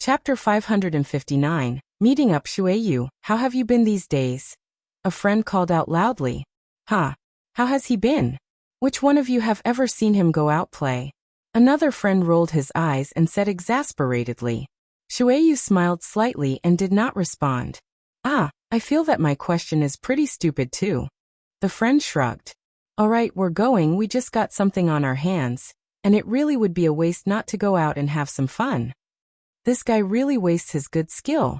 Chapter 559, Meeting Up Shueyu, how have you been these days? A friend called out loudly. Ha! How has he been? Which one of you have ever seen him go out play? Another friend rolled his eyes and said exasperatedly. Shueyu smiled slightly and did not respond. Ah, I feel that my question is pretty stupid too. The friend shrugged. Alright, we're going, we just got something on our hands, and it really would be a waste not to go out and have some fun. This guy really wastes his good skill.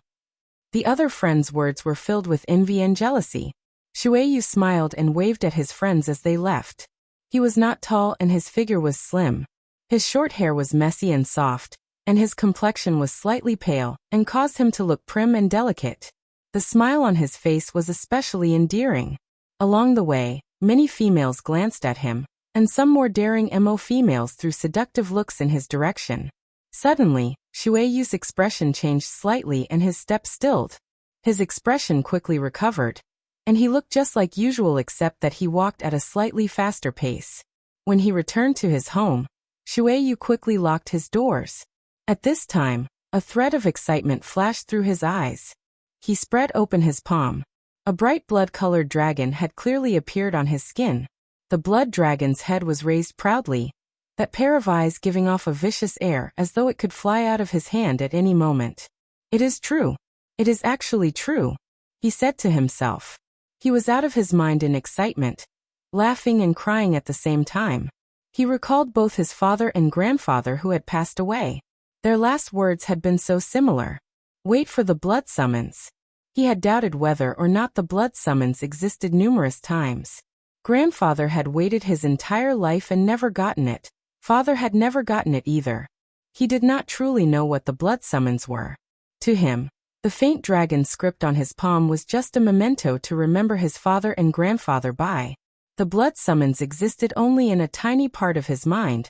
The other friend's words were filled with envy and jealousy. Shueyu smiled and waved at his friends as they left. He was not tall and his figure was slim. His short hair was messy and soft, and his complexion was slightly pale and caused him to look prim and delicate. The smile on his face was especially endearing. Along the way, many females glanced at him, and some more daring females threw seductive looks in his direction. Suddenly, Shueyu's expression changed slightly and his step stilled. His expression quickly recovered, and he looked just like usual except that he walked at a slightly faster pace. When he returned to his home, Shueyu quickly locked his doors. At this time, a thread of excitement flashed through his eyes. He spread open his palm. A bright blood-colored dragon had clearly appeared on his skin. The blood dragon's head was raised proudly, that pair of eyes giving off a vicious air as though it could fly out of his hand at any moment. It is true. It is actually true, he said to himself. He was out of his mind in excitement, laughing and crying at the same time. He recalled both his father and grandfather who had passed away. Their last words had been so similar. Wait for the blood summons. He had doubted whether or not the blood summons existed numerous times. Grandfather had waited his entire life and never gotten it. Father had never gotten it either. He did not truly know what the blood summons were. To him, the faint dragon script on his palm was just a memento to remember his father and grandfather by. The blood summons existed only in a tiny part of his mind,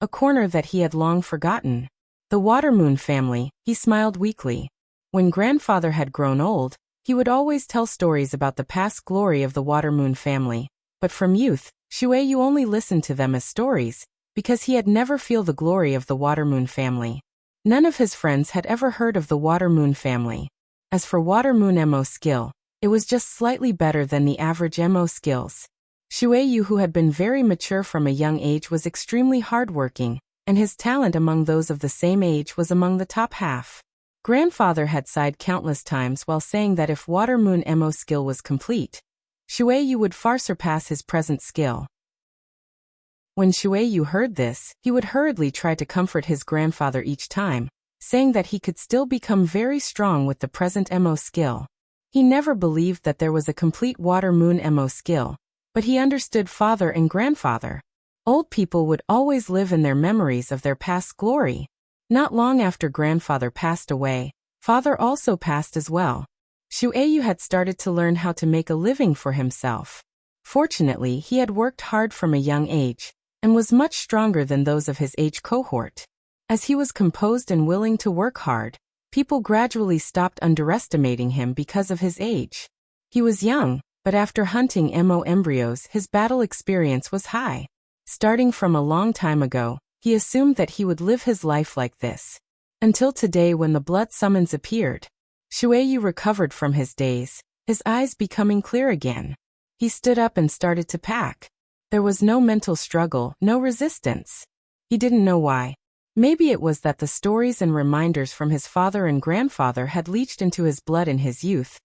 a corner that he had long forgotten. The Watermoon family, he smiled weakly. When grandfather had grown old, he would always tell stories about the past glory of the Watermoon family, but from youth, Shueyu only listened to them as stories, because he had never feel the glory of the Watermoon family. None of his friends had ever heard of the Watermoon family. As for Watermoon MO skill, it was just slightly better than the average MO skills. Shueyu, who had been very mature from a young age, was extremely hardworking, and his talent among those of the same age was among the top half. Grandfather had sighed countless times while saying that if Watermoon MO skill was complete, Shueyu would far surpass his present skill. When Shueyu heard this, he would hurriedly try to comfort his grandfather each time, saying that he could still become very strong with the present MO skill. He never believed that there was a complete Watermoon MO skill, but he understood father and grandfather. Old people would always live in their memories of their past glory. Not long after grandfather passed away, father also passed as well. Shueyu had started to learn how to make a living for himself. Fortunately, he had worked hard from a young age, and was much stronger than those of his age cohort. As he was composed and willing to work hard, people gradually stopped underestimating him because of his age. He was young, but after hunting MO embryos, his battle experience was high. Starting from a long time ago, he assumed that he would live his life like this. Until today when the blood summons appeared. Shueyu recovered from his daze, his eyes becoming clear again. He stood up and started to pack. There was no mental struggle, no resistance. He didn't know why. Maybe it was that the stories and reminders from his father and grandfather had leached into his blood in his youth.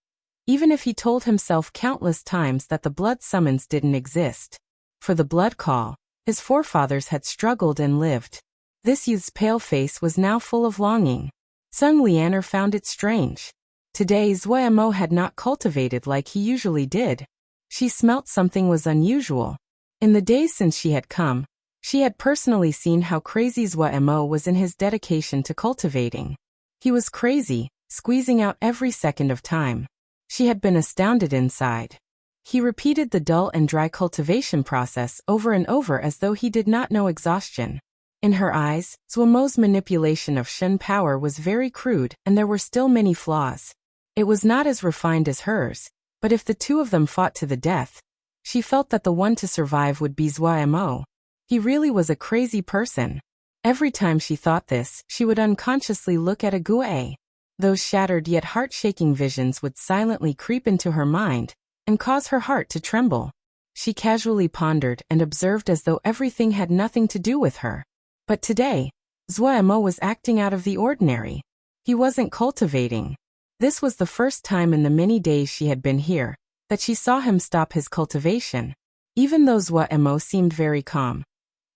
Even if he told himself countless times that the blood summons didn't exist. For the blood call, his forefathers had struggled and lived. This youth's pale face was now full of longing. Sung Lianer found it strange. Today Zuemo had not cultivated like he usually did. She smelt something was unusual. In the days since she had come, she had personally seen how crazy Zuemo was in his dedication to cultivating. He was crazy, squeezing out every second of time. She had been astounded inside. He repeated the dull and dry cultivation process over and over as though he did not know exhaustion. In her eyes, Zuemo's manipulation of Shen power was very crude and there were still many flaws. It was not as refined as hers, but if the two of them fought to the death, she felt that the one to survive would be Zuemo. He really was a crazy person. Every time she thought this, she would unconsciously look at a Gue. Those shattered yet heart-shaking visions would silently creep into her mind and cause her heart to tremble. She casually pondered and observed as though everything had nothing to do with her. But today, Zuemo was acting out of the ordinary. He wasn't cultivating. This was the first time in the many days she had been here that she saw him stop his cultivation. Even though Zuemo seemed very calm,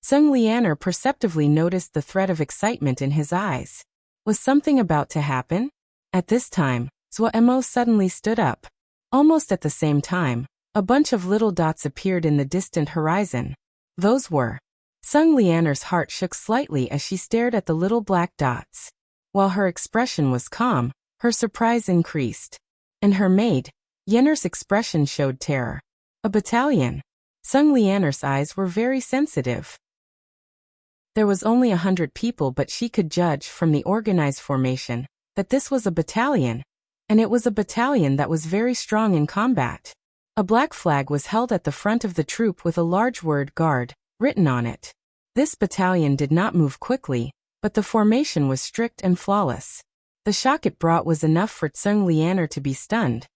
Sung Lianer perceptively noticed the threat of excitement in his eyes. Was something about to happen? At this time, Zuemo suddenly stood up. Almost at the same time, a bunch of little dots appeared in the distant horizon. Those were. Sung Lianer's heart shook slightly as she stared at the little black dots. While her expression was calm, her surprise increased. And her maid, Yenner's expression showed terror. A battalion. Sung Lianer's eyes were very sensitive. There was only 100 people, but she could judge from the organized formation that this was a battalion, and it was a battalion that was very strong in combat. A black flag was held at the front of the troop with a large word "Guard" written on it. This battalion did not move quickly, but the formation was strict and flawless. The shock it brought was enough for Sung Lianer to be stunned.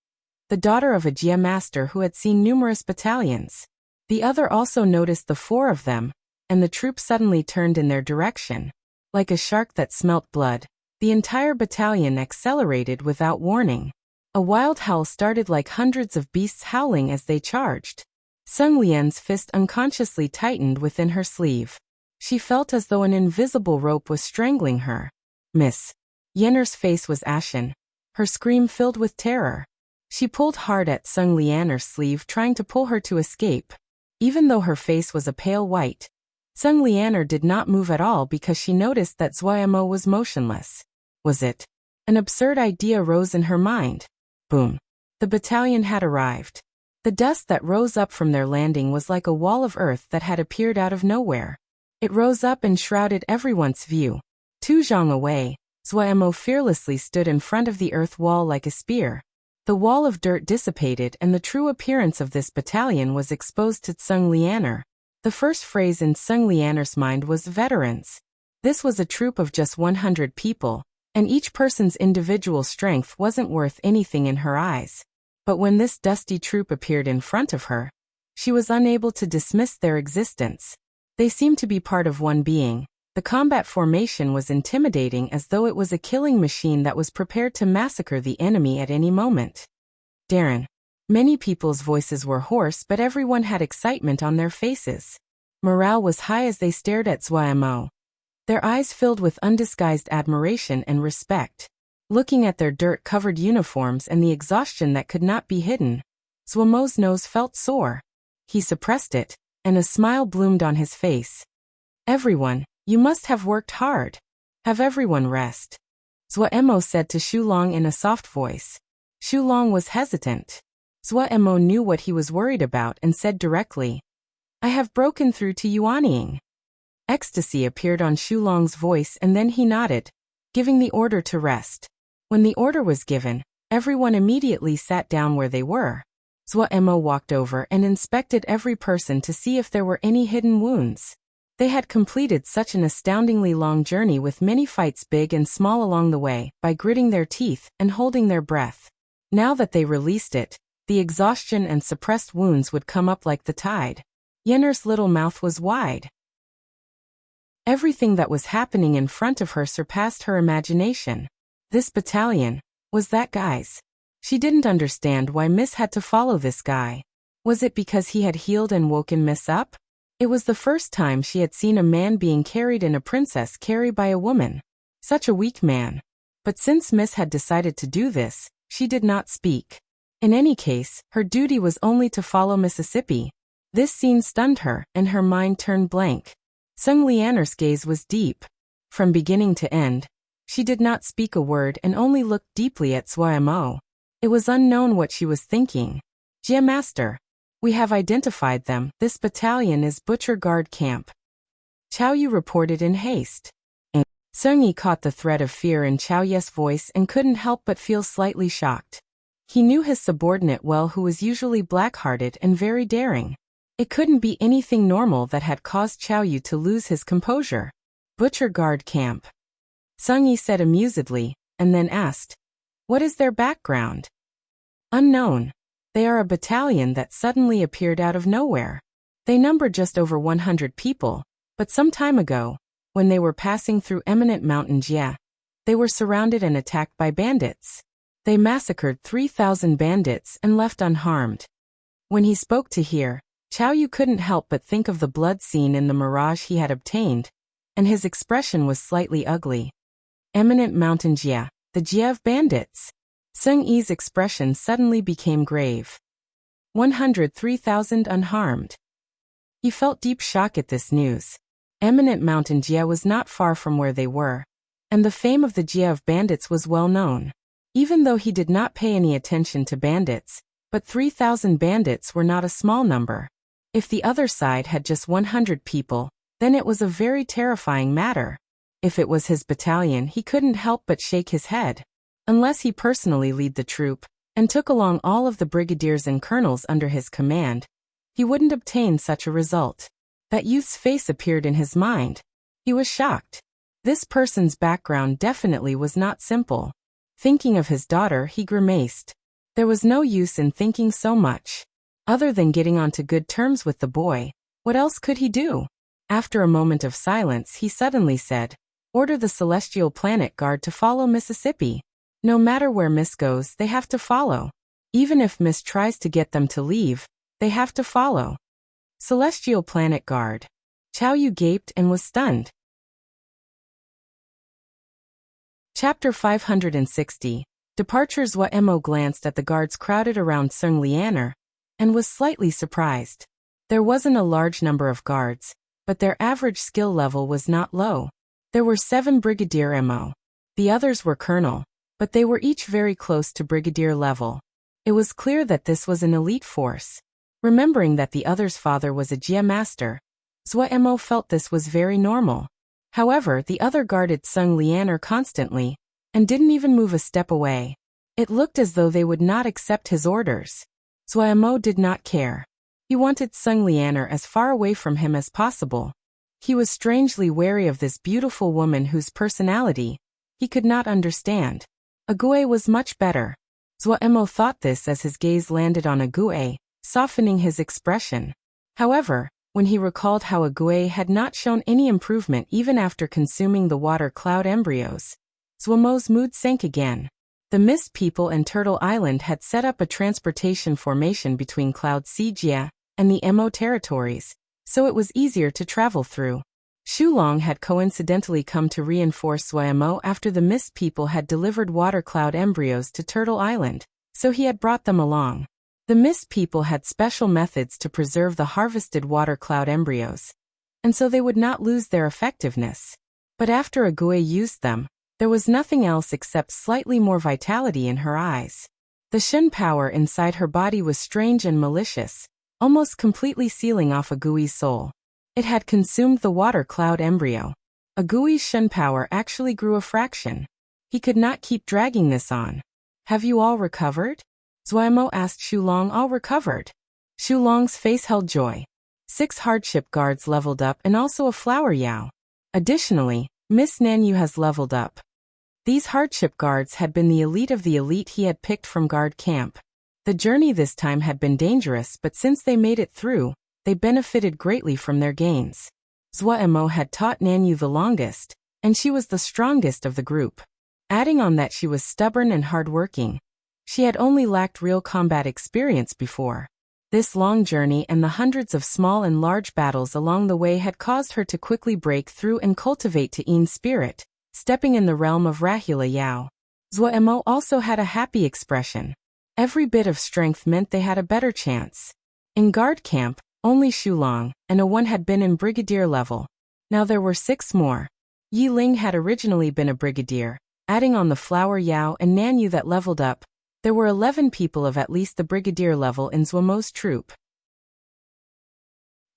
The daughter of a Jia master who had seen numerous battalions. The other also noticed the four of them, and the troop suddenly turned in their direction. Like a shark that smelt blood, the entire battalion accelerated without warning. A wild howl started like hundreds of beasts howling as they charged. Sung Lian's fist unconsciously tightened within her sleeve. She felt as though an invisible rope was strangling her. Miss Yenner's face was ashen, her scream filled with terror. She pulled hard at Sung Lianer's sleeve, trying to pull her to escape. Even though her face was a pale white, Sung Lianer did not move at all because she noticed that Zuemo was motionless. Was it? An absurd idea rose in her mind. Boom. The battalion had arrived. The dust that rose up from their landing was like a wall of earth that had appeared out of nowhere. It rose up and shrouded everyone's view. 2 zhang away, Zuemo fearlessly stood in front of the earth wall like a spear. The wall of dirt dissipated and the true appearance of this battalion was exposed to Sung Lianer. The first phrase in Sung Lianer's mind was veterans. This was a troop of just 100 people, and each person's individual strength wasn't worth anything in her eyes. But when this dusty troop appeared in front of her, she was unable to dismiss their existence. They seemed to be part of one being. The combat formation was intimidating, as though it was a killing machine that was prepared to massacre the enemy at any moment. Darren. Many people's voices were hoarse, but everyone had excitement on their faces. Morale was high as they stared at Zuemo. Their eyes filled with undisguised admiration and respect. Looking at their dirt-covered uniforms and the exhaustion that could not be hidden, Zuemo's nose felt sore. He suppressed it, and a smile bloomed on his face. Everyone, you must have worked hard. Have everyone rest. Zuemo said to Shulong in a soft voice. Shulong was hesitant. Zuemo knew what he was worried about and said directly, I have broken through to Yuanying. Ecstasy appeared on Shulong's voice, and then he nodded, giving the order to rest. When the order was given, everyone immediately sat down where they were. Zuemo walked over and inspected every person to see if there were any hidden wounds. They had completed such an astoundingly long journey with many fights big and small along the way by gritting their teeth and holding their breath. Now that they released it, the exhaustion and suppressed wounds would come up like the tide. Yenner's little mouth was wide. Everything that was happening in front of her surpassed her imagination. This battalion was that guy's. She didn't understand why Miss had to follow this guy. Was it because he had healed and woken Miss up? It was the first time she had seen a man being carried and a princess carried by a woman. Such a weak man. But since Miss had decided to do this, she did not speak. In any case, her duty was only to follow Mississippi. This scene stunned her, and her mind turned blank. Sung Lianer's gaze was deep. From beginning to end, she did not speak a word and only looked deeply at Zuemo. It was unknown what she was thinking. Jia Master. We have identified them. This battalion is Butcher Guard Camp. Chao Yu reported in haste. Sung Yi caught the thread of fear in Chao Yu's voice and couldn't help but feel slightly shocked. He knew his subordinate well, who was usually black-hearted and very daring. It couldn't be anything normal that had caused Chao Yu to lose his composure. Butcher Guard Camp. Sung Yi said amusedly, and then asked, "What is their background?" "Unknown. They are a battalion that suddenly appeared out of nowhere. They number just over 100 people, but some time ago, when they were passing through eminent mountain Jia, they were surrounded and attacked by bandits. They massacred 3,000 bandits and left unharmed." When he spoke to hear, Chao Yu couldn't help but think of the blood scene in the mirage he had obtained, and his expression was slightly ugly. Eminent mountain Jia, the Jia of bandits. Sung Yi's expression suddenly became grave. 103,000 unharmed. He felt deep shock at this news. Eminent mountain Jia was not far from where they were, and the fame of the Jia of bandits was well known. Even though he did not pay any attention to bandits, but 3,000 bandits were not a small number. If the other side had just 100 people, then it was a very terrifying matter. If it was his battalion, he couldn't help but shake his head. Unless he personally led the troop, and took along all of the brigadiers and colonels under his command, he wouldn't obtain such a result. That youth's face appeared in his mind. He was shocked. This person's background definitely was not simple. Thinking of his daughter, he grimaced. There was no use in thinking so much. Other than getting onto good terms with the boy, what else could he do? After a moment of silence, he suddenly said, "Order the Celestial Planet Guard to follow Mississippi. No matter where Miss goes, they have to follow. Even if Miss tries to get them to leave, they have to follow." Celestial Planet Guard. Chao Yu gaped and was stunned. Chapter 560. Departure. Mo glanced at the guards crowded around Sung Lianer, and was slightly surprised. There wasn't a large number of guards, but their average skill level was not low. There were 7 Brigadier Mo. The others were Colonel, but they were each very close to Brigadier level. It was clear that this was an elite force. Remembering that the other's father was a Jia master, Mo felt this was very normal. However, the other guarded Sung Lianer constantly, and didn't even move a step away. It looked as though they would not accept his orders. Mo did not care. He wanted Sung Lianer as far away from him as possible. He was strangely wary of this beautiful woman whose personality he could not understand. Ague was much better. Mo thought this as his gaze landed on Ague, softening his expression. However, when he recalled how Ague had not shown any improvement even after consuming the water cloud embryos, Mo's mood sank again. The Mist People and Turtle Island had set up a transportation formation between Cloud Sea Jia and the Mo territories, so it was easier to travel through. Shulong had coincidentally come to reinforce Mo after the Mist People had delivered water cloud embryos to Turtle Island, so he had brought them along. The Mist People had special methods to preserve the harvested water cloud embryos, and so they would not lose their effectiveness. But after Ague used them, there was nothing else except slightly more vitality in her eyes. The Shun power inside her body was strange and malicious, almost completely sealing off Agui's soul. It had consumed the water cloud embryo. Agui's Shun power actually grew a fraction. He could not keep dragging this on. "Have you all recovered?" Mo asked Shulong. "All recovered." Shulong's face held joy. 6 hardship guards leveled up and also a flower Yao. Additionally, Miss Nanyu has leveled up. These hardship guards had been the elite of the elite he had picked from guard camp. The journey this time had been dangerous, but since they made it through, they benefited greatly from their gains. Mo had taught Nanyu the longest, and she was the strongest of the group. Adding on that she was stubborn and hardworking, she had only lacked real combat experience before. This long journey and the hundreds of small and large battles along the way had caused her to quickly break through and cultivate Ta'in's spirit, stepping in the realm of Rahula Yao. Mo also had a happy expression. Every bit of strength meant they had a better chance. In guard camp, only Shulong and A1 had been in brigadier level. Now there were 6 more. Yi Ling had originally been a brigadier. Adding on the flower Yao and Nanyu that leveled up, there were 11 people of at least the brigadier level in Mo's troop.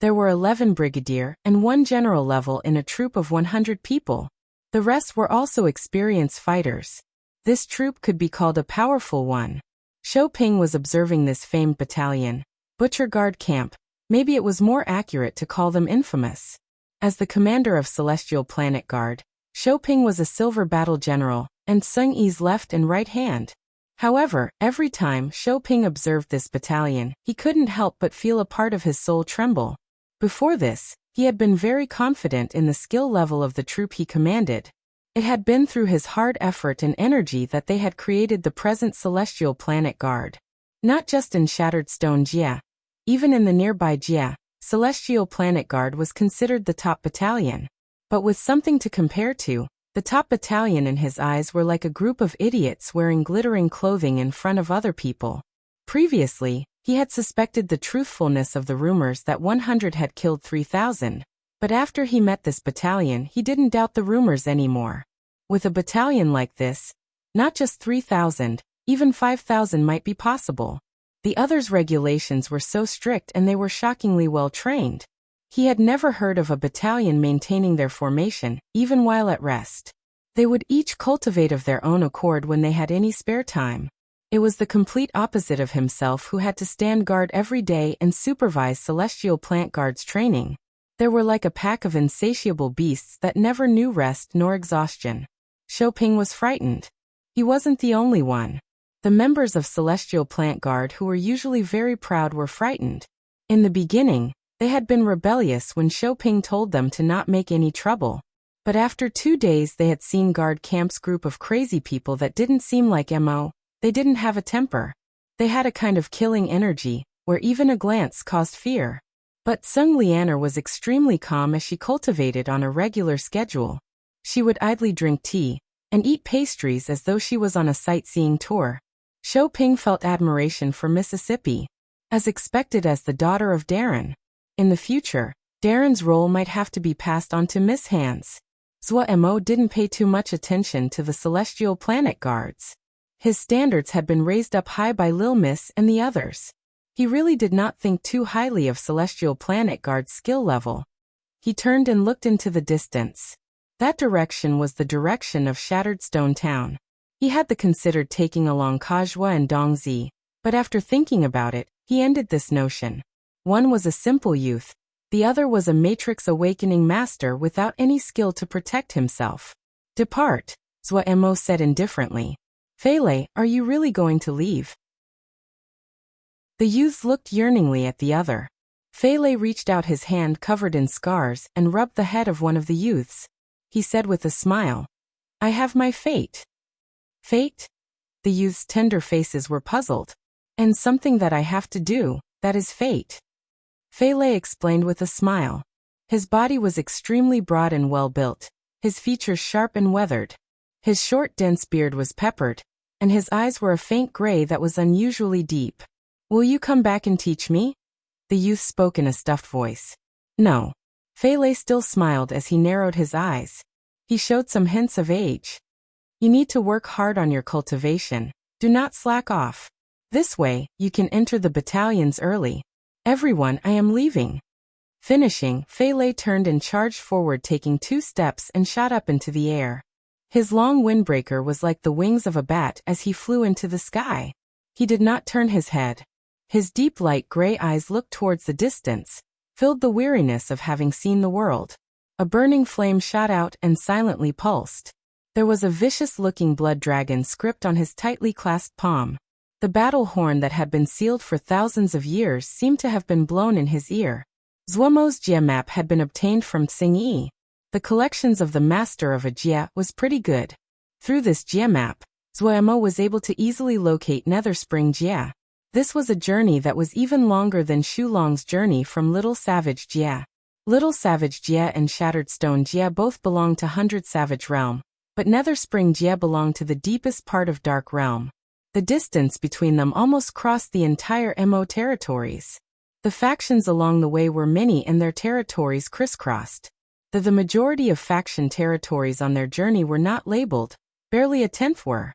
There were 11 brigadier and 1 general level in a troop of 100 people. The rest were also experienced fighters. This troop could be called a powerful one. Shou Ping was observing this famed battalion, Butcher Guard Camp. Maybe it was more accurate to call them infamous. As the commander of Celestial Planet Guard, Shouping was a silver battle general, and Sung Yi's left and right hand. However, every time Shouping observed this battalion, he couldn't help but feel a part of his soul tremble. Before this, he had been very confident in the skill level of the troop he commanded. It had been through his hard effort and energy that they had created the present Celestial Planet Guard. Not just in Shattered Stone Jia. Even in the nearby Jia, Celestial Planet Guard was considered the top battalion. But with something to compare to, the top battalion in his eyes were like a group of idiots wearing glittering clothing in front of other people. Previously, he had suspected the truthfulness of the rumors that 100 had killed 3,000. But after he met this battalion, he didn't doubt the rumors anymore. With a battalion like this, not just 3,000, even 5,000 might be possible. The others' regulations were so strict and they were shockingly well trained. He had never heard of a battalion maintaining their formation, even while at rest. They would each cultivate of their own accord when they had any spare time. It was the complete opposite of himself who had to stand guard every day and supervise Celestial Plant Guard's training. They were like a pack of insatiable beasts that never knew rest nor exhaustion. Shouping was frightened. He wasn't the only one. The members of Celestial Plant Guard who were usually very proud were frightened. In the beginning, they had been rebellious when Shouping told them to not make any trouble. But after 2 days they had seen guard camp's group of crazy people that didn't seem like Mo. They didn't have a temper. They had a kind of killing energy, where even a glance caused fear. But Sung Lianer was extremely calm as she cultivated on a regular schedule. She would idly drink tea, and eat pastries as though she was on a sightseeing tour. Shouping felt admiration for Mississippi. As expected as the daughter of Darren. In the future, Darren's role might have to be passed on to Miss Hands. Mo didn't pay too much attention to the Celestial Planet Guards. His standards had been raised up high by Lil Miss and the others. He really did not think too highly of Celestial Planet Guard's skill level. He turned and looked into the distance. That direction was the direction of Shattered Stone Town. He had considered taking along Kajua and Dongzi, but after thinking about it, he ended this notion. One was a simple youth. The other was a Matrix Awakening master without any skill to protect himself. Depart, Mo said indifferently. Feilei, are you really going to leave? The youths looked yearningly at the other. Feilei reached out his hand covered in scars and rubbed the head of one of the youths. He said with a smile, I have my fate. Fate? The youths' tender faces were puzzled. And something that I have to do, that is fate. Feilei explained with a smile. His body was extremely broad and well built, his features sharp and weathered. His short dense beard was peppered, and his eyes were a faint gray that was unusually deep. Will you come back and teach me? The youth spoke in a stuffed voice. No. Feilei still smiled as he narrowed his eyes. He showed some hints of age. You need to work hard on your cultivation. Do not slack off. This way, you can enter the battalions early. Everyone, I am leaving. Finishing, Feilei turned and charged forward, taking 2 steps and shot up into the air. His long windbreaker was like the wings of a bat as he flew into the sky. He did not turn his head. His deep light gray eyes looked towards the distance, filled the weariness of having seen the world. A burning flame shot out and silently pulsed. There was a vicious-looking blood dragon script on his tightly clasped palm. The battle horn that had been sealed for thousands of years seemed to have been blown in his ear. Zuomo's Jia map had been obtained from Tsing Yi. The collections of the master of a Jia was pretty good. Through this Jia map, Zuomo was able to easily locate Nether Spring Jia. This was a journey that was even longer than Shulong's journey from Little Savage Jia. Little Savage Jia and Shattered Stone Jia both belonged to 100 Savage Realm, but Nether Spring Jia belonged to the deepest part of Dark Realm. The distance between them almost crossed the entire Mo territories. The factions along the way were many and their territories crisscrossed. The majority of faction territories on their journey were not labeled, barely a tenth were.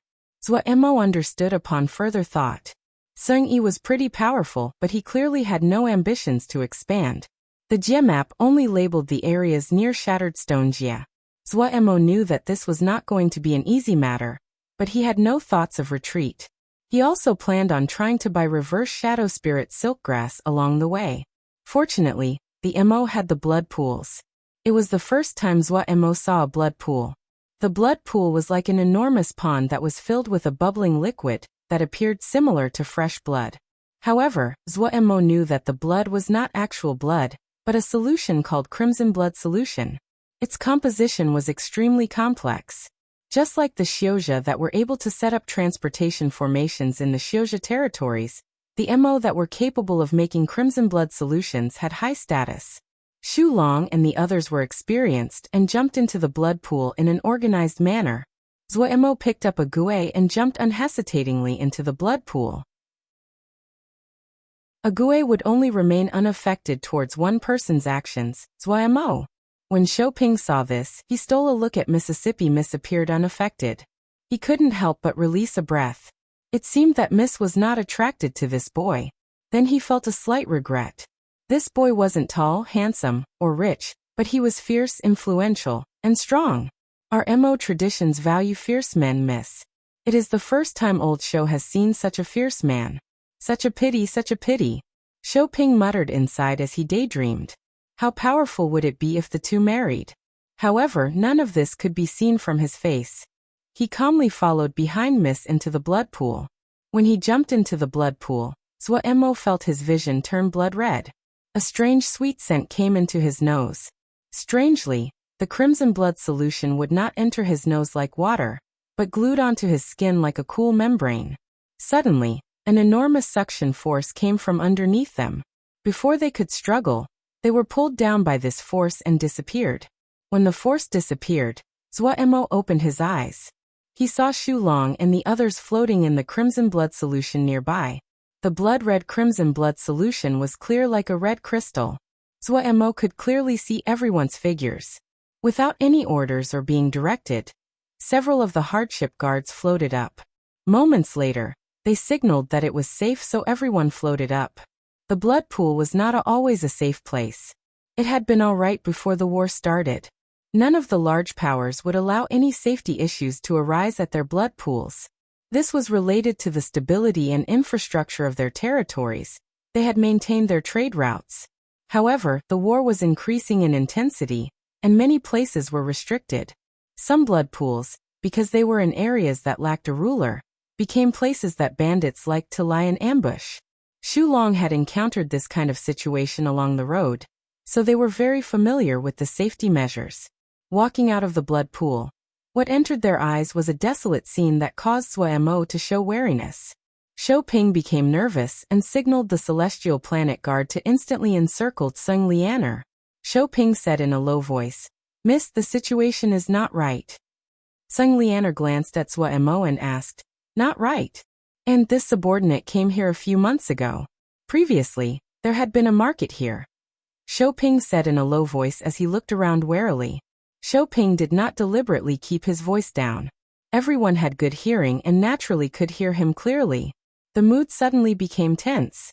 Mo understood upon further thought. Sung Yi was pretty powerful, but he clearly had no ambitions to expand. The Jia map only labeled the areas near Shattered Stone Jia. Mo knew that this was not going to be an easy matter, but he had no thoughts of retreat. He also planned on trying to buy reverse Shadow Spirit Silkgrass along the way. Fortunately, the Mo had the blood pools. It was the first time Mo saw a blood pool. The blood pool was like an enormous pond that was filled with a bubbling liquid that appeared similar to fresh blood. However, Mo knew that the blood was not actual blood, but a solution called crimson blood solution. Its composition was extremely complex. Just like the Xiuzha that were able to set up transportation formations in the Xiuzha territories, the Mo that were capable of making crimson blood solutions had high status. Xu Long and the others were experienced and jumped into the blood pool in an organized manner. Mo picked up a gui and jumped unhesitatingly into the blood pool. A gui would only remain unaffected towards one person's actions, Mo. When Xiaoping saw this, he stole a look at Mississippi. Miss appeared unaffected. He couldn't help but release a breath. It seemed that Miss was not attracted to this boy. Then he felt a slight regret. This boy wasn't tall, handsome, or rich, but he was fierce, influential, and strong. Our Mo traditions value fierce men, Miss. It is the first time old Shou has seen such a fierce man. Such a pity, such a pity. Xiaoping muttered inside as he daydreamed. How powerful would it be if the two married? However, none of this could be seen from his face. He calmly followed behind Miss into the blood pool. When he jumped into the blood pool, Mo felt his vision turn blood red. A strange sweet scent came into his nose. Strangely, the crimson blood solution would not enter his nose like water, but glued onto his skin like a cool membrane. Suddenly, an enormous suction force came from underneath them. Before they could struggle, they were pulled down by this force and disappeared. When the force disappeared, Mo opened his eyes. He saw Xu Long and the others floating in the crimson blood solution nearby. The blood-red crimson blood solution was clear like a red crystal. Mo could clearly see everyone's figures. Without any orders or being directed, several of the hardship guards floated up. Moments later, they signaled that it was safe, so everyone floated up. The blood pool was not always a safe place. It had been all right before the war started. None of the large powers would allow any safety issues to arise at their blood pools. This was related to the stability and infrastructure of their territories. They had maintained their trade routes. However, the war was increasing in intensity, and many places were restricted. Some blood pools, because they were in areas that lacked a ruler, became places that bandits liked to lie in ambush. Xu Long had encountered this kind of situation along the road, so they were very familiar with the safety measures. Walking out of the blood pool, what entered their eyes was a desolate scene that caused Mo to show wariness. Xiaoping became nervous and signaled the celestial planet guard to instantly encircle Tseng Lianer. Xiaoping said in a low voice, "Miss, the situation is not right." Tseng Lianer glanced at Mo and asked, "Not right? And this subordinate came here a few months ago. Previously, there had been a market here." Xiaoping said in a low voice as he looked around warily. Xiaoping did not deliberately keep his voice down. Everyone had good hearing and naturally could hear him clearly. The mood suddenly became tense.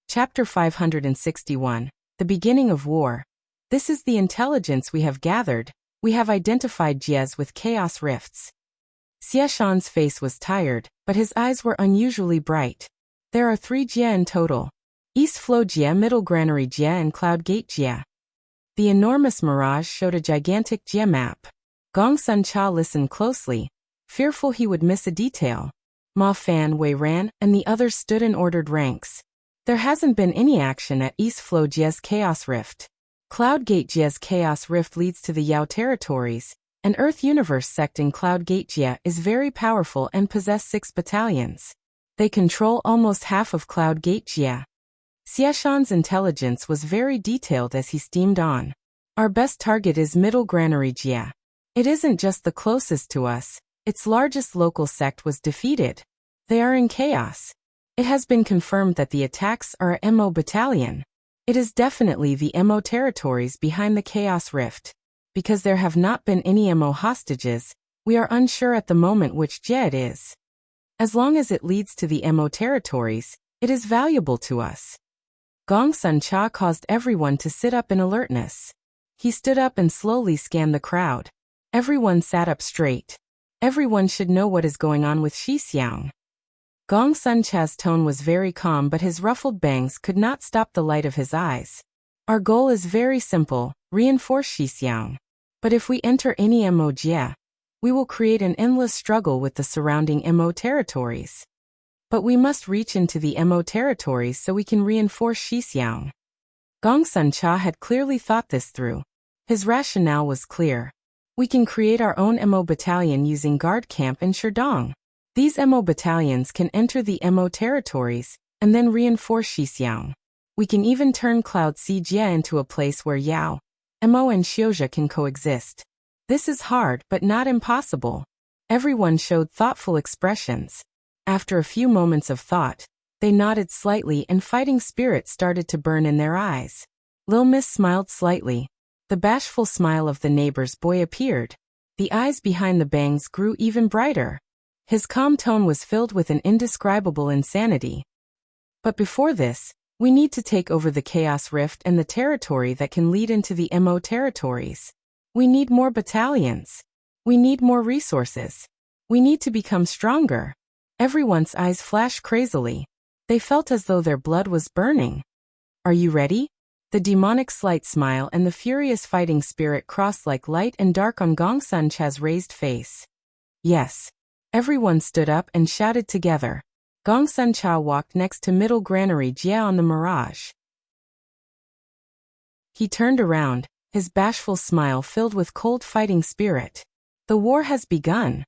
Chapter 561. The Beginning of War. This is the intelligence we have gathered. We have identified Jies with chaos rifts. Xieshan's face was tired, but his eyes were unusually bright. There are 3 Jie in total. East Flow Jie, Middle Granary Jie and Cloud Gate Jie. The enormous mirage showed a gigantic Jie map. Gong Sun Cha listened closely, fearful he would miss a detail. Ma Fan, Wei Ran, and the others stood in ordered ranks. There hasn't been any action at East Flow Jie's Chaos Rift. Cloud Gate Jie's Chaos Rift leads to the Yao territories. An Earth Universe sect in Cloud Gate Jie is very powerful and possess 6 battalions. They control almost half of Cloud Gate Jie. Xieshan's intelligence was very detailed as he steamed on. Our best target is Middle Granary Jie. It isn't just the closest to us, its largest local sect was defeated. They are in chaos. It has been confirmed that the attacks are a Mo battalion. It is definitely the Mo territories behind the Chaos Rift. Because there have not been any Mo hostages, we are unsure at the moment which Jie it is. As long as it leads to the Mo territories, it is valuable to us. Gong Sun Cha caused everyone to sit up in alertness. He stood up and slowly scanned the crowd. Everyone sat up straight. Everyone should know what is going on with Xixiang. Gong Sun Cha's tone was very calm, but his ruffled bangs could not stop the light of his eyes. Our goal is very simple, reinforce Xixiang. But if we enter any Mo Jie, we will create an endless struggle with the surrounding Mo territories. But we must reach into the Mo territories so we can reinforce Xixiang. Gongsun Cha had clearly thought this through. His rationale was clear. We can create our own Mo battalion using guard camp in Sherdong. These Mo battalions can enter the Mo territories and then reinforce Xixiang. We can even turn Cloud Sea Jie into a place where Yao, Mo and Xiuzha can coexist. This is hard but not impossible. Everyone showed thoughtful expressions. After a few moments of thought, they nodded slightly and fighting spirit started to burn in their eyes. Lil Miss smiled slightly. The bashful smile of the neighbor's boy appeared. The eyes behind the bangs grew even brighter. His calm tone was filled with an indescribable insanity. But before this, we need to take over the Chaos Rift and the territory that can lead into the Mo territories. We need more battalions. We need more resources. We need to become stronger. Everyone's eyes flashed crazily. They felt as though their blood was burning. Are you ready? The demonic slight smile and the furious fighting spirit crossed like light and dark on Gongsun Cha's raised face. Yes. Everyone stood up and shouted together. Gongsun Cha walked next to Middle Granary Jia on the Mirage. He turned around, his bashful smile filled with cold fighting spirit. The war has begun.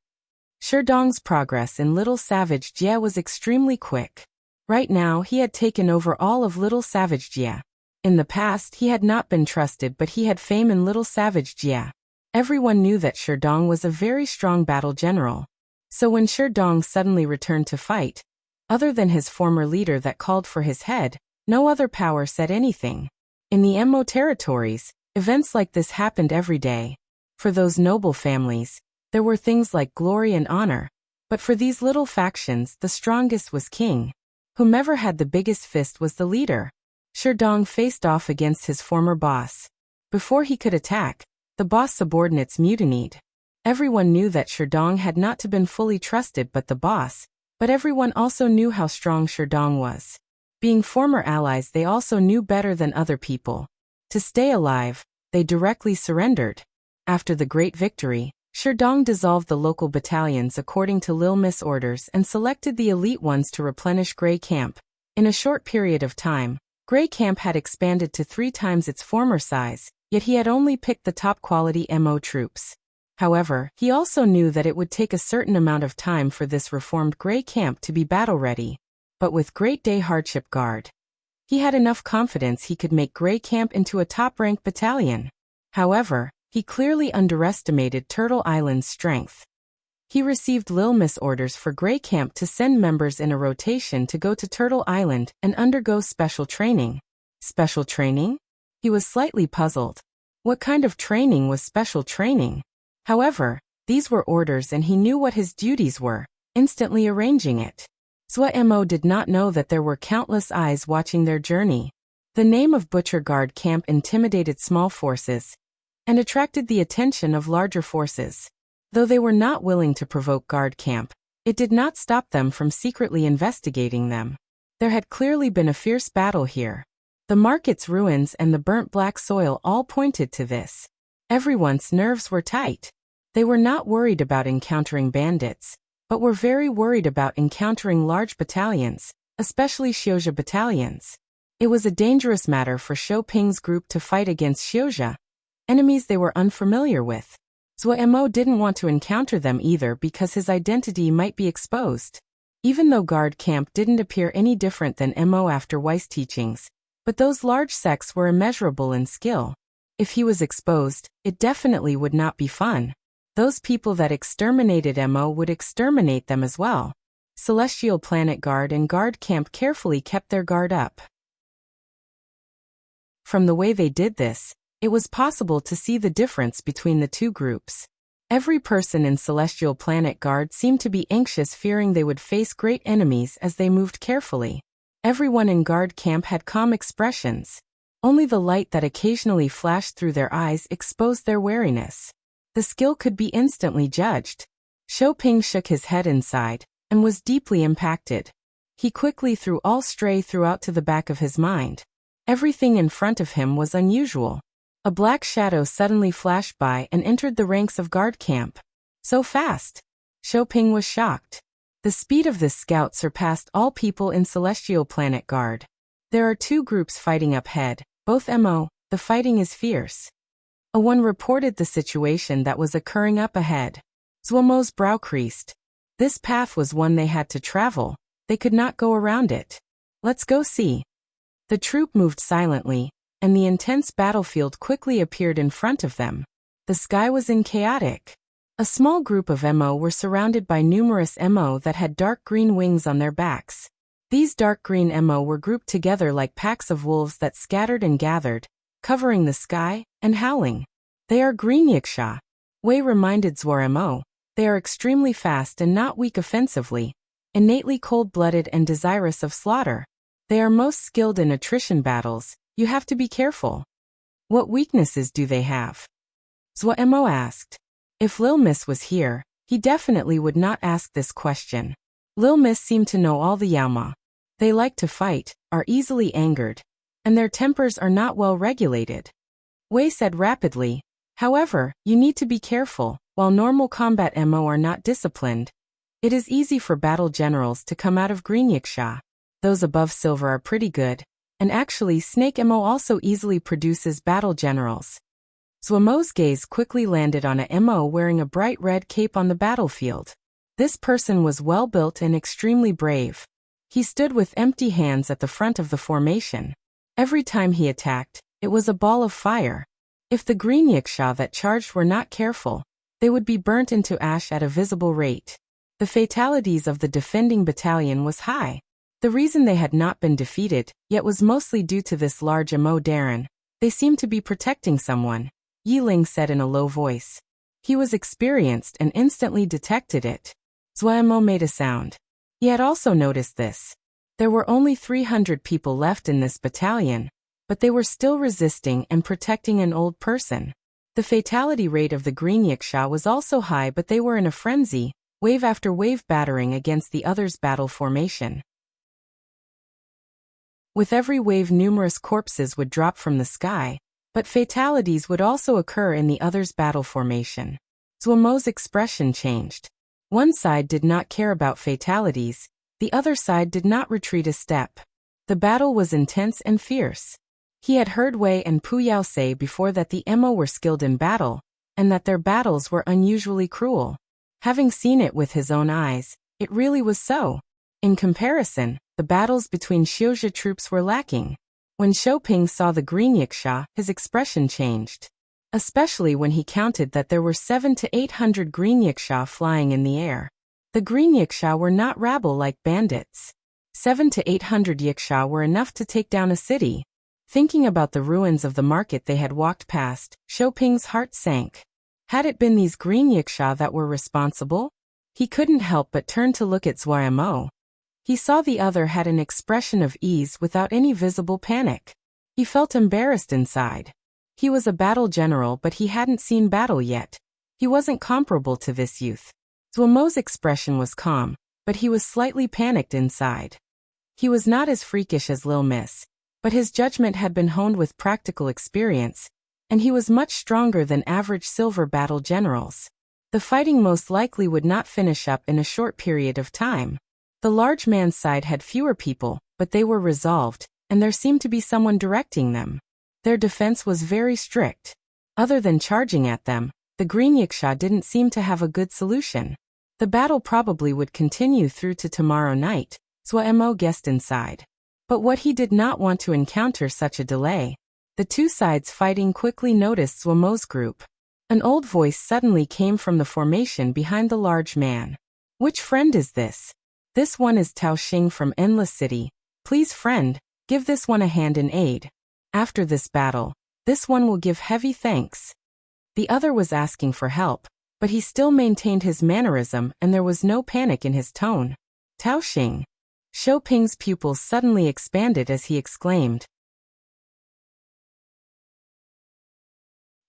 Sherdong's progress in Little Savage Jia was extremely quick. Right now he had taken over all of Little Savage Jia. In the past he had not been trusted but he had fame in Little Savage Jia. Everyone knew that Sherdong was a very strong battle general. So when Sherdong suddenly returned to fight, other than his former leader that called for his head, no other power said anything. In the Mo territories, events like this happened every day. For those noble families, there were things like glory and honor, but for these little factions the strongest was king. Whomever had the biggest fist was the leader. Sherdong faced off against his former boss. Before he could attack, the boss subordinates mutinied. Everyone knew that Sherdong had not been fully trusted but the boss, but everyone also knew how strong Sherdong was. Being former allies they also knew better than other people. To stay alive, they directly surrendered. After the great victory, Sherdong dissolved the local battalions according to Lil Miss orders and selected the elite ones to replenish Grey Camp. In a short period of time, Grey Camp had expanded to 3 times its former size, yet he had only picked the top quality Mo troops. However, he also knew that it would take a certain amount of time for this reformed Grey Camp to be battle-ready. But with Great Day Hardship Guard, he had enough confidence he could make Grey Camp into a top-ranked battalion. However, he clearly underestimated Turtle Island's strength. He received Lil Miss orders for Grey Camp to send members in a rotation to go to Turtle Island and undergo special training. Special training? He was slightly puzzled. What kind of training was special training? However, these were orders and he knew what his duties were, instantly arranging it. Zhua Mo did not know that there were countless eyes watching their journey. The name of Butcher Guard Camp intimidated small forces and attracted the attention of larger forces. Though they were not willing to provoke Guard Camp, it did not stop them from secretly investigating them. There had clearly been a fierce battle here. The market's ruins and the burnt black soil all pointed to this. Everyone's nerves were tight. They were not worried about encountering bandits, but were very worried about encountering large battalions, especially Xiuzha battalions. It was a dangerous matter for Shou Ping's group to fight against Xiuzha, enemies they were unfamiliar with. Zhua Mo didn't want to encounter them either because his identity might be exposed. Even though Guard Camp didn't appear any different than Mo after Weiss teachings, but those large sects were immeasurable in skill. If he was exposed, it definitely would not be fun. Those people that exterminated Mo would exterminate them as well. Celestial Planet Guard and Guard Camp carefully kept their guard up. From the way they did this, it was possible to see the difference between the two groups. Every person in Celestial Planet Guard seemed to be anxious, fearing they would face great enemies as they moved carefully. Everyone in Guard Camp had calm expressions. Only the light that occasionally flashed through their eyes exposed their wariness. The skill could be instantly judged. Shou Ping shook his head inside and was deeply impacted. He quickly threw all stray throughout to the back of his mind. Everything in front of him was unusual. A black shadow suddenly flashed by and entered the ranks of guard camp. So fast! Xiaoping was shocked. The speed of this scout surpassed all people in Celestial Planet Guard. There are two groups fighting up ahead, both MO, the fighting is fierce. One reported the situation that was occurring up ahead. Zuomo's brow creased. This path was one they had to travel, they could not go around it. Let's go see. The troop moved silently, and the intense battlefield quickly appeared in front of them. The sky was chaotic. A small group of MO were surrounded by numerous MO that had dark green wings on their backs. These dark green MO were grouped together like packs of wolves that scattered and gathered, covering the sky and howling. They are green Wuxia. Wei reminded Zwar MO. They are extremely fast and not weak offensively, innately cold-blooded and desirous of slaughter. They are most skilled in attrition battles, you have to be careful. What weaknesses do they have? Zwa Mo asked. If Lil Miss was here, he definitely would not ask this question. Lil Miss seemed to know all the Yaoma. They like to fight, are easily angered, and their tempers are not well regulated. Wei said rapidly, however, you need to be careful, while normal combat MO are not disciplined. It is easy for battle generals to come out of green Wuxia. Those above silver are pretty good, and actually Snake MO also easily produces battle generals. Zuomo's gaze quickly landed on a MO wearing a bright red cape on the battlefield. This person was well-built and extremely brave. He stood with empty hands at the front of the formation. Every time he attacked, it was a ball of fire. If the green Wuxia that charged were not careful, they would be burnt into ash at a visible rate. The fatalities of the defending battalion was high. The reason they had not been defeated yet was mostly due to this large MO Darren. They seemed to be protecting someone. Yiling said in a low voice. He was experienced and instantly detected it. Zuomo made a sound. He had also noticed this. There were only 300 people left in this battalion, but they were still resisting and protecting an old person. The fatality rate of the green Wuxia was also high, but they were in a frenzy, wave after wave battering against the others' battle formation. With every wave numerous corpses would drop from the sky, but fatalities would also occur in the others' battle formation. Zuomo's expression changed. One side did not care about fatalities, the other side did not retreat a step. The battle was intense and fierce. He had heard Wei and Pu Yao say before that the MO were skilled in battle, and that their battles were unusually cruel. Having seen it with his own eyes, it really was so. In comparison, the battles between Xiuzhi troops were lacking. When Xiaoping saw the green Wuxia, his expression changed. Especially when he counted that there were 700 to 800 green Wuxia flying in the air. The green Wuxia were not rabble like bandits. 700 to 800 Wuxia were enough to take down a city. Thinking about the ruins of the market they had walked past, Xiaoping's heart sank. Had it been these green Wuxia that were responsible? He couldn't help but turn to look at Zuomo. He saw the other had an expression of ease without any visible panic. He felt embarrassed inside. He was a battle general, but he hadn't seen battle yet. He wasn't comparable to this youth. Zuomo's expression was calm, but he was slightly panicked inside. He was not as freakish as Lil Miss, but his judgment had been honed with practical experience, and he was much stronger than average silver battle generals. The fighting most likely would not finish up in a short period of time. The large man's side had fewer people, but they were resolved, and there seemed to be someone directing them. Their defense was very strict. Other than charging at them, the green Wuxia didn't seem to have a good solution. The battle probably would continue through to tomorrow night, Zuomo guessed inside. But what he did not want to encounter such a delay. The two sides fighting quickly noticed Zuomo's group. An old voice suddenly came from the formation behind the large man. Which friend is this? This one is Tao Xing from Endless City. Please friend, give this one a hand in aid. After this battle, this one will give heavy thanks. The other was asking for help, but he still maintained his mannerism and there was no panic in his tone. Tao Xing. Xiaoping's pupils suddenly expanded as he exclaimed.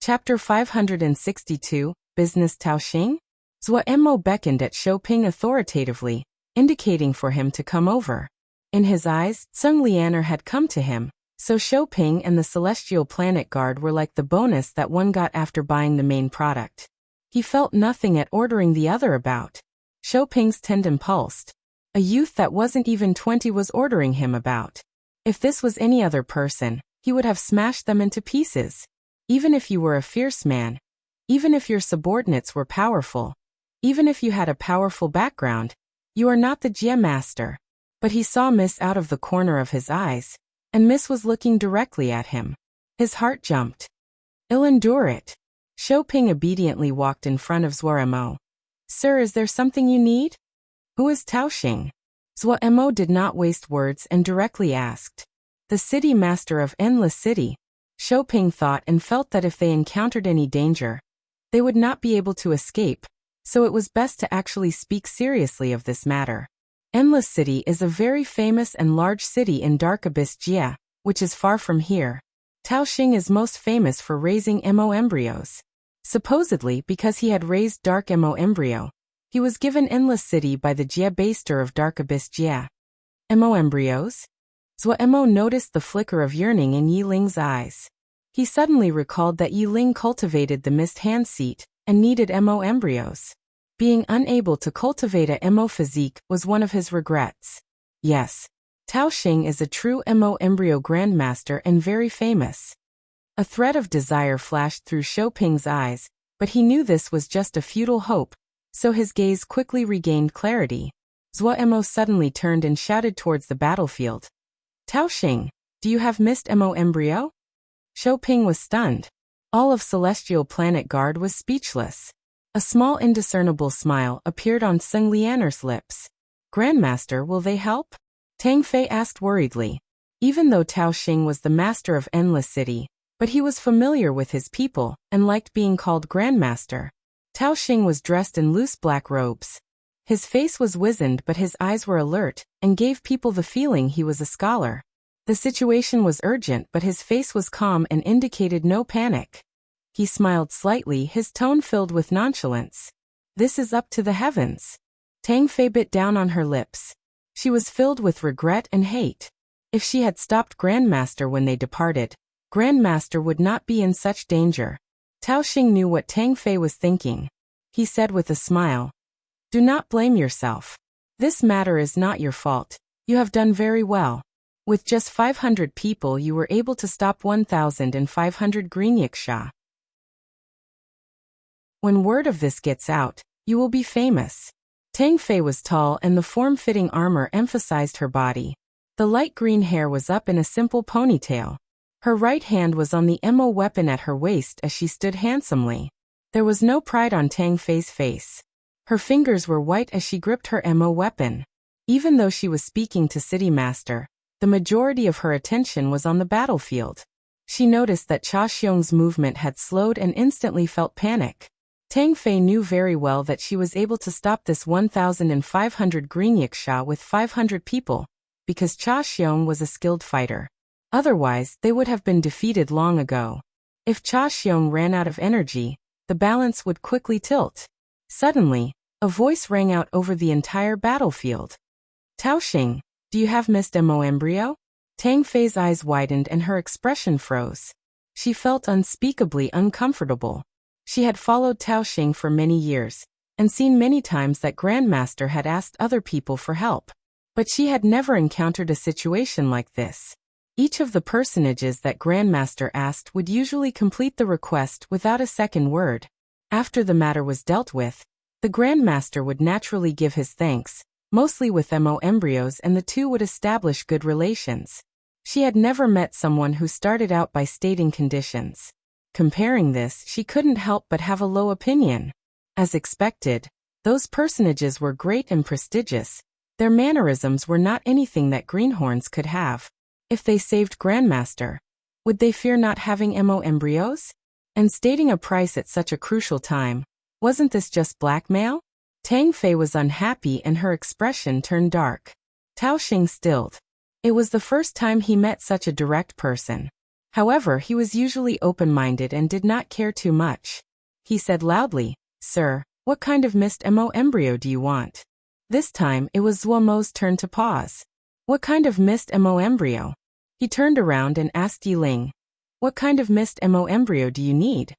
Chapter 562, Business Tao Xing? Zuomo beckoned at Xiaoping authoritatively, indicating for him to come over. In his eyes, Sung Lianer had come to him, So Shouping and the Celestial Planet Guard were like the bonus that one got after buying the main product. He felt nothing at ordering the other about. Shouping's tendon pulsed. A youth that wasn't even 20 was ordering him about. If this was any other person, he would have smashed them into pieces. Even if you were a fierce man, even if your subordinates were powerful, even if you had a powerful background, you are not the Jia master. But he saw Miss out of the corner of his eyes, and Miss was looking directly at him. His heart jumped. "I'll endure it." Shouping obediently walked in front of Zhuo. "Sir, is there something you need?" "Who is Taoxing?" Zhuo did not waste words and directly asked. "The city master of Endless City." Shouping thought and felt that if they encountered any danger, they would not be able to escape, so it was best to actually speak seriously of this matter. Endless City is a very famous and large city in Dark Abyss Jia, which is far from here. Taoxing is most famous for raising Mo embryos. Supposedly because he had raised Dark Mo embryo, he was given Endless City by the Jia Baster of Dark Abyss Jia. Mo embryos? Zhuo noticed the flicker of yearning in Yi Ling's eyes. He suddenly recalled that Yi Ling cultivated the mist hand seat and needed Mo embryos. Being unable to cultivate a Mo physique was one of his regrets. Yes, Taoxing is a true Mo embryo grandmaster and very famous. A thread of desire flashed through Shouping's eyes, but he knew this was just a futile hope, so his gaze quickly regained clarity. Zhuo suddenly turned and shouted towards the battlefield. "Taoxing, do you have missed Mo embryo?" Shouping was stunned. All of Celestial Planet Guard was speechless. A small indiscernible smile appeared on Seng Lianer's lips. "Grandmaster, will they help?" Tang Fei asked worriedly. Even though Taoxing was the master of Endless City, but he was familiar with his people and liked being called Grandmaster. Taoxing was dressed in loose black robes. His face was wizened but his eyes were alert and gave people the feeling he was a scholar. The situation was urgent but his face was calm and indicated no panic. He smiled slightly, his tone filled with nonchalance. "This is up to the heavens." Tang Fei bit down on her lips. She was filled with regret and hate. If she had stopped Grandmaster when they departed, Grandmaster would not be in such danger. Taoxing knew what Tang Fei was thinking. He said with a smile, "Do not blame yourself. This matter is not your fault. You have done very well. With just 500 people you were able to stop 1,500 green yiksha. When word of this gets out, you will be famous." Tang Fei was tall and the form-fitting armor emphasized her body. The light green hair was up in a simple ponytail. Her right hand was on the Mo weapon at her waist as she stood handsomely. There was no pride on Tang Fei's face. Her fingers were white as she gripped her Mo weapon. Even though she was speaking to City Master, the majority of her attention was on the battlefield. She noticed that Cha Xiong's movement had slowed and instantly felt panic. Tang Fei knew very well that she was able to stop this 1,500 green yiksha with 500 people, because Cha Xiong was a skilled fighter. Otherwise, they would have been defeated long ago. If Cha Xiong ran out of energy, the balance would quickly tilt. Suddenly, a voice rang out over the entire battlefield. "Taoxing, do you have missed Mo embryo?" Tang Fei's eyes widened and her expression froze. She felt unspeakably uncomfortable. She had followed Taoxing for many years, and seen many times that Grandmaster had asked other people for help. But she had never encountered a situation like this. Each of the personages that Grandmaster asked would usually complete the request without a second word. After the matter was dealt with, the Grandmaster would naturally give his thanks, mostly with Mo embryos, and the two would establish good relations. She had never met someone who started out by stating conditions. Comparing this, she couldn't help but have a low opinion. As expected, those personages were great and prestigious. Their mannerisms were not anything that greenhorns could have. If they saved Grandmaster, would they fear not having Mo embryos? And stating a price at such a crucial time, wasn't this just blackmail? Tang Fei was unhappy and her expression turned dark. Taoxing stilled. It was the first time he met such a direct person. However, he was usually open-minded and did not care too much. He said loudly, "Sir, what kind of missed Mo embryo do you want?" This time, it was Zhuo's turn to pause. What kind of missed Mo embryo? He turned around and asked Yi Ling, "What kind of mist mo embryo do you need?"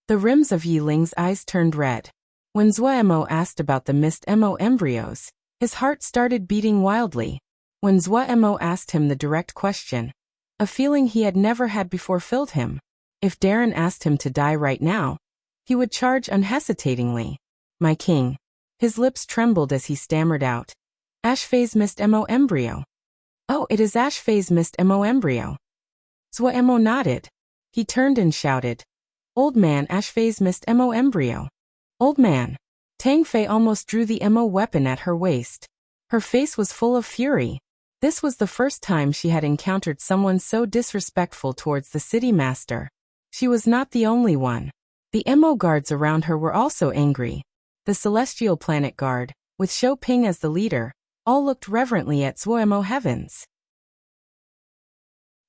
The rims of Yi Ling's eyes turned red. When Zhuo Mo asked about the mist mo embryos, his heart started beating wildly. When Zhuo Mo asked him the direct question, a feeling he had never had before filled him. If Darren asked him to die right now, he would charge unhesitatingly. "My king." His lips trembled as he stammered out, "Ash phase mist mo embryo." "Oh, it is ash phase mist mo embryo." Zhuo Mo nodded. He turned and shouted, "Old man, ash phase mist mo embryo." "Old man." Tang Fei almost drew the mo weapon at her waist. Her face was full of fury. This was the first time she had encountered someone so disrespectful towards the city master. She was not the only one. The mo guards around her were also angry. The celestial planet guard, with Shou Ping as the leader, all looked reverently at Zhuo Mo heavens.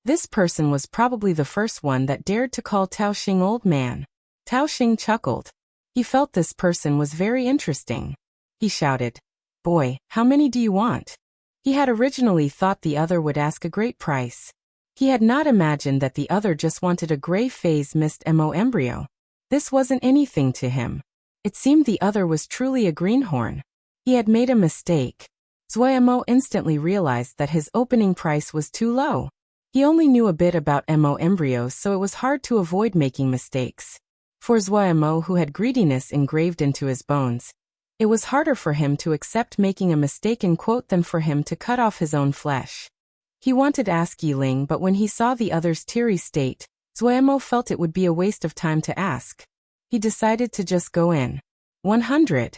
This person was probably the first one that dared to call Tao Xing old man. Tao Xing chuckled. He felt this person was very interesting. He shouted, "Boy, how many do you want?" He had originally thought the other would ask a great price. He had not imagined that the other just wanted a gray phase mist mo embryo. This wasn't anything to him. It seemed the other was truly a greenhorn. He had made a mistake. Zhuo Mo instantly realized that his opening price was too low. He only knew a bit about mo embryos, so it was hard to avoid making mistakes. For Zhuo Mo, who had greediness engraved into his bones, it was harder for him to accept making a mistaken quote than for him to cut off his own flesh. He wanted to ask Yi Ling, but when he saw the other's teary state, Zhuo Mo felt it would be a waste of time to ask. He decided to just go in. 100.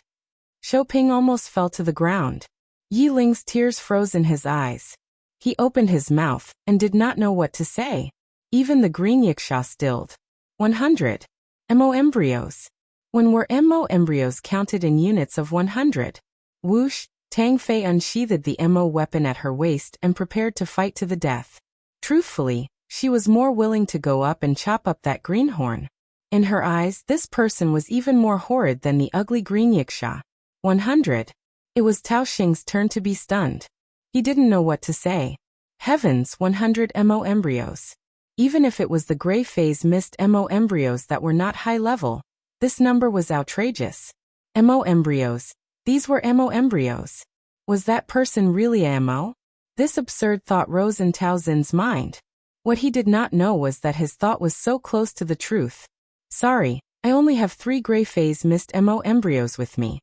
Shou Ping almost fell to the ground. Yi Ling's tears froze in his eyes. He opened his mouth and did not know what to say. Even the green yiksha stilled. 100. Mo embryos. When were mo embryos counted in units of 100? Whoosh, Tang Fei unsheathed the mo weapon at her waist and prepared to fight to the death. Truthfully, she was more willing to go up and chop up that greenhorn. In her eyes, this person was even more horrid than the ugly green yiksha. 100. It was Tao Xing's turn to be stunned. He didn't know what to say. Heavens, 100 mo embryos. Even if it was the gray phase mist mo embryos that were not high level, this number was outrageous. Mo embryos. These were mo embryos. Was that person really a mo? This absurd thought rose in Tao Xin's mind. What he did not know was that his thought was so close to the truth. "Sorry, I only have 3 gray phase mist mo embryos with me."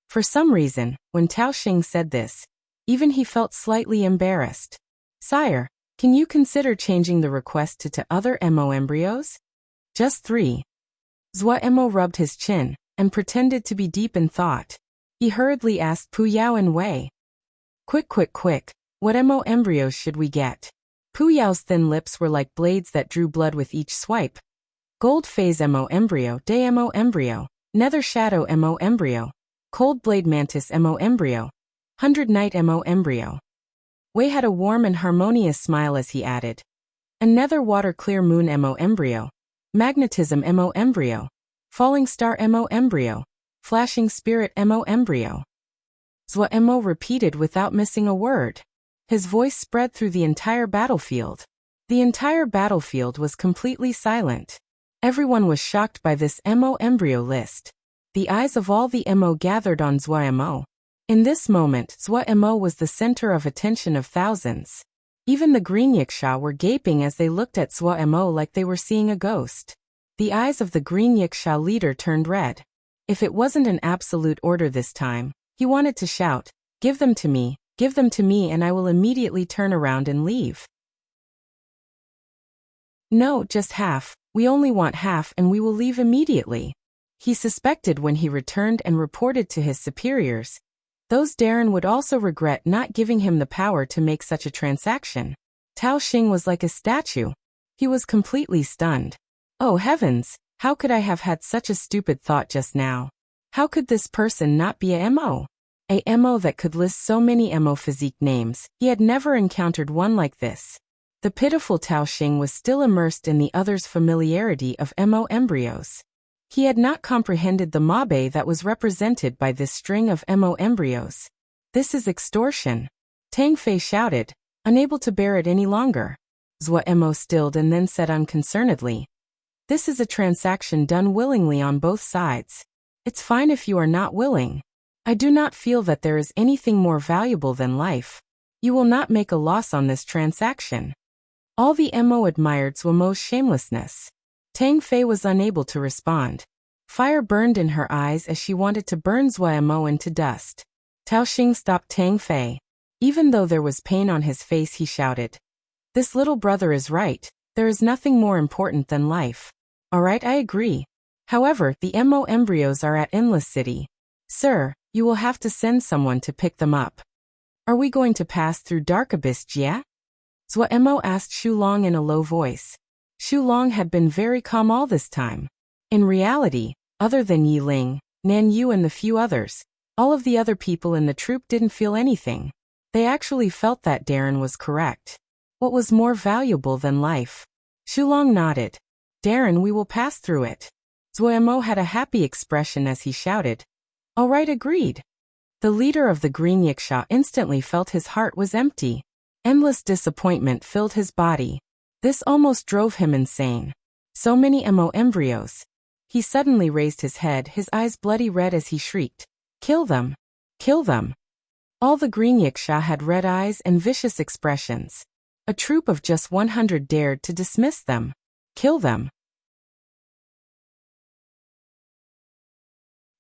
For some reason, when Tao Xing said this, even he felt slightly embarrassed. "Sire, can you consider changing the request to other mo embryos?" "Just 3. Zhuo Mo rubbed his chin and pretended to be deep in thought. He hurriedly asked Pu Yao and Wei, Quick, what mo embryos should we get?" Pu Yao's thin lips were like blades that drew blood with each swipe. "Gold phase mo embryo, day mo embryo, nether shadow mo embryo, cold blade mantis mo embryo, 100 night mo embryo." Wei had a warm and harmonious smile as he added, "A nether water clear moon mo embryo, magnetism mo embryo, falling star mo embryo, flashing spirit mo embryo." Zhuo Mo repeated without missing a word. His voice spread through the entire battlefield. The entire battlefield was completely silent. Everyone was shocked by this mo embryo list. The eyes of all the mo gathered on Zhuo Mo. In this moment, Zhuo Mo was the center of attention of thousands. Even the green yiksha were gaping as they looked at Zhuo Mo like they were seeing a ghost. The eyes of the green yiksha leader turned red. If it wasn't an absolute order this time, he wanted to shout, give them to me, and I will immediately turn around and leave." "No, just half. We only want half and we will leave immediately," he suspected when he returned and reported to his superiors. Those Darren would also regret not giving him the power to make such a transaction. Tao Xing was like a statue. He was completely stunned. Oh heavens, how could I have had such a stupid thought just now? How could this person not be a MO? A MO that could list so many MO physique names. He had never encountered one like this. The pitiful Tao Xing was still immersed in the other's familiarity of MO embryos. He had not comprehended the mabe that was represented by this string of mo embryos. "This is extortion," Tang Fei shouted, unable to bear it any longer. Zhuemo stilled and then said unconcernedly. This is a transaction done willingly on both sides. It's fine if you are not willing. I do not feel that there is anything more valuable than life. You will not make a loss on this transaction. All the Mo admired Zhuemo's shamelessness. Tang Fei was unable to respond. Fire burned in her eyes as she wanted to burn Zhuemo into dust. Tao Xing stopped Tang Fei. Even though there was pain on his face, he shouted. This little brother is right. There is nothing more important than life. All right, I agree. However, the Mo embryos are at Endless City. Sir, you will have to send someone to pick them up. Are we going to pass through Dark Abyss, Jia? Zhuemo asked Xulong in a low voice. Xulong had been very calm all this time. In reality, other than Yi Ling, Nan Yu and the few others, all of the other people in the troop didn't feel anything. They actually felt that Darren was correct. What was more valuable than life? Xulong nodded. Darren, we will pass through it. Zhuemo had a happy expression as he shouted. All right, agreed. The leader of the Green Yiksha instantly felt his heart was empty. Endless disappointment filled his body. This almost drove him insane. So many Mo embryos. He suddenly raised his head, his eyes bloody red as he shrieked. Kill them! Kill them! All the Green Yiksha had red eyes and vicious expressions. A troop of just 100 dared to dismiss them. Kill them!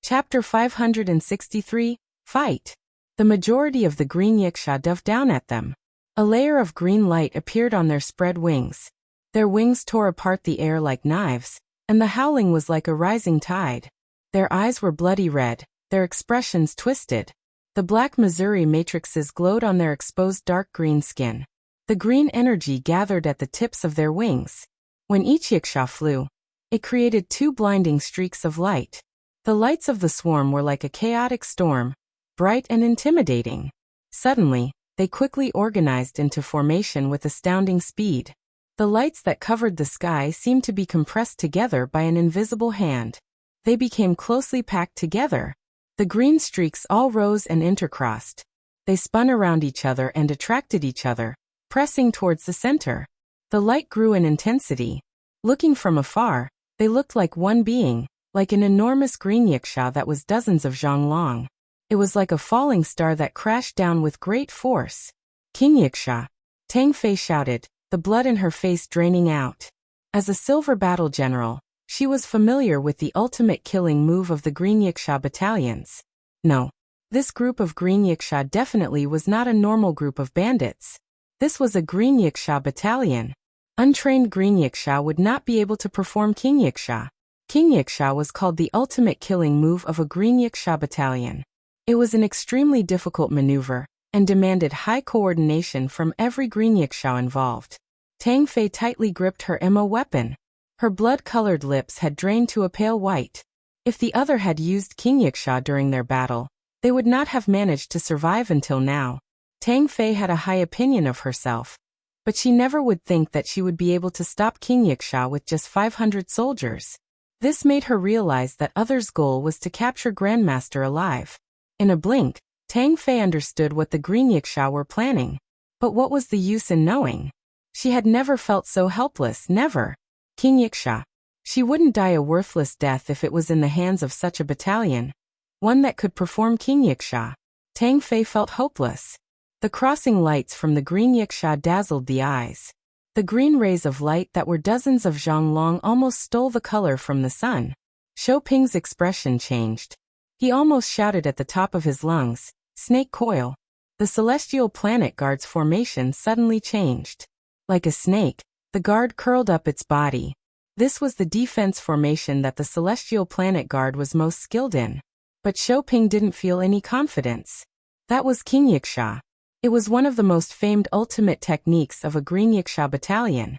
Chapter 563, Fight. The majority of the Green Yiksha dove down at them. A layer of green light appeared on their spread wings. Their wings tore apart the air like knives, and the howling was like a rising tide. Their eyes were bloody red, their expressions twisted. The black Missouri matrices glowed on their exposed dark green skin. The green energy gathered at the tips of their wings. When each Yiksha flew, it created two blinding streaks of light. The lights of the swarm were like a chaotic storm, bright and intimidating. Suddenly, they quickly organized into formation with astounding speed. The lights that covered the sky seemed to be compressed together by an invisible hand. They became closely packed together. The green streaks all rose and intercrossed. They spun around each other and attracted each other, pressing towards the center. The light grew in intensity. Looking from afar, they looked like one being, like an enormous green Yiksha that was dozens of zhang long. It was like a falling star that crashed down with great force. King Yiksha! Tang Fei shouted, the blood in her face draining out. As a silver battle general, she was familiar with the ultimate killing move of the Green Yiksha battalions. No. This group of Green Yiksha definitely was not a normal group of bandits. This was a Green Yiksha battalion. Untrained Green Yiksha would not be able to perform King Yiksha. King Yiksha was called the ultimate killing move of a Green Yiksha battalion. It was an extremely difficult maneuver, and demanded high coordination from every Green Yiksha involved. Tang Fei tightly gripped her Mo weapon. Her blood-colored lips had drained to a pale white. If the other had used King Yiksha during their battle, they would not have managed to survive until now. Tang Fei had a high opinion of herself, but she never would think that she would be able to stop King Yiksha with just 500 soldiers. This made her realize that others' goal was to capture Grandmaster alive. In a blink, Tang Fei understood what the Green Yiksha were planning. But what was the use in knowing? She had never felt so helpless, never. King Yiksha. She wouldn't die a worthless death if it was in the hands of such a battalion. One that could perform King Yiksha. Tang Fei felt hopeless. The crossing lights from the Green Yiksha dazzled the eyes. The green rays of light that were dozens of zhanglong almost stole the color from the sun. Shou Ping's expression changed. He almost shouted at the top of his lungs, Snake Coil. The Celestial Planet Guard's formation suddenly changed. Like a snake, the guard curled up its body. This was the defense formation that the Celestial Planet Guard was most skilled in. But Shou Ping didn't feel any confidence. That was King Yiksha. It was one of the most famed ultimate techniques of a Green Yiksha battalion.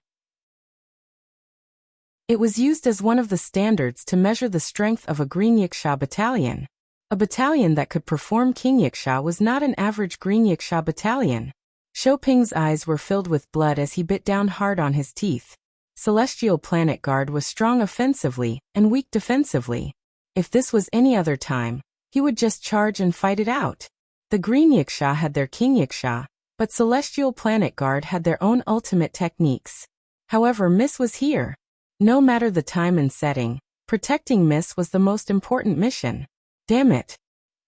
It was used as one of the standards to measure the strength of a Green Yiksha battalion. A battalion that could perform King Yiksha was not an average Green Yiksha battalion. Shou Ping's eyes were filled with blood as he bit down hard on his teeth. Celestial Planet Guard was strong offensively and weak defensively. If this was any other time, he would just charge and fight it out. The Green Yiksha had their King Yiksha, But Celestial Planet Guard had their own ultimate techniques. However, Miss was here. No matter the time and setting, protecting Miss was the most important mission. Damn it.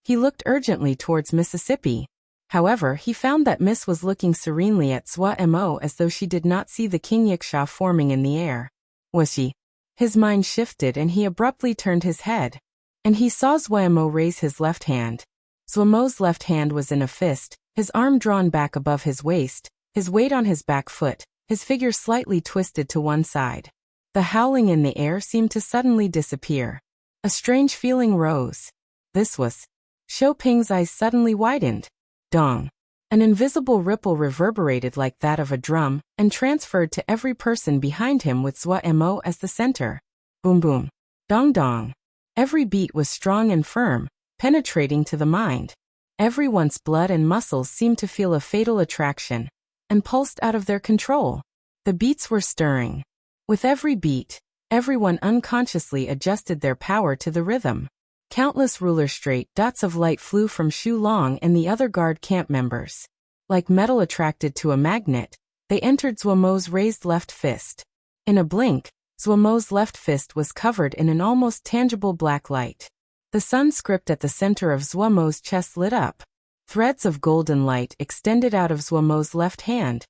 He looked urgently towards Mississippi. However, he found that Miss was looking serenely at Swa-Mo as though she did not see the King Yiksha forming in the air. Was she? His mind shifted and he abruptly turned his head. And he saw Swa-Mo raise his left hand. Swa-Mo's left hand was in a fist, his arm drawn back above his waist, his weight on his back foot, his figure slightly twisted to one side. The howling in the air seemed to suddenly disappear. A strange feeling rose. This was. Shoping's eyes suddenly widened. Dong. An invisible ripple reverberated like that of a drum and transferred to every person behind him with Swa-Mo as the center. Boom boom. Dong dong. Every beat was strong and firm, penetrating to the mind. Everyone's blood and muscles seemed to feel a fatal attraction and pulsed out of their control. The beats were stirring. With every beat, everyone unconsciously adjusted their power to the rhythm. Countless ruler-straight dots of light flew from Shu Long and the other guard camp members. Like metal attracted to a magnet, they entered Swa-Mo's raised left fist. In a blink, Swa-Mo's left fist was covered in an almost tangible black light. The sun script at the center of Swa-Mo's chest lit up. Threads of golden light extended out of Swa-Mo's left hand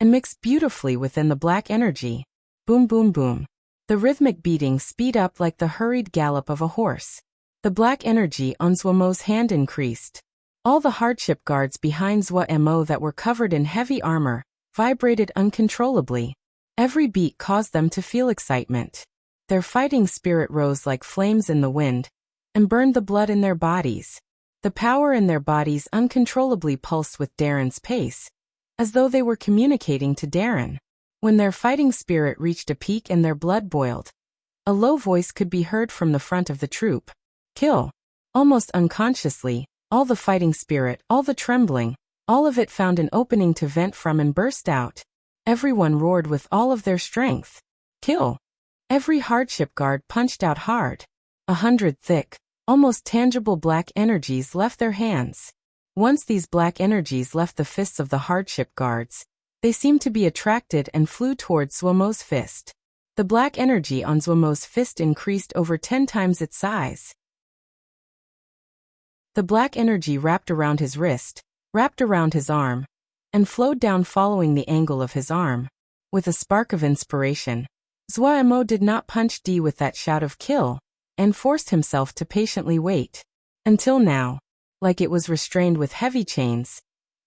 and mixed beautifully within the black energy. Boom boom boom. The rhythmic beating speed up like the hurried gallop of a horse. The black energy on Swa-Mo's hand increased. All the hardship guards behind Swa-Mo that were covered in heavy armor vibrated uncontrollably. Every beat caused them to feel excitement. Their fighting spirit rose like flames in the wind and burned the blood in their bodies. The power in their bodies uncontrollably pulsed with Darren's pace, as though they were communicating to Darren. When their fighting spirit reached a peak and their blood boiled, a low voice could be heard from the front of the troop. Kill. Almost unconsciously, all the fighting spirit, all the trembling, all of it found an opening to vent from and burst out. Everyone roared with all of their strength. Kill. Every hardship guard punched out hard. 100 thick, almost tangible black energies left their hands. Once these black energies left the fists of the hardship guards, they seemed to be attracted and flew towards Swa-Mo's fist. The black energy on Swa-Mo's fist increased over 10 times its size. The black energy wrapped around his wrist, wrapped around his arm, and flowed down following the angle of his arm. With a spark of inspiration, Swa-Mo did not punch D with that shout of kill, and forced himself to patiently wait. Until now, like it was restrained with heavy chains,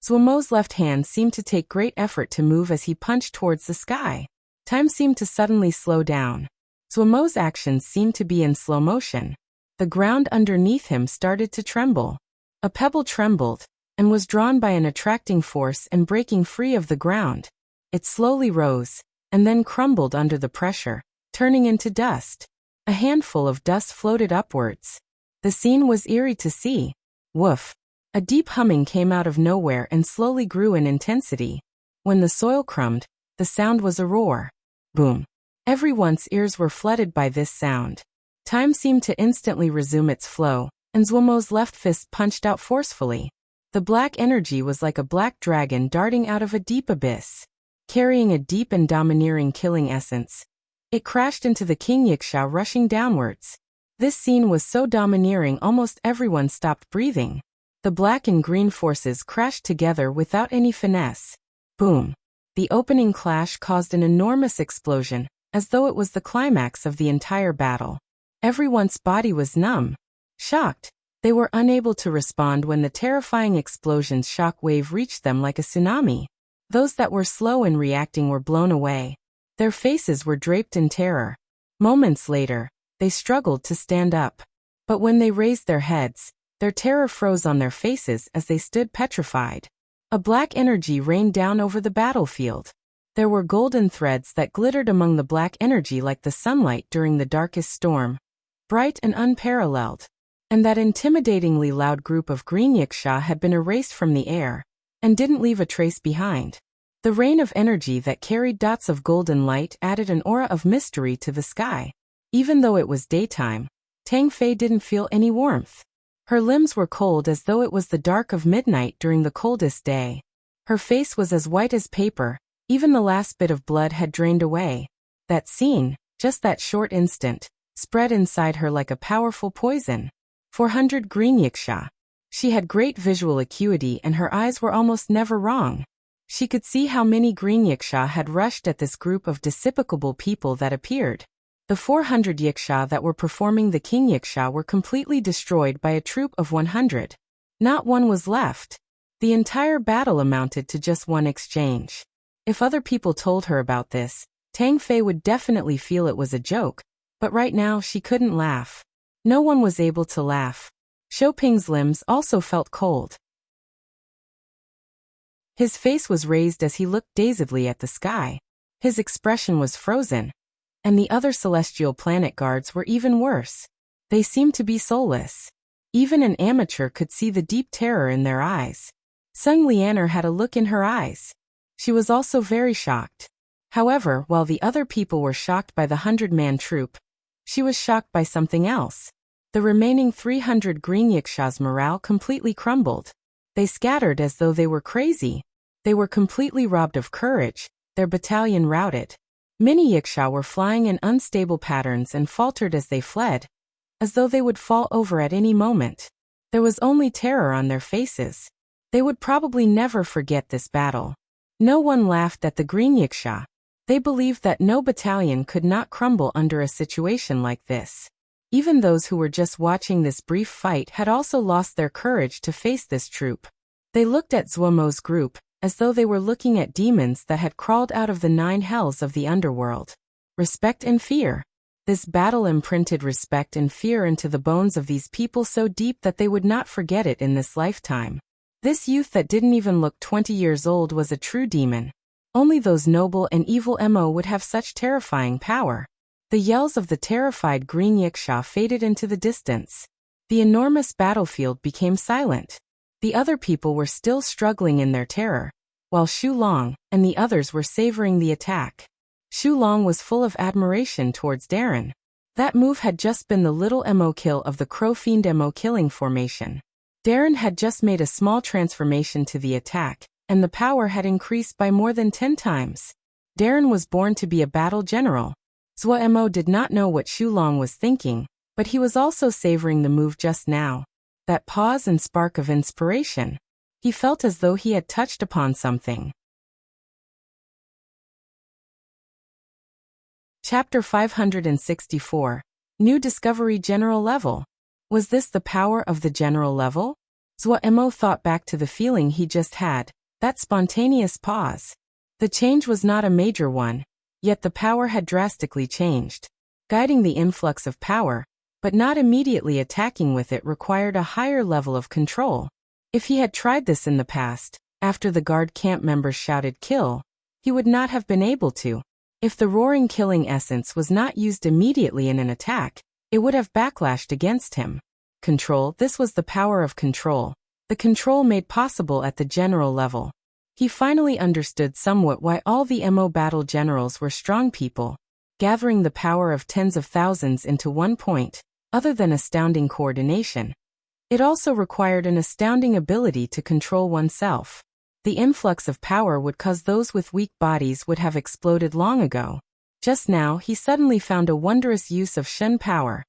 Swa-Mo's left hand seemed to take great effort to move as he punched towards the sky. Time seemed to suddenly slow down. Swa-Mo's actions seemed to be in slow motion. The ground underneath him started to tremble. A pebble trembled, and was drawn by an attracting force and breaking free of the ground. It slowly rose, and then crumbled under the pressure, turning into dust. A handful of dust floated upwards. The scene was eerie to see. Woof. A deep humming came out of nowhere and slowly grew in intensity. When the soil crumbed, the sound was a roar. Boom. Everyone's ears were flooded by this sound. Time seemed to instantly resume its flow, and Swa-Mo's left fist punched out forcefully. The black energy was like a black dragon darting out of a deep abyss. Carrying a deep and domineering killing essence, it crashed into the King Yiksha rushing downwards. This scene was so domineering almost everyone stopped breathing. The black and green forces crashed together without any finesse. Boom. The opening clash caused an enormous explosion, as though it was the climax of the entire battle. Everyone's body was numb. Shocked, they were unable to respond when the terrifying explosion's shock wave reached them like a tsunami. Those that were slow in reacting were blown away. Their faces were draped in terror. Moments later, they struggled to stand up. But when they raised their heads, their terror froze on their faces as they stood petrified. A black energy rained down over the battlefield. There were golden threads that glittered among the black energy like the sunlight during the darkest storm. Bright and unparalleled. And that intimidatingly loud group of green Yiksha had been erased from the air, and didn't leave a trace behind. The rain of energy that carried dots of golden light added an aura of mystery to the sky. Even though it was daytime, Tang Fei didn't feel any warmth. Her limbs were cold as though it was the dark of midnight during the coldest day. Her face was as white as paper, even the last bit of blood had drained away. That scene, just that short instant, spread inside her like a powerful poison. 400 green Wuxia. She had great visual acuity and her eyes were almost never wrong. She could see how many green Wuxia had rushed at this group of despicable people that appeared. The 400 Wuxia that were performing the King Wuxia were completely destroyed by a troop of 100. Not one was left. The entire battle amounted to just one exchange. If other people told her about this, Tang Fei would definitely feel it was a joke, but right now she couldn't laugh. No one was able to laugh. Shou Ping's limbs also felt cold. His face was raised as he looked dazedly at the sky. His expression was frozen. And the other celestial planet guards were even worse. They seemed to be soulless. Even an amateur could see the deep terror in their eyes. Sung Lianer had a look in her eyes. She was also very shocked. However, while the other people were shocked by the 100-man troop, she was shocked by something else. The remaining 300 green Wuxia's morale completely crumbled. They scattered as though they were crazy. They were completely robbed of courage, their battalion routed. Many Wuxia were flying in unstable patterns and faltered as they fled, as though they would fall over at any moment. There was only terror on their faces. They would probably never forget this battle. No one laughed at the green Wuxia. They believed that no battalion could not crumble under a situation like this. Even those who were just watching this brief fight had also lost their courage to face this troop. They looked at Zuomo's group, as though they were looking at demons that had crawled out of the 9 hells of the underworld. Respect and fear. This battle imprinted respect and fear into the bones of these people so deep that they would not forget it in this lifetime. This youth that didn't even look 20 years old was a true demon. Only those noble and evil Mo would have such terrifying power. The yells of the terrified green Wuxia faded into the distance. The enormous battlefield became silent. The other people were still struggling in their terror, while Xu Long and the others were savoring the attack. Xu Long was full of admiration towards Darren. That move had just been the little Mo kill of the Crow Fiend Mo killing formation. Darren had just made a small transformation to the attack, and the power had increased by more than 10 times. Darren was born to be a battle general. Zhuo Mo did not know what Xu Long was thinking, but he was also savoring the move just now. That pause and spark of inspiration. He felt as though he had touched upon something. Chapter 564. New Discovery General Level. Was this the power of the general level? Zhuo Mo thought back to the feeling he just had, that spontaneous pause. The change was not a major one, yet the power had drastically changed. Guiding the influx of power, but not immediately attacking with it required a higher level of control. If he had tried this in the past, after the guard camp members shouted kill, he would not have been able to. If the roaring killing essence was not used immediately in an attack, it would have backlashed against him. Control. This was the power of control. The control made possible at the general level. He finally understood somewhat why all the Mo battle generals were strong people. Gathering the power of tens of thousands into one point, other than astounding coordination, it also required an astounding ability to control oneself. The influx of power would cause those with weak bodies would have exploded long ago. Just now he suddenly found a wondrous use of Shen power.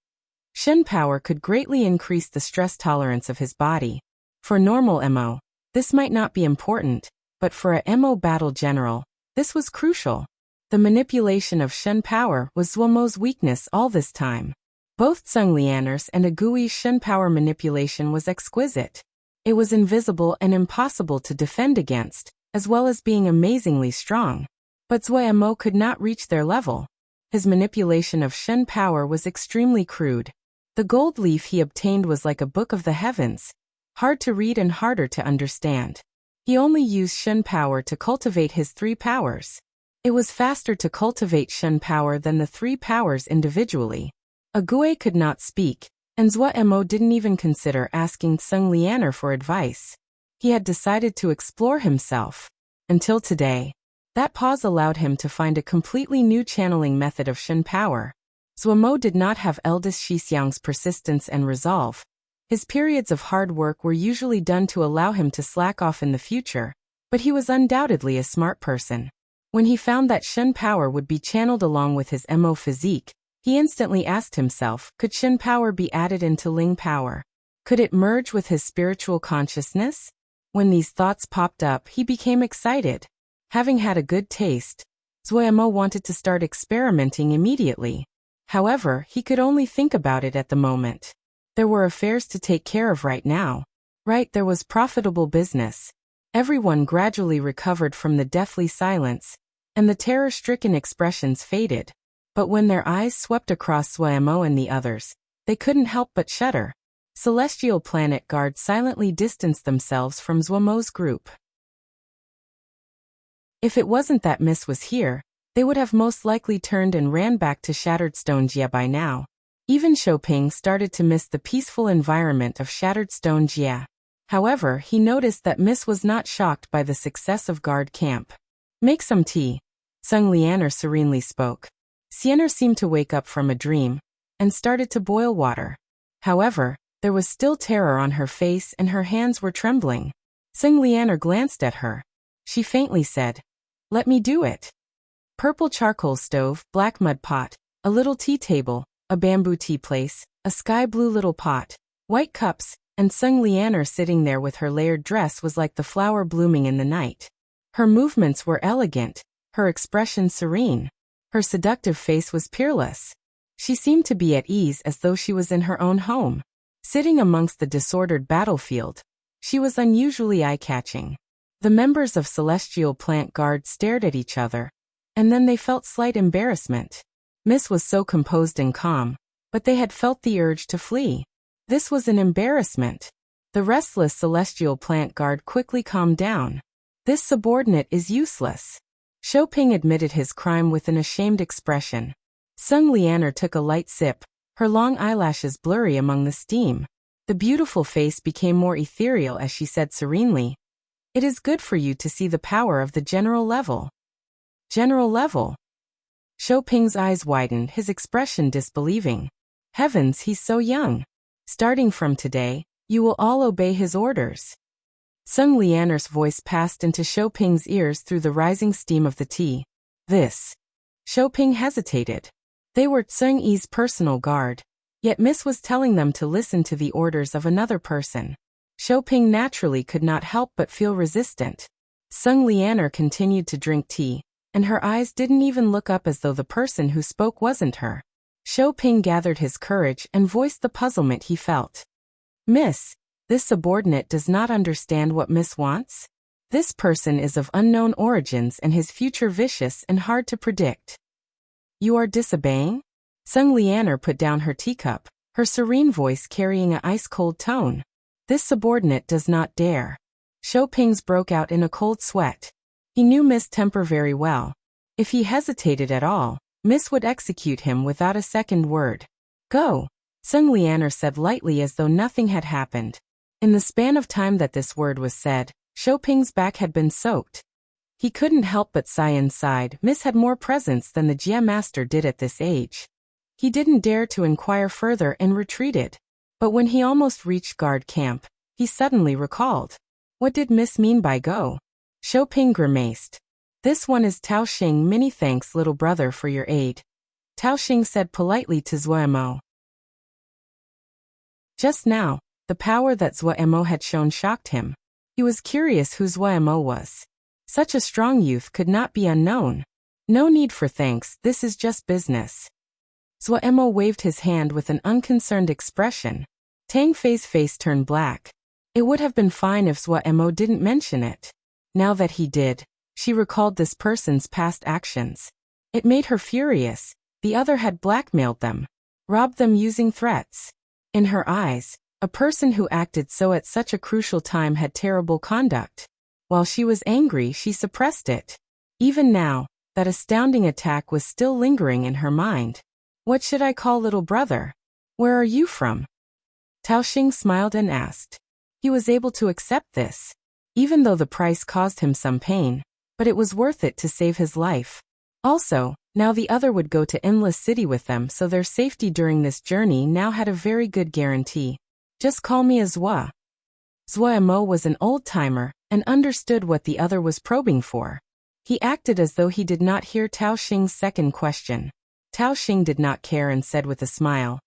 Shen power could greatly increase the stress tolerance of his body. For normal Mo, this might not be important, but for a Mo battle general, this was crucial. The manipulation of Shen power was Zuomo's weakness all this time. Both Sung Lianer's and Agui's Shen power manipulation was exquisite. It was invisible and impossible to defend against, as well as being amazingly strong. But Zhuo Mo could not reach their level. His manipulation of Shen power was extremely crude. The gold leaf he obtained was like a book of the heavens, hard to read and harder to understand. He only used Shen power to cultivate his 3 powers. It was faster to cultivate Shen power than the 3 powers individually. Agui could not speak, and Zhuo Mo didn't even consider asking Sung Lianer for advice. He had decided to explore himself. Until today. That pause allowed him to find a completely new channeling method of Shen power. Zhuo Mo did not have eldest Shixiang's persistence and resolve. His periods of hard work were usually done to allow him to slack off in the future. But he was undoubtedly a smart person. When he found that Shen power would be channeled along with his Mo physique, he instantly asked himself, could Shen power be added into Ling power? Could it merge with his spiritual consciousness? When these thoughts popped up, he became excited. Having had a good taste, Mo wanted to start experimenting immediately. However, he could only think about it at the moment. There were affairs to take care of right now. Right, there was profitable business. Everyone gradually recovered from the deathly silence, and the terror-stricken expressions faded. But when their eyes swept across Mo and the others, they couldn't help but shudder. Celestial planet guards silently distanced themselves from Mo's group. If it wasn't that Miss was here, they would have most likely turned and ran back to Shattered Stone Jia by now. Even Shouping started to miss the peaceful environment of Shattered Stone Jia. However, he noticed that Miss was not shocked by the success of guard camp. Make some tea, Sung Lianer serenely spoke. Siener seemed to wake up from a dream, and started to boil water. However, there was still terror on her face and her hands were trembling. Sung Lianer glanced at her. She faintly said, "Let me do it." Purple charcoal stove, black mud pot, a little tea table, a bamboo tea place, a sky blue little pot, white cups, and Sung Lianer sitting there with her layered dress was like the flower blooming in the night. Her movements were elegant, her expression serene. Her seductive face was peerless. She seemed to be at ease as though she was in her own home. Sitting amongst the disordered battlefield, she was unusually eye-catching. The members of Celestial Plant Guard stared at each other, and then they felt slight embarrassment. Miss was so composed and calm, but they had felt the urge to flee. This was an embarrassment. The restless Celestial Plant Guard quickly calmed down. This subordinate is useless. Shouping admitted his crime with an ashamed expression. Sung Lianer took a light sip, her long eyelashes blurry among the steam. The beautiful face became more ethereal as she said serenely, "It is good for you to see the power of the general level." General level? Shouping's eyes widened, his expression disbelieving. Heavens, he's so young. Starting from today, you will all obey his orders. Sung Lianer's voice passed into Shouping's ears through the rising steam of the tea. This. Shouping hesitated. They were Tsung Yi's personal guard, yet Miss was telling them to listen to the orders of another person. Shouping naturally could not help but feel resistant. Sung Lianer continued to drink tea, and her eyes didn't even look up as though the person who spoke wasn't her. Shouping gathered his courage and voiced the puzzlement he felt. "Miss, this subordinate does not understand what Miss wants? This person is of unknown origins and his future vicious and hard to predict." "You are disobeying?" Sung Lianer put down her teacup, her serene voice carrying an ice-cold tone. "This subordinate does not dare." Shouping's broke out in a cold sweat. He knew Miss' temper very well. If he hesitated at all, Miss would execute him without a second word. "Go," Sung Lianer said lightly as though nothing had happened. In the span of time that this word was said, Shouping's back had been soaked. He couldn't help but sigh inside. Miss had more presence than the Jia master did at this age. He didn't dare to inquire further and retreated. But when he almost reached guard camp, he suddenly recalled. What did Miss mean by go? Shouping grimaced. "This one is Tao Xing. Many thanks, little brother, for your aid," Tao Xing said politely to Mo. Just now, the power that Mo had shown shocked him. He was curious who Mo was. Such a strong youth could not be unknown. "No need for thanks, this is just business." Mo waved his hand with an unconcerned expression. Tang Fei's face turned black. It would have been fine if Mo didn't mention it. Now that he did, she recalled this person's past actions. It made her furious. The other had blackmailed them, robbed them using threats. In her eyes, a person who acted so at such a crucial time had terrible conduct. While she was angry, she suppressed it. Even now, that astounding attack was still lingering in her mind. "What should I call little brother? Where are you from?" Tao Xing smiled and asked. He was able to accept this, even though the price caused him some pain, but it was worth it to save his life. Also, now the other would go to Endless City with them, so their safety during this journey now had a very good guarantee. "Just call me Azwa." Zuo was an old-timer and understood what the other was probing for. He acted as though he did not hear Tao Xing's second question. Tao Xing did not care and said with a smile,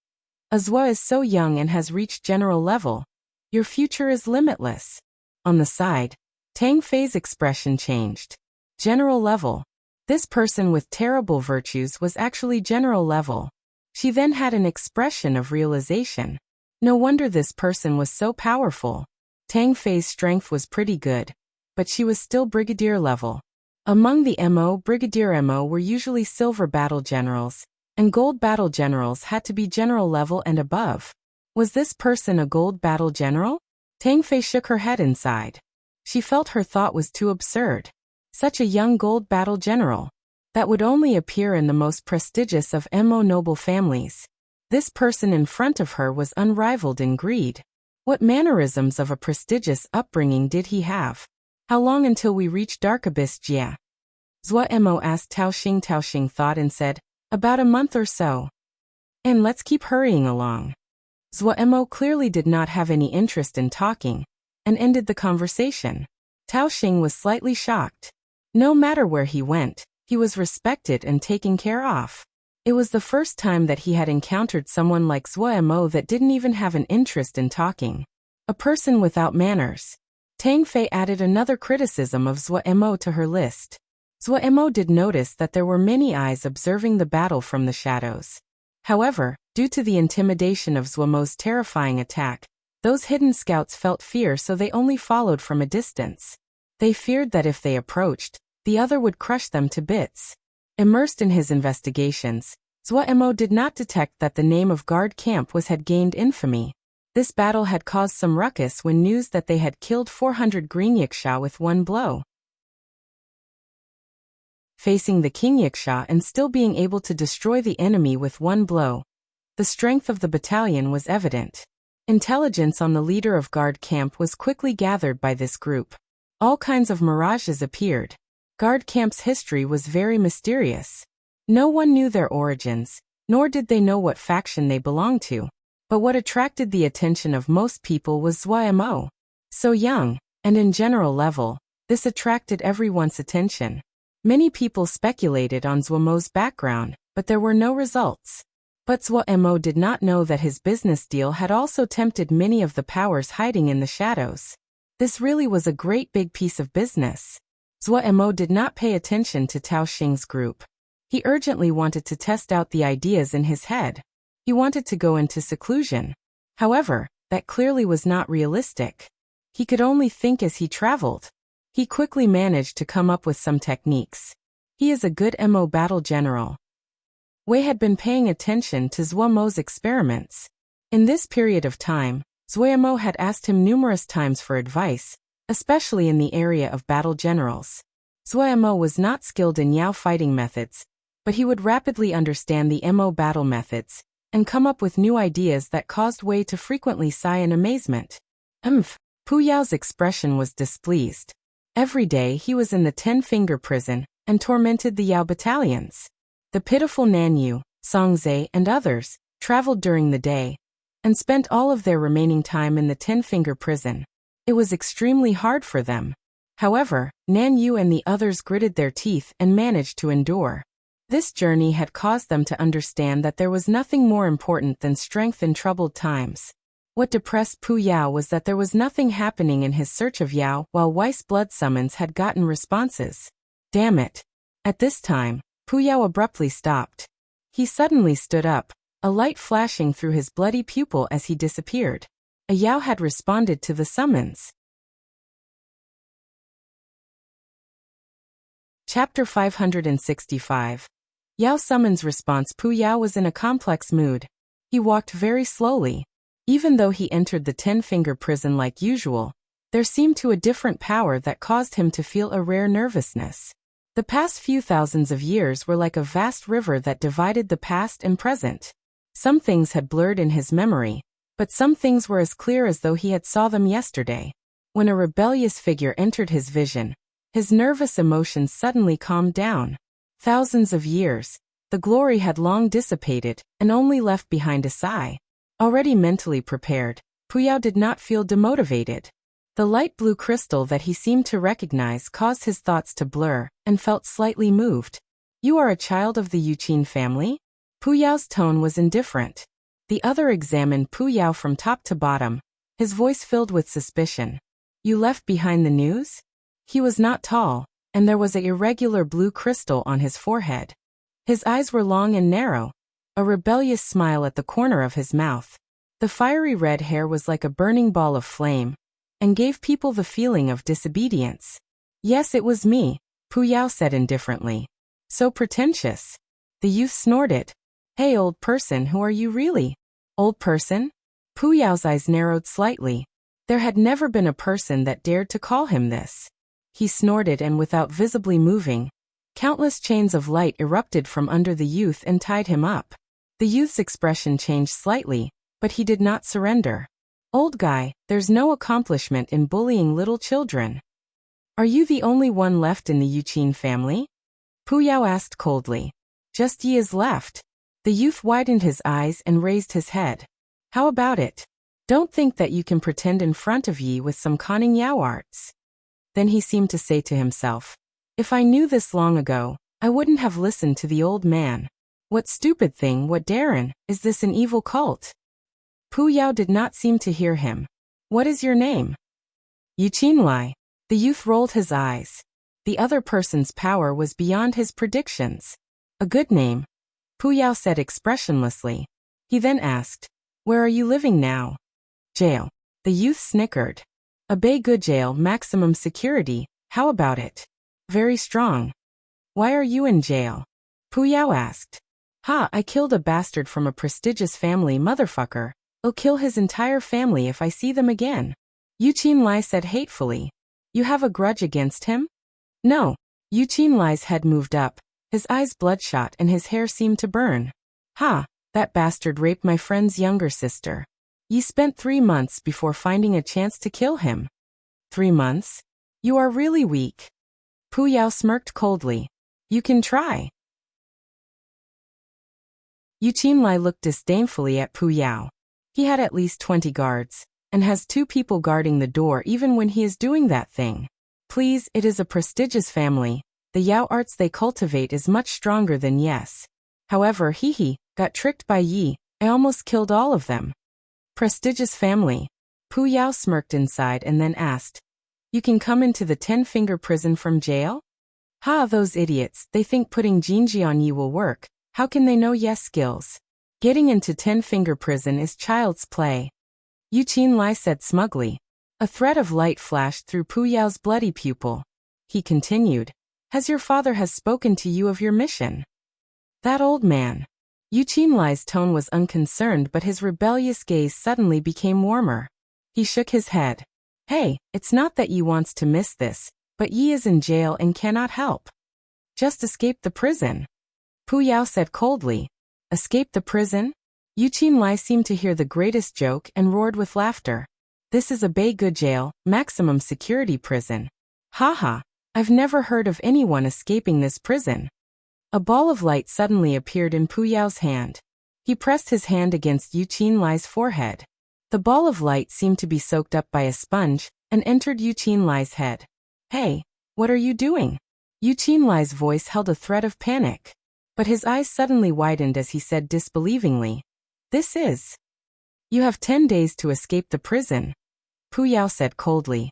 Zuo is so young and has reached general level. Your future is limitless. On the side, Tang Fei's expression changed. General level. This person with terrible virtues was actually general level. She then had an expression of realization. No wonder this person was so powerful. Tang Fei's strength was pretty good, but she was still brigadier level. Among the brigadier were usually silver battle generals, and gold battle generals had to be general level and above. Was this person a gold battle general? Tang Fei shook her head inside. She felt her thought was too absurd. Such a young gold battle general. That would only appear in the most prestigious of noble families. This person in front of her was unrivaled in greed. What mannerisms of a prestigious upbringing did he have? How long until we reach Dark Abyss Jia? Zuo asked Tao Xing. Tao Xing thought and said, about a month or so. And let's keep hurrying along. Zuo clearly did not have any interest in talking, and ended the conversation. Tao Xing was slightly shocked. No matter where he went, he was respected and taken care of. It was the first time that he had encountered someone like Zuo that didn't even have an interest in talking. A person without manners. Tang Fei added another criticism of Zuo to her list. Zuo did notice that there were many eyes observing the battle from the shadows. However, due to the intimidation of Zuo's terrifying attack, those hidden scouts felt fear, so they only followed from a distance. They feared that if they approached, the other would crush them to bits. Immersed in his investigations, Zuo did not detect that the name of guard camp had gained infamy. This battle had caused some ruckus when news that they had killed 400 green Yiksha with one blow. Facing the King Yiksha and still being able to destroy the enemy with one blow, the strength of the battalion was evident. Intelligence on the leader of guard camp was quickly gathered by this group. All kinds of mirages appeared. Guard camp's history was very mysterious. No one knew their origins, nor did they know what faction they belonged to. But what attracted the attention of most people was Zuo. So young, and in general level, this attracted everyone's attention. Many people speculated on Zuo's background, but there were no results. But Zuo did not know that his business deal had also tempted many of the powers hiding in the shadows. This really was a great big piece of business. Zuo did not pay attention to Tao Xing's group. He urgently wanted to test out the ideas in his head. He wanted to go into seclusion. However, that clearly was not realistic. He could only think as he traveled. He quickly managed to come up with some techniques. He is a good battle general. Wei had been paying attention to Zuo's experiments. In this period of time, Zuo had asked him numerous times for advice, especially in the area of battle generals. Zuo was not skilled in Yao fighting methods, but he would rapidly understand the battle methods, and come up with new ideas that caused Wei to frequently sigh in amazement. Pu Yao's expression was displeased. Every day he was in the 10-finger prison, and tormented the Yao battalions. The pitiful Nan Yu, Song Zhe and others, traveled during the day, and spent all of their remaining time in the 10-finger prison. It was extremely hard for them. However, Nan Yu and the others gritted their teeth and managed to endure. This journey had caused them to understand that there was nothing more important than strength in troubled times. What depressed Pu Yao was that there was nothing happening in his search of Yao, while Weiss blood summons had gotten responses. Damn it. At this time, Pu Yao abruptly stopped. He suddenly stood up, a light flashing through his bloody pupil as he disappeared. A Yao had responded to the summons. Chapter 565. Yao summons response. Pu Yao was in a complex mood. He walked very slowly. Even though he entered the 10-finger prison like usual, there seemed to a different power that caused him to feel a rare nervousness. The past few thousands of years were like a vast river that divided the past and present. Some things had blurred in his memory, but some things were as clear as though he had saw them yesterday. When a rebellious figure entered his vision, his nervous emotions suddenly calmed down. Thousands of years, the glory had long dissipated, and only left behind a sigh. Already mentally prepared, Pu Yao did not feel demotivated. The light blue crystal that he seemed to recognize caused his thoughts to blur, and felt slightly moved. You are a child of the Yuqin family? Pu Yao's tone was indifferent. The other examined Pu Yao from top to bottom, his voice filled with suspicion. You left behind the news? He was not tall, and there was an irregular blue crystal on his forehead. His eyes were long and narrow, a rebellious smile at the corner of his mouth. The fiery red hair was like a burning ball of flame, and gave people the feeling of disobedience. Yes, it was me, Pu Yao said indifferently. So pretentious. The youth snorted. Hey old person, who are you really? Old person? Pu Yao's eyes narrowed slightly. There had never been a person that dared to call him this. He snorted and without visibly moving, countless chains of light erupted from under the youth and tied him up. The youth's expression changed slightly, but he did not surrender. Old guy, there's no accomplishment in bullying little children. Are you the only one left in the Yuqin family? Pu Yao asked coldly. Just Yi is left. The youth widened his eyes and raised his head. How about it? Don't think that you can pretend in front of Yi with some conning Yao arts. Then he seemed to say to himself, if I knew this long ago, I wouldn't have listened to the old man. What stupid thing, what daring, is this an evil cult? Pu Yao did not seem to hear him. What is your name? Yuqinlai. The youth rolled his eyes. The other person's power was beyond his predictions. A good name, Pu Yao said expressionlessly. He then asked, where are you living now? Jail. The youth snickered. A Bay Good jail, maximum security, how about it? Very strong. Why are you in jail? Pu Yao asked. Ha, I killed a bastard from a prestigious family, motherfucker. I'll kill his entire family if I see them again. Yuqinlai said hatefully. You have a grudge against him? No. Yuqinlai's head moved up, his eyes bloodshot and his hair seemed to burn. Ha, that bastard raped my friend's younger sister. Ye spent 3 months before finding a chance to kill him. 3 months? You are really weak. Pu Yao smirked coldly. You can try. Yuqinlai looked disdainfully at Pu Yao. He had at least 20 guards, and has 2 people guarding the door even when he is doing that thing. Please, it is a prestigious family. The Yao arts they cultivate is much stronger than yes. However, got tricked by Yi. I almost killed all of them. Prestigious family. Pu Yao smirked inside and then asked, you can come into the 10-finger prison from jail? Ha, those idiots, they think putting Jinji on Yi will work. How can they know yes skills? Getting into 10-finger prison is child's play. Yuqinlai said smugly. A thread of light flashed through Pu Yao's bloody pupil. He continued, has your father has spoken to you of your mission? That old man. Yuqinlai's tone was unconcerned but his rebellious gaze suddenly became warmer. He shook his head. Hey, it's not that Yi wants to miss this, but Yi is in jail and cannot help. Just escape the prison. Pu Yao said coldly. Escape the prison? Yuqinlai seemed to hear the greatest joke and roared with laughter. This is a Bay Good jail, maximum security prison. Haha, I've never heard of anyone escaping this prison. A ball of light suddenly appeared in Pu Yao's hand. He pressed his hand against Yuqinlai's forehead. The ball of light seemed to be soaked up by a sponge and entered Yuqinlai's head. Hey, what are you doing? Yuqinlai's voice held a threat of panic. But his eyes suddenly widened as he said disbelievingly, this is. You have 10 days to escape the prison. Pu Yao said coldly.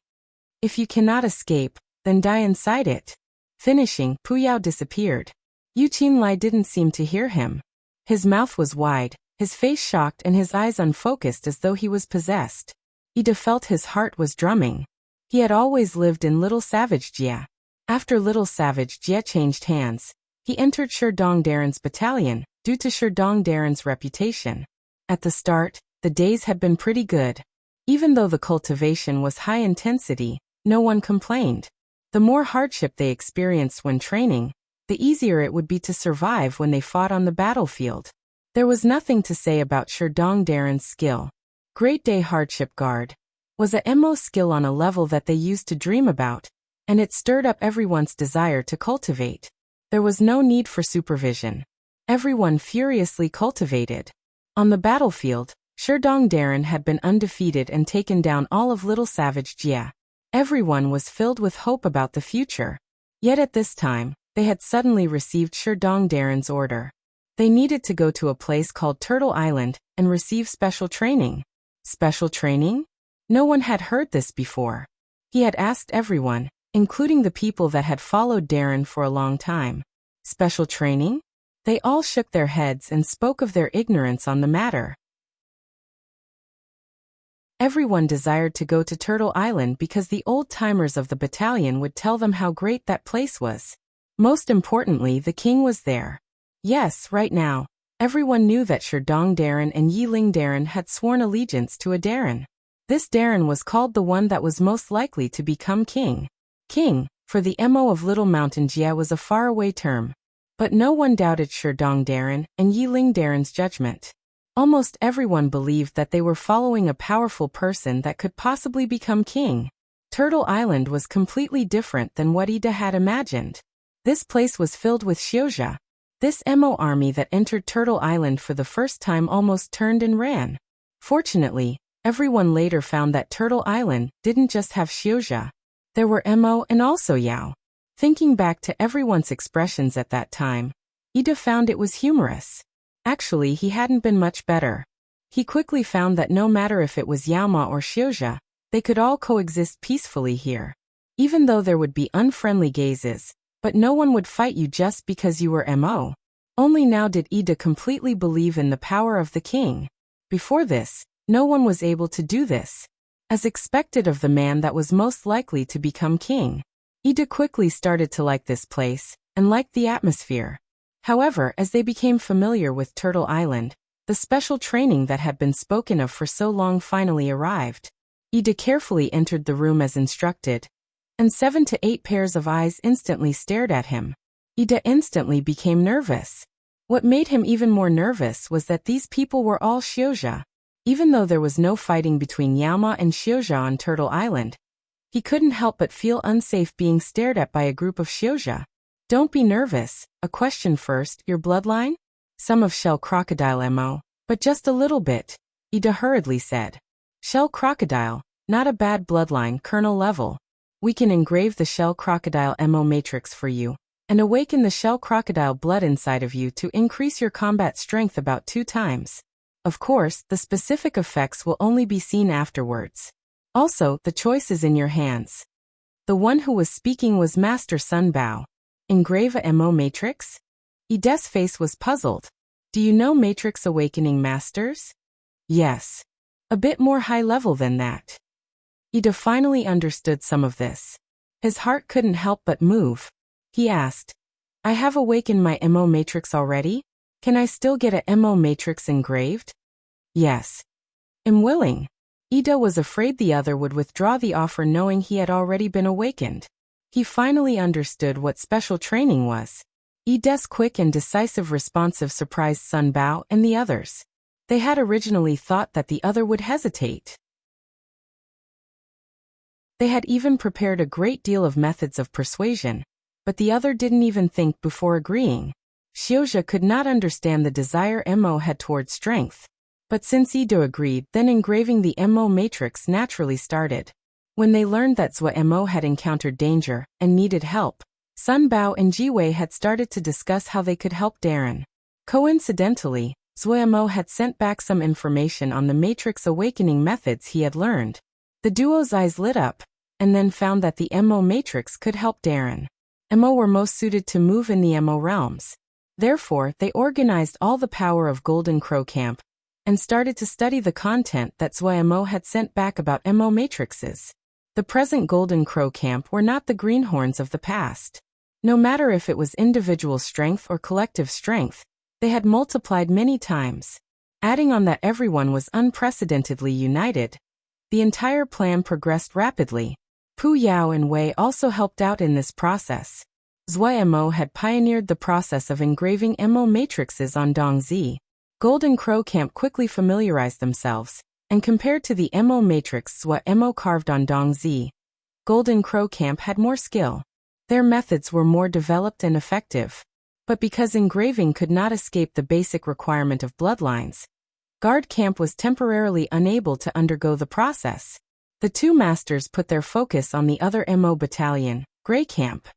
If you cannot escape, then die inside it. Finishing, Pu Yao disappeared. Yuqinlai didn't seem to hear him. His mouth was wide, his face shocked and his eyes unfocused as though he was possessed. Ida felt his heart was drumming. He had always lived in Little Savage Jia. After Little Savage Jia changed hands, he entered Sherdong Daren's battalion, due to Sherdong Daren's reputation. At the start, the days had been pretty good. Even though the cultivation was high intensity, no one complained. The more hardship they experienced when training, the easier it would be to survive when they fought on the battlefield. There was nothing to say about Sherdong Daren's skill. Great Day Hardship Guard was a MO skill on a level that they used to dream about, and it stirred up everyone's desire to cultivate. There was no need for supervision. Everyone furiously cultivated. On the battlefield, Sherdong Darren had been undefeated and taken down all of Little Savage Jia. Everyone was filled with hope about the future. Yet at this time, they had suddenly received Sherdong Darren's order. They needed to go to a place called Turtle Island and receive special training. Special training? No one had heard this before. He had asked everyone, including the people that had followed Darren for a long time. Special training? They all shook their heads and spoke of their ignorance on the matter. Everyone desired to go to Turtle Island because the old-timers of the battalion would tell them how great that place was. Most importantly, the king was there. Yes, right now, everyone knew that Sherdong Darren and Yiling Darren had sworn allegiance to a Darren. This Darren was called the one that was most likely to become king. King, for the MO of Little Mountain Jia, was a faraway term. But no one doubted Sherdong Darren and Yiling Darren's judgment. Almost everyone believed that they were following a powerful person that could possibly become king. Turtle Island was completely different than what Ida had imagined. This place was filled with Xiuzha. This MO army that entered Turtle Island for the first time almost turned and ran. Fortunately, everyone later found that Turtle Island didn't just have Xiuzha. There were MO and also Yao. Thinking back to everyone's expressions at that time, Ida found it was humorous. Actually, he hadn't been much better. He quickly found that no matter if it was Yaoma or Xiuzha, they could all coexist peacefully here. Even though there would be unfriendly gazes, but no one would fight you just because you were MO. Only now did Ida completely believe in the power of the king. Before this, no one was able to do this. As expected of the man that was most likely to become king, Ida quickly started to like this place, and liked the atmosphere. However, as they became familiar with Turtle Island, the special training that had been spoken of for so long finally arrived. Ida carefully entered the room as instructed, and 7 to 8 pairs of eyes instantly stared at him. Ida instantly became nervous. What made him even more nervous was that these people were all Xiuzha. Even though there was no fighting between Yaoma and Xiuzha on Turtle Island, he couldn't help but feel unsafe being stared at by a group of Xiuzha. Don't be nervous. A question first, your bloodline? Some of Shell Crocodile MO, but just a little bit, Ida hurriedly said. Shell Crocodile, not a bad bloodline, Colonel level. We can engrave the Shell Crocodile MO matrix for you, and awaken the Shell Crocodile blood inside of you to increase your combat strength about 2 times. Of course, the specific effects will only be seen afterwards. Also, the choice is in your hands. The one who was speaking was Master Sun Bao. Engrave a MO matrix? Ida's face was puzzled. Do you know Matrix Awakening Masters? Yes. A bit more high level than that. Ida finally understood some of this. His heart couldn't help but move. He asked, I have awakened my MO matrix already? Can I still get a MO matrix engraved? Yes. I'm willing. Ida was afraid the other would withdraw the offer knowing he had already been awakened. He finally understood what special training was. Ida's quick and decisive responsive surprised Sun Bao and the others. They had originally thought that the other would hesitate. They had even prepared a great deal of methods of persuasion, but the other didn't even think before agreeing. Xiuzha could not understand the desire MO had toward strength. But since Ida agreed, then engraving the MO matrix naturally started. When they learned that Zwa Mo had encountered danger and needed help, Sun Bao and Jiwei had started to discuss how they could help Darren. Coincidentally, Zwa Mo had sent back some information on the Matrix awakening methods he had learned. The duo's eyes lit up, and then found that the MO Matrix could help Darren. MO were most suited to move in the MO realms. Therefore, they organized all the power of Golden Crow Camp, and started to study the content that Zwa Mo had sent back about MO Matrixes. The present Golden Crow Camp were not the greenhorns of the past. No matter if it was individual strength or collective strength, they had multiplied many times. Adding on that everyone was unprecedentedly united, the entire plan progressed rapidly. Pu Yao and Wei also helped out in this process. Zwa Mo had pioneered the process of engraving MO matrices on Dongzi. Golden Crow Camp quickly familiarized themselves, and compared to the MO matrix Zwa Mo carved on Dongzi, Golden Crow Camp had more skill. Their methods were more developed and effective. But because engraving could not escape the basic requirement of bloodlines, Guard camp was temporarily unable to undergo the process. The two masters put their focus on the other MO battalion, Grey Camp.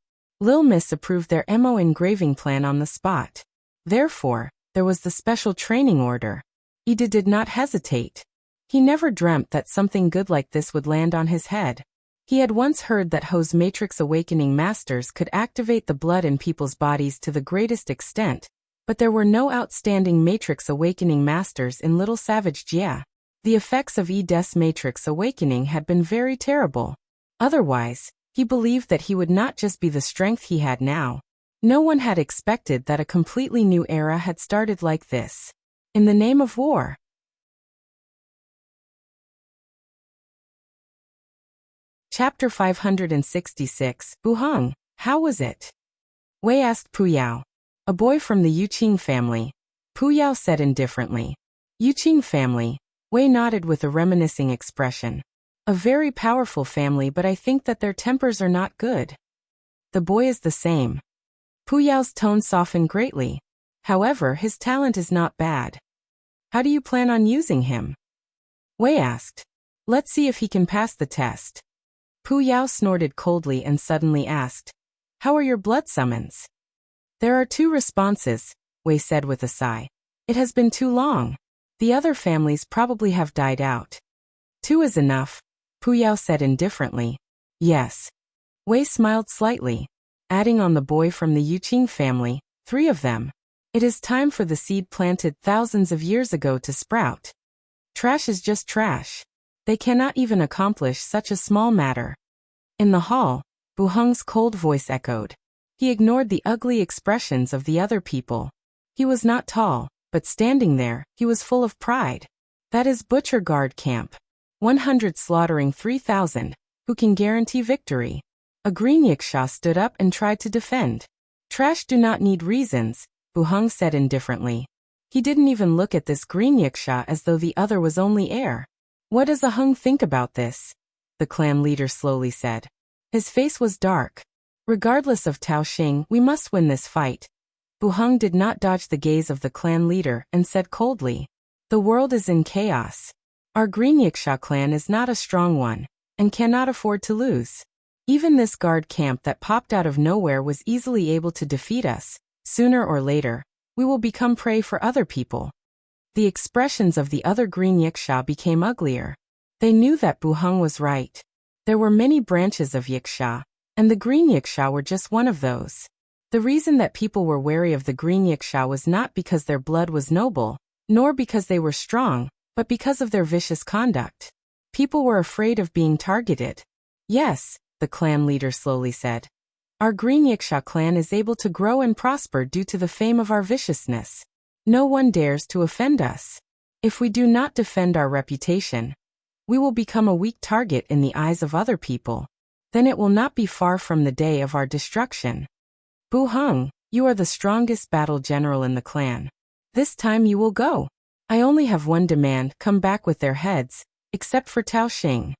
Lil Miss approved their MO engraving plan on the spot. Therefore, there was the special training order. Ida did not hesitate. He never dreamt that something good like this would land on his head. He had once heard that Ho's Matrix Awakening Masters could activate the blood in people's bodies to the greatest extent, but there were no outstanding Matrix Awakening Masters in Little Savage Jia. The effects of Ida's Matrix Awakening had been very terrible. Otherwise, he believed that he would not just be the strength he had now. No one had expected that a completely new era had started like this. In the name of war. Chapter 566, Buheng, how was it? Wei asked Puyao. A boy from the Yuqing family. Puyao said indifferently. Yuqing family. Wei nodded with a reminiscing expression. A very powerful family, but I think that their tempers are not good. The boy is the same. Puyao's tone softened greatly. However, his talent is not bad. How do you plan on using him? Wei asked. Let's see if he can pass the test. Puyao snorted coldly and suddenly asked. How are your blood summons? There are two responses, Wei said with a sigh. It has been too long. The other families probably have died out. 2 is enough, Puyao said indifferently. Yes. Wei smiled slightly, adding on the boy from the Yuqing family, 3 of them. It is time for the seed planted thousands of years ago to sprout. Trash is just trash. They cannot even accomplish such a small matter. In the hall, Buheng's cold voice echoed. He ignored the ugly expressions of the other people. He was not tall, but standing there, he was full of pride. That is Butcher Guard Camp. 100 slaughtering 3,000. Who can guarantee victory? A green Yiksha stood up and tried to defend. Trash do not need reasons, Buheng said indifferently. He didn't even look at this green Yiksha as though the other was only air. What does a Hung think about this? The clan leader slowly said. His face was dark. Regardless of Tao Xing, we must win this fight. Buheng did not dodge the gaze of the clan leader and said coldly. The world is in chaos. Our Green Yiksha clan is not a strong one, and cannot afford to lose. Even this guard camp that popped out of nowhere was easily able to defeat us. Sooner or later, we will become prey for other people. The expressions of the other Green Yiksha became uglier. They knew that Buheng was right. There were many branches of Yiksha, and the Green Yiksha were just one of those. The reason that people were wary of the Green Yiksha was not because their blood was noble, nor because they were strong, but because of their vicious conduct. People were afraid of being targeted. Yes, the clan leader slowly said. Our Green Yiksha clan is able to grow and prosper due to the fame of our viciousness. No one dares to offend us. If we do not defend our reputation, we will become a weak target in the eyes of other people. Then it will not be far from the day of our destruction. Buheng, you are the strongest battle general in the clan. This time you will go. I only have one demand, come back with their heads, except for Tao Xing.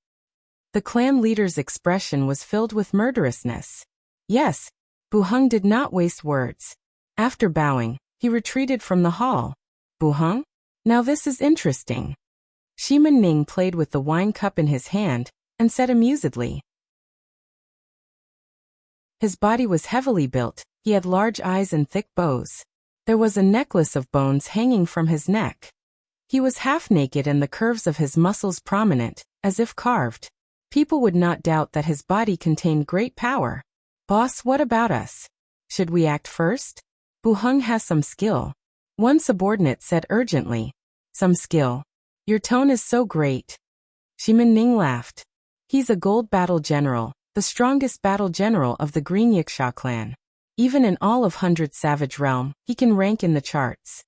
The clan leader's expression was filled with murderousness. Yes, Buheng did not waste words. After bowing, he retreated from the hall. Buheng? Now this is interesting. Shimin Ning played with the wine cup in his hand, and said amusedly. His body was heavily built, he had large eyes and thick bows. There was a necklace of bones hanging from his neck. He was half naked and the curves of his muscles prominent, as if carved. People would not doubt that his body contained great power. Boss, what about us? Should we act first? Buheng has some skill. One subordinate said urgently. Some skill. Your tone is so great. Shimin Ning laughed. He's a gold battle general, the strongest battle general of the Green Yiksha clan. Even in all of 100 Savage Realm, he can rank in the charts.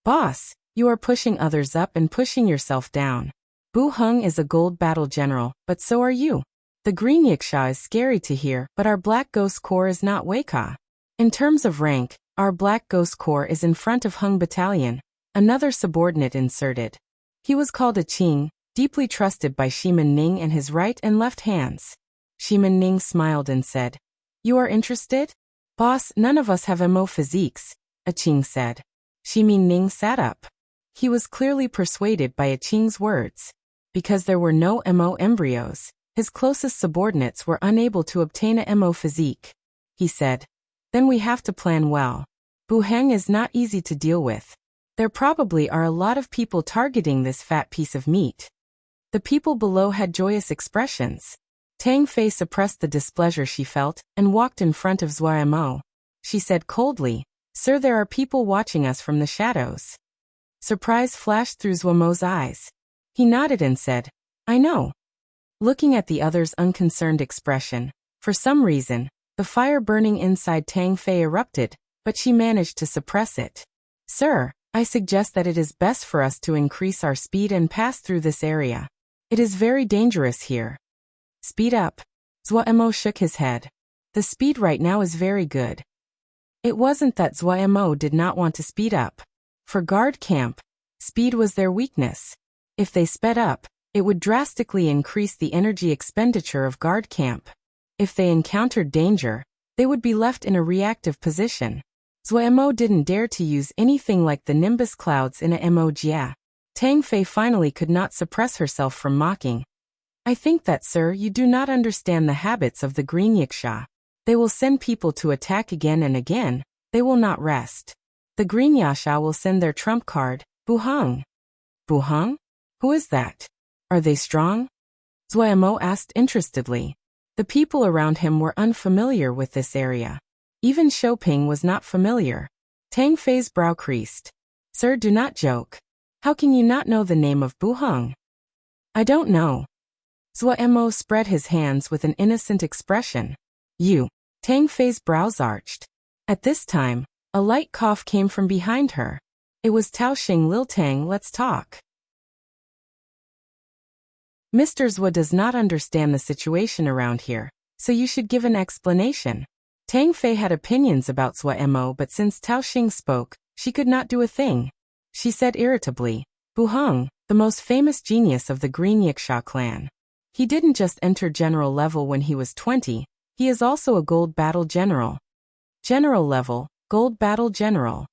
Boss, you are pushing others up and pushing yourself down. Buheng is a gold battle general, but so are you. The Green Yiksha is scary to hear, but our Black Ghost Corps is not Weika. In terms of rank, our Black Ghost Corps is in front of Hung Battalion. Another subordinate inserted. He was called a Qing, deeply trusted by Shimin Ning and his right and left hands. Shimin Ning smiled and said, You are interested? Boss, none of us have MO physiques, a Qing said. Shimin Ning sat up. He was clearly persuaded by Qing's words. Because there were no MO embryos, his closest subordinates were unable to obtain a MO physique. He said, "Then we have to plan well. Buhang is not easy to deal with. There probably are a lot of people targeting this fat piece of meat." The people below had joyous expressions. Tang Fei suppressed the displeasure she felt and walked in front of Zuo. She said coldly, "Sir, there are people watching us from the shadows." Surprise flashed through Zuomo's eyes. He nodded and said, "I know." Looking at the other's unconcerned expression, for some reason, the fire burning inside Tang Fei erupted, but she managed to suppress it. "Sir, I suggest that it is best for us to increase our speed and pass through this area. It is very dangerous here." "Speed up." Zuo shook his head. "The speed right now is very good." It wasn't that Zuo did not want to speed up. For guard camp, speed was their weakness. If they sped up, it would drastically increase the energy expenditure of guard camp. If they encountered danger, they would be left in a reactive position. Zuo didn't dare to use anything like the nimbus clouds in a MOGA. Tang Fei finally could not suppress herself from mocking. "I think that, sir, you do not understand the habits of the Green Yiksha. They will send people to attack again and again. They will not rest. The Green Yasha will send their trump card, Buhang." "Buhang? Who is that? Are they strong?" Zuo asked interestedly. The people around him were unfamiliar with this area. Even Shouping was not familiar. Tang Fei's brow creased. "Sir, do not joke. How can you not know the name of Buhang?" "I don't know." Zuo spread his hands with an innocent expression. "You." Tang Fei's brows arched. At this time, a light cough came from behind her. It was Tao Xing Lil Tang. "Let's talk." "Mr. Zhuo does not understand the situation around here, so you should give an explanation." Tang Fei had opinions about Zuo, but since Tao Xing spoke, she could not do a thing. She said irritably, "Buhang, the most famous genius of the Green Yiksha clan. He didn't just enter general level when he was 20, he is also a gold battle general." General level, gold battle general.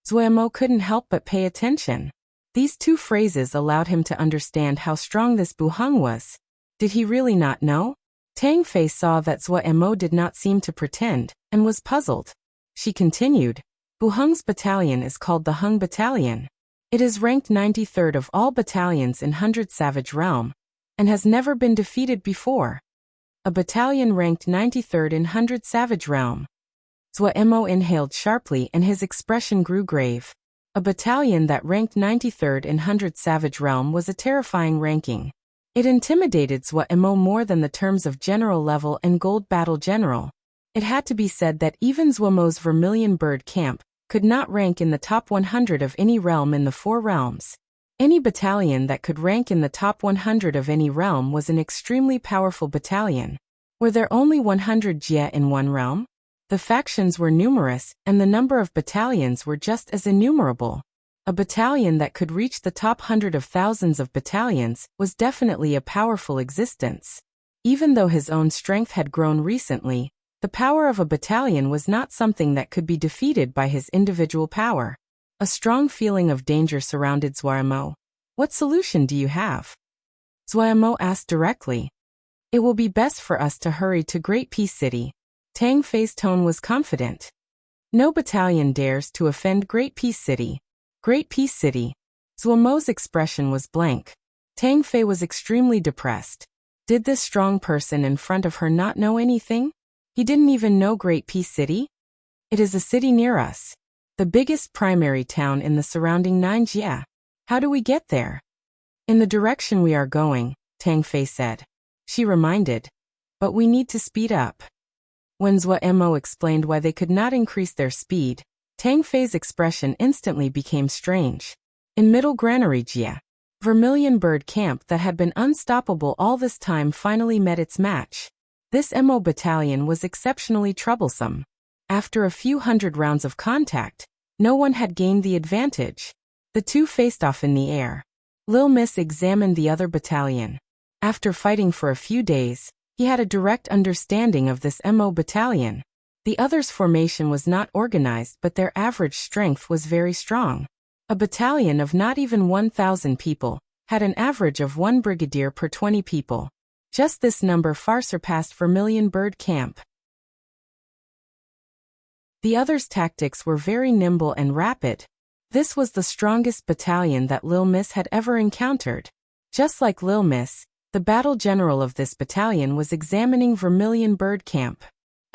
Zuo couldn't help but pay attention. These two phrases allowed him to understand how strong this Buhang was. Did he really not know? Tang Fei saw that Zuo did not seem to pretend, and was puzzled. She continued, "Buhang's battalion is called the Hung Battalion. It is ranked 93rd of all battalions in 100 Savage Realm, and has never been defeated before." A battalion ranked 93rd in 100 Savage Realm. Zuo inhaled sharply and his expression grew grave. A battalion that ranked 93rd in 100 Savage Realm was a terrifying ranking. It intimidated Zuo more than the terms of general level and gold battle general. It had to be said that even Zuomo's Vermilion Bird camp could not rank in the top 100 of any realm in the 4 realms. Any battalion that could rank in the top 100 of any realm was an extremely powerful battalion. Were there only 100 Jia in one realm? The factions were numerous, and the number of battalions were just as innumerable. A battalion that could reach the top 100 of thousands of battalions was definitely a powerful existence. Even though his own strength had grown recently, the power of a battalion was not something that could be defeated by his individual power. A strong feeling of danger surrounded Zuo. "What solution do you have?" Zuo asked directly. "It will be best for us to hurry to Great Peace City." Tang Fei's tone was confident. "No battalion dares to offend Great Peace City." Great Peace City. Zuomo's expression was blank. Tang Fei was extremely depressed. Did this strong person in front of her not know anything? He didn't even know Great Peace City? "It is a city near us. The biggest primary town in the surrounding 9 Jia. How do we get there?" "In the direction we are going," Tang Fei said. She reminded, "But we need to speed up." When Zuo explained why they could not increase their speed, Tang Fei's expression instantly became strange. In Middle Granary Jia, Vermilion Bird camp that had been unstoppable all this time finally met its match. This MO battalion was exceptionally troublesome. After a few hundred rounds of contact, no one had gained the advantage. The two faced off in the air. Lil Miss examined the other battalion. After fighting for a few days, he had a direct understanding of this MO battalion. The others' formation was not organized, but their average strength was very strong. A battalion of not even 1,000 people had an average of 1 brigadier per 20 people. Just this number far surpassed Vermilion Bird Camp. The others' tactics were very nimble and rapid. This was the strongest battalion that Lil Miss had ever encountered. Just like Lil Miss, the battle general of this battalion was examining Vermilion Bird Camp.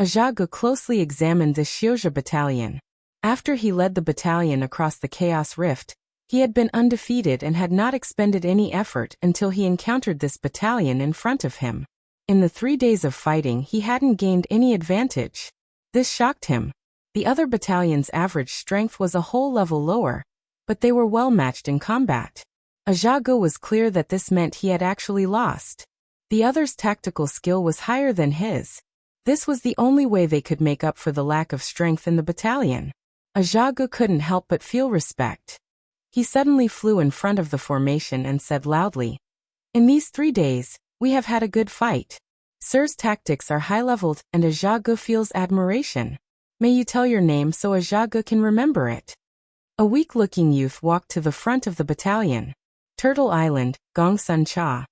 Ajaga closely examined the Xiozha battalion. After he led the battalion across the Chaos Rift, he had been undefeated and had not expended any effort until he encountered this battalion in front of him. In the 3 days of fighting, he hadn't gained any advantage. This shocked him. The other battalion's average strength was a whole level lower, but they were well matched in combat. Ajaga was clear that this meant he had actually lost. The other's tactical skill was higher than his. This was the only way they could make up for the lack of strength in the battalion. Ajaga couldn't help but feel respect. He suddenly flew in front of the formation and said loudly, "In these 3 days, we have had a good fight. Sir's tactics are high-leveled and Ajaga feels admiration. May you tell your name so Ajaga can remember it." A weak-looking youth walked to the front of the battalion. Turtle Island, Gongsun Cha.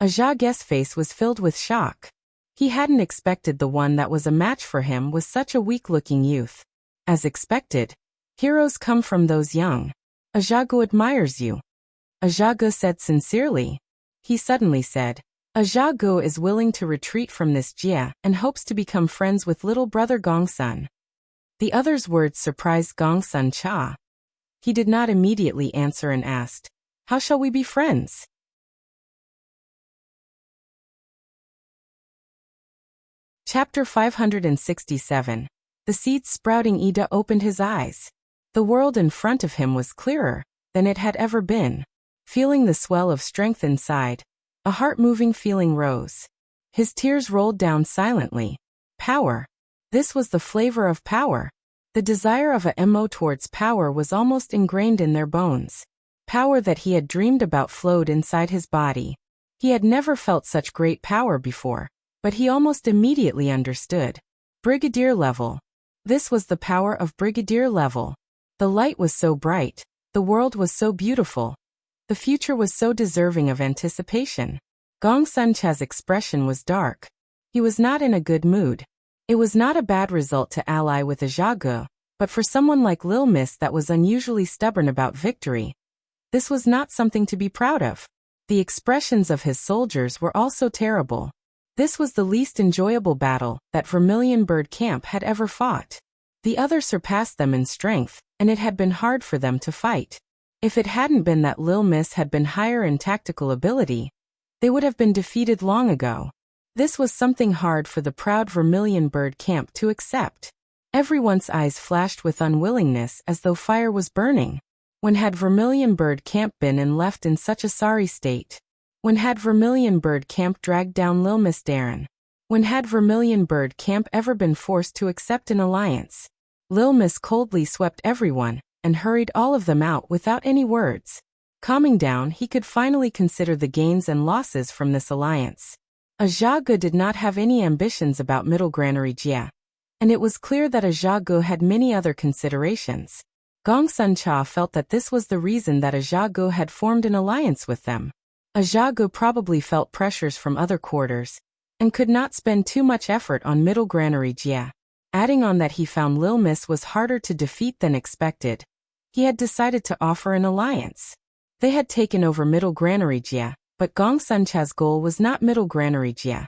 Ajaga's face was filled with shock. He hadn't expected the one that was a match for him was such a weak-looking youth. As expected, heroes come from those young. "Ajaga admires you," Ajaga said sincerely. He suddenly said, "Ajaga is willing to retreat from this Jia and hopes to become friends with little brother Gongsun." The other's words surprised Gongsun Cha. He did not immediately answer and asked, "How shall we be friends?" Chapter 567. The seeds sprouting. Ida opened his eyes. The world in front of him was clearer than it had ever been. Feeling the swell of strength inside, a heart-moving feeling rose. His tears rolled down silently. Power. This was the flavor of power. The desire of a mo towards power was almost ingrained in their bones. Power that he had dreamed about flowed inside his body. He had never felt such great power before, but he almost immediately understood. Brigadier level. This was the power of brigadier level. The light was so bright. The world was so beautiful. The future was so deserving of anticipation. Gongsun Cha's expression was dark. He was not in a good mood. It was not a bad result to ally with Ajaga, but for someone like Lil Miss that was unusually stubborn about victory, this was not something to be proud of. The expressions of his soldiers were also terrible. This was the least enjoyable battle that Vermilion Bird Camp had ever fought. The other surpassed them in strength, and it had been hard for them to fight. If it hadn't been that Lil Miss had been higher in tactical ability, they would have been defeated long ago. This was something hard for the proud Vermilion Bird Camp to accept. Everyone's eyes flashed with unwillingness as though fire was burning. When had Vermilion Bird Camp been and left in such a sorry state? When had Vermilion Bird Camp dragged down Lil Miss Darren? When had Vermilion Bird Camp ever been forced to accept an alliance? Lil Miss coldly swept everyone and hurried all of them out without any words. Calming down, he could finally consider the gains and losses from this alliance. Ajaga did not have any ambitions about Middle Granary Jia, and it was clear that Ajaga had many other considerations. Gongsun Cha felt that this was the reason that Ajaga had formed an alliance with them. Ajaga probably felt pressures from other quarters, and could not spend too much effort on Middle Granary Jia. Adding on that he found Lil Miss was harder to defeat than expected, he had decided to offer an alliance. They had taken over Middle Granary Jia, but Gongsun Cha's goal was not Middle Granary Jia,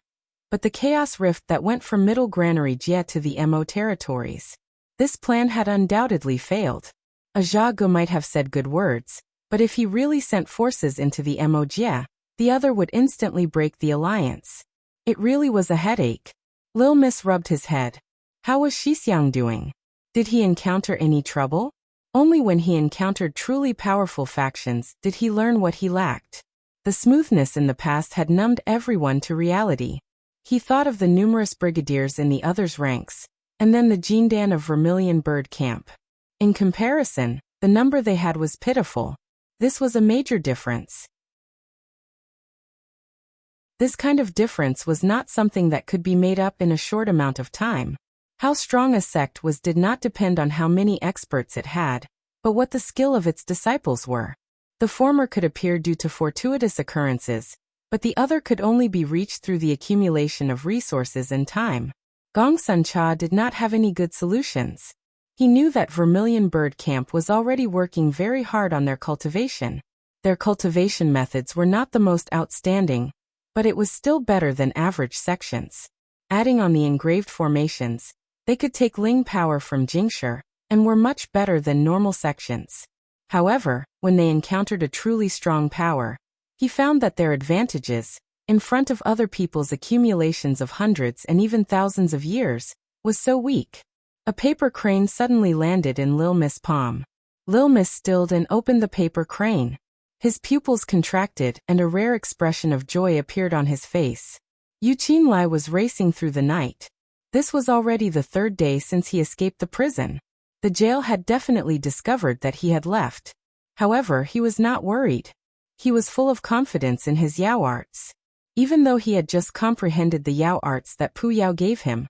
but the Chaos Rift that went from Middle Granary Jia to the Mo territories. This plan had undoubtedly failed. Ajaga might have said good words, but if he really sent forces into the Mo Jia, the other would instantly break the alliance. It really was a headache. Lil Miss rubbed his head. How was Shixiang doing? Did he encounter any trouble? Only when he encountered truly powerful factions did he learn what he lacked. The smoothness in the past had numbed everyone to reality. He thought of the numerous brigadiers in the others' ranks, and then the Jindan of Vermilion Bird Camp. In comparison, the number they had was pitiful. This was a major difference. This kind of difference was not something that could be made up in a short amount of time. How strong a sect was did not depend on how many experts it had, but what the skill of its disciples were. The former could appear due to fortuitous occurrences, but the other could only be reached through the accumulation of resources and time. Gong Sun Cha did not have any good solutions. He knew that Vermilion Bird Camp was already working very hard on their cultivation. Their cultivation methods were not the most outstanding, but it was still better than average sections. Adding on the engraved formations, they could take Ling power from Jingshi, and were much better than normal sections. However, when they encountered a truly strong power, he found that their advantages, in front of other people's accumulations of hundreds and even thousands of years, was so weak. A paper crane suddenly landed in Lil Miss' palm. Lil Miss stilled and opened the paper crane. His pupils contracted and a rare expression of joy appeared on his face. Yu Qinlai was racing through the night. This was already the third day since he escaped the prison. The jail had definitely discovered that he had left. However, he was not worried. He was full of confidence in his Yao arts. Even though he had just comprehended the Yao arts that Pu Yao gave him,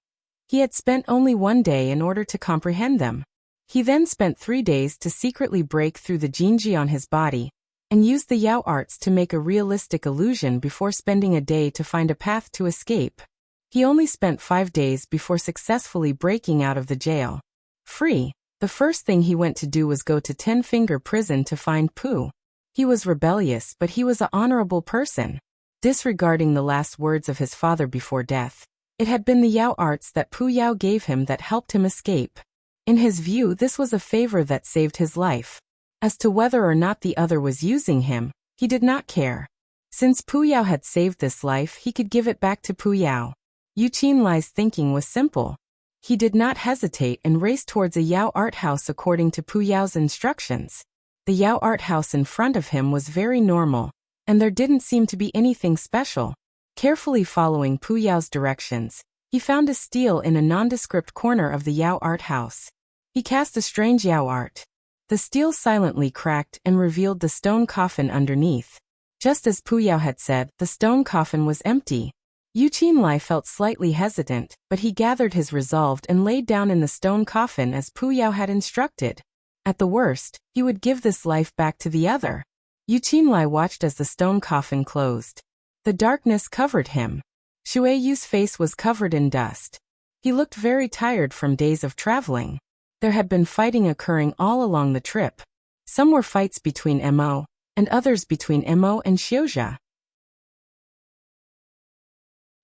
he had spent only one day in order to comprehend them. He then spent 3 days to secretly break through the Jinji on his body, and used the Yao arts to make a realistic illusion before spending a day to find a path to escape. He only spent 5 days before successfully breaking out of the jail. Free, the first thing he went to do was go to 10-Finger Prison to find Pu. He was rebellious, but he was an honorable person. Disregarding the last words of his father before death, it had been the Yao arts that Pu Yao gave him that helped him escape. In his view, this was a favor that saved his life. As to whether or not the other was using him, he did not care. Since Pu Yao had saved this life, he could give it back to Pu Yao. Yu Qinlai's thinking was simple. He did not hesitate and raced towards a Yao art house according to Pu Yao's instructions. The Yao art house in front of him was very normal, and there didn't seem to be anything special. Carefully following Pu Yao's directions, he found a stele in a nondescript corner of the Yao art house. He cast a strange Yao art. The stele silently cracked and revealed the stone coffin underneath. Just as Pu Yao had said, the stone coffin was empty. Yu Qinlai felt slightly hesitant, but he gathered his resolve and laid down in the stone coffin as Pu Yao had instructed. At the worst, he would give this life back to the other. Yu Qinlai watched as the stone coffin closed. The darkness covered him. Shui Yu's face was covered in dust. He looked very tired from days of traveling. There had been fighting occurring all along the trip. Some were fights between Mo, and others between Mo and Xiuzha.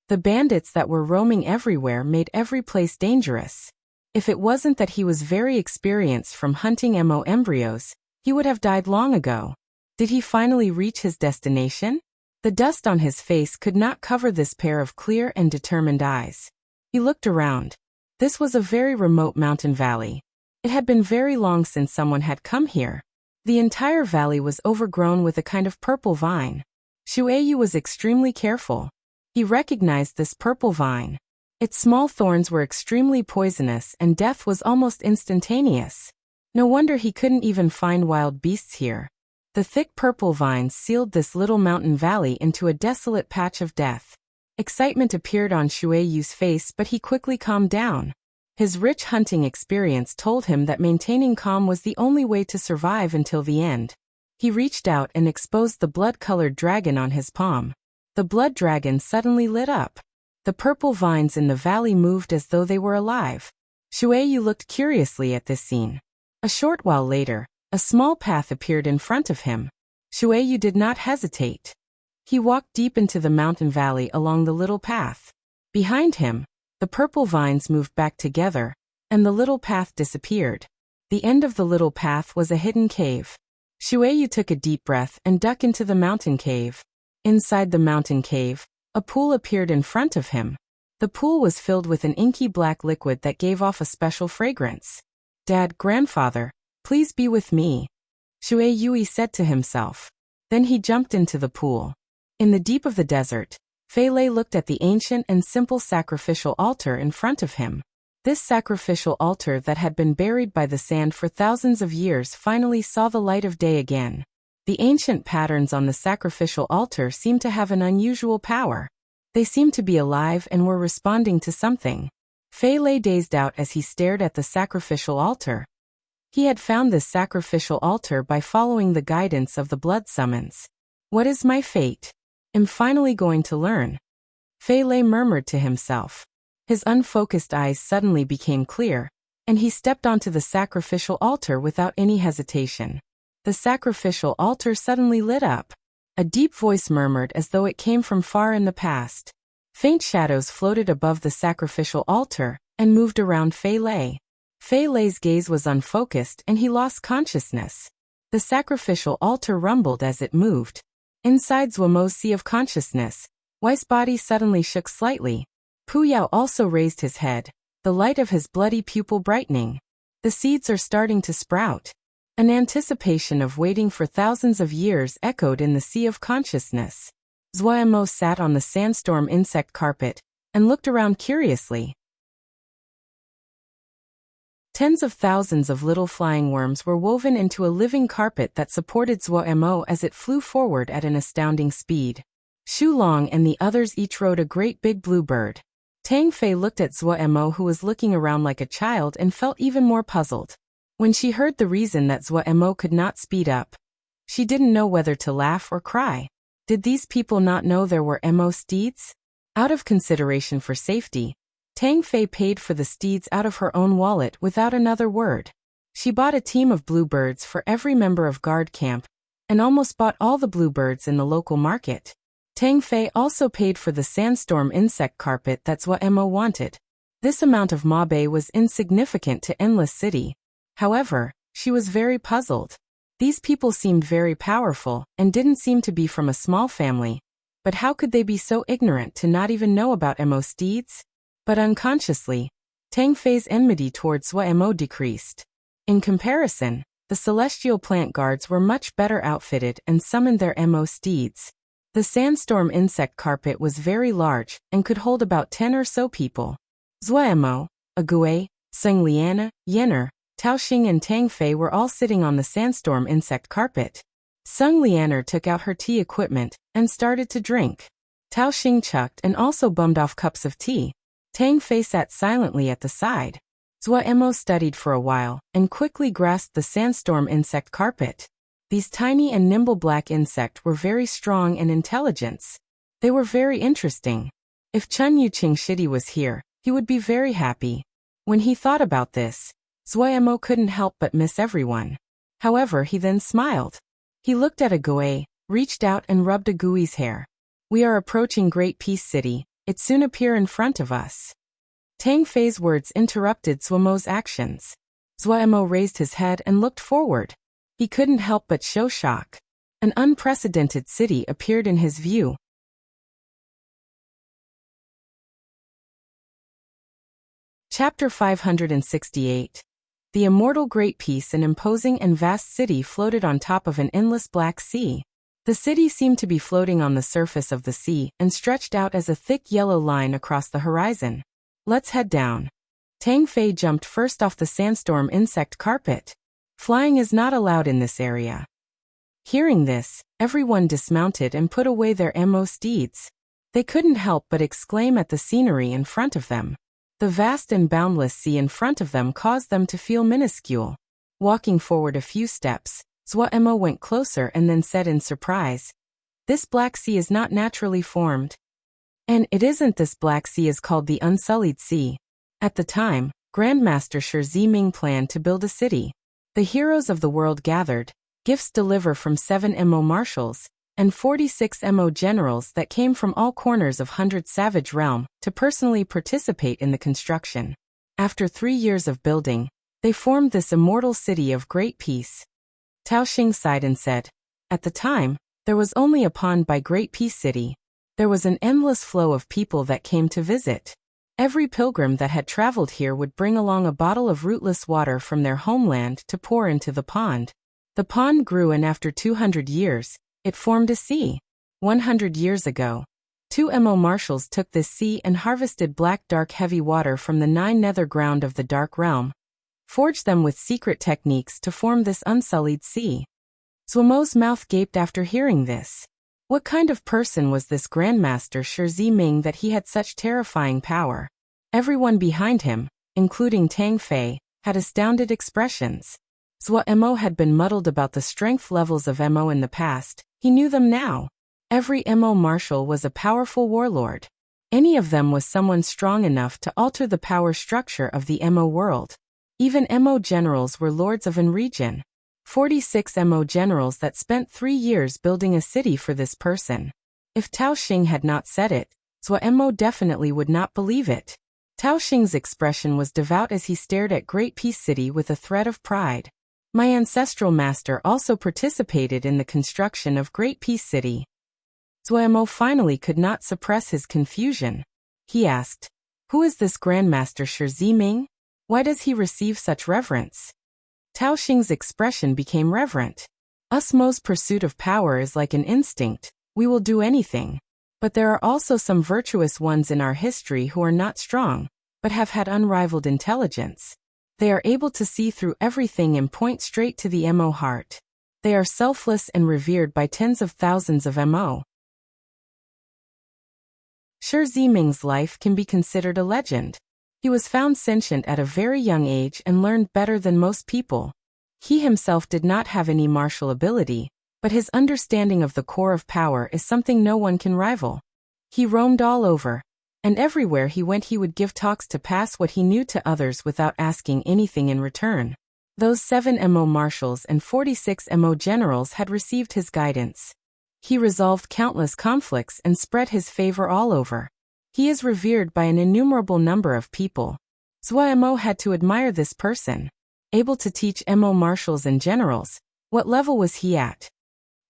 The bandits that were roaming everywhere made every place dangerous. If it wasn't that he was very experienced from hunting Mo embryos, he would have died long ago. Did he finally reach his destination? The dust on his face could not cover this pair of clear and determined eyes. He looked around. This was a very remote mountain valley. It had been very long since someone had come here. The entire valley was overgrown with a kind of purple vine. Shueyu was extremely careful. He recognized this purple vine. Its small thorns were extremely poisonous and death was almost instantaneous. No wonder he couldn't even find wild beasts here. The thick purple vines sealed this little mountain valley into a desolate patch of death. Excitement appeared on Shueyu's face, but he quickly calmed down. His rich hunting experience told him that maintaining calm was the only way to survive until the end. He reached out and exposed the blood-colored dragon on his palm. The blood dragon suddenly lit up. The purple vines in the valley moved as though they were alive. Shueyu looked curiously at this scene. A short while later, a small path appeared in front of him. Shueyu did not hesitate. He walked deep into the mountain valley along the little path. Behind him, the purple vines moved back together, and the little path disappeared. The end of the little path was a hidden cave. Shueyu took a deep breath and dug into the mountain cave. Inside the mountain cave, a pool appeared in front of him. The pool was filled with an inky black liquid that gave off a special fragrance. "Dad, grandfather, please be with me," Shueyu said to himself. Then he jumped into the pool. In the deep of the desert, Fei Lei looked at the ancient and simple sacrificial altar in front of him. This sacrificial altar that had been buried by the sand for thousands of years finally saw the light of day again. The ancient patterns on the sacrificial altar seemed to have an unusual power. They seemed to be alive and were responding to something. Fei Lei dazed out as he stared at the sacrificial altar. He had found this sacrificial altar by following the guidance of the blood summons. What is my fate? I'm finally going to learn. Fei Lei murmured to himself. His unfocused eyes suddenly became clear, and he stepped onto the sacrificial altar without any hesitation. The sacrificial altar suddenly lit up. A deep voice murmured as though it came from far in the past. Faint shadows floated above the sacrificial altar and moved around Fei Lei. Fei Lei's gaze was unfocused and he lost consciousness. The sacrificial altar rumbled as it moved. Inside Zuomo's sea of consciousness, Wei's body suddenly shook slightly. Pu Yao also raised his head, the light of his bloody pupil brightening. The seeds are starting to sprout. An anticipation of waiting for thousands of years echoed in the sea of consciousness. Zuomo sat on the sandstorm insect carpet and looked around curiously. Tens of thousands of little flying worms were woven into a living carpet that supported Zuomo as it flew forward at an astounding speed. Xu Long and the others each rode a great big blue bird. Tang Fei looked at Zuomo, who was looking around like a child, and felt even more puzzled. When she heard the reason that Zuomo could not speed up, she didn't know whether to laugh or cry. Did these people not know there were Mo steeds? Out of consideration for safety, Tang Fei paid for the steeds out of her own wallet without another word. She bought a team of bluebirds for every member of guard camp, and almost bought all the bluebirds in the local market. Tang Fei also paid for the sandstorm insect carpet that Zuomo wanted. This amount of mabe was insignificant to Endless City. However, she was very puzzled. These people seemed very powerful and didn't seem to be from a small family. But how could they be so ignorant to not even know about Mo steeds? But unconsciously, Tang Fei's enmity towards Zuomo decreased. In comparison, the celestial plant guards were much better outfitted and summoned their Mo steeds. The sandstorm insect carpet was very large and could hold about 10 or so people. Zuomo, Ague, Seng Liana, Yenner, Tao Xing and Tang Fei were all sitting on the sandstorm insect carpet. Seng Lianer took out her tea equipment and started to drink. Tao Xing chucked and also bummed off cups of tea. Tang Fei sat silently at the side. Zuomo studied for a while and quickly grasped the sandstorm insect carpet. These tiny and nimble black insects were very strong and intelligent. They were very interesting. If Chun Yuqing Shidi was here, he would be very happy. When he thought about this, Zuomo couldn't help but miss everyone. However, he then smiled. He looked at Ague, reached out and rubbed Agui's hair. We are approaching Great Peace City. It soon appear in front of us. Tang Fei's words interrupted Zuomo's actions. Zuomo raised his head and looked forward. He couldn't help but show shock. An unprecedented city appeared in his view. Chapter 568. The immortal Great Peace, an imposing and vast city floated on top of an endless black sea. The city seemed to be floating on the surface of the sea and stretched out as a thick yellow line across the horizon. Let's head down. Tang Fei jumped first off the sandstorm insect carpet. Flying is not allowed in this area. Hearing this, everyone dismounted and put away their Mo steeds. They couldn't help but exclaim at the scenery in front of them. The vast and boundless sea in front of them caused them to feel minuscule. Walking forward a few steps, Zuomo went closer and then said in surprise, "This black sea is not naturally formed." And it isn't. This black sea is called the Unsullied Sea. At the time, Grandmaster Shi Ziming planned to build a city. The heroes of the world gathered, gifts delivered from 7 Mo marshals, and 46 Mo generals that came from all corners of 100 Savage Realm to personally participate in the construction. After 3 years of building, they formed this immortal city of great peace. Tao Xing sighed and said, "At the time, there was only a pond by Great Peace City. There was an endless flow of people that came to visit. Every pilgrim that had traveled here would bring along a bottle of rootless water from their homeland to pour into the pond. The pond grew and after 200 years, it formed a sea. 100 years ago, 2 Mo marshals took this sea and harvested black dark heavy water from the 9 nether ground of the dark realm, forged them with secret techniques to form this unsullied sea." Zuomo's mouth gaped after hearing this. What kind of person was this Grandmaster Shi Ziming that he had such terrifying power? Everyone behind him, including Tang Fei, had astounded expressions. Mo had been muddled about the strength levels of Mo in the past. He knew them now. Every Mo marshal was a powerful warlord. Any of them was someone strong enough to alter the power structure of the Mo world. Even Mo generals were lords of an region. 46 Mo generals that spent 3 years building a city for this person. If Tao Xing had not said it, Mo definitely would not believe it. Tao Xing's expression was devout as he stared at Great Peace City with a thread of pride. My ancestral master also participated in the construction of Great Peace City. Mo finally could not suppress his confusion. He asked, "Who is this Grandmaster Shi Ziming? Why does he receive such reverence?" Tao Xing's expression became reverent. Mo's pursuit of power is like an instinct. We will do anything. But there are also some virtuous ones in our history who are not strong, but have had unrivaled intelligence. They are able to see through everything and point straight to the Mo heart. They are selfless and revered by tens of thousands of Mo. Shi Ziming's life can be considered a legend. He was found sentient at a very young age and learned better than most people. He himself did not have any martial ability, but his understanding of the core of power is something no one can rival. He roamed all over, and everywhere he went he would give talks to pass what he knew to others without asking anything in return. Those 7 Mo marshals and 46 Mo generals had received his guidance. He resolved countless conflicts and spread his favor all over. He is revered by an innumerable number of people. Mo had to admire this person. Able to teach Mo marshals and generals. What level was he at?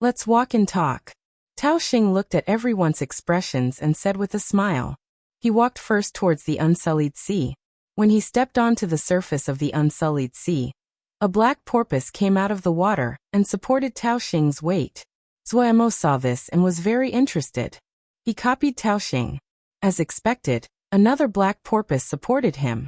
Let's walk and talk. Tao Xing looked at everyone's expressions and said with a smile. He walked first towards the unsullied sea. When he stepped onto the surface of the unsullied sea, a black porpoise came out of the water and supported Tao Xing's weight. Mo saw this and was very interested. He copied Tao Xing. As expected, another black porpoise supported him.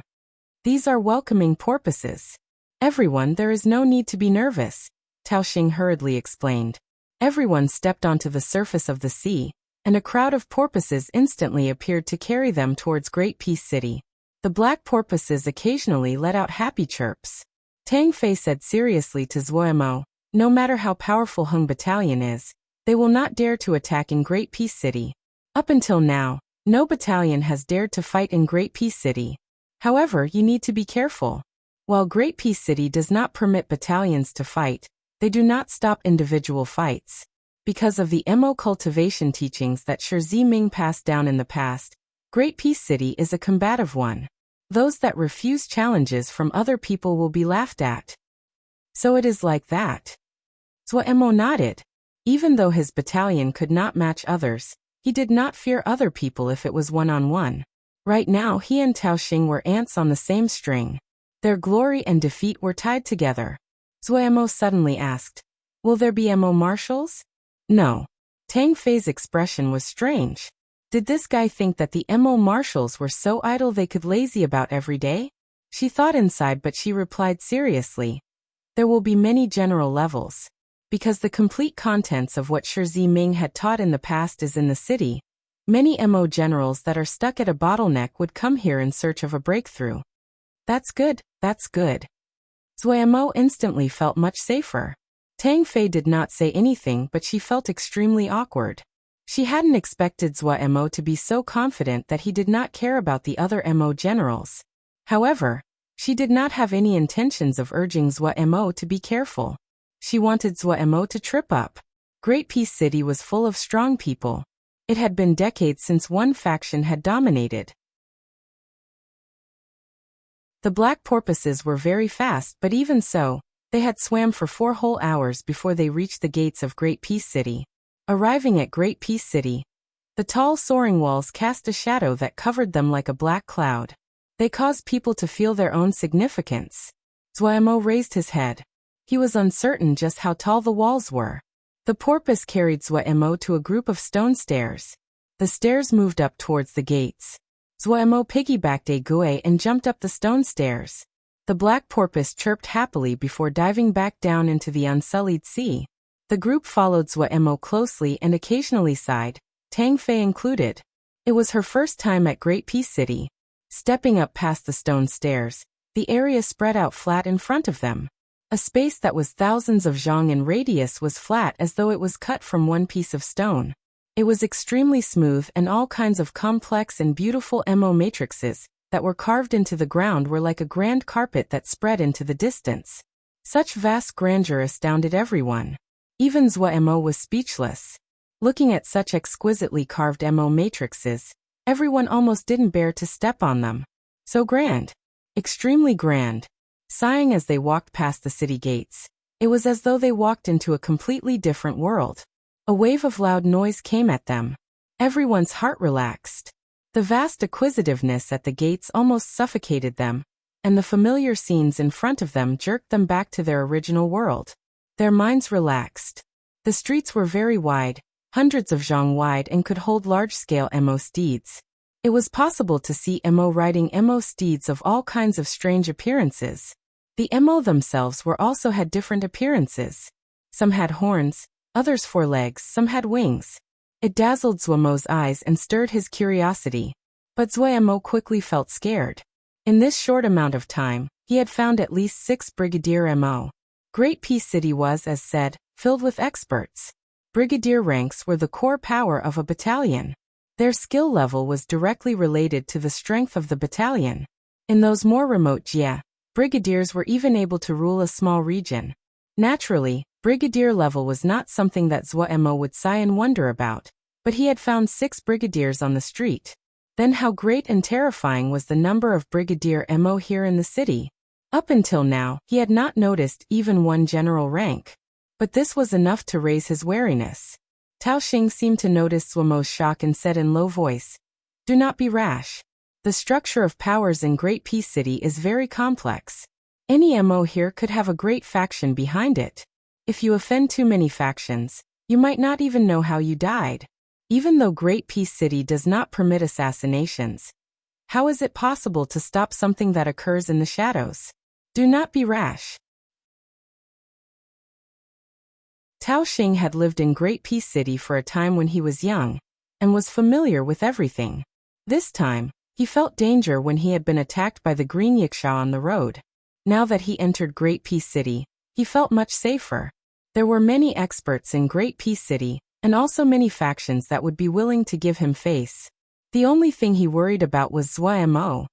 These are welcoming porpoises. Everyone, there is no need to be nervous, Tao Xing hurriedly explained. Everyone stepped onto the surface of the sea, and a crowd of porpoises instantly appeared to carry them towards Great Peace City. The black porpoises occasionally let out happy chirps. Tang Fei said seriously to Mo, "No matter how powerful Hung Battalion is, they will not dare to attack in Great Peace City. Up until now, no battalion has dared to fight in Great Peace City. However, you need to be careful. While Great Peace City does not permit battalions to fight, they do not stop individual fights. Because of the Mo cultivation teachings that Shi Ziming passed down in the past, Great Peace City is a combative one. Those that refuse challenges from other people will be laughed at." So it is like that. Mo nodded. Even though his battalion could not match others, he did not fear other people if it was one-on-one. Right now he and Tao Xing were ants on the same string. Their glory and defeat were tied together. Mo suddenly asked, "Will there be Mo marshals?" No. Tang Fei's expression was strange. Did this guy think that the Mo marshals were so idle they could lazy about every day? She thought inside, but she replied seriously, "There will be many general levels. Because the complete contents of what Shi Ziming had taught in the past is in the city, many Mo generals that are stuck at a bottleneck would come here in search of a breakthrough." That's good, that's good. Mo instantly felt much safer. Tang Fei did not say anything, but she felt extremely awkward. She hadn't expected Mo to be so confident that he did not care about the other Mo generals. However, she did not have any intentions of urging Mo to be careful. She wanted Mo to trip up. Great Peace City was full of strong people. It had been decades since one faction had dominated. The black porpoises were very fast, but even so, they had swam for 4 whole hours before they reached the gates of Great Peace City. Arriving at Great Peace City, the tall soaring walls cast a shadow that covered them like a black cloud. They caused people to feel their own significance. Mo raised his head. He was uncertain just how tall the walls were. The porpoise carried Mo to a group of stone stairs. The stairs moved up towards the gates. Mo piggybacked a gue and jumped up the stone stairs. The black porpoise chirped happily before diving back down into the unsullied sea. The group followed Mo closely and occasionally sighed, Tang Fei included. It was her first time at Great Peace City. Stepping up past the stone stairs, the area spread out flat in front of them. A space that was thousands of zhang in radius was flat as though it was cut from one piece of stone. It was extremely smooth, and all kinds of complex and beautiful mo matrices that were carved into the ground were like a grand carpet that spread into the distance. Such vast grandeur astounded everyone. Even Zhua Mo was speechless. Looking at such exquisitely carved mo matrices, everyone almost didn't bear to step on them. So grand. Extremely grand. Sighing as they walked past the city gates, it was as though they walked into a completely different world. A wave of loud noise came at them. Everyone's heart relaxed. The vast acquisitiveness at the gates almost suffocated them, and the familiar scenes in front of them jerked them back to their original world. Their minds relaxed. The streets were very wide, hundreds of zhang wide, and could hold large-scale mo steeds. It was possible to see mo riding mo steeds of all kinds of strange appearances. The mo themselves also had different appearances. Some had horns, others 4 legs, some had wings. It dazzled Zhuamo's eyes and stirred his curiosity. But Zhuamo quickly felt scared. In this short amount of time, he had found at least 6 brigadier mo. Great Peace City was, as said, filled with experts. Brigadier ranks were the core power of a battalion. Their skill level was directly related to the strength of the battalion. In those more remote jia, brigadiers were even able to rule a small region. Naturally, brigadier level was not something that Zhuamo would sigh and wonder about, but he had found 6 brigadiers on the street. Then how great and terrifying was the number of brigadier mo here in the city? Up until now, he had not noticed even one general rank. But this was enough to raise his wariness. Tao Xing seemed to notice Zhuamo's shock and said in low voice, "Do not be rash. The structure of powers in Great Peace City is very complex. Any mo here could have a great faction behind it. If you offend too many factions, you might not even know how you died. Even though Great Peace City does not permit assassinations, how is it possible to stop something that occurs in the shadows? Do not be rash." Tao Xing had lived in Great Peace City for a time when he was young, and was familiar with everything. This time, he felt danger when he had been attacked by the green yiksha on the road. Now that he entered Great Peace City, he felt much safer. There were many experts in Great Peace City, and also many factions that would be willing to give him face. The only thing he worried about was Zhuamo.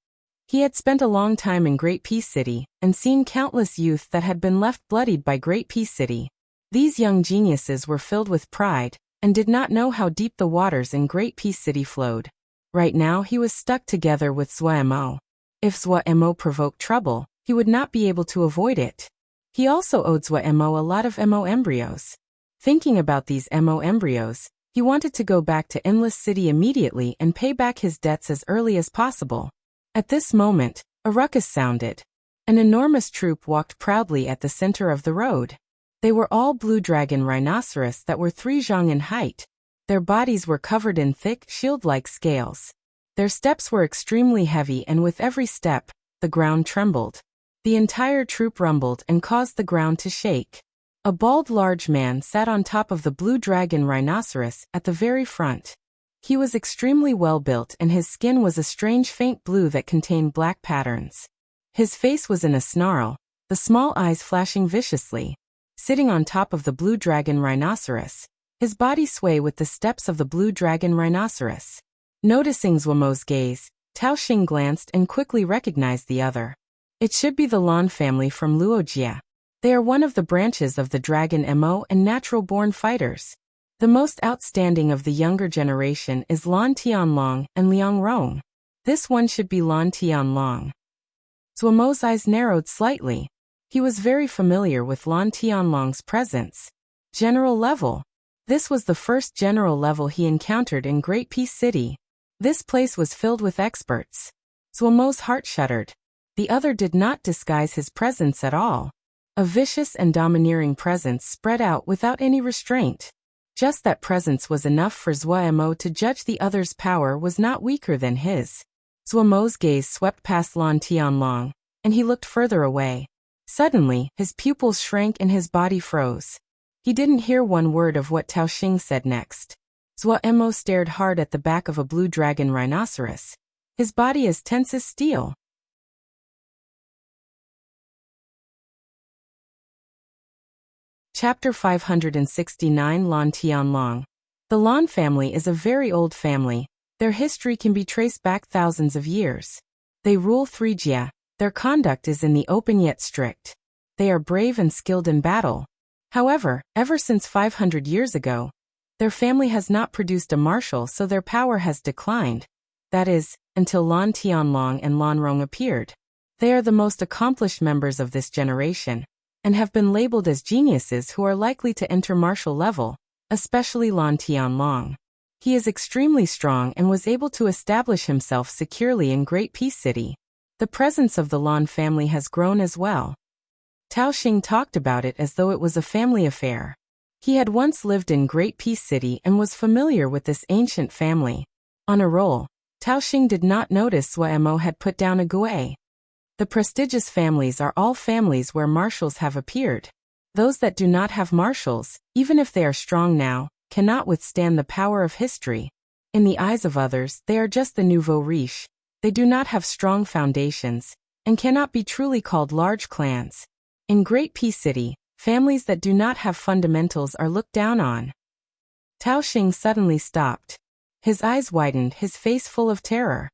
He had spent a long time in Great Peace City, and seen countless youth that had been left bloodied by Great Peace City. These young geniuses were filled with pride, and did not know how deep the waters in Great Peace City flowed. Right now he was stuck together with Zhuamo. If Zhuamo provoked trouble, he would not be able to avoid it. He also owed Zhuamo a lot of mo embryos. Thinking about these mo embryos, he wanted to go back to Endless City immediately and pay back his debts as early as possible. At this moment, a ruckus sounded. An enormous troop walked proudly at the center of the road. They were all blue dragon rhinoceros that were 3 zhang in height. Their bodies were covered in thick, shield-like scales. Their steps were extremely heavy, and with every step, the ground trembled. The entire troop rumbled and caused the ground to shake. A bald large man sat on top of the blue dragon rhinoceros at the very front. He was extremely well built, and his skin was a strange faint blue that contained black patterns. His face was in a snarl, the small eyes flashing viciously. Sitting on top of the blue dragon rhinoceros, his body sway with the steps of the blue dragon rhinoceros. Noticing Zhuamo's gaze, Tao Xing glanced and quickly recognized the other. It should be the Lan family from Luojia. They are one of the branches of the dragon mo and natural-born fighters. The most outstanding of the younger generation is Lan Tianlong and Liang Rong. This one should be Lan Tianlong. Zhuamo's eyes narrowed slightly. He was very familiar with Lan Tianlong's presence. General level. This was the first general level he encountered in Great Peace City. This place was filled with experts. Zhuamo's heart shuddered. The other did not disguise his presence at all. A vicious and domineering presence spread out without any restraint. Just that presence was enough for Zhuamo to judge the other's power was not weaker than his. Zhuamo's gaze swept past Lan Tianlong, and he looked further away. Suddenly, his pupils shrank and his body froze. He didn't hear one word of what Tao Xing said next. Zhuamo stared hard at the back of a blue dragon rhinoceros. His body as tense as steel. Chapter 569 Lan Tianlong. The Lan family is a very old family. Their history can be traced back thousands of years. They rule 3 jia. Their conduct is in the open yet strict. They are brave and skilled in battle. However, ever since 500 years ago, their family has not produced a marshal, so their power has declined. That is, until Lan Tianlong and Lan Rong appeared. They are the most accomplished members of this generation, and have been labeled as geniuses who are likely to enter martial level, especially Lan Tianlong. He is extremely strong and was able to establish himself securely in Great Peace City. The presence of the Lan family has grown as well. Tao Xing talked about it as though it was a family affair. He had once lived in Great Peace City and was familiar with this ancient family. On a roll, Tao Xing did not notice Mo had put down a gui. The prestigious families are all families where marshals have appeared. Those that do not have marshals, even if they are strong now, cannot withstand the power of history. In the eyes of others, they are just the nouveau riche. They do not have strong foundations, and cannot be truly called large clans. In Great Peace City, families that do not have fundamentals are looked down on. Tao Xing suddenly stopped. His eyes widened, his face full of terror.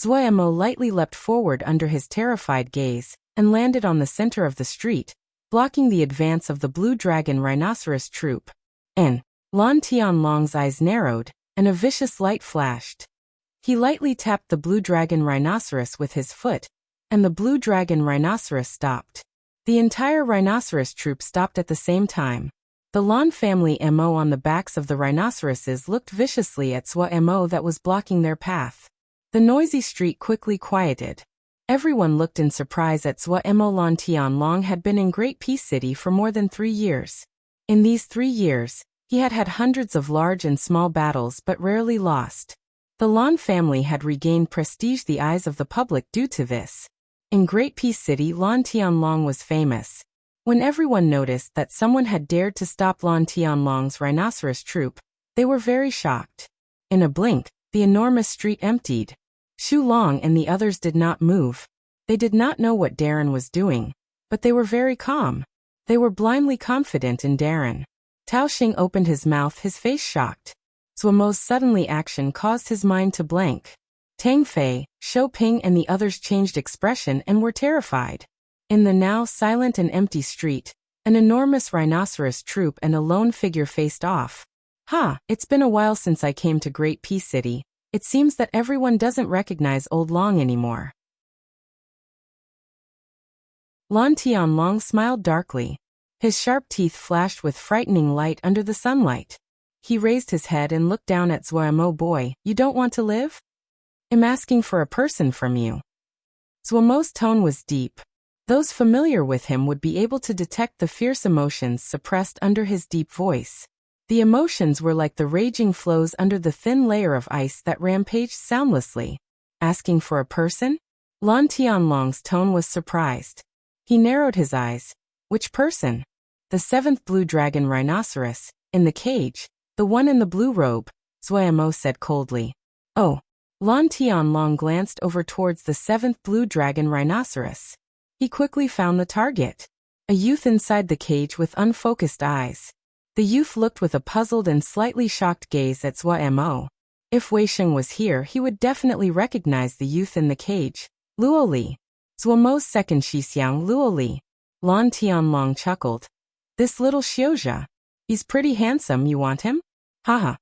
Mo lightly leapt forward under his terrified gaze, and landed on the center of the street, blocking the advance of the Blue Dragon Rhinoceros troop. Lan Tianlong's eyes narrowed, and a vicious light flashed. He lightly tapped the Blue Dragon Rhinoceros with his foot, and the Blue Dragon Rhinoceros stopped. The entire rhinoceros troop stopped at the same time. The Lan family Mo on the backs of the rhinoceroses looked viciously at Mo that was blocking their path. The noisy street quickly quieted. Everyone looked in surprise at Mo. Lan Tianlong had been in Great Peace City for more than 3 years. In these 3 years, he had had hundreds of large and small battles but rarely lost. The Lan family had regained prestige in the eyes of the public due to this. In Great Peace City, Lan Tianlong was famous. When everyone noticed that someone had dared to stop Lan Tianlong's rhinoceros troop, they were very shocked. In a blink, the enormous street emptied. Xu Long and the others did not move. They did not know what Darren was doing, but they were very calm. They were blindly confident in Darren. Tao Xing opened his mouth, his face shocked. Mo's suddenly action caused his mind to blank. Tang Fei, Shou Ping and the others changed expression and were terrified. In the now silent and empty street, an enormous rhinoceros troop and a lone figure faced off. It's been a while since I came to Great Peace City. It seems that everyone doesn't recognize Old Long anymore. Lan Tianlong smiled darkly. His sharp teeth flashed with frightening light under the sunlight. He raised his head and looked down at Mo. Boy, you don't want to live? I'm asking for a person from you. Mo's tone was deep. Those familiar with him would be able to detect the fierce emotions suppressed under his deep voice. The emotions were like the raging flows under the thin layer of ice that rampaged soundlessly. Asking for a person? Lan Tianlong's tone was surprised. He narrowed his eyes. Which person? The 7th Blue Dragon Rhinoceros, in the cage, the one in the blue robe, Mo said coldly. Oh. Lan Tianlong glanced over towards the 7th Blue Dragon Rhinoceros. He quickly found the target. A youth inside the cage with unfocused eyes. The youth looked with a puzzled and slightly shocked gaze at Mo. If Wei Sheng was here, he would definitely recognize the youth in the cage. Luo Li. Mo's second Xixiang, Luo Li. Lan Tianlong chuckled. This little Xiuzha. He's pretty handsome, you want him? Haha.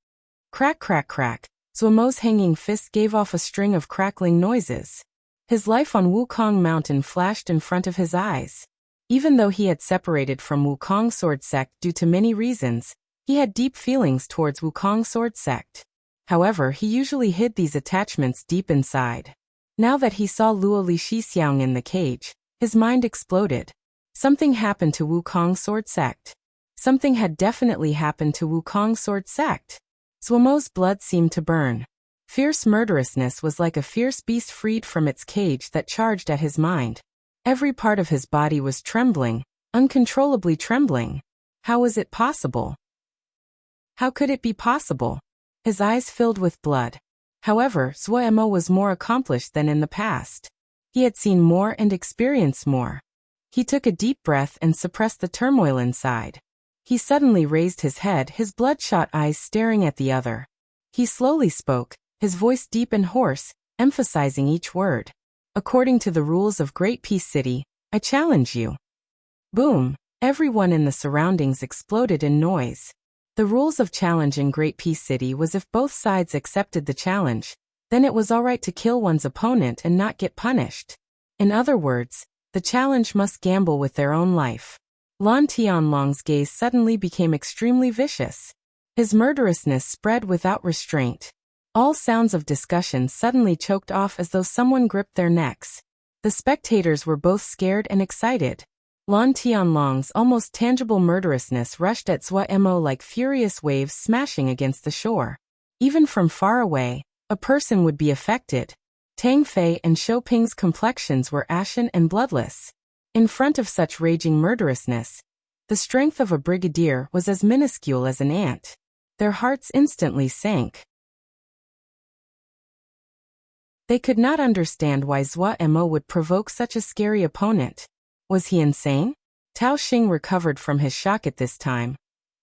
Crack crack crack. Mo's hanging fist gave off a string of crackling noises. His life on Wukong Mountain flashed in front of his eyes. Even though he had separated from Wukong Sword Sect due to many reasons, he had deep feelings towards Wukong Sword Sect. However, he usually hid these attachments deep inside. Now that he saw Luo Li Xixiang in the cage, his mind exploded. Something happened to Wukong Sword Sect. Something had definitely happened to Wukong Sword Sect. Mo's blood seemed to burn. Fierce murderousness was like a fierce beast freed from its cage that charged at his mind. Every part of his body was trembling, uncontrollably trembling. How was it possible? How could it be possible? His eyes filled with blood. However, Mo was more accomplished than in the past. He had seen more and experienced more. He took a deep breath and suppressed the turmoil inside. He suddenly raised his head, his bloodshot eyes staring at the other. He slowly spoke, his voice deep and hoarse, emphasizing each word. According to the rules of Great Peace City, I challenge you. Boom! Everyone in the surroundings exploded in noise. The rules of challenge in Great Peace City was if both sides accepted the challenge, then it was alright to kill one's opponent and not get punished. In other words, the challenge must gamble with their own life. Lan Tianlong's gaze suddenly became extremely vicious. His murderousness spread without restraint. All sounds of discussion suddenly choked off as though someone gripped their necks. The spectators were both scared and excited. Lan Tianlong's almost tangible murderousness rushed at Mo like furious waves smashing against the shore. Even from far away, a person would be affected. Tang Fei and Shou Ping's complexions were ashen and bloodless. In front of such raging murderousness, the strength of a brigadier was as minuscule as an ant. Their hearts instantly sank. They could not understand why Mo would provoke such a scary opponent. Was he insane? Tao Xing recovered from his shock at this time,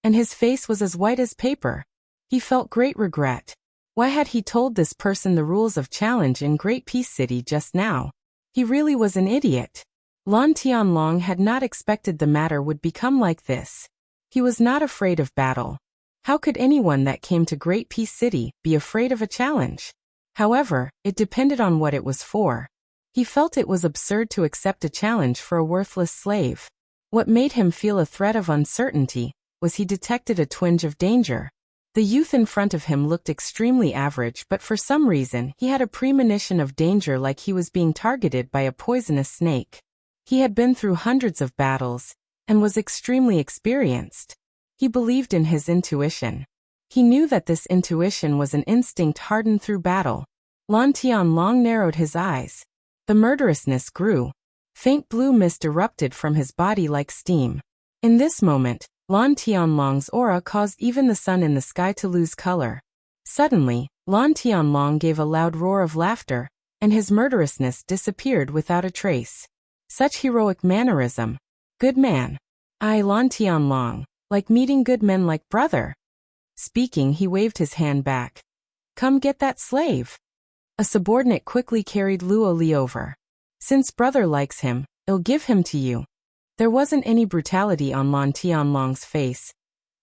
and his face was as white as paper. He felt great regret. Why had he told this person the rules of challenge in Great Peace City just now? He really was an idiot. Lan Tianlong had not expected the matter would become like this. He was not afraid of battle. How could anyone that came to Great Peace City be afraid of a challenge? However, it depended on what it was for. He felt it was absurd to accept a challenge for a worthless slave. What made him feel a threat of uncertainty was he detected a twinge of danger. The youth in front of him looked extremely average, but for some reason he had a premonition of danger, like he was being targeted by a poisonous snake. He had been through hundreds of battles and was extremely experienced. He believed in his intuition. He knew that this intuition was an instinct hardened through battle. Lan Tianlong narrowed his eyes. The murderousness grew. Faint blue mist erupted from his body like steam. In this moment, Lan Tianlong's aura caused even the sun in the sky to lose color. Suddenly, Lan Tianlong gave a loud roar of laughter, and his murderousness disappeared without a trace. Such heroic mannerism. Good man. I, Lan Tianlong, like meeting good men like brother. Speaking, he waved his hand back. Come get that slave. A subordinate quickly carried Luo Li over. Since brother likes him, I'll give him to you. There wasn't any brutality on Lan Tianlong's face,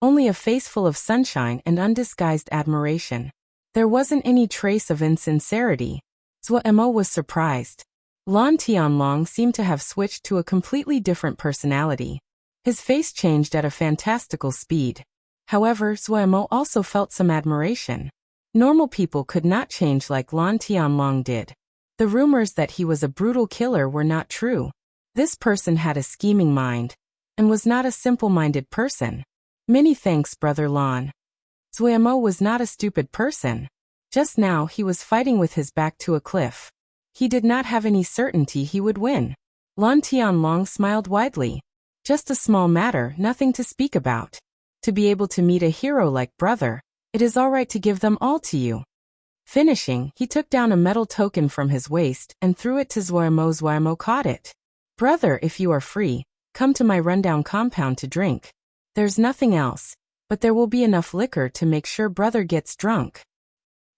only a face full of sunshine and undisguised admiration. There wasn't any trace of insincerity. Mo was surprised. Lan Tianlong seemed to have switched to a completely different personality. His face changed at a fantastical speed. However, Mo also felt some admiration. Normal people could not change like Lan Tianlong did. The rumors that he was a brutal killer were not true. This person had a scheming mind, and was not a simple-minded person. Many thanks, Brother Lan. Mo was not a stupid person. Just now he was fighting with his back to a cliff. He did not have any certainty he would win. Lan Tianlong smiled widely. Just a small matter, nothing to speak about. To be able to meet a hero like brother, it is all right to give them all to you. Finishing, he took down a metal token from his waist and threw it to Mo. Mo caught it. Brother, if you are free, come to my rundown compound to drink. There's nothing else, but there will be enough liquor to make sure brother gets drunk.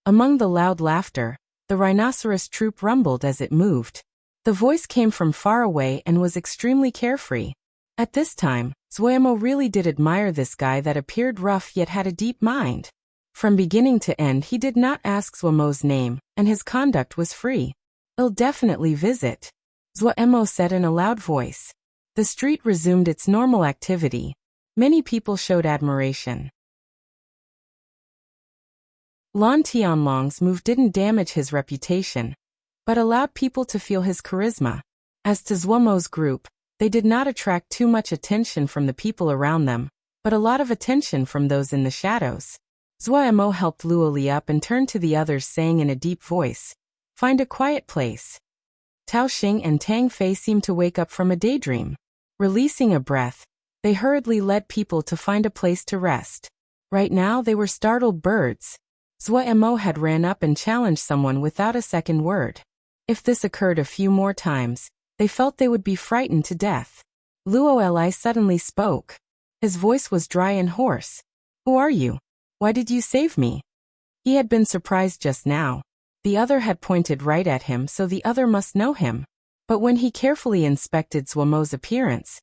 Among the loud laughter, the rhinoceros troop rumbled as it moved. The voice came from far away and was extremely carefree. At this time, Mo really did admire this guy that appeared rough yet had a deep mind. From beginning to end he did not ask Mo's name, and his conduct was free. I'll definitely visit, Mo said in a loud voice. The street resumed its normal activity. Many people showed admiration. Lan Tianlong's move didn't damage his reputation, but allowed people to feel his charisma. As to Mo's group, they did not attract too much attention from the people around them, but a lot of attention from those in the shadows. Mo helped Luo Li up and turned to the others, saying in a deep voice, "Find a quiet place." Tao Xing and Tang Fei seemed to wake up from a daydream. Releasing a breath, they hurriedly led people to find a place to rest. Right now they were startled birds. Mo had ran up and challenged someone without a second word. If this occurred a few more times, they felt they would be frightened to death. Luo Li suddenly spoke. His voice was dry and hoarse. Who are you? Why did you save me? He had been surprised just now. The other had pointed right at him, so the other must know him. But when he carefully inspected Zhuomo's appearance,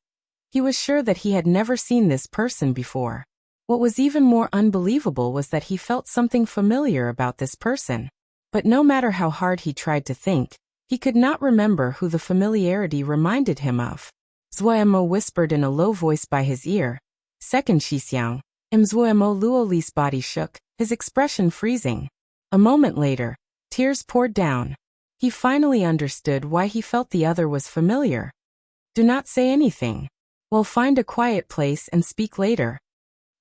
he was sure that he had never seen this person before. What was even more unbelievable was that he felt something familiar about this person. But no matter how hard he tried to think, he could not remember who the familiarity reminded him of. Zhuomo whispered in a low voice by his ear. Second Xixiang. Zhuomo Luoli's body shook, his expression freezing. A moment later, tears poured down. He finally understood why he felt the other was familiar. Do not say anything. We'll find a quiet place and speak later.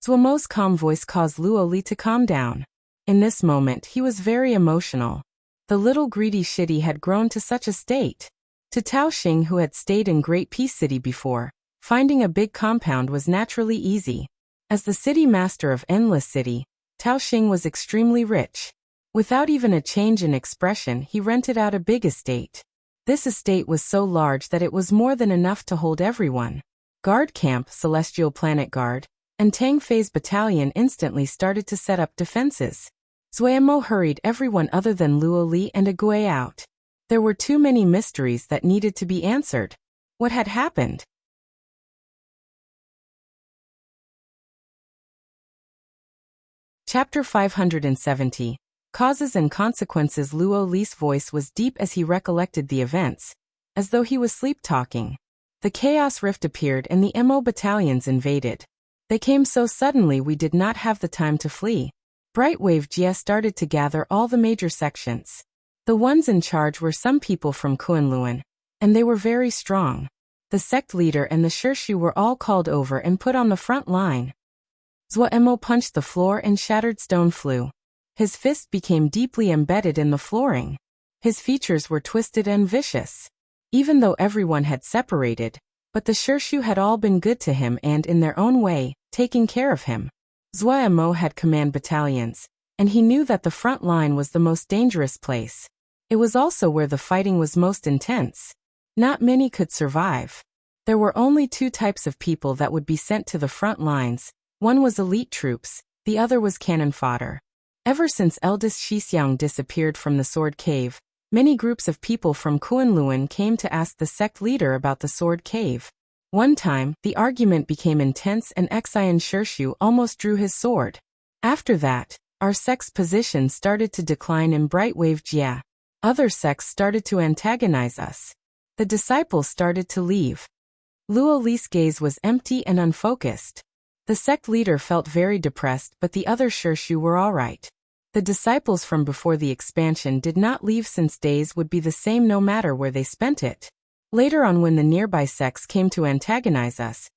Zhuomo's calm voice caused Luoli to calm down. In this moment he was very emotional. The little greedy shitty had grown to such a state. To Tao Xing, who had stayed in Great Peace City before, finding a big compound was naturally easy. As the city master of Endless City, Tao Xing was extremely rich. Without even a change in expression, he rented out a big estate. This estate was so large that it was more than enough to hold everyone. Guard Camp, Celestial Planet Guard, and Tang Fei's battalion instantly started to set up defenses. Zhuomo hurried everyone other than Luoli and Agui out. There were too many mysteries that needed to be answered. What had happened? Chapter 570. Causes and Consequences. Luoli's voice was deep as he recollected the events, as though he was sleep-talking. The Chaos Rift appeared and the MO battalions invaded. They came so suddenly we did not have the time to flee. Brightwave Jia started to gather all the major sections. The ones in charge were some people from Kunlun, and they were very strong. The sect leader and the Shirshu were all called over and put on the front line. Zhuomo punched the floor and shattered stone flew. His fist became deeply embedded in the flooring. His features were twisted and vicious. Even though everyone had separated, but the Shirshu had all been good to him and, in their own way, taking care of him. Zhuomo had command battalions, and he knew that the front line was the most dangerous place. It was also where the fighting was most intense. Not many could survive. There were only two types of people that would be sent to the front lines. One was elite troops, the other was cannon fodder. Ever since eldest Xixiang disappeared from the Sword Cave, many groups of people from Kunlun came to ask the sect leader about the Sword Cave. One time, the argument became intense and Xian Shirshu almost drew his sword. After that, our sect's position started to decline in Brightwave Jia. Other sects started to antagonize us. The disciples started to leave. Luoli's gaze was empty and unfocused. The sect leader felt very depressed, but the other Shirshu were all right. The disciples from before the expansion did not leave since days would be the same no matter where they spent it. Later on, when the nearby sects came to antagonize us,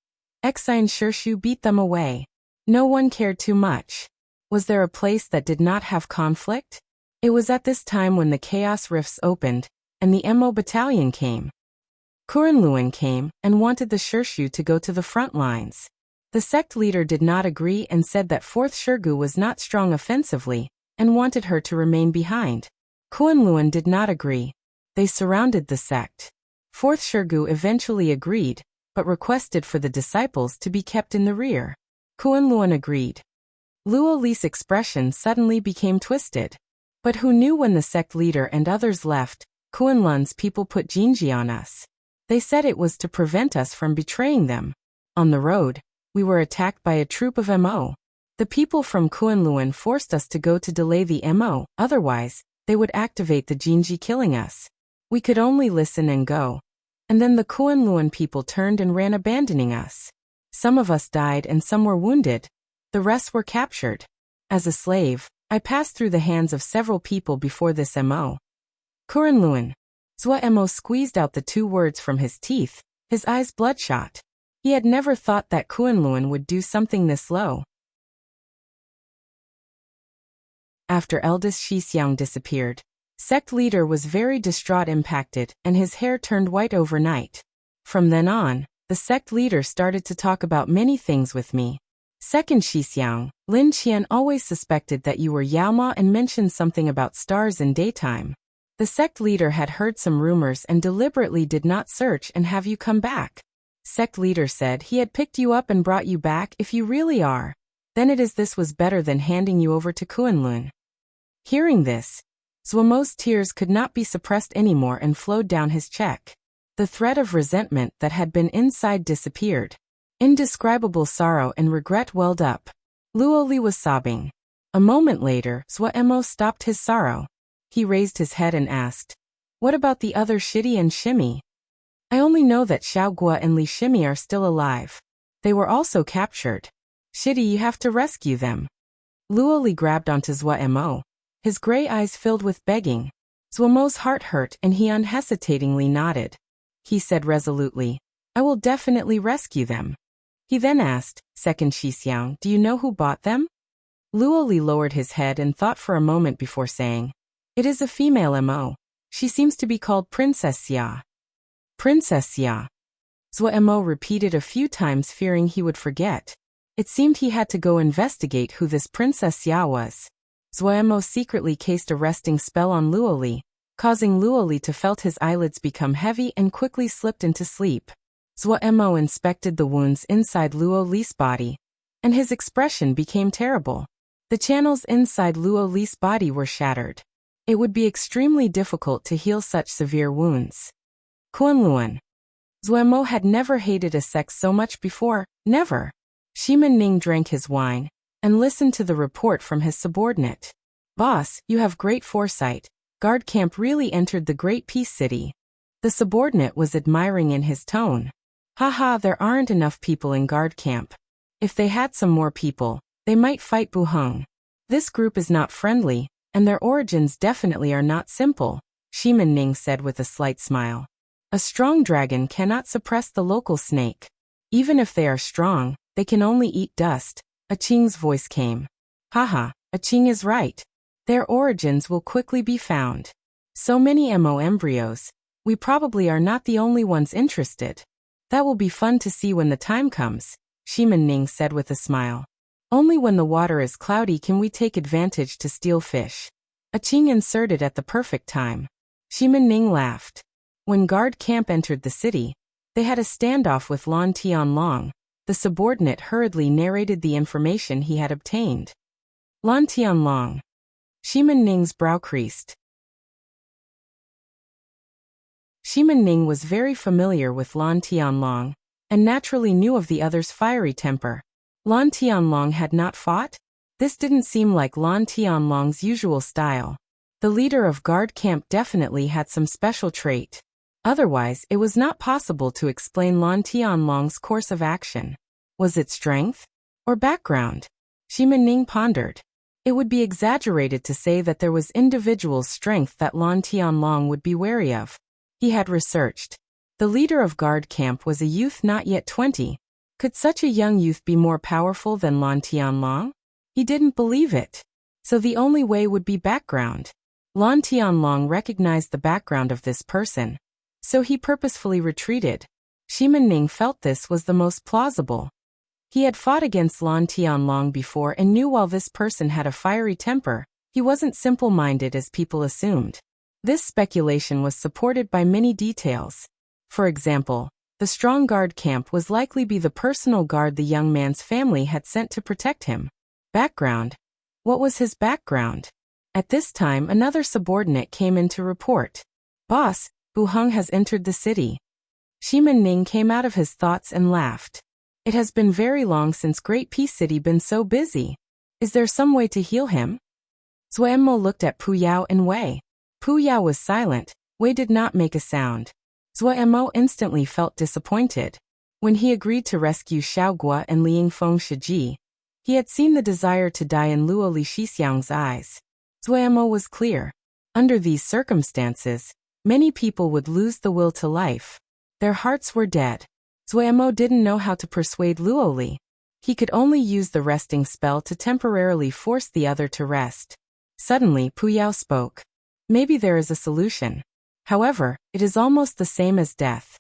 Xian Shirshu beat them away. No one cared too much. Was there a place that did not have conflict? It was at this time when the Chaos Rifts opened, and the MO battalion came. Kunlun came, and wanted the Shirshu to go to the front lines. The sect leader did not agree and said that 4th Shirgu was not strong offensively, and wanted her to remain behind. Kunlun did not agree. They surrounded the sect. 4th Shirgu eventually agreed, but requested for the disciples to be kept in the rear. Kunlun agreed. Luoli's expression suddenly became twisted. But who knew when the sect leader and others left, Kunlun's people put Jinji on us. They said it was to prevent us from betraying them. On the road, we were attacked by a troop of MO. The people from Kunlun forced us to go to delay the MO, otherwise, they would activate the Jinji killing us. We could only listen and go. And then the Kunlun people turned and ran, abandoning us. Some of us died and some were wounded. The rest were captured. As a slave, I passed through the hands of several people before this MO. Kunlun. Zhuomo squeezed out the two words from his teeth, his eyes bloodshot. He had never thought that Kunlun would do something this low. After eldest Xixiang disappeared, sect leader was very distraught, impacted, and his hair turned white overnight. From then on, the sect leader started to talk about many things with me. Second Xixiang, Lin Qian always suspected that you were Yaoma and mentioned something about stars in daytime. The sect leader had heard some rumors and deliberately did not search and have you come back. Sect leader said he had picked you up and brought you back. If you really are, then it is this was better than handing you over to Kunlun. Hearing this, Zhuomo's tears could not be suppressed anymore and flowed down his cheek. The thread of resentment that had been inside disappeared. Indescribable sorrow and regret welled up. Luoli was sobbing. A moment later, Zhuomo stopped his sorrow. He raised his head and asked, "What about the other Shidi and Shimi? I only know that Xiaogua and Li Shimi are still alive. They were also captured. Shidi, you have to rescue them." Luoli grabbed onto Zhuomo. His gray eyes filled with begging. Zhuomo's heart hurt and he unhesitatingly nodded. He said resolutely, "I will definitely rescue them." He then asked, "Second Shixiang, do you know who bought them?" Luoli lowered his head and thought for a moment before saying, "It is a female Mo. She seems to be called Princess Xia." Princess Xia. Zhuomo repeated a few times, fearing he would forget. It seemed he had to go investigate who this Princess Xia was. Zhuomo secretly cast a resting spell on Luoli, causing Luoli to felt his eyelids become heavy and quickly slipped into sleep. Zhuomo inspected the wounds inside Luoli's body, and his expression became terrible. The channels inside Luoli's body were shattered. It would be extremely difficult to heal such severe wounds. Kunlun. Zhuomo had never hated a sect so much before, never. Shimin Ning drank his wine and listened to the report from his subordinate. "Boss, you have great foresight. Guard camp really entered the Great Peace City." The subordinate was admiring in his tone. "Haha, there aren't enough people in guard camp. If they had some more people, they might fight Buheng. This group is not friendly, and their origins definitely are not simple," Shimin Ning said with a slight smile. "A strong dragon cannot suppress the local snake. Even if they are strong, they can only eat dust." Qing's voice came. "Haha, Qing is right. Their origins will quickly be found. So many Mo embryos, we probably are not the only ones interested. That will be fun to see when the time comes," Shimin Ning said with a smile. "Only when the water is cloudy can we take advantage to steal fish." Qing inserted at the perfect time. Shimin Ning laughed. When guard camp entered the city, they had a standoff with Lan Tianlong. The subordinate hurriedly narrated the information he had obtained. Lan Tianlong. Shimin Ning's brow creased. Shimin Ning was very familiar with Lan Tianlong, and naturally knew of the other's fiery temper. Lan Tianlong had not fought? This didn't seem like Lan Tianlong's usual style. The leader of guard camp definitely had some special trait. Otherwise, it was not possible to explain Lan Tianlong's course of action. Was it strength? Or background? Shimin Ning pondered. It would be exaggerated to say that there was individual strength that Lan Tianlong would be wary of. He had researched. The leader of guard camp was a youth not yet 20. Could such a young youth be more powerful than Lan Tianlong? He didn't believe it. So the only way would be background. Lan Tianlong recognized the background of this person. So he purposefully retreated. Shimin Ning felt this was the most plausible. He had fought against Lan Tianlong before and knew while this person had a fiery temper, he wasn't simple-minded as people assumed. This speculation was supported by many details. For example, the strong guard camp was likely be the personal guard the young man's family had sent to protect him. Background. What was his background? At this time, another subordinate came in to report. "Boss, Buheng has entered the city." Shimin Ning came out of his thoughts and laughed. "It has been very long since Great Peace City been so busy. Is there some way to heal him?" Zhuomo looked at Pu Yao and Wei. Pu Yao was silent. Wei did not make a sound. Zhuomo instantly felt disappointed. When he agreed to rescue Xiaogua and Liang Feng Shiji, he had seen the desire to die in Luo Li Shixiang's eyes. Zhuomo was clear. Under these circumstances, many people would lose the will to life. Their hearts were dead. Zhuomo didn't know how to persuade Luo Li. He could only use the resting spell to temporarily force the other to rest. Suddenly, Pu Yao spoke. "Maybe there is a solution. However, it is almost the same as death."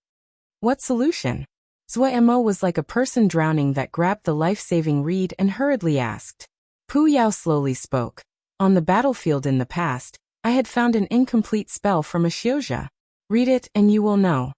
"What solution?" Zhuomo was like a person drowning that grabbed the life-saving reed and hurriedly asked. Pu Yao slowly spoke. "On the battlefield in the past, I had found an incomplete spell from a Xiuzha. Read it and you will know."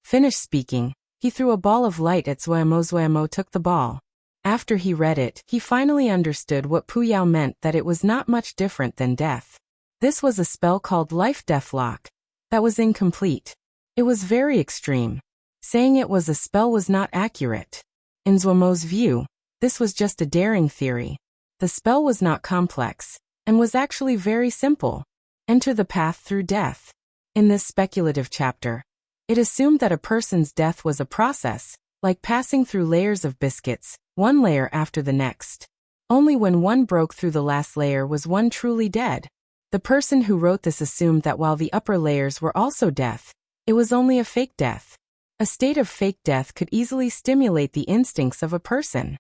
Finished speaking, He threw a ball of light at Zuemo. Zuemo took the ball. After he read it, he finally understood what Puyao meant, that it was not much different than death. This was a spell called Life-Death Lock. That was incomplete. It was very extreme. Saying it was a spell was not accurate. In Zuemo's view, this was just a daring theory. The spell was not complex, and was actually very simple. Enter the path through death. In this speculative chapter, it assumed that a person's death was a process, like passing through layers of biscuits, one layer after the next. Only when one broke through the last layer was one truly dead. The person who wrote this assumed that while the upper layers were also death, it was only a fake death. A state of fake death could easily stimulate the instincts of a person.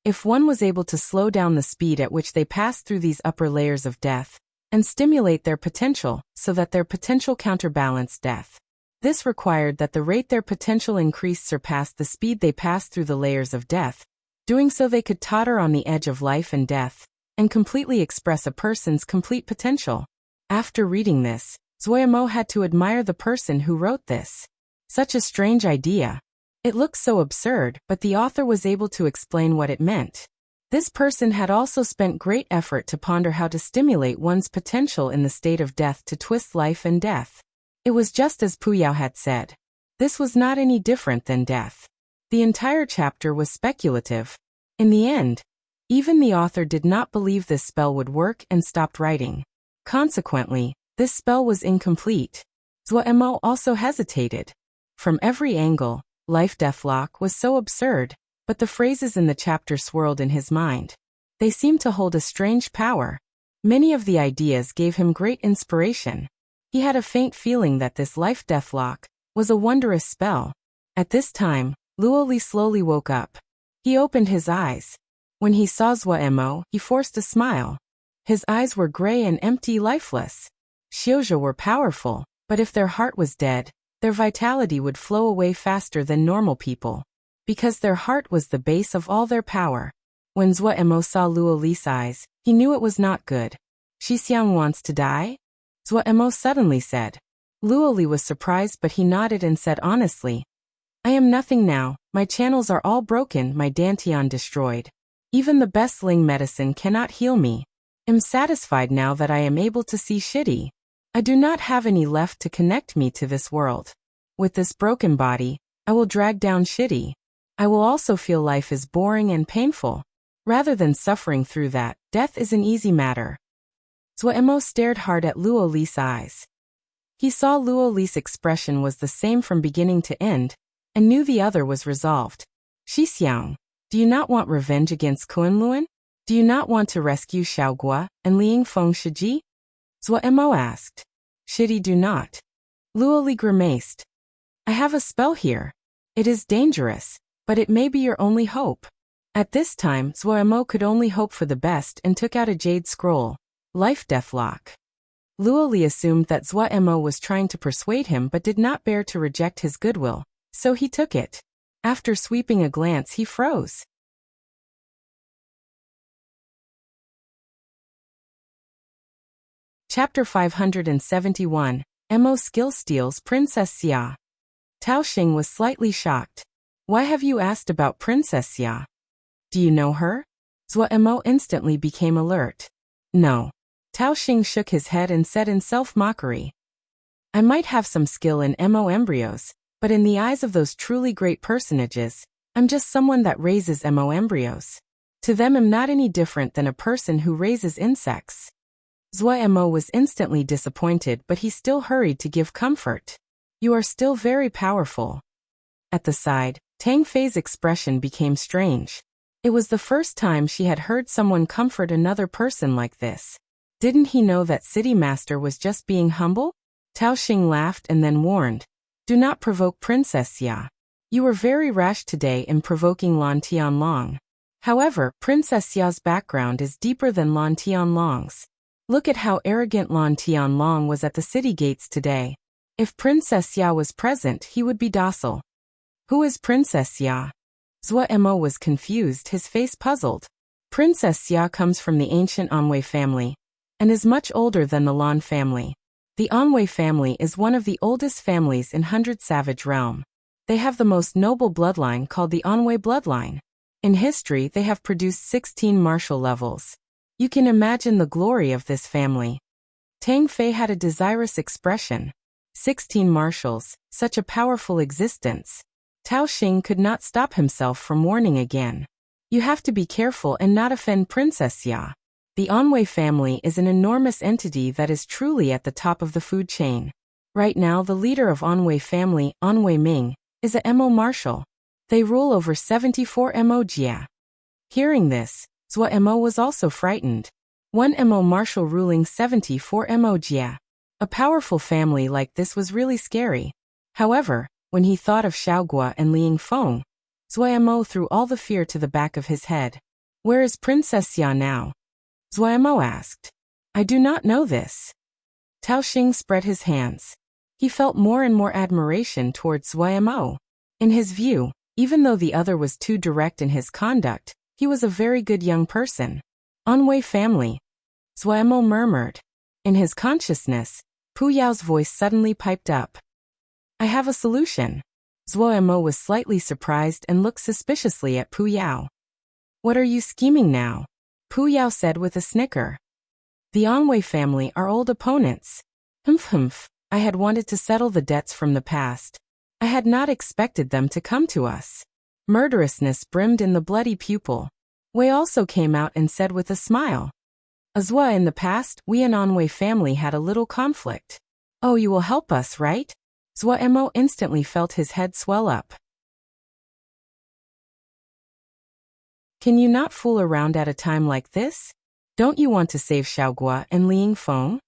If one was able to slow down the speed at which they passed through these upper layers of death, and stimulate their potential, so that their potential counterbalanced death. This required that the rate their potential increased surpassed the speed they passed through the layers of death. Doing so they could totter on the edge of life and death, and completely express a person's complete potential. After reading this, Zuemo had to admire the person who wrote this. Such a strange idea. It looks so absurd, but the author was able to explain what it meant. This person had also spent great effort to ponder how to stimulate one's potential in the state of death to twist life and death. It was just as Puyao had said. This was not any different than death. The entire chapter was speculative. In the end, even the author did not believe this spell would work and stopped writing. Consequently, this spell was incomplete. Zuemo also hesitated. From every angle, Life-Death Lock was so absurd, but the phrases in the chapter swirled in his mind. They seemed to hold a strange power. Many of the ideas gave him great inspiration. He had a faint feeling that this Life-Death Lock was a wondrous spell. At this time, Luoli slowly woke up. He opened his eyes. When he saw Zuemo, he forced a smile. His eyes were gray and empty, lifeless. Xiuzha were powerful, but if their heart was dead, their vitality would flow away faster than normal people. Because their heart was the base of all their power. When Zuemo saw Luoli's eyes, he knew it was not good. Xixiang wants to die? Zuemo suddenly said. Luoli was surprised, but he nodded and said honestly, I am nothing now, my channels are all broken, my dantian destroyed. Even the best Ling medicine cannot heal me. I'm satisfied now that I am able to see Shidi. I do not have any left to connect me to this world. With this broken body, I will drag down Shidi. I will also feel life is boring and painful. Rather than suffering through that, death is an easy matter. Zuemo stared hard at Luoli's eyes. He saw Luoli's expression was the same from beginning to end, and knew the other was resolved. Xixiang, do you not want revenge against Kunlun? Do you not want to rescue Xiaogua and Liang Feng Shiji? Zuemo asked. Shidi do not. Luoli grimaced. I have a spell here. It is dangerous, but it may be your only hope. At this time, Zuemo could only hope for the best and took out a jade scroll. Life-Death Lock. Luoli assumed that Zuemo was trying to persuade him but did not bear to reject his goodwill, so he took it. After sweeping a glance, he froze. Chapter 571, Mo Skill Steals Princess Xia. Tao Xing was slightly shocked. Why have you asked about Princess Xia? Do you know her? Zuemo instantly became alert. No. Tao Xing shook his head and said in self-mockery. I might have some skill in Mo embryos, but in the eyes of those truly great personages, I'm just someone that raises Mo embryos. To them I'm not any different than a person who raises insects. Zuemo was instantly disappointed, but he still hurried to give comfort. You are still very powerful. At the side, Tang Fei's expression became strange. It was the first time she had heard someone comfort another person like this. Didn't he know that City Master was just being humble? Tao Xing laughed and then warned. Do not provoke Princess Xia. You were very rash today in provoking Lan Tianlong. However, Princess Xia's background is deeper than Lan Tianlong's. Look at how arrogant Lan Tianlong was at the city gates today. If Princess Xia was present, he would be docile. Who is Princess Xia? Zuemo was confused, his face puzzled. Princess Xia comes from the ancient Anwei family, and is much older than the Lan family. The Anhui family is one of the oldest families in Hundred Savage Realm. They have the most noble bloodline called the Anhui bloodline. In history, they have produced 16 martial levels. You can imagine the glory of this family. Tang Fei had a desirous expression. 16 martials, such a powerful existence. Tao Xing could not stop himself from warning again. You have to be careful and not offend Princess Xia. The Anhui family is an enormous entity that is truly at the top of the food chain. Right now the leader of Anhui family, Anhui Ming, is a Mo marshal. They rule over 74 Mo Jia. Hearing this, Zhua Mo was also frightened. One Mo marshal ruling 74 Mo Jia. A powerful family like this was really scary. However, when he thought of Xiaogua and Liang Feng, Zhua Mo threw all the fear to the back of his head. Where is Princess Xia now? Zhua Mo asked. I do not know this. Tao Xing spread his hands. He felt more and more admiration towards Zhua Mo. In his view, even though the other was too direct in his conduct, he was a very good young person. Anhui family. Zhua Mo murmured. In his consciousness, Pu Yao's voice suddenly piped up. I have a solution. Zhua Mo was slightly surprised and looked suspiciously at Pu Yao. What are you scheming now? Pu Yao said with a snicker. The Anhui family are old opponents. Humph. I had wanted to settle the debts from the past. I had not expected them to come to us. Murderousness brimmed in the bloody pupil. Wei also came out and said with a smile. Azwa, in the past, we and Anhui family had a little conflict. Oh, you will help us, right? Zhua Mo instantly felt his head swell up. Can you not fool around at a time like this? Don't you want to save Xiaogua and Liang Feng?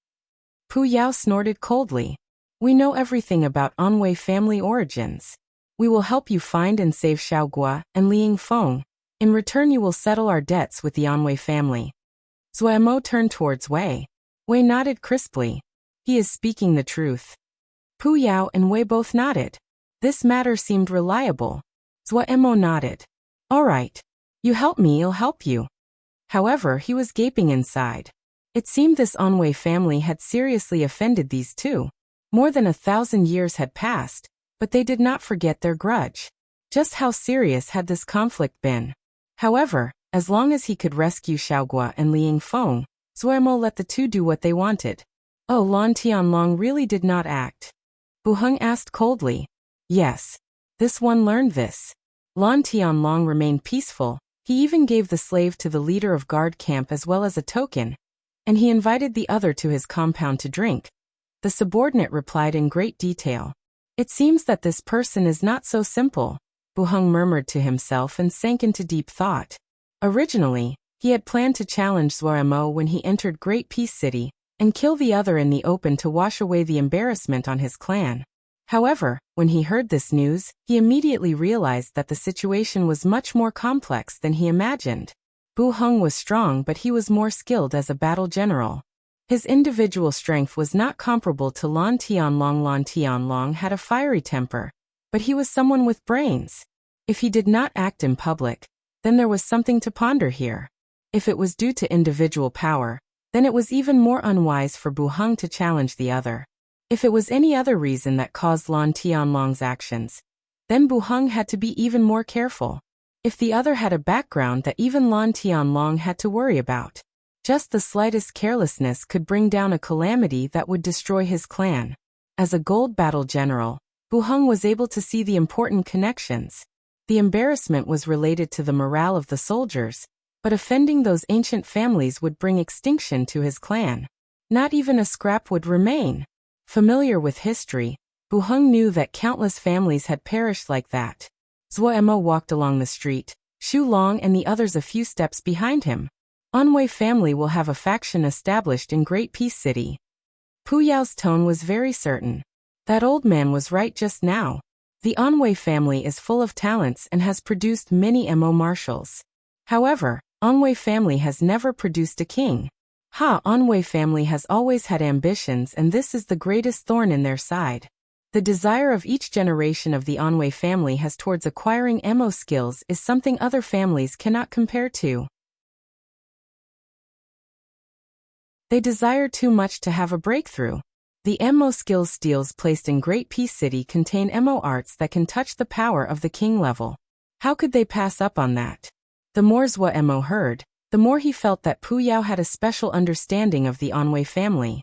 Pu Yao snorted coldly. We know everything about Anhui family origins. We will help you find and save Xiaogua and Liang Feng. In return you will settle our debts with the Anhui family. Zhua Mo turned towards Wei. Wei nodded crisply. He is speaking the truth. Pu Yao and Wei both nodded. This matter seemed reliable. Zhua Mo nodded. All right. You help me, I'll help you. However, he was gaping inside. It seemed this Anhui family had seriously offended these two. More than 1,000 years had passed, but they did not forget their grudge. Just how serious had this conflict been? However, as long as he could rescue Xiaogua and Liang Feng, Zhua Mo let the two do what they wanted. Oh, Lan Tianlong really did not act. Bu Heng asked coldly. Yes. This one learned this. Lan Tianlong remained peaceful. He even gave the slave to the leader of guard camp as well as a token, and he invited the other to his compound to drink. The subordinate replied in great detail. It seems that this person is not so simple, Bu Heng murmured to himself and sank into deep thought. Originally, he had planned to challenge Zhua Mo when he entered Great Peace City, and kill the other in the open to wash away the embarrassment on his clan. However, when he heard this news, he immediately realized that the situation was much more complex than he imagined. Bu Heng was strong, but he was more skilled as a battle general. His individual strength was not comparable to Lan Tianlong. Lan Tianlong had a fiery temper, but he was someone with brains. If he did not act in public, then there was something to ponder here. If it was due to individual power, then it was even more unwise for Bu Heng to challenge the other. If it was any other reason that caused Lan Tianlong's actions, then Bu Heng had to be even more careful. If the other had a background that even Lan Tianlong had to worry about, just the slightest carelessness could bring down a calamity that would destroy his clan. As a gold battle general, Bu Heng was able to see the important connections. The embarrassment was related to the morale of the soldiers, but offending those ancient families would bring extinction to his clan. Not even a scrap would remain. Familiar with history, Bu Heng knew that countless families had perished like that. Zhua Mo walked along the street, Xu Long and the others a few steps behind him. Anhui family will have a faction established in Great Peace City. Pu Yao's tone was very certain. That old man was right just now. The Anhui family is full of talents and has produced many Mo marshals. However, Anhui family has never produced a king. Anhui family has always had ambitions, and this is the greatest thorn in their side. The desire of each generation of the Anhui family has towards acquiring Mo skills is something other families cannot compare to. They desire too much to have a breakthrough. The MO skills steels placed in Great Peace City contain MO arts that can touch the power of the king level. How could they pass up on that? The more Zwa Mo heard, the more he felt that Pu Yao had a special understanding of the Anwei family.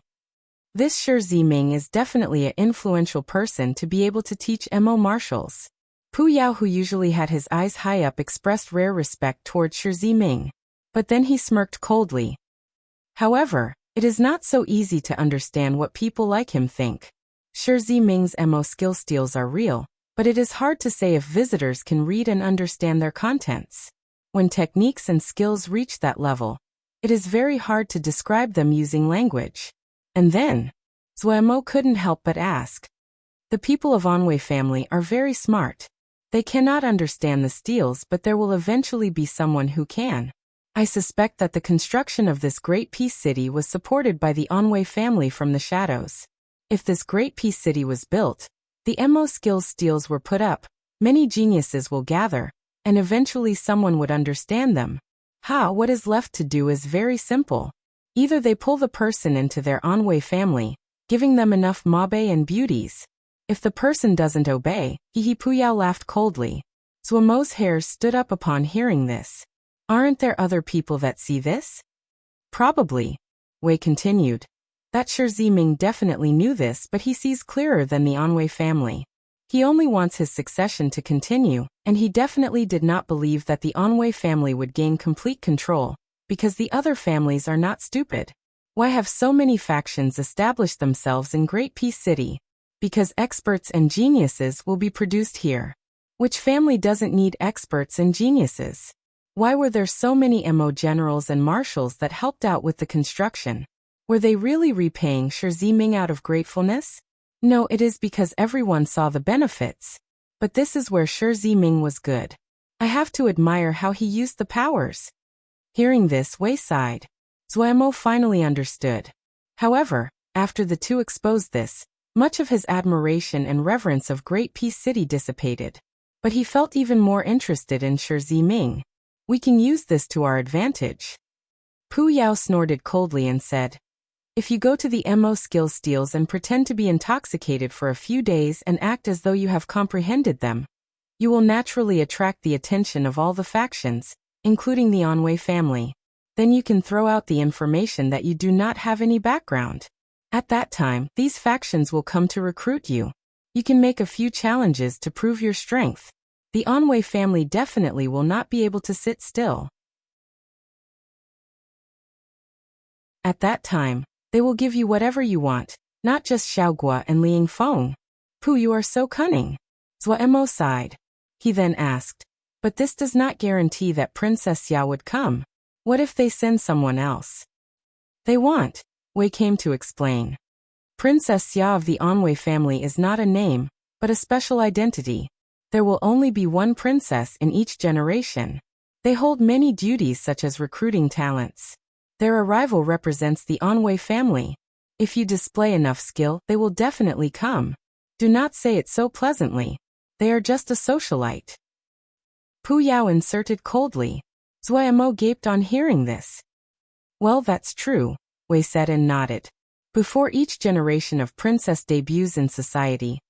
This Shi Ziming is definitely an influential person to be able to teach Mo martials. Pu Yao, who usually had his eyes high up, expressed rare respect towards Shi Ziming. But then he smirked coldly. However, it is not so easy to understand what people like him think. Shi Ziming's Mo skill steals are real, but it is hard to say if visitors can read and understand their contents. When techniques and skills reach that level, it is very hard to describe them using language. And then, Zwa Mo couldn't help but ask. The people of Anwei family are very smart. They cannot understand the steals, but there will eventually be someone who can. I suspect that the construction of this Great Peace City was supported by the Anwei family from the shadows. If this Great Peace City was built, the Mo skills steals were put up, many geniuses will gather, and eventually someone would understand them. What is left to do is very simple. Either they pull the person into their Anwei family, giving them enough mabe and beauties. If the person doesn't obey, Pu Yao laughed coldly. Zwa Mo's hairs stood up upon hearing this. Aren't there other people that see this? Probably. Wei continued. That Shi Ziming definitely knew this, but he sees clearer than the Anwei family. He only wants his succession to continue, and he definitely did not believe that the Anwei family would gain complete control, because the other families are not stupid. Why have so many factions established themselves in Great Peace City? Because experts and geniuses will be produced here. Which family doesn't need experts and geniuses? Why were there so many Mo generals and marshals that helped out with the construction? Were they really repaying Shi Ziming out of gratefulness? No, it is because everyone saw the benefits. But this is where Shi Ziming was good. I have to admire how he used the powers. Hearing this, Wei sighed. Zwa Mo finally understood. However, after the two exposed this, much of his admiration and reverence of Great Peace City dissipated. But he felt even more interested in Shi Ziming. We can use this to our advantage. Pu Yao snorted coldly and said, if you go to the Mo skill steals and pretend to be intoxicated for a few days and act as though you have comprehended them, you will naturally attract the attention of all the factions, including the Anwei family. Then you can throw out the information that you do not have any background. At that time, these factions will come to recruit you. You can make a few challenges to prove your strength. The Anwei family definitely will not be able to sit still. At that time, they will give you whatever you want, not just Xiaogua and Liang Feng. Pu, you are so cunning. Zwa Mo sighed. He then asked, but this does not guarantee that Princess Xia would come. What if they send someone else? They want, Wei came to explain. Princess Xia of the Anwei family is not a name, but a special identity. There will only be one princess in each generation. They hold many duties such as recruiting talents. Their arrival represents the Anwei family. If you display enough skill, they will definitely come. Do not say it so pleasantly. They are just a socialite. Pu Yao inserted coldly. Zwa Mo gaped on hearing this. Well, that's true, Wei said and nodded. Before each generation of princess debuts in society,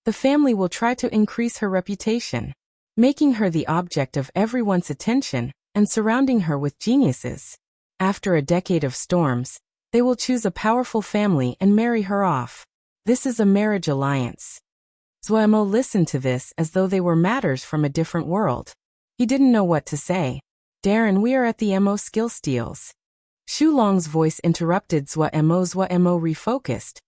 the family will try to increase her reputation, making her the object of everyone's attention and surrounding her with geniuses. After a decade of storms, they will choose a powerful family and marry her off. This is a marriage alliance. Zwa Mo listened to this as though they were matters from a different world. He didn't know what to say. Darren, we are at the Mo skill steals. Xu Long's voice interrupted Zwa Mo. Zwa Mo refocused,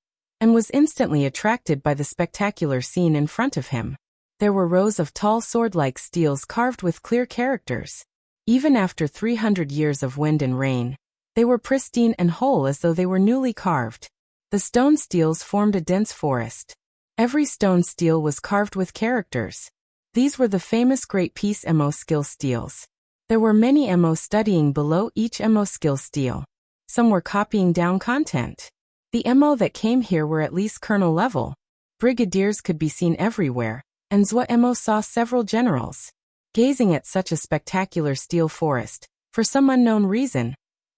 and was instantly attracted by the spectacular scene in front of him. There were rows of tall sword-like steels carved with clear characters. Even after 300 years of wind and rain, they were pristine and whole as though they were newly carved. The stone steels formed a dense forest. Every stone steel was carved with characters. These were the famous Great Peace Mo skill steels. There were many Mo studying below each Mo skill steel. Some were copying down content. The Mo that came here were at least colonel level. Brigadiers could be seen everywhere, and Zwa Mo saw several generals. Gazing at such a spectacular steel forest, for some unknown reason,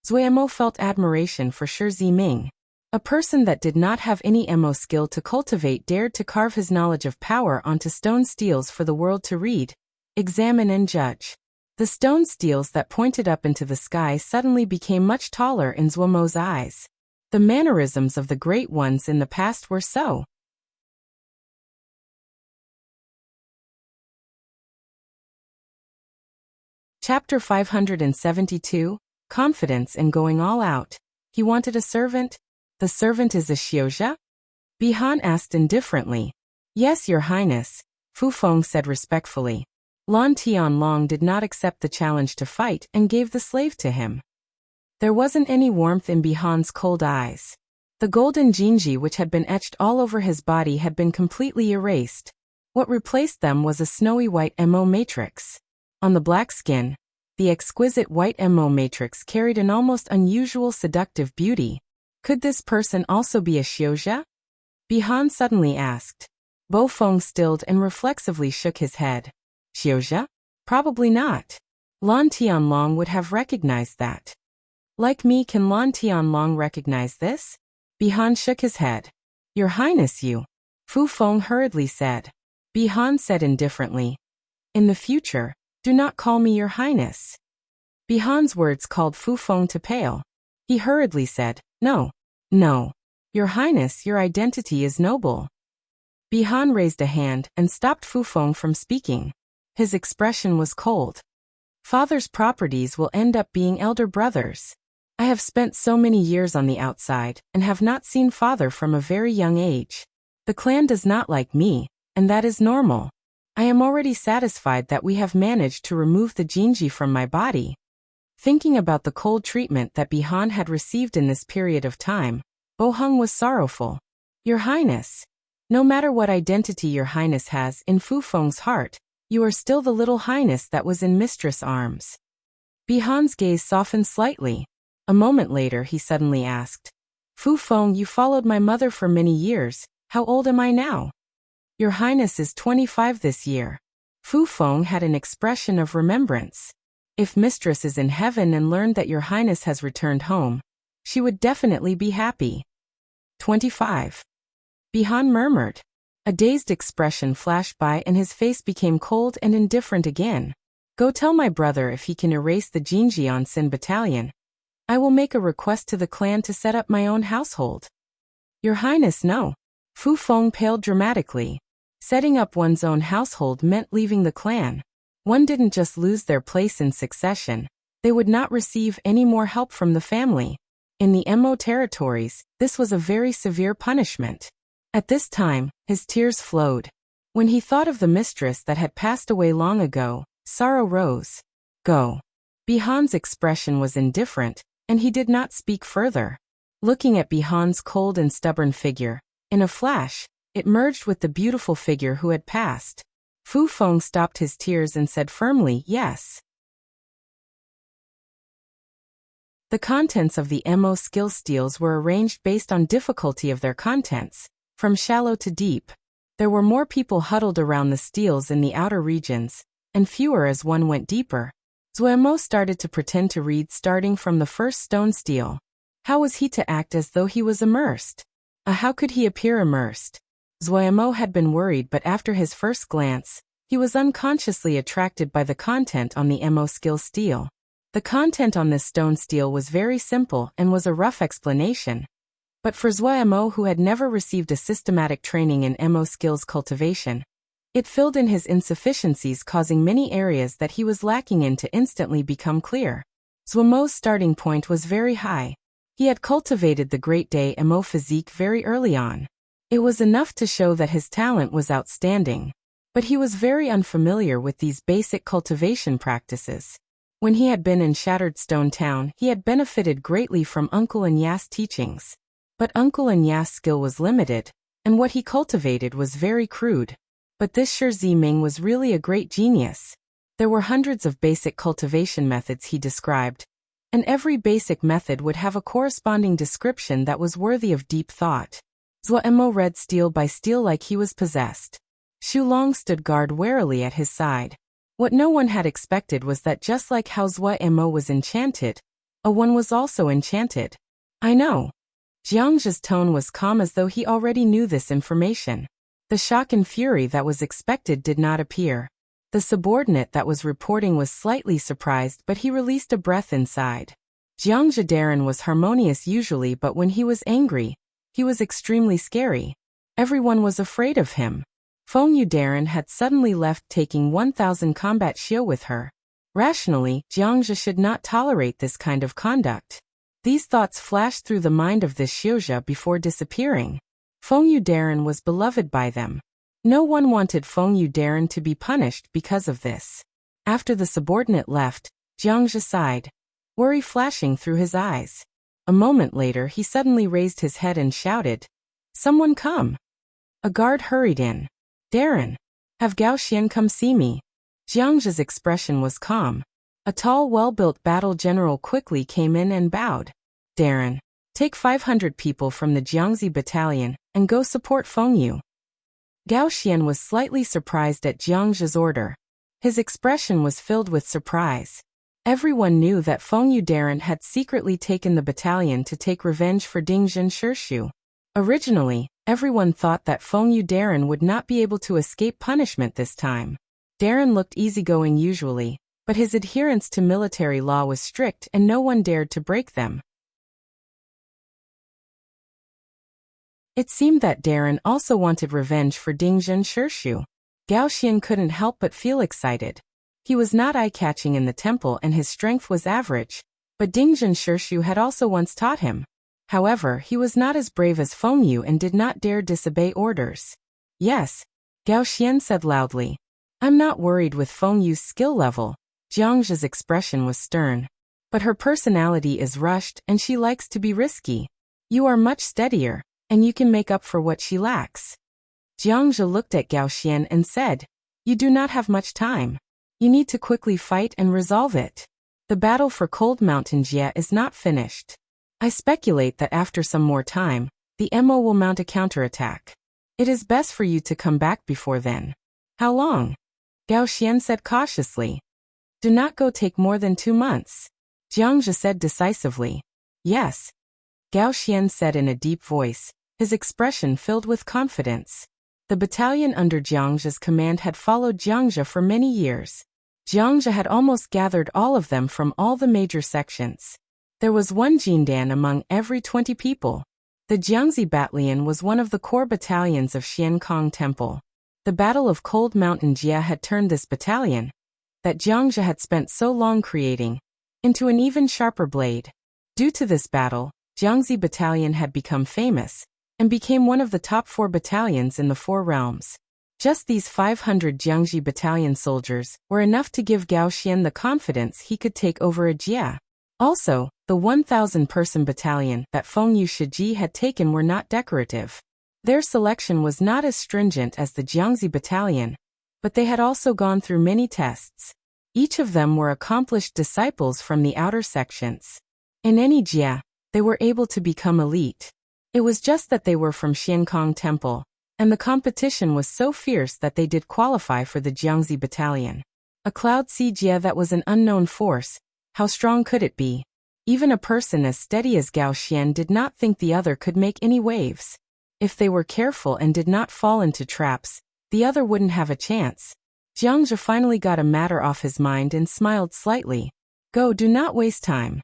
Zwa Mo felt admiration for Shi Ziming. A person that did not have any emo skill to cultivate dared to carve his knowledge of power onto stone steels for the world to read, examine and judge. The stone steels that pointed up into the sky suddenly became much taller in Zhuomo's eyes. The mannerisms of the great ones in the past were so. Chapter 572, Confidence and Going All Out. He wanted a servant? The servant is a Xiuzha? Bihan asked indifferently. Yes, Your Highness, Fu Feng said respectfully. Lan Tianlong did not accept the challenge to fight and gave the slave to him. There wasn't any warmth in Bihan's cold eyes. The golden jinji which had been etched all over his body had been completely erased. What replaced them was a snowy white emo matrix. On the black skin, the exquisite white emo matrix carried an almost unusual seductive beauty. Could this person also be a Xiuzha? Bihan suddenly asked. Bo Feng stilled and reflexively shook his head. Xiuzha? Probably not. Lan Tianlong would have recognized that. Like me, can Lan Tianlong recognize this? Bihan shook his head. Your Highness, you. Fu Feng hurriedly said. Bihan said indifferently. In the future, do not call me Your Highness. Bihan's words called Fu Feng to pale. He hurriedly said, No. No. Your Highness, your identity is noble. Bihan raised a hand and stopped Fu Feng from speaking. His expression was cold. Father's properties will end up being elder brothers. I have spent so many years on the outside and have not seen father from a very young age. The clan does not like me, and that is normal. I am already satisfied that we have managed to remove the jinji from my body. Thinking about the cold treatment that Bihan had received in this period of time, Bo Heng was sorrowful. Your Highness, no matter what identity Your Highness has in Fu Feng's heart, you are still the little Highness that was in Mistress' arms. Bihan's gaze softened slightly. A moment later he suddenly asked, Fu Feng, you followed my mother for many years, how old am I now? Your Highness is 25 this year. Fu Feng had an expression of remembrance. If Mistress is in heaven and learned that Your Highness has returned home, she would definitely be happy. 25. Bihan murmured. A dazed expression flashed by and his face became cold and indifferent again. Go tell my brother if he can erase the jinji on Sin Battalion. I will make a request to the clan to set up my own household. Your Highness, no. Fu Feng paled dramatically. Setting up one's own household meant leaving the clan. One didn't just lose their place in succession, they would not receive any more help from the family. In the Mo territories, this was a very severe punishment. At this time, his tears flowed. When he thought of the mistress that had passed away long ago, sorrow rose. Go. Bihan's expression was indifferent, and he did not speak further. Looking at Bihan's cold and stubborn figure, in a flash, it merged with the beautiful figure who had passed. Fu Feng stopped his tears and said firmly, yes. The contents of the Mo skill steels were arranged based on difficulty of their contents, from shallow to deep. There were more people huddled around the steels in the outer regions, and fewer as one went deeper. Zhuomo started to pretend to read starting from the first stone steel. How was he to act as though he was immersed? How could he appear immersed? Zhuomo had been worried, but after his first glance, he was unconsciously attracted by the content on the Mo skill steel. The content on this stone steel was very simple and was a rough explanation. But for Zhuomo, who had never received a systematic training in Mo skills cultivation, it filled in his insufficiencies, causing many areas that he was lacking in to instantly become clear. Zhuomo's starting point was very high. He had cultivated the Great Day Mo physique very early on. It was enough to show that his talent was outstanding. But he was very unfamiliar with these basic cultivation practices. When he had been in Shattered Stone Town, he had benefited greatly from Uncle Anyas's teachings. But Uncle Anyas's skill was limited, and what he cultivated was very crude. But this Shi Ziming was really a great genius. There were hundreds of basic cultivation methods he described, and every basic method would have a corresponding description that was worthy of deep thought. Zhuomo read steel by steel like he was possessed. Xu Long stood guard warily at his side. What no one had expected was that just like how Zhuomo was enchanted, one was also enchanted. I know. Jiangzhe's tone was calm as though he already knew this information. The shock and fury that was expected did not appear. The subordinate that was reporting was slightly surprised, but he released a breath inside. Jiangzhe Darren was harmonious usually, but when he was angry, he was extremely scary. Everyone was afraid of him. Fengyu Darren had suddenly left, taking 1,000 combat Xiu with her. Rationally, Jiangzhe should not tolerate this kind of conduct. These thoughts flashed through the mind of this Xiuzhe before disappearing. Fengyu Darren was beloved by them. No one wanted Fengyu Darren to be punished because of this. After the subordinate left, Jiangzhe sighed, worry flashing through his eyes. A moment later he suddenly raised his head and shouted, "Someone come!" A guard hurried in. "Darren, have Gao Xian come see me." Jiangzhe's expression was calm. A tall, well-built battle general quickly came in and bowed. "Darren, take 500 people from the Jiangzi battalion and go support Fengyu." Gao Xian was slightly surprised at Jiangzhe's order. His expression was filled with surprise. Everyone knew that Fengyu Darren had secretly taken the battalion to take revenge for Dingjin Shirshu. Originally, everyone thought that Fengyu Darren would not be able to escape punishment this time. Darren looked easygoing usually, but his adherence to military law was strict and no one dared to break them. It seemed that Darren also wanted revenge for Dingjin Shirshu. Gao Xian couldn't help but feel excited. He was not eye-catching in the temple and his strength was average, but Dingjin Shirshu had also once taught him. However, he was not as brave as Fengyu and did not dare disobey orders. "Yes," Gao Xian said loudly. "I'm not worried with Fengyu's skill level." Jiangzhe's expression was stern. "But her personality is rushed and she likes to be risky. You are much steadier, and you can make up for what she lacks." Jiangzhe looked at Gao Xian and said, "You do not have much time. You need to quickly fight and resolve it. The battle for Cold Mountain Jie is not finished. I speculate that after some more time, the MO will mount a counterattack. It is best for you to come back before then." "How long?" Gao Xian said cautiously. "Do not go take more than 2 months." Jiangzhe said decisively. "Yes," Gao Xian said in a deep voice, his expression filled with confidence. The battalion under Jiangzhe's command had followed Jiangzhe for many years. Jiangzhe had almost gathered all of them from all the major sections. There was one Jindan among every 20 people. The Jiangzi battalion was one of the core battalions of Xiankong Temple. The Battle of Cold Mountain Jie had turned this battalion, that Jiangzhe had spent so long creating, into an even sharper blade. Due to this battle, Jiangzi battalion had become famous, and became one of the top 4 battalions in the 4 realms. Just these 500 Jiangzi battalion soldiers were enough to give Gao Xian the confidence he could take over a Jie. Also, the 1,000-person battalion that Fengyu Shiji had taken were not decorative. Their selection was not as stringent as the Jiangzi battalion, but they had also gone through many tests. Each of them were accomplished disciples from the outer sections. In any Jie, they were able to become elite. It was just that they were from Xiankong Temple, and the competition was so fierce that they did qualify for the Jiangzi battalion. A Cloud Sea Jie that was an unknown force, how strong could it be? Even a person as steady as Gao Xian did not think the other could make any waves. If they were careful and did not fall into traps, the other wouldn't have a chance. Jiangzhe finally got a matter off his mind and smiled slightly. "Go, do not waste time."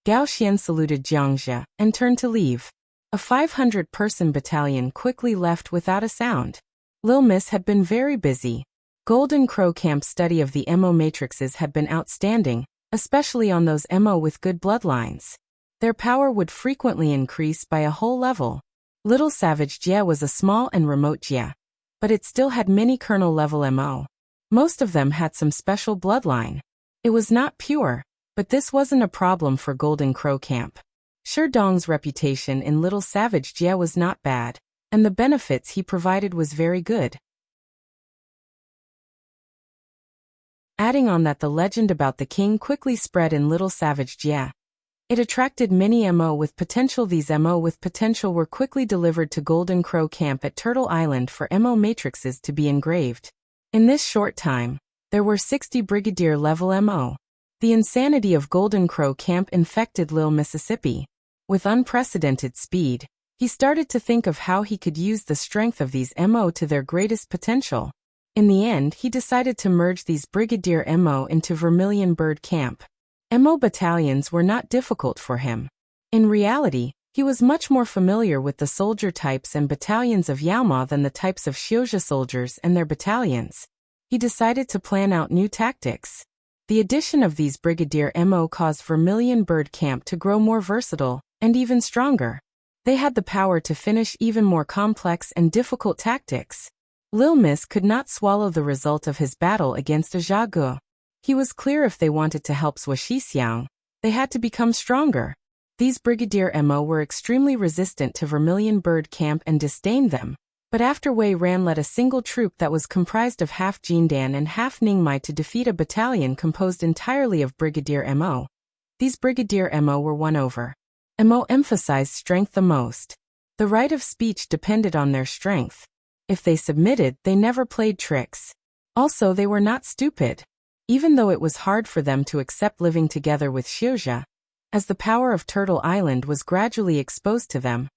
Gao Xian saluted Jiangzhe and turned to leave. A 500-person battalion quickly left without a sound. Lil Miss had been very busy. Golden Crow Camp's study of the MO matrices had been outstanding, especially on those MO with good bloodlines. Their power would frequently increase by a whole level. Little Savage Jie was a small and remote Jie, but it still had many colonel-level MO. Most of them had some special bloodline. It was not pure, but this wasn't a problem for Golden Crow Camp. Sherdong's reputation in Little Savage Jie was not bad, and the benefits he provided was very good. Adding on that, the legend about the king quickly spread in Little Savage Jie. It attracted many MO with potential. These MO with potential were quickly delivered to Golden Crow Camp at Turtle Island for MO matrices to be engraved. In this short time, there were 60 brigadier level MO. The insanity of Golden Crow Camp infected Lil Mississippi. With unprecedented speed, he started to think of how he could use the strength of these MO to their greatest potential. In the end, he decided to merge these Brigadier MO into Vermilion Bird Camp. MO battalions were not difficult for him. In reality, he was much more familiar with the soldier types and battalions of Yaoma than the types of Xiuzhi soldiers and their battalions. He decided to plan out new tactics. The addition of these Brigadier MO caused Vermilion Bird Camp to grow more versatile and even stronger. They had the power to finish even more complex and difficult tactics. Lil Mis could not swallow the result of his battle against Zhage. He was clear if they wanted to help Zhuxixiang, they had to become stronger. These Brigadier MO were extremely resistant to Vermilion Bird Camp and disdained them, but after Wei Ran led a single troop that was comprised of half Jindan and half Ningmai to defeat a battalion composed entirely of Brigadier MO. These Brigadier MO were won over. MO emphasized strength the most. The right of speech depended on their strength. If they submitted, they never played tricks. Also, they were not stupid. Even though it was hard for them to accept living together with Xiuzhi, as the power of Turtle Island was gradually exposed to them,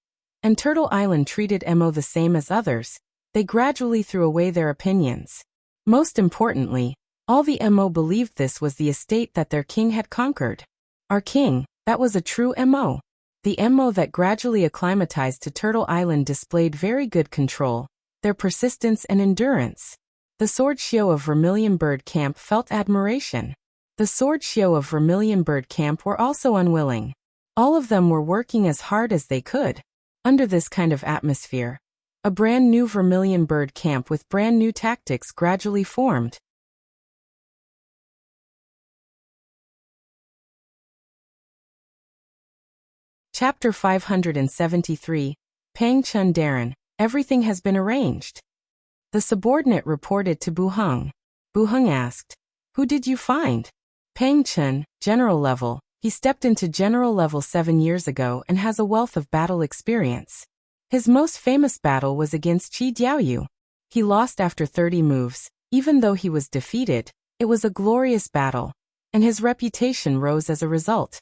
and Turtle Island treated MO the same as others, they gradually threw away their opinions. Most importantly, all the MO believed this was the estate that their king had conquered. Our king, that was a true MO. The MO that gradually acclimatized to Turtle Island displayed very good control, their persistence and endurance. The Sword Shio of Vermilion Bird Camp felt admiration. The Sword Shio of Vermilion Bird Camp were also unwilling. All of them were working as hard as they could. Under this kind of atmosphere, a brand new Vermilion Bird Camp with brand new tactics gradually formed. Chapter 573, Pang Chun Darren, everything has been arranged. The subordinate reported to Bu Heng. Bu Heng asked, "Who did you find?" Pang Chun, general level. He stepped into general level 7 years ago and has a wealth of battle experience. His most famous battle was against Qi Diaoyu. He lost after 30 moves. Even though he was defeated, it was a glorious battle, and his reputation rose as a result.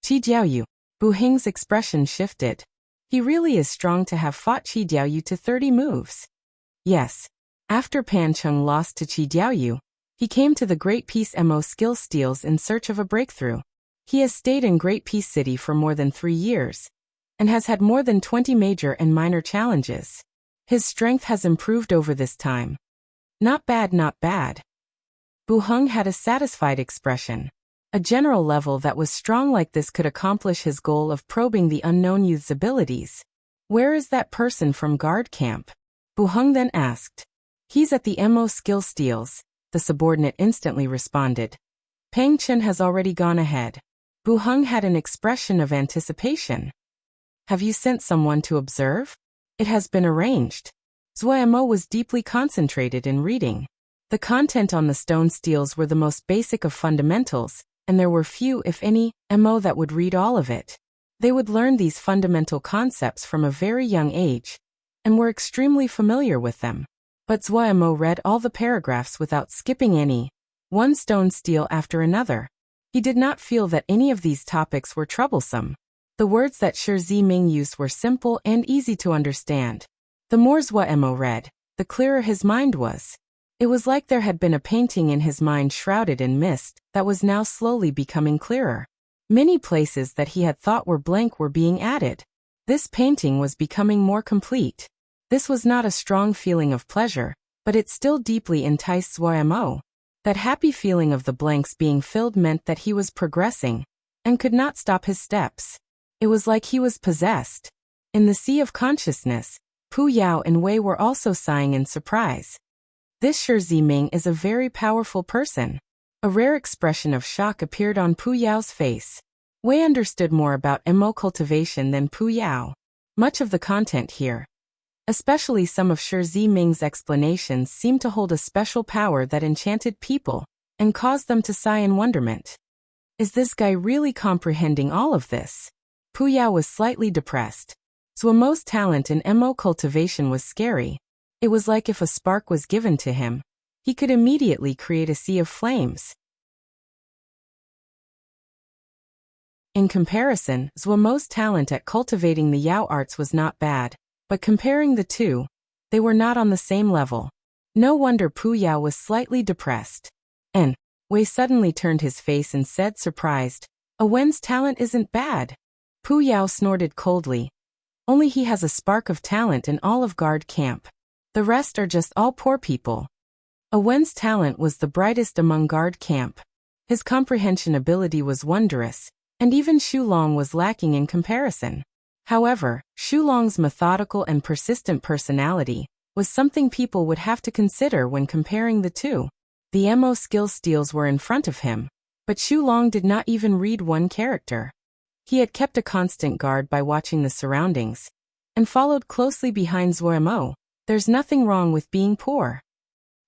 Qi Diaoyu. Bu Heng's expression shifted. He really is strong to have fought Qi Diaoyu to 30 moves. Yes. After Pan Chung lost to Qi Diaoyu, he came to the Great Peace MO skill steals in search of a breakthrough. He has stayed in Great Peace City for more than 3 years, and has had more than 20 major and minor challenges. His strength has improved over this time. Not bad, not bad. Bu Heng had a satisfied expression. A general level that was strong like this could accomplish his goal of probing the unknown youth's abilities. Where is that person from guard camp? Bu Heng then asked. He's at the MO skill steals, the subordinate instantly responded. Pang Chun has already gone ahead. Bu Heng had an expression of anticipation. Have you sent someone to observe? It has been arranged. Zhuo Mo was deeply concentrated in reading. The content on the stone steels were the most basic of fundamentals, and there were few, if any, MO that would read all of it. They would learn these fundamental concepts from a very young age, and were extremely familiar with them. But Zhuo Mo read all the paragraphs without skipping any, one stone steel after another. He did not feel that any of these topics were troublesome. The words that Shi Ziming used were simple and easy to understand. The more Zhuo Mo read, the clearer his mind was. It was like there had been a painting in his mind shrouded in mist that was now slowly becoming clearer. Many places that he had thought were blank were being added. This painting was becoming more complete. This was not a strong feeling of pleasure, but it still deeply enticed Zhuo Mo. That happy feeling of the blanks being filled meant that he was progressing, and could not stop his steps. It was like he was possessed. In the sea of consciousness, Pu Yao and Wei were also sighing in surprise. This Shi Ziming is a very powerful person. A rare expression of shock appeared on Pu Yao's face. Wei understood more about MO cultivation than Pu Yao. Much of the content here, especially some of Shi Ziming's explanations, seemed to hold a special power that enchanted people and caused them to sigh in wonderment. Is this guy really comprehending all of this? Pu Yao was slightly depressed. Zhuo Mo's talent in MO cultivation was scary. It was like if a spark was given to him, he could immediately create a sea of flames. In comparison, Zhuomo's talent at cultivating the Yao arts was not bad, but comparing the two, they were not on the same level. No wonder Pu Yao was slightly depressed. And Wei suddenly turned his face and said surprised, Wen's talent isn't bad. Pu Yao snorted coldly. Only he has a spark of talent in all of guard camp. The rest are just all poor people. Wen's talent was the brightest among guard camp. His comprehension ability was wondrous, and even Xulong was lacking in comparison. However, Xulong's methodical and persistent personality was something people would have to consider when comparing the two. The MO skill steals were in front of him, but Xulong did not even read one character. He had kept a constant guard by watching the surroundings, and followed closely behind Zhuomo. There's nothing wrong with being poor.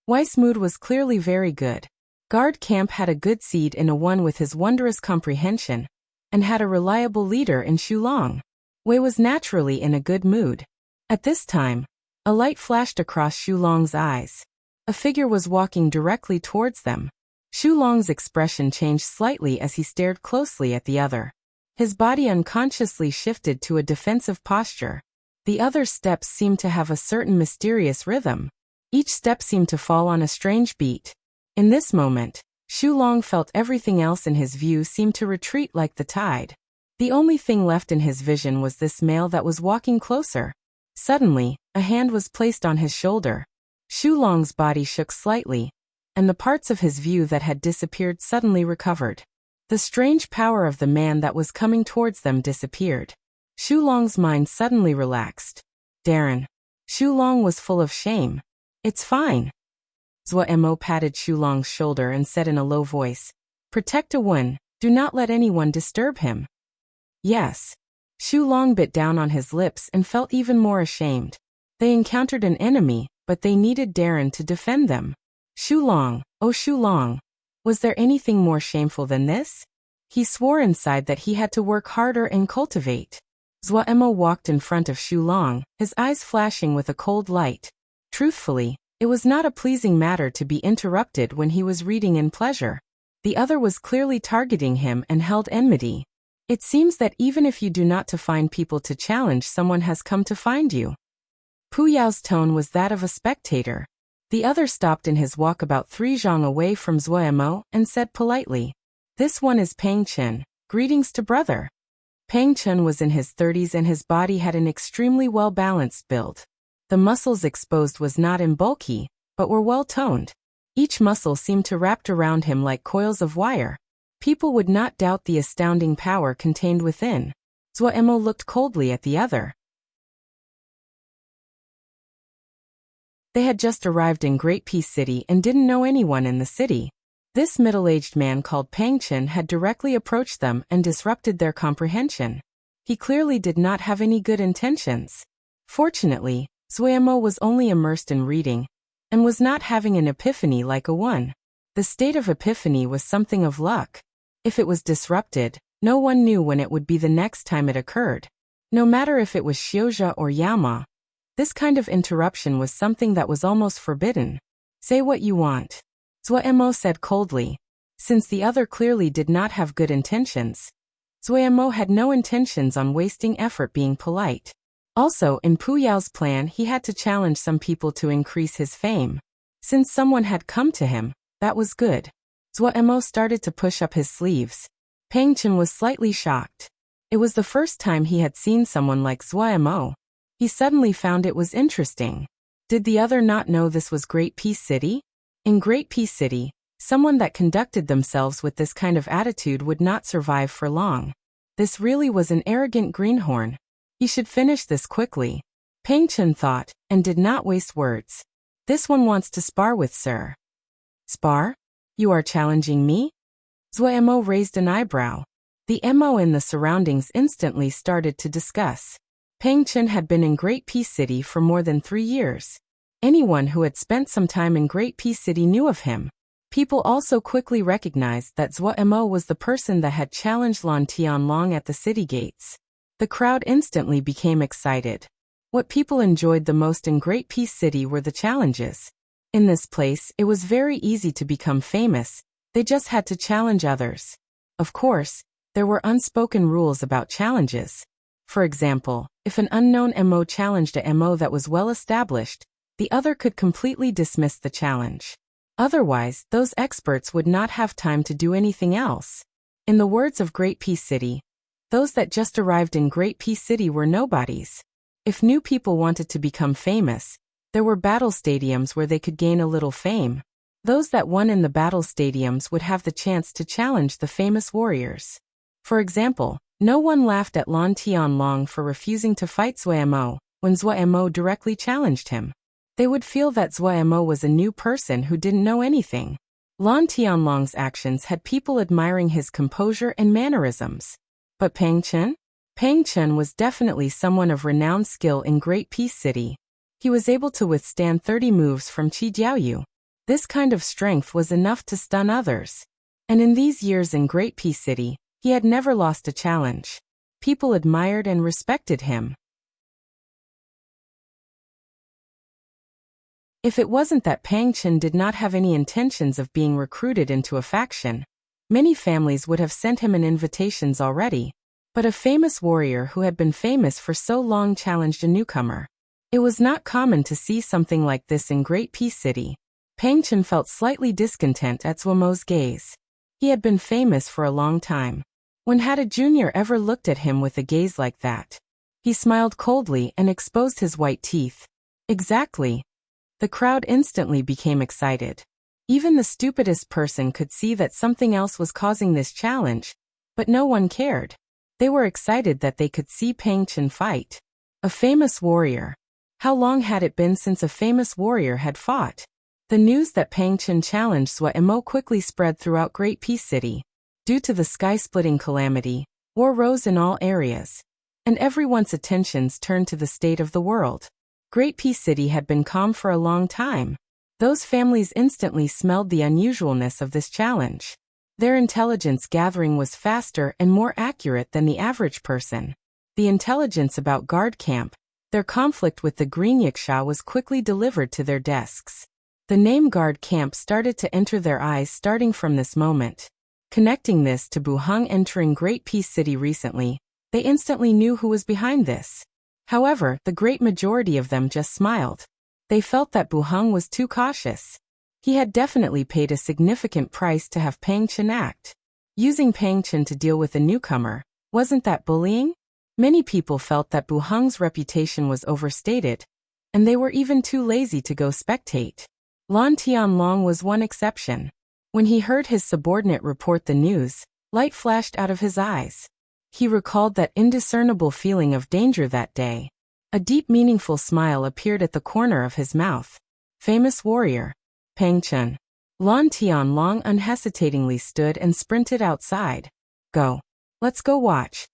Wei's mood was clearly very good. Guard camp had a good seed in one with his wondrous comprehension, and had a reliable leader in Xulong. Wei was naturally in a good mood. At this time, a light flashed across Xulong's eyes. A figure was walking directly towards them. Xulong's expression changed slightly as he stared closely at the other. His body unconsciously shifted to a defensive posture. The other's steps seemed to have a certain mysterious rhythm. Each step seemed to fall on a strange beat. In this moment, Xulong felt everything else in his view seemed to retreat like the tide. The only thing left in his vision was this male that was walking closer. Suddenly, a hand was placed on his shoulder. Xulong's body shook slightly, and the parts of his view that had disappeared suddenly recovered. The strange power of the man that was coming towards them disappeared. Xulong's mind suddenly relaxed. Darren. Xulong was full of shame. It's fine. Zhuomo patted Xulong's shoulder and said in a low voice, Protect Wen, do not let anyone disturb him. Yes. Xulong bit down on his lips and felt even more ashamed. They encountered an enemy, but they needed Darren to defend them. Xulong, oh Xulong, was there anything more shameful than this? He swore inside that he had to work harder and cultivate. Zhuomo walked in front of Xulong, his eyes flashing with a cold light. Truthfully, it was not a pleasing matter to be interrupted when he was reading in pleasure. The other was clearly targeting him and held enmity. It seems that even if you do not to find people to challenge, someone has come to find you. Pu Yao's tone was that of a spectator. The other stopped in his walk about 3 zhang away from Zhuomo and said politely, This one is Pang Chen, greetings to brother. Pang Chen was in his 30s and his body had an extremely well-balanced build. The muscles exposed was not in bulky, but were well-toned. Each muscle seemed to wrapped around him like coils of wire. People would not doubt the astounding power contained within. Zhuomo looked coldly at the other. They had just arrived in Great Peace City and didn't know anyone in the city. This middle-aged man called Pang Chen had directly approached them and disrupted their comprehension. He clearly did not have any good intentions. Fortunately, Zhuomo was only immersed in reading, and was not having an epiphany like one. The state of epiphany was something of luck. If it was disrupted, no one knew when it would be the next time it occurred. No matter if it was Xiuzha or Yama, this kind of interruption was something that was almost forbidden. Say what you want. Zhuomo said coldly. Since the other clearly did not have good intentions, Zhuomo had no intentions on wasting effort being polite. Also, in Pu Yao's plan, he had to challenge some people to increase his fame. Since someone had come to him, that was good. Zhuomo started to push up his sleeves. Pang Chen was slightly shocked. It was the first time he had seen someone like Zhuomo. He suddenly found it was interesting. Did the other not know this was Great Peace City? In Great Peace City, someone that conducted themselves with this kind of attitude would not survive for long. This really was an arrogant greenhorn. He should finish this quickly. Pang Chen thought, and did not waste words. This one wants to spar with sir. Spar? You are challenging me? Zhuomo raised an eyebrow. The MO in the surroundings instantly started to discuss. Pang Chen had been in Great Peace City for more than 3 years. Anyone who had spent some time in Great Peace City knew of him. People also quickly recognized that Zhuomo was the person that had challenged Lan Tianlong at the city gates. The crowd instantly became excited. What people enjoyed the most in Great Peace City were the challenges. In this place, it was very easy to become famous. They just had to challenge others. Of course, There were unspoken rules about challenges. For example, if an unknown MO challenged a MO that was well established, the other could completely dismiss the challenge. Otherwise, those experts would not have time to do anything else. In the words of Great Peace City, those that just arrived in Great Peace City were nobodies. If new people wanted to become famous, there were battle stadiums where they could gain a little fame. Those that won in the battle stadiums would have the chance to challenge the famous warriors. For example, no one laughed at Lan Tianlong for refusing to fight Zhuo Mo when Zhuo Mo directly challenged him. They would feel that Zhuo Mo was a new person who didn't know anything. Lan Tianlong's actions had people admiring his composure and mannerisms. But Pang Chen? Pang Chen was definitely someone of renowned skill in Great Peace City. He was able to withstand 30 moves from Qi Jiaoyu. This kind of strength was enough to stun others. And in these years in Great Peace City, he had never lost a challenge. People admired and respected him. If it wasn't that Pang Chen did not have any intentions of being recruited into a faction, many families would have sent him an invitations already. But a famous warrior who had been famous for so long challenged a newcomer. It was not common to see something like this in Great Peace City. Pang Chen felt slightly discontent at Zhuo Mo's gaze. He had been famous for a long time. When had a junior ever looked at him with a gaze like that? He smiled coldly and exposed his white teeth. Exactly. The crowd instantly became excited. Even the stupidest person could see that something else was causing this challenge, but no one cared. They were excited that they could see Pang Chen fight. A famous warrior. How long had it been since a famous warrior had fought? The news that Pang Chen challenged Zhuo Mo quickly spread throughout Great Peace City. Due to the sky-splitting calamity, war rose in all areas, and everyone's attentions turned to the state of the world. Great Peace City had been calm for a long time. Those families instantly smelled the unusualness of this challenge. Their intelligence gathering was faster and more accurate than the average person. The intelligence about guard camp, their conflict with the Green Yiksha was quickly delivered to their desks. The name guard camp started to enter their eyes starting from this moment. Connecting this to Buhang entering Great Peace City recently, they instantly knew who was behind this. However, the great majority of them just smiled. They felt that Buhang was too cautious. He had definitely paid a significant price to have Pang Chen act. Using Pang Chen to deal with a newcomer, wasn't that bullying? Many people felt that Buhang's reputation was overstated, and they were even too lazy to go spectate. Lan Tianlong was one exception. When he heard his subordinate report the news, light flashed out of his eyes. He recalled that indiscernible feeling of danger that day. A deep meaningful smile appeared at the corner of his mouth. Famous warrior. Pang Chen. Lan Tianlong unhesitatingly stood and sprinted outside. Go. Let's go watch.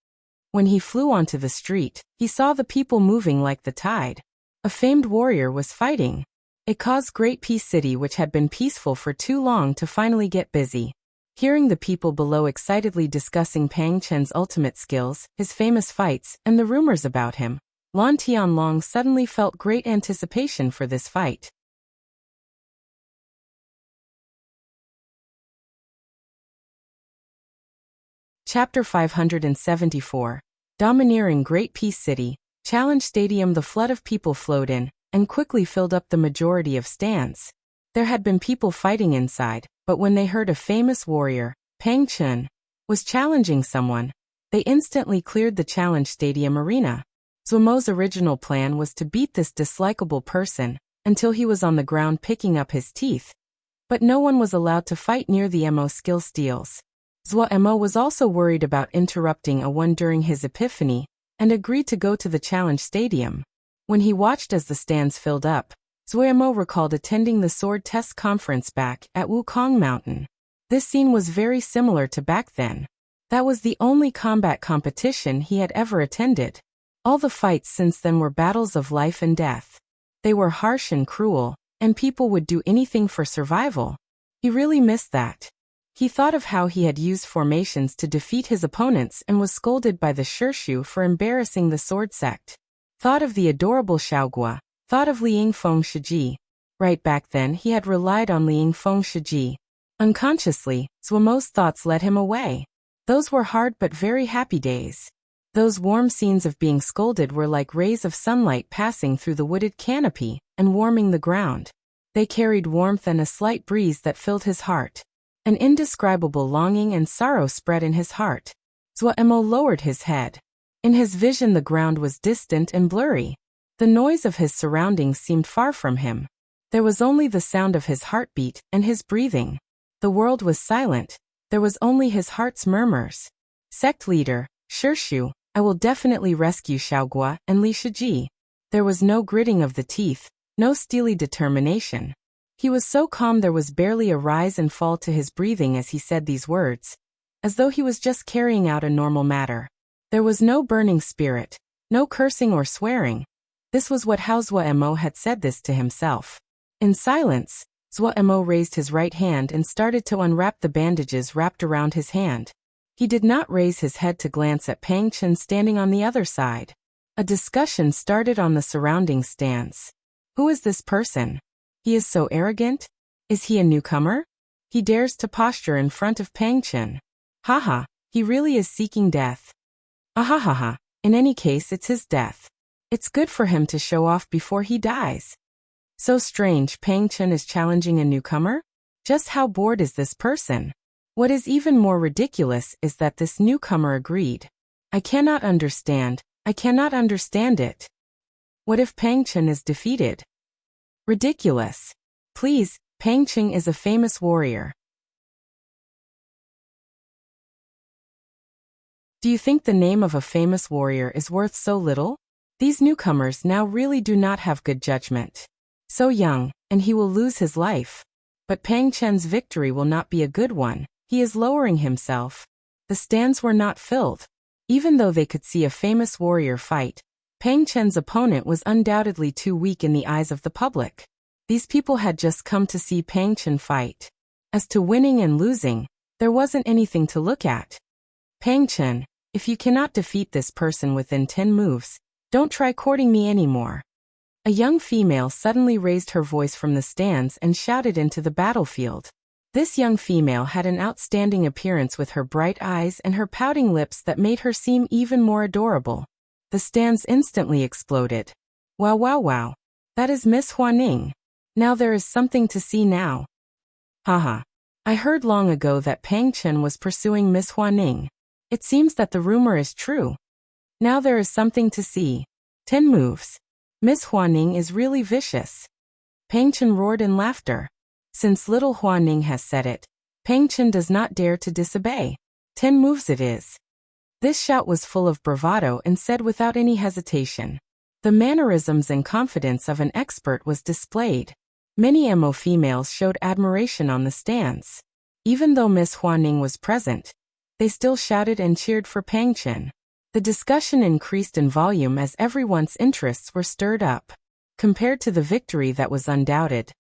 When he flew onto the street, he saw the people moving like the tide. A famed warrior was fighting. It caused Great Peace City, which had been peaceful for too long, to finally get busy. Hearing the people below excitedly discussing Pang Chen's ultimate skills, his famous fights, and the rumors about him, Lan Tianlong suddenly felt great anticipation for this fight. Chapter 574. Domineering Great Peace City. Challenge Stadium. The flood of people flowed in, and quickly filled up the majority of stands. There had been people fighting inside, but when they heard a famous warrior, Pang Chen, was challenging someone, they instantly cleared the challenge stadium arena. Zhuo Mo's original plan was to beat this dislikable person, until he was on the ground picking up his teeth. But no one was allowed to fight near the Mo skill steals. Zhuo Mo was also worried about interrupting a one during his epiphany, and agreed to go to the challenge stadium. When he watched as the stands filled up, Zhuo Mo recalled attending the sword test conference back at Wukong Mountain. This scene was very similar to back then. That was the only combat competition he had ever attended. All the fights since then were battles of life and death. They were harsh and cruel, and people would do anything for survival. He really missed that. He thought of how he had used formations to defeat his opponents and was scolded by the Shirshu for embarrassing the sword sect. Thought of the adorable Xiaogua, thought of Liang Feng Shiji. Right back then he had relied on Liang Feng Shiji. Unconsciously, Zhuo Mo's thoughts led him away. Those were hard but very happy days. Those warm scenes of being scolded were like rays of sunlight passing through the wooded canopy and warming the ground. They carried warmth and a slight breeze that filled his heart. An indescribable longing and sorrow spread in his heart. Zhuemo lowered his head. In his vision the ground was distant and blurry. The noise of his surroundings seemed far from him. There was only the sound of his heartbeat and his breathing. The world was silent. There was only his heart's murmurs. Sect leader, Shishu, I will definitely rescue Xiaogua and Li Shiji. There was no gritting of the teeth, no steely determination. He was so calm there was barely a rise and fall to his breathing as he said these words, as though he was just carrying out a normal matter. There was no burning spirit, no cursing or swearing. This was what how Zhuemo had said this to himself. In silence, Zhuemo raised his right hand and started to unwrap the bandages wrapped around his hand. He did not raise his head to glance at Pang Chen standing on the other side. A discussion started on the surrounding stands. Who is this person? He is so arrogant? Is he a newcomer? He dares to posture in front of Pang Chen. Haha, he really is seeking death. Ahahaha, in any case it's his death. It's good for him to show off before he dies. So strange, Pang Chen is challenging a newcomer? Just how bored is this person? What is even more ridiculous is that this newcomer agreed. I cannot understand it. What if Pang Chen is defeated? Ridiculous. Please, Pang Chen is a famous warrior. Do you think the name of a famous warrior is worth so little? These newcomers now really do not have good judgment. So young, and he will lose his life. But Pang Chen's victory will not be a good one. He is lowering himself. The stands were not filled. Even though they could see a famous warrior fight, Pang Chen's opponent was undoubtedly too weak in the eyes of the public. These people had just come to see Pang Chen fight. As to winning and losing, there wasn't anything to look at. Pang Chen, if you cannot defeat this person within 10 moves, don't try courting me anymore. A young female suddenly raised her voice from the stands and shouted into the battlefield. This young female had an outstanding appearance with her bright eyes and her pouting lips that made her seem even more adorable. The stands instantly exploded. Wow wow wow. That is Miss Huaning. Now there is something to see now. Haha. I heard long ago that Pang Chen was pursuing Miss Huaning. It seems that the rumor is true. Now there is something to see. 10 moves. Miss Huaning is really vicious. Pang Chen roared in laughter. Since little Huaning has said it, Pang Chen does not dare to disobey. 10 moves it is. This shout was full of bravado and said without any hesitation. The mannerisms and confidence of an expert was displayed. Many Mo females showed admiration on the stands. Even though Miss Huaning was present, they still shouted and cheered for Pang Chen. The discussion increased in volume as everyone's interests were stirred up. Compared to the victory that was undoubted,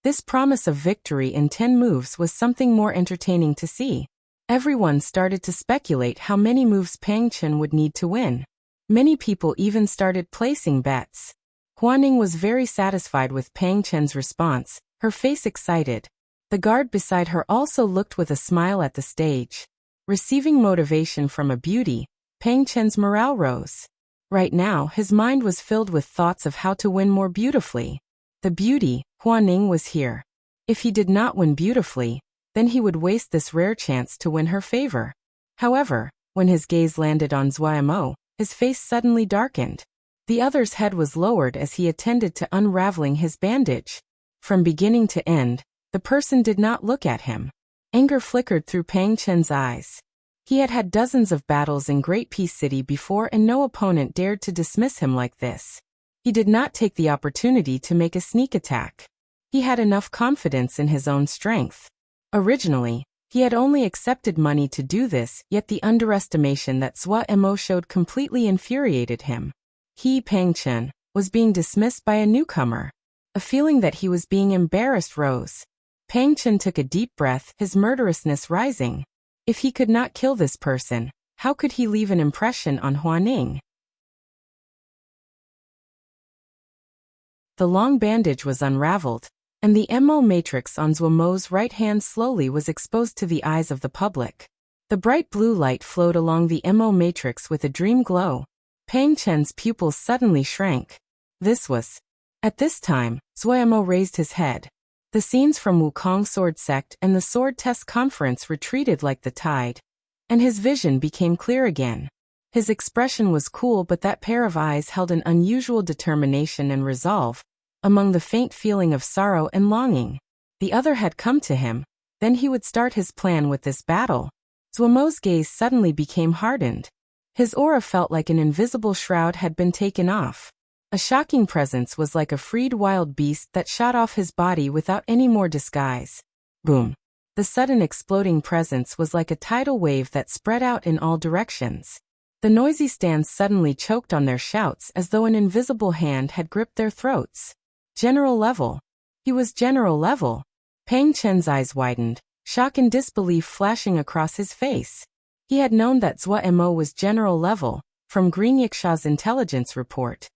this promise of victory in 10 moves was something more entertaining to see. Everyone started to speculate how many moves Pang Chen would need to win. Many people even started placing bets. Huaning was very satisfied with Pang Chen's response, her face excited. The guard beside her also looked with a smile at the stage. Receiving motivation from a beauty, Pang Chen's morale rose. Right now, his mind was filled with thoughts of how to win more beautifully. The beauty, Huaning, was here. If he did not win beautifully, then he would waste this rare chance to win her favor. However, when his gaze landed on Zhuemo, his face suddenly darkened. The other's head was lowered as he attended to unraveling his bandage. From beginning to end, the person did not look at him. Anger flickered through Pang Chen's eyes. He had had dozens of battles in Great Peace City before and no opponent dared to dismiss him like this. He did not take the opportunity to make a sneak attack. He had enough confidence in his own strength. Originally, he had only accepted money to do this, yet the underestimation that Zhuemo showed completely infuriated him. He, Pang Chen, was being dismissed by a newcomer. A feeling that he was being embarrassed rose. Pang Chen took a deep breath, his murderousness rising. If he could not kill this person, how could he leave an impression on Huaning? The long bandage was unraveled, and the MO matrix on Zhuemo's right hand slowly was exposed to the eyes of the public. The bright blue light flowed along the MO matrix with a dream glow. Pang Chen's pupils suddenly shrank. This was. At this time, Zuo raised his head. The scenes from Wukong Sword Sect and the Sword Test Conference retreated like the tide. And his vision became clear again. His expression was cool, but that pair of eyes held an unusual determination and resolve, among the faint feeling of sorrow and longing. The other had come to him, then he would start his plan with this battle. Zuo's gaze suddenly became hardened. His aura felt like an invisible shroud had been taken off. A shocking presence was like a freed wild beast that shot off his body without any more disguise. Boom. The sudden exploding presence was like a tidal wave that spread out in all directions. The noisy stands suddenly choked on their shouts as though an invisible hand had gripped their throats. General level. He was general level. Pang Chen's eyes widened, shock and disbelief flashing across his face. He had known that Zuo was general level, from Green Yiksha's intelligence report.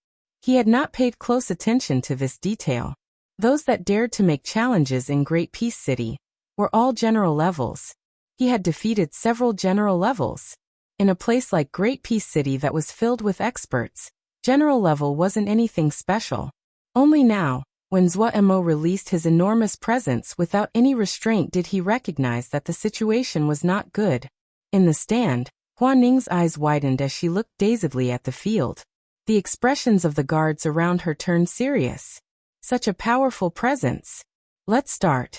He had not paid close attention to this detail. Those that dared to make challenges in Great Peace City were all general levels. He had defeated several general levels. In a place like Great Peace City that was filled with experts, general level wasn't anything special. Only now, when Zuo released his enormous presence without any restraint, did he recognize that the situation was not good. In the stand, Hua Ning's eyes widened as she looked dazedly at the field. The expressions of the guards around her turned serious. Such a powerful presence. Let's start.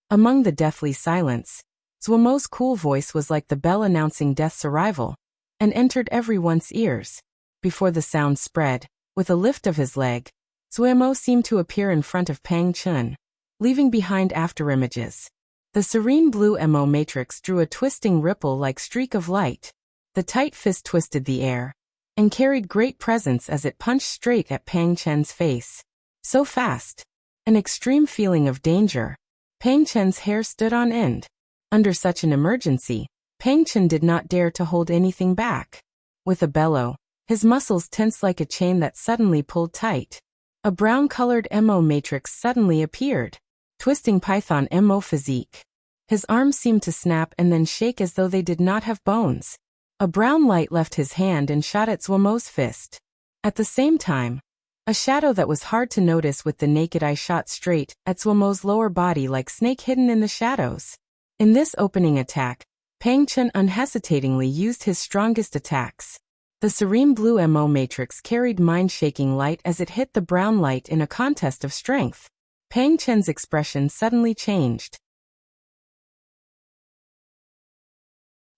Among the deathly silence, Zuo's cool voice was like the bell announcing death's arrival, and entered everyone's ears. Before the sound spread, with a lift of his leg, Zuo seemed to appear in front of Pang Chen, leaving behind afterimages. The serene blue MO matrix drew a twisting ripple-like streak of light. The tight fist twisted the air, and carried great presence as it punched straight at Pang Chen's face. So fast. An extreme feeling of danger. Pang Chen's hair stood on end. Under such an emergency, Pang Chen did not dare to hold anything back. With a bellow, his muscles tensed like a chain that suddenly pulled tight. A brown-colored MO matrix suddenly appeared, twisting Python MO physique. His arms seemed to snap and then shake as though they did not have bones. A brown light left his hand and shot at Zuo's fist. At the same time, a shadow that was hard to notice with the naked eye shot straight at Zuo's lower body like snake hidden in the shadows. In this opening attack, Pang Chen unhesitatingly used his strongest attacks. The serene blue MO matrix carried mind-shaking light as it hit the brown light in a contest of strength. Pang Chen's expression suddenly changed.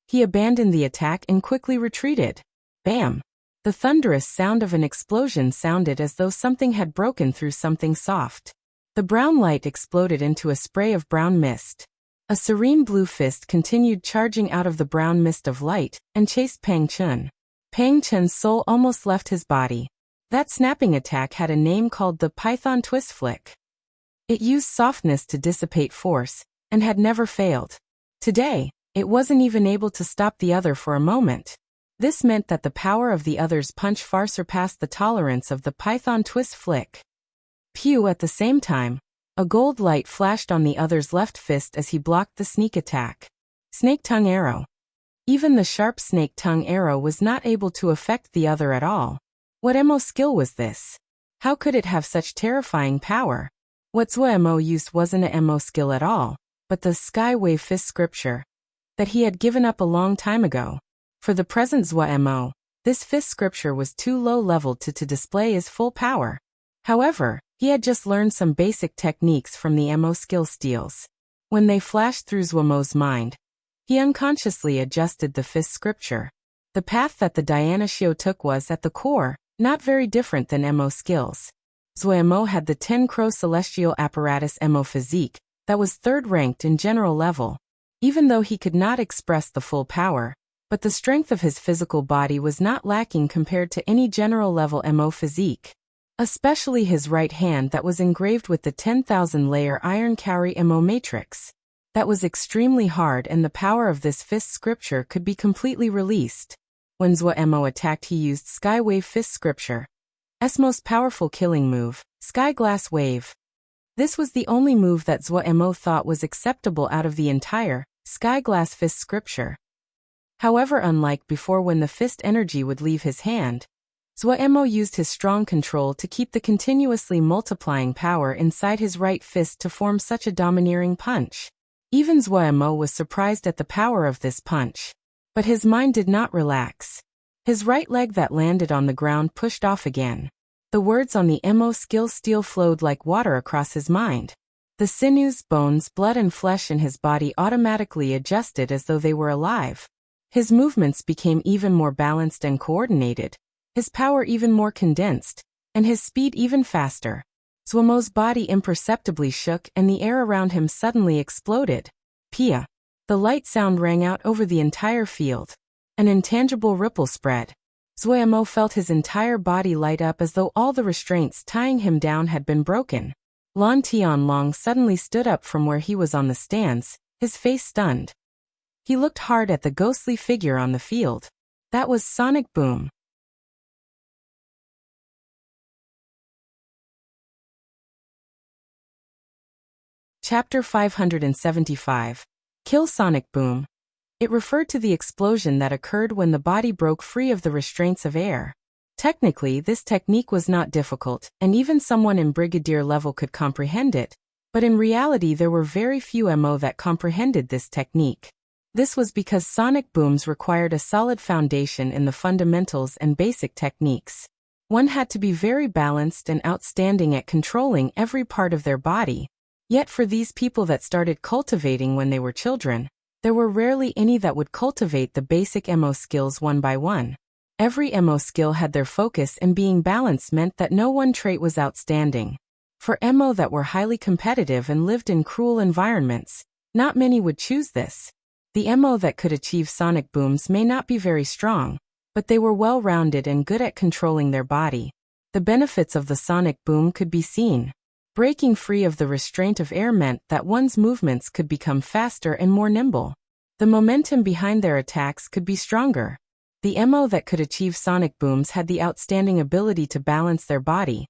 He abandoned the attack and quickly retreated. Bam! The thunderous sound of an explosion sounded as though something had broken through something soft. The brown light exploded into a spray of brown mist. A serene blue fist continued charging out of the brown mist of light, and chased Pang Chen. Pang Chen's soul almost left his body. That snapping attack had a name called the Python Twist Flick. It used softness to dissipate force, and had never failed. Today, it wasn't even able to stop the other for a moment. This meant that the power of the other's punch far surpassed the tolerance of the Python Twist Flick. Pew! At the same time, a gold light flashed on the other's left fist as he blocked the sneak attack. Snake Tongue Arrow. Even the sharp Snake Tongue Arrow was not able to affect the other at all. What MO skill was this? How could it have such terrifying power? What Zuo used wasn't a MO skill at all, but the Skywave Fist scripture that he had given up a long time ago. For the present Zuo, this fist scripture was too low-leveled to display his full power. However, he had just learned some basic techniques from the MO skill steals. When they flashed through Zuo's mind, he unconsciously adjusted the fist scripture. The path that the Diana Shio took was, at the core, not very different than MO skills. Zuo had the 10 Crow Celestial Apparatus MO physique, that was third-ranked in general level. Even though he could not express the full power, but the strength of his physical body was not lacking compared to any general-level MO physique. Especially his right hand that was engraved with the 10,000-layer Iron Kauri MO matrix. That was extremely hard, and the power of this fist scripture could be completely released. When Zuo attacked, he used Skywave Fist Scripture. S most powerful killing move, Sky Glass Wave. This was the only move that Zuo thought was acceptable out of the entire Sky Glass Fist Scripture. However, unlike before when the fist energy would leave his hand, Zhuemo used his strong control to keep the continuously multiplying power inside his right fist to form such a domineering punch. Even Zhuemo was surprised at the power of this punch. But his mind did not relax. His right leg that landed on the ground pushed off again. The words on the Mo skill steel flowed like water across his mind. The sinews, bones, blood and flesh in his body automatically adjusted as though they were alive. His movements became even more balanced and coordinated, his power even more condensed, and his speed even faster. Zhuemo's body imperceptibly shook and the air around him suddenly exploded. Pia. The light sound rang out over the entire field. An intangible ripple spread. Zhuemo felt his entire body light up as though all the restraints tying him down had been broken. Lan Tianlong suddenly stood up from where he was on the stands, his face stunned. He looked hard at the ghostly figure on the field. That was Sonic Boom. Chapter 575. Kill Sonic Boom. It referred to the explosion that occurred when the body broke free of the restraints of air. Technically, this technique was not difficult, and even someone in brigadier level could comprehend it, but in reality there were very few Mo that comprehended this technique. This was because sonic booms required a solid foundation in the fundamentals and basic techniques. One had to be very balanced and outstanding at controlling every part of their body. Yet for these people that started cultivating when they were children, there were rarely any that would cultivate the basic Mo skills one by one. Every Mo skill had their focus, and being balanced meant that no one trait was outstanding. For Mo that were highly competitive and lived in cruel environments, not many would choose this. The Mo that could achieve sonic booms may not be very strong, but they were well-rounded and good at controlling their body. The benefits of the sonic boom could be seen. Breaking free of the restraint of air meant that one's movements could become faster and more nimble. The momentum behind their attacks could be stronger. The Mo that could achieve sonic booms had the outstanding ability to balance their body,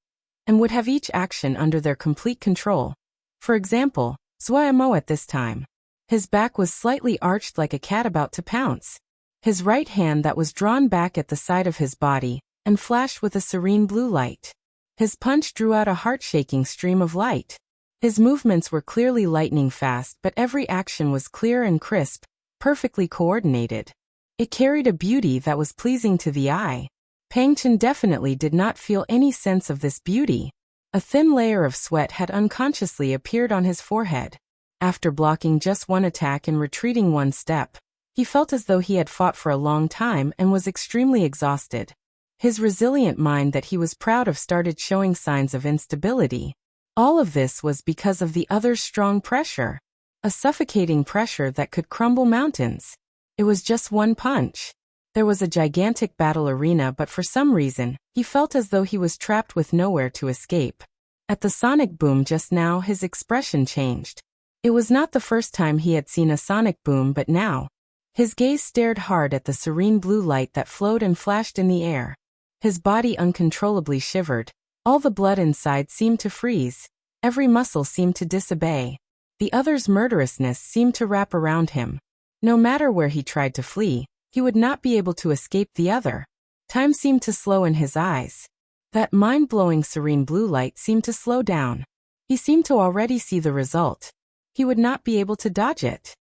and would have each action under their complete control. For example, Zhuemo at this time. His back was slightly arched like a cat about to pounce. His right hand that was drawn back at the side of his body, and flashed with a serene blue light. His punch drew out a heart-shaking stream of light. His movements were clearly lightning fast, but every action was clear and crisp, perfectly coordinated. It carried a beauty that was pleasing to the eye. Pang Chen definitely did not feel any sense of this beauty. A thin layer of sweat had unconsciously appeared on his forehead. After blocking just one attack and retreating one step, he felt as though he had fought for a long time and was extremely exhausted. His resilient mind that he was proud of started showing signs of instability. All of this was because of the other's strong pressure. A suffocating pressure that could crumble mountains. It was just one punch. There was a gigantic battle arena, but for some reason, he felt as though he was trapped with nowhere to escape. At the sonic boom just now, his expression changed. It was not the first time he had seen a sonic boom, but now, his gaze stared hard at the serene blue light that flowed and flashed in the air. His body uncontrollably shivered. All the blood inside seemed to freeze. Every muscle seemed to disobey. The other's murderousness seemed to wrap around him. No matter where he tried to flee, he would not be able to escape the other. Time seemed to slow in his eyes. That mind-blowing serene blue light seemed to slow down. He seemed to already see the result. He would not be able to dodge it.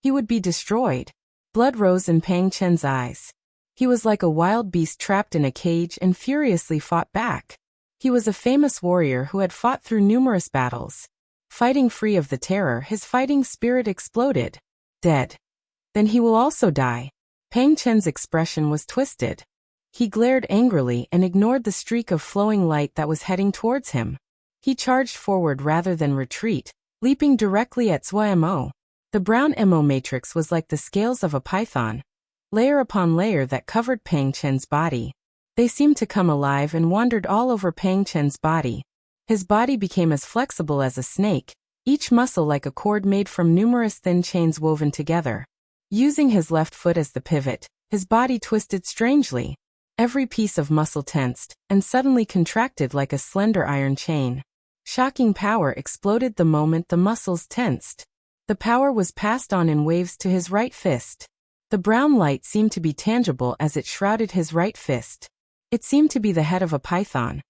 He would be destroyed. Blood rose in Pang Chen's eyes. He was like a wild beast trapped in a cage and furiously fought back. He was a famous warrior who had fought through numerous battles. Fighting free of the terror, his fighting spirit exploded. Dead. Then he will also die. Pang Chen's expression was twisted. He glared angrily and ignored the streak of flowing light that was heading towards him. He charged forward rather than retreat, leaping directly at Zhuemo. The brown Mo matrix was like the scales of a python, layer upon layer that covered Pang Chen's body. They seemed to come alive and wandered all over Pang Chen's body. His body became as flexible as a snake, each muscle like a cord made from numerous thin chains woven together. Using his left foot as the pivot, his body twisted strangely. Every piece of muscle tensed, and suddenly contracted like a slender iron chain. Shocking power exploded the moment the muscles tensed. The power was passed on in waves to his right fist. The brown light seemed to be tangible as it shrouded his right fist. It seemed to be the head of a python,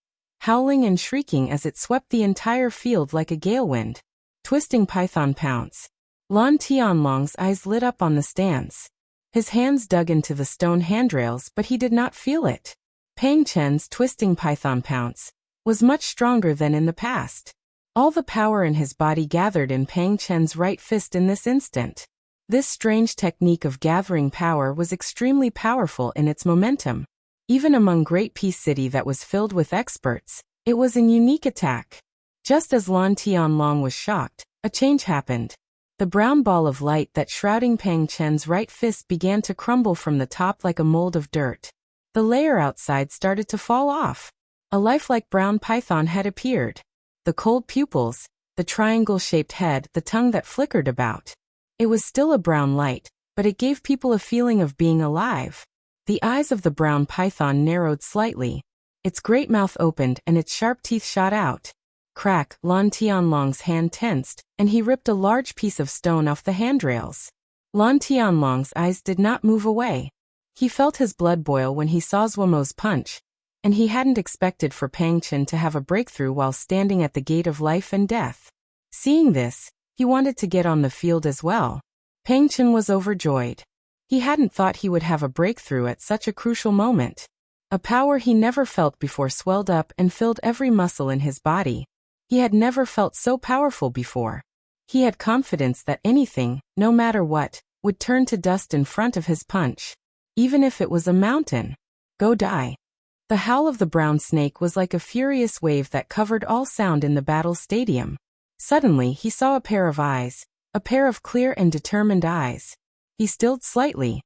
howling and shrieking as it swept the entire field like a gale wind. Twisting python pounce. Lan Tianlong's eyes lit up on the stance. His hands dug into the stone handrails, but he did not feel it. Pang Chen's twisting python pounce was much stronger than in the past. All the power in his body gathered in Pang Chen's right fist in this instant. This strange technique of gathering power was extremely powerful in its momentum. Even among Great Peace City that was filled with experts, it was a unique attack. Just as Lan Tianlong was shocked, a change happened. The brown ball of light that shrouding Pang Chen's right fist began to crumble from the top like a mold of dirt. The layer outside started to fall off. A lifelike brown python had appeared. The cold pupils, the triangle-shaped head, the tongue that flickered about. It was still a brown light, but it gave people a feeling of being alive. The eyes of the brown python narrowed slightly. Its great mouth opened and its sharp teeth shot out. Crack! Lan Tianlong's hand tensed, and he ripped a large piece of stone off the handrails. Lan Tianlong's eyes did not move away. He felt his blood boil when he saw Zhuomo's punch, and he hadn't expected for Pang Chen to have a breakthrough while standing at the gate of life and death. Seeing this, he wanted to get on the field as well. Pang Chen was overjoyed. He hadn't thought he would have a breakthrough at such a crucial moment. A power he never felt before swelled up and filled every muscle in his body. He had never felt so powerful before. He had confidence that anything, no matter what, would turn to dust in front of his punch. Even if it was a mountain. Go die. The howl of the brown snake was like a furious wave that covered all sound in the battle stadium. Suddenly he saw a pair of eyes, a pair of clear and determined eyes. He stilled slightly.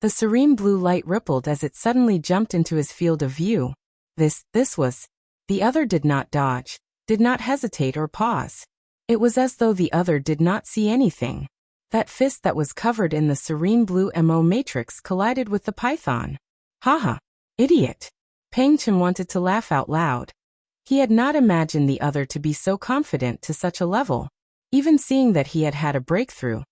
The serene blue light rippled as it suddenly jumped into his field of view. This was. The other did not dodge, did not hesitate or pause. It was as though the other did not see anything. That fist that was covered in the serene blue MO matrix collided with the python. Haha! Idiot! Pang Chen wanted to laugh out loud. He had not imagined the other to be so confident to such a level. Even seeing that he had had a breakthrough,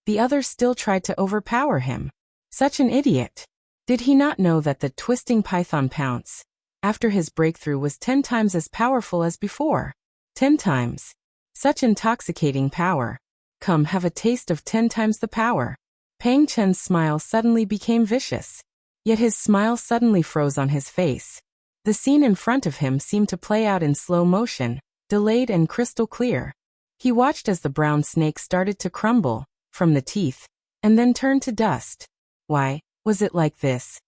the other still tried to overpower him. Such an idiot! Did he not know that the twisting python pounce, after his breakthrough, was 10 times as powerful as before? 10 times. Such intoxicating power. Come, have a taste of 10 times the power. Pang Chen's smile suddenly became vicious. Yet his smile suddenly froze on his face. The scene in front of him seemed to play out in slow motion, delayed and crystal clear. He watched as the brown snake started to crumble, from the teeth, and then turn to dust. Why was it like this?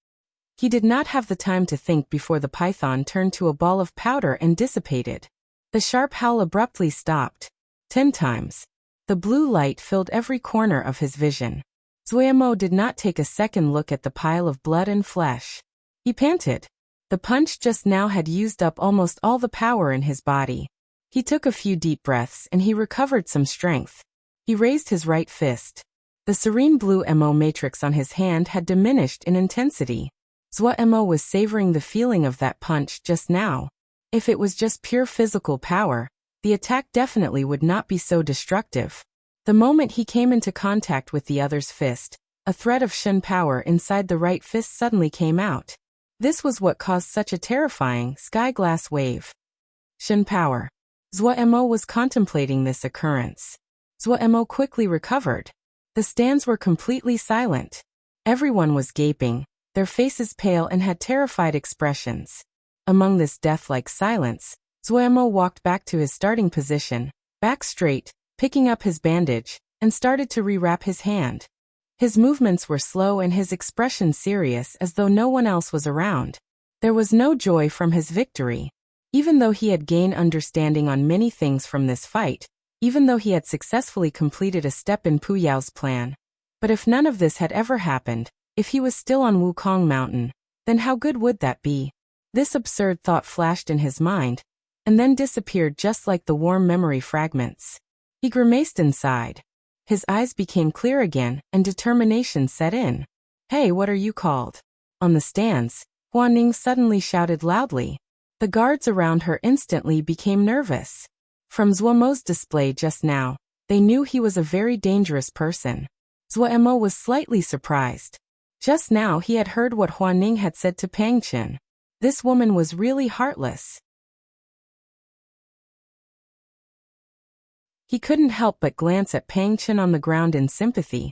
He did not have the time to think before the python turned to a ball of powder and dissipated. The sharp howl abruptly stopped. 10 times. The blue light filled every corner of his vision. Zhuomo did not take a second look at the pile of blood and flesh. He panted. The punch just now had used up almost all the power in his body. He took a few deep breaths and he recovered some strength. He raised his right fist. The serene blue MO matrix on his hand had diminished in intensity. Zhuomo was savoring the feeling of that punch just now. If it was just pure physical power, the attack definitely would not be so destructive. The moment he came into contact with the other's fist, a thread of Shen power inside the right fist suddenly came out. This was what caused such a terrifying sky glass wave. Shen power. Zhuomo was contemplating this occurrence. Zhuomo quickly recovered. The stands were completely silent. Everyone was gaping, their faces pale and had terrified expressions. Among this death-like silence, Zhuomo walked back to his starting position, back straight, picking up his bandage, and started to rewrap his hand. His movements were slow and his expression serious as though no one else was around. There was no joy from his victory. Even though he had gained understanding on many things from this fight, even though he had successfully completed a step in Pu Yao's plan. But if none of this had ever happened, if he was still on Wukong Mountain, then how good would that be? This absurd thought flashed in his mind, and then disappeared just like the warm memory fragments. He grimaced inside. His eyes became clear again, and determination set in. Hey, what are you called? On the stands, Huan Ning suddenly shouted loudly. The guards around her instantly became nervous. From Zuomo's display just now, they knew he was a very dangerous person. Zuomo was slightly surprised. Just now he had heard what Huaning had said to Pang Chen. This woman was really heartless. He couldn't help but glance at Pang Chen on the ground in sympathy.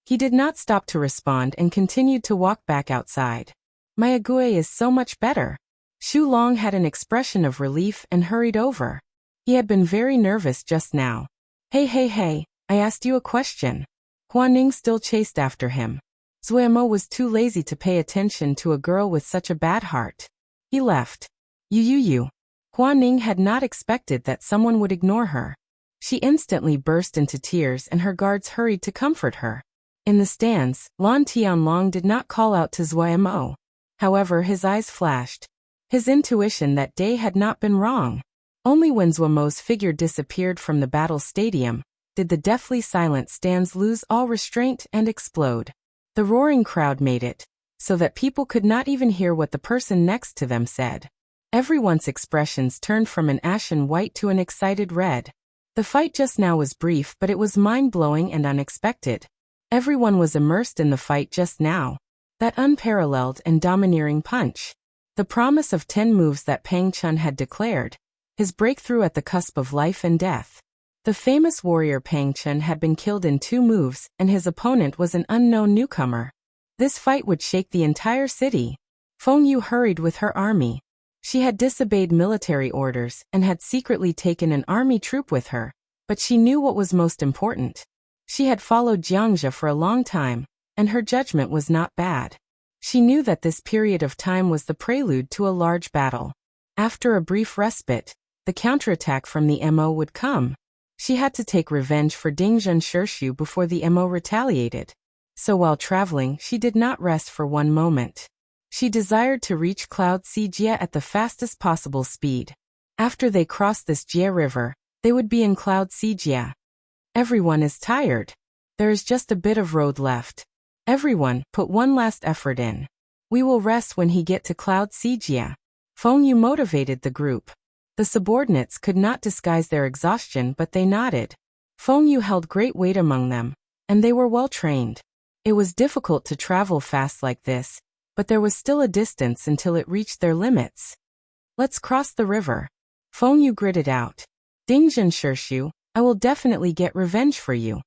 He did not stop to respond and continued to walk back outside. My ague is so much better. Xu Long had an expression of relief and hurried over. He had been very nervous just now. Hey, I asked you a question. Huaning still chased after him. Zuomo was too lazy to pay attention to a girl with such a bad heart. He left. You. Huaning had not expected that someone would ignore her. She instantly burst into tears and her guards hurried to comfort her. In the stands, Lan Tianlong did not call out to Zuomo. However, his eyes flashed. His intuition that day had not been wrong. Only when Zuomo's figure disappeared from the battle stadium did the deathly silent stands lose all restraint and explode. The roaring crowd made it so that people could not even hear what the person next to them said. Everyone's expressions turned from an ashen white to an excited red. The fight just now was brief, but it was mind-blowing and unexpected. Everyone was immersed in the fight just now. That unparalleled and domineering punch. The promise of 10 moves that Pang Chen had declared. His breakthrough at the cusp of life and death. The famous warrior Pang Chen had been killed in 2 moves, and his opponent was an unknown newcomer. This fight would shake the entire city. Feng Yu hurried with her army. She had disobeyed military orders and had secretly taken an army troop with her, but she knew what was most important. She had followed Jiangxia for a long time, and her judgment was not bad. She knew that this period of time was the prelude to a large battle. After a brief respite, the counterattack from the Mo would come. She had to take revenge for Dingjun Shirshu before the Mo retaliated. So while traveling, she did not rest for one moment. She desired to reach Cloud Sea Jia at the fastest possible speed. After they crossed this Jia River, they would be in Cloud Sea Jia. Everyone is tired. There is just a bit of road left. Everyone, put one last effort in. We will rest when he get to Cloud Sea Jia. Feng Yu motivated the group. The subordinates could not disguise their exhaustion, but they nodded. Feng Yu held great weight among them, and they were well trained. It was difficult to travel fast like this, but there was still a distance until it reached their limits. Let's cross the river. Feng Yu gritted out. Dingjun Shirshu, I will definitely get revenge for you.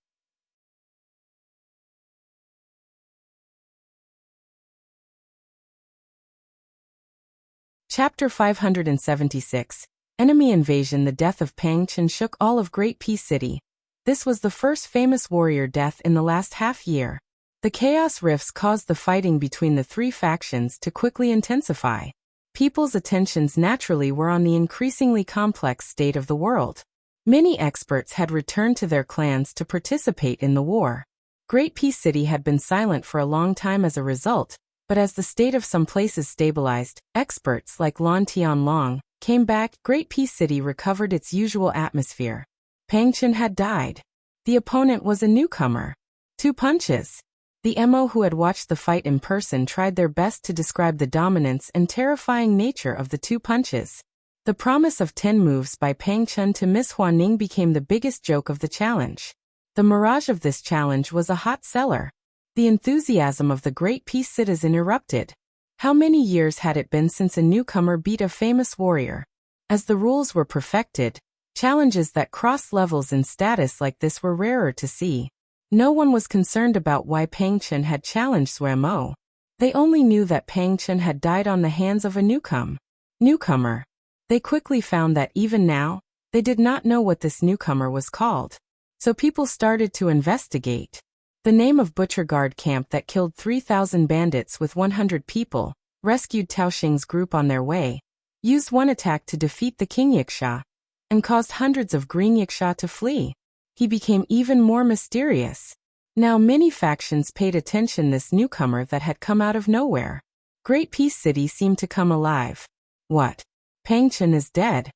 Chapter 576. Enemy Invasion. The death of Pang Chen shook all of Great Peace City. This was the first famous warrior death in the last half-year. The chaos rifts caused the fighting between the 3 factions to quickly intensify. People's attentions naturally were on the increasingly complex state of the world. Many experts had returned to their clans to participate in the war. Great Peace City had been silent for a long time as a result, but as the state of some places stabilized, experts like Lan Tianlong came back. Great Peace City recovered its usual atmosphere. Pang Chen had died. The opponent was a newcomer. 2 punches. The Mo who had watched the fight in person tried their best to describe the dominance and terrifying nature of the 2 punches. The promise of 10 moves by Pang Chen to Miss Huaning became the biggest joke of the challenge. The mirage of this challenge was a hot seller. The enthusiasm of the Great Peace citizen erupted. How many years had it been since a newcomer beat a famous warrior? As the rules were perfected, challenges that crossed levels in status like this were rarer to see. No one was concerned about why Pang Chen had challenged Zuomo. They only knew that Pang Chen had died on the hands of a newcomer. They quickly found that even now, they did not know what this newcomer was called. So people started to investigate. The name of Butcher Guard camp that killed 3,000 bandits with 100 people, rescued Tao Xing's group on their way, used one attack to defeat the King Yiksha, and caused hundreds of Green Yiksha to flee. He became even more mysterious. Now many factions paid attention to this newcomer that had come out of nowhere. Great Peace City seemed to come alive. What? Pang Chen is dead.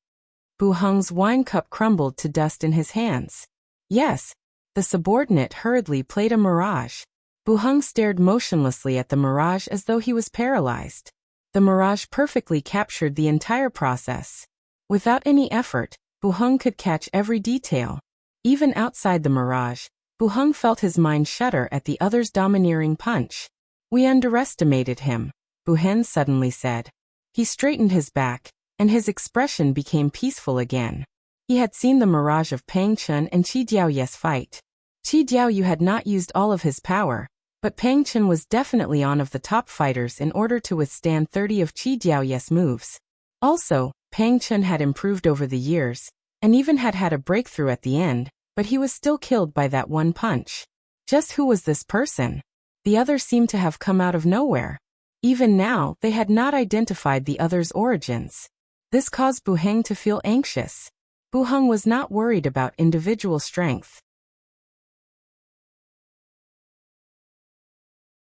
Bu Heng's wine cup crumbled to dust in his hands. Yes. The subordinate hurriedly played a mirage. Bu Heng stared motionlessly at the mirage as though he was paralyzed. The mirage perfectly captured the entire process. Without any effort, Bu Heng could catch every detail. Even outside the mirage, Bu Heng felt his mind shudder at the other's domineering punch. We underestimated him, Bu Heng suddenly said. He straightened his back, and his expression became peaceful again. He had seen the mirage of Pang Chun and Qi Diaoye's fight. Qi Diaoyu had not used all of his power, but Pang Chun was definitely one of the top fighters in order to withstand 30 of Qi Diaoye's moves. Also, Pang Chun had improved over the years, and even had a breakthrough at the end, but he was still killed by that one punch. Just who was this person? The other seemed to have come out of nowhere. Even now, they had not identified the other's origins. This caused Bu Heng to feel anxious. Bu Heng was not worried about individual strength.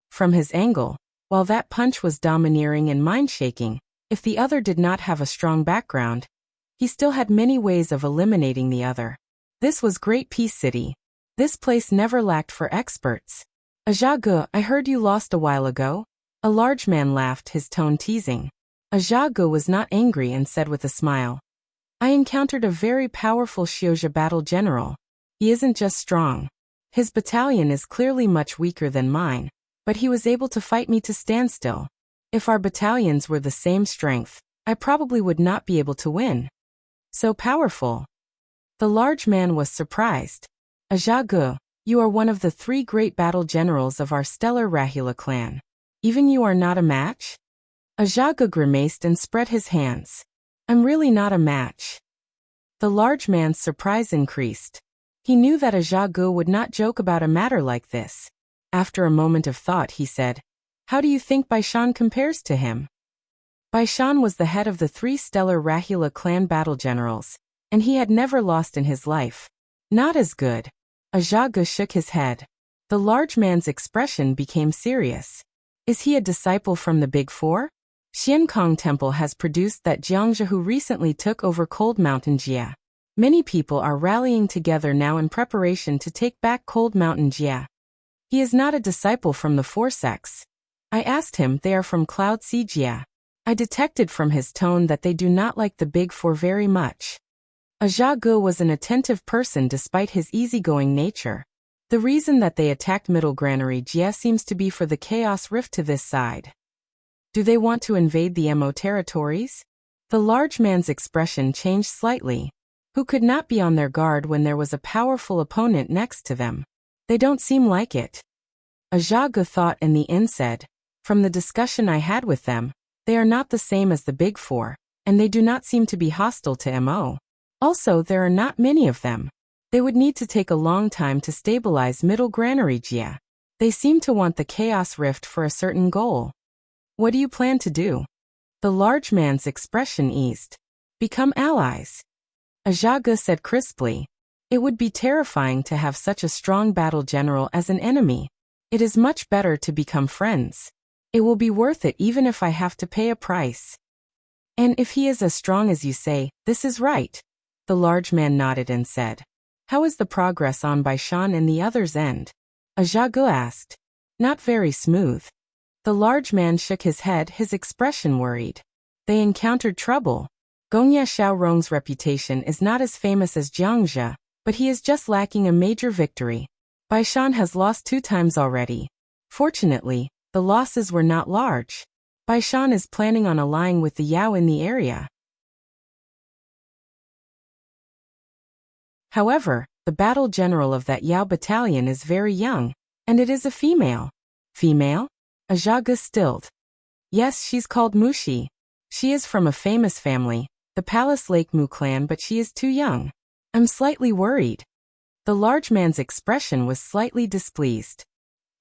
From his angle, while that punch was domineering and mind-shaking, if the other did not have a strong background, he still had many ways of eliminating the other. This was Great Peace City. This place never lacked for experts. Ajagu, I heard you lost a while ago? A large man laughed, his tone teasing. Ajagu was not angry and said with a smile. I encountered a very powerful Xiuzhi battle general. He isn't just strong. His battalion is clearly much weaker than mine, but he was able to fight me to standstill. If our battalions were the same strength, I probably would not be able to win. So powerful. The large man was surprised. Ajagu, you are one of the 3 great battle generals of our stellar Rahila clan. Even you are not a match? Ajagu grimaced and spread his hands. I'm really not a match. The large man's surprise increased. He knew that Ajagu would not joke about a matter like this. After a moment of thought, he said, How do you think Baishan compares to him? Baishan was the head of the 3 stellar Rahila clan battle generals, and he had never lost in his life. Not as good. Ajagu shook his head. The large man's expression became serious. Is he a disciple from the Big Four? Xiankong Temple has produced that Jiangzhe who recently took over Cold Mountain Jia. Many people are rallying together now in preparation to take back Cold Mountain Jia. He is not a disciple from the Four sects. I asked him, they are from Cloud Sea Jia. I detected from his tone that they do not like the Big Four very much. Ajagu was an attentive person despite his easygoing nature. The reason that they attacked Middle Granary Jia seems to be for the Chaos Rift to this side. Do they want to invade the Mo territories? The large man's expression changed slightly. Who could not be on their guard when there was a powerful opponent next to them? They don't seem like it. Ajagu thought and the inn said, From the discussion I had with them, they are not the same as the Big Four, and they do not seem to be hostile to Mo. Also, there are not many of them. They would need to take a long time to stabilize Middle Granary Jia. They seem to want the Chaos Rift for a certain goal. What do you plan to do? The large man's expression eased. Become allies. Ajagu said crisply. It would be terrifying to have such a strong battle general as an enemy. It is much better to become friends. It will be worth it even if I have to pay a price. And if he is as strong as you say, this is right. The large man nodded and said. How is the progress on Baishan and the other's end? Ajagu asked. Not very smooth. The large man shook his head, his expression worried. They encountered trouble. Gongya Xiaorong's reputation is not as famous as Jiangzhe, but he is just lacking a major victory. Baishan has lost 2 times already. Fortunately, the losses were not large. Baishan is planning on allying with the Yao in the area. However, the battle general of that Yao battalion is very young, and it is a female. Female? Ajagu stilled. Yes, she's called Mushi. She is from a famous family, the Palace Lake Mu clan, but she is too young. I'm slightly worried. The large man's expression was slightly displeased.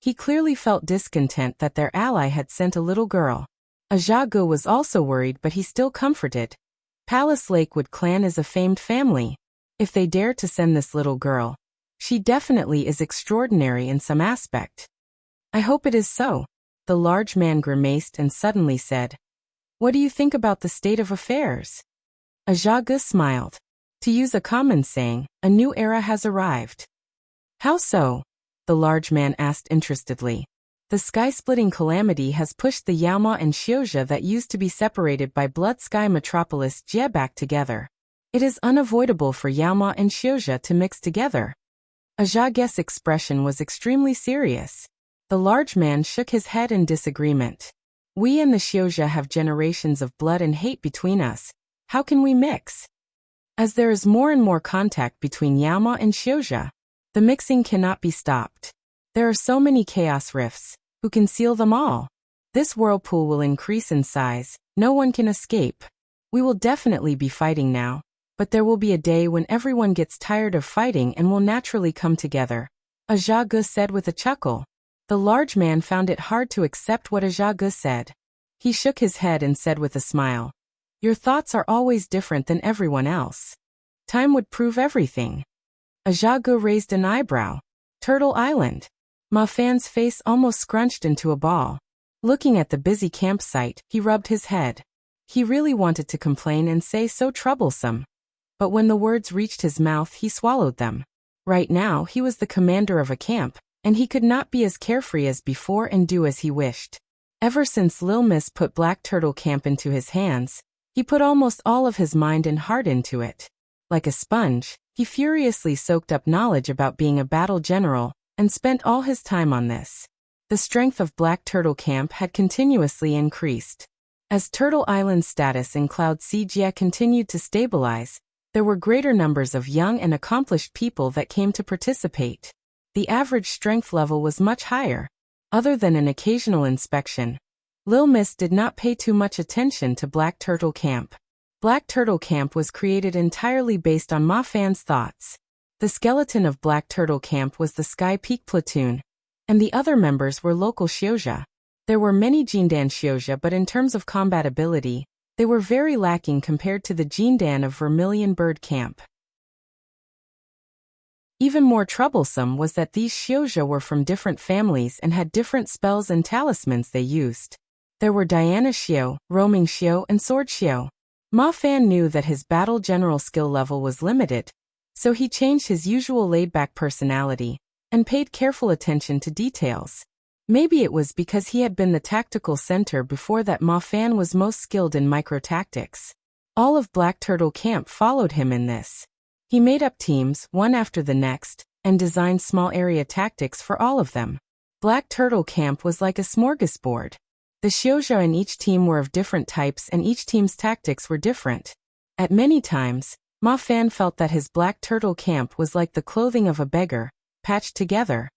He clearly felt discontent that their ally had sent a little girl. Ajagu was also worried, but he still comforted. Palace Lakewood clan is a famed family. If they dare to send this little girl, she definitely is extraordinary in some aspect. I hope it is so. The large man grimaced and suddenly said, What do you think about the state of affairs? Ajagu smiled. To use a common saying, a new era has arrived. How so? The large man asked interestedly. The sky-splitting calamity has pushed the Yaoma and Xiuzhi that used to be separated by blood sky metropolis Jie back together. It is unavoidable for Yaoma and Xiuzha to mix together. Ajage's expression was extremely serious. The large man shook his head in disagreement. We and the Xiuzha have generations of blood and hate between us. How can we mix? As there is more and more contact between Yaoma and Xiuzha, the mixing cannot be stopped. There are so many chaos rifts. Who can seal them all? This whirlpool will increase in size. No one can escape. We will definitely be fighting now. But there will be a day when everyone gets tired of fighting and will naturally come together. Ajage said with a chuckle. The large man found it hard to accept what Ajage said. He shook his head and said with a smile. Your thoughts are always different than everyone else. Time would prove everything. Ajage raised an eyebrow. Turtle Island. Ma Fan's face almost scrunched into a ball. Looking at the busy campsite, he rubbed his head. He really wanted to complain and say so troublesome. But when the words reached his mouth, he swallowed them. Right now, he was the commander of a camp, and he could not be as carefree as before and do as he wished. Ever since Lil Miss put Black Turtle Camp into his hands, he put almost all of his mind and heart into it. Like a sponge, he furiously soaked up knowledge about being a battle general, and spent all his time on this. The strength of Black Turtle Camp had continuously increased. As Turtle Island's status in Cloud Sea continued to stabilize, there were greater numbers of young and accomplished people that came to participate. The average strength level was much higher. Other than an occasional inspection, Lil Miss did not pay too much attention to Black Turtle Camp. Black Turtle Camp was created entirely based on Ma Fan's thoughts. The skeleton of Black Turtle Camp was the Sky Peak Platoon, and the other members were local Xiuzha. There were many Jindan Xiuzha, but in terms of combat ability, they were very lacking compared to the Jindan of Vermilion Bird Camp. Even more troublesome was that these Xiuzha were from different families and had different spells and talismans they used. There were Diana Xiu, Roaming Xiu, and Sword Xiu. Ma Fan knew that his battle general skill level was limited, so he changed his usual laid-back personality and paid careful attention to details. Maybe it was because he had been the tactical center before that Ma Fan was most skilled in micro-tactics. All of Black Turtle Camp followed him in this. He made up teams, one after the next, and designed small area tactics for all of them. Black Turtle Camp was like a smorgasbord. The Xiuzha in each team were of different types and each team's tactics were different. At many times, Ma Fan felt that his Black Turtle Camp was like the clothing of a beggar, patched together.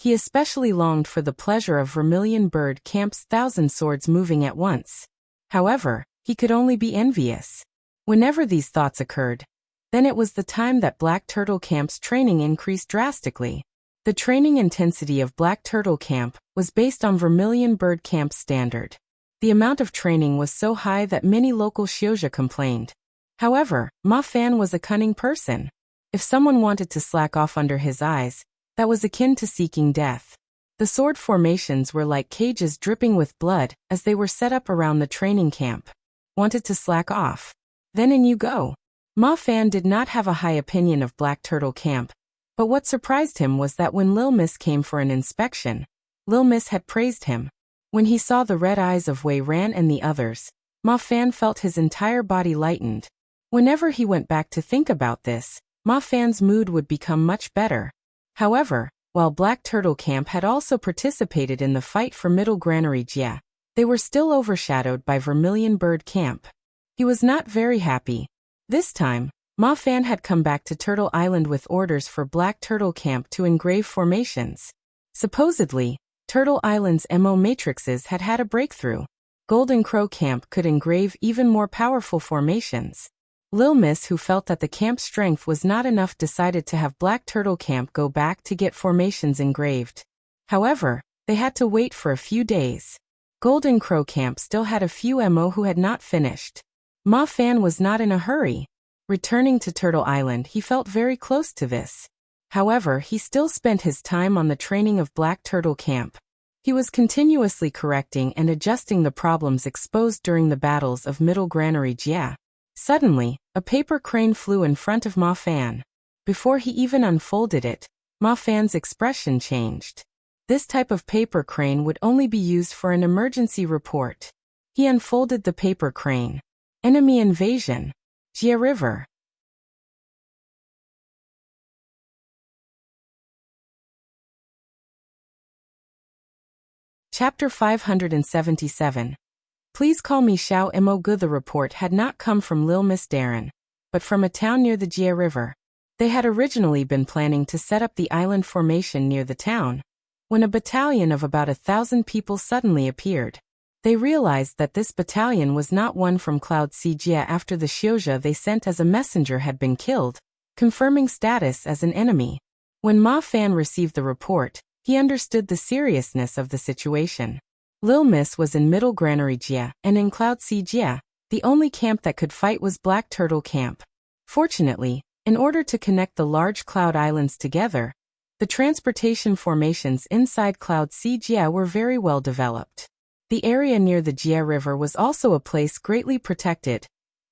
He especially longed for the pleasure of Vermilion Bird Camp's 1,000 swords moving at once. However, he could only be envious. Whenever these thoughts occurred, then it was the time that Black Turtle Camp's training increased drastically. The training intensity of Black Turtle Camp was based on Vermilion Bird Camp's standard. The amount of training was so high that many local Xiuzha complained. However, Ma Fan was a cunning person. If someone wanted to slack off under his eyes, that was akin to seeking death. The sword formations were like cages dripping with blood as they were set up around the training camp. Wanted to slack off? Then in you go. Ma Fan did not have a high opinion of Black Turtle Camp, but what surprised him was that when Lil Miss came for an inspection, Lil Miss had praised him. When he saw the red eyes of Wei Ran and the others, Ma Fan felt his entire body lightened. Whenever he went back to think about this, Ma Fan's mood would become much better. However, while Black Turtle Camp had also participated in the fight for Middle Granary Jia, they were still overshadowed by Vermilion Bird Camp. He was not very happy. This time, Ma Fan had come back to Turtle Island with orders for Black Turtle Camp to engrave formations. Supposedly, Turtle Island's MO matrices had had a breakthrough. Golden Crow Camp could engrave even more powerful formations. Lil Miss, who felt that the camp's strength was not enough, decided to have Black Turtle Camp go back to get formations engraved. However, they had to wait for a few days. Golden Crow Camp still had a few MO who had not finished. Ma Fan was not in a hurry. Returning to Turtle Island, he felt very close to this. However, he still spent his time on the training of Black Turtle Camp. He was continuously correcting and adjusting the problems exposed during the battles of Middle Granary Jia. Suddenly, a paper crane flew in front of Ma Fan. Before he even unfolded it, Ma Fan's expression changed. This type of paper crane would only be used for an emergency report. He unfolded the paper crane. Enemy invasion. Jia River. Chapter 577. Please call me Xiao Imogu. The report had not come from Lil Miss Darren, but from a town near the Jia River. They had originally been planning to set up the island formation near the town, when a battalion of about 1,000 people suddenly appeared. They realized that this battalion was not one from Cloud Sea Jia after the Xiuzha they sent as a messenger had been killed, confirming status as an enemy. When Ma Fan received the report, he understood the seriousness of the situation. Lil Miss was in Middle Granary Jia, and in Cloud Sea Jia, the only camp that could fight was Black Turtle Camp. Fortunately, in order to connect the large cloud islands together, the transportation formations inside Cloud Sea Jia were very well developed. The area near the Jia River was also a place greatly protected,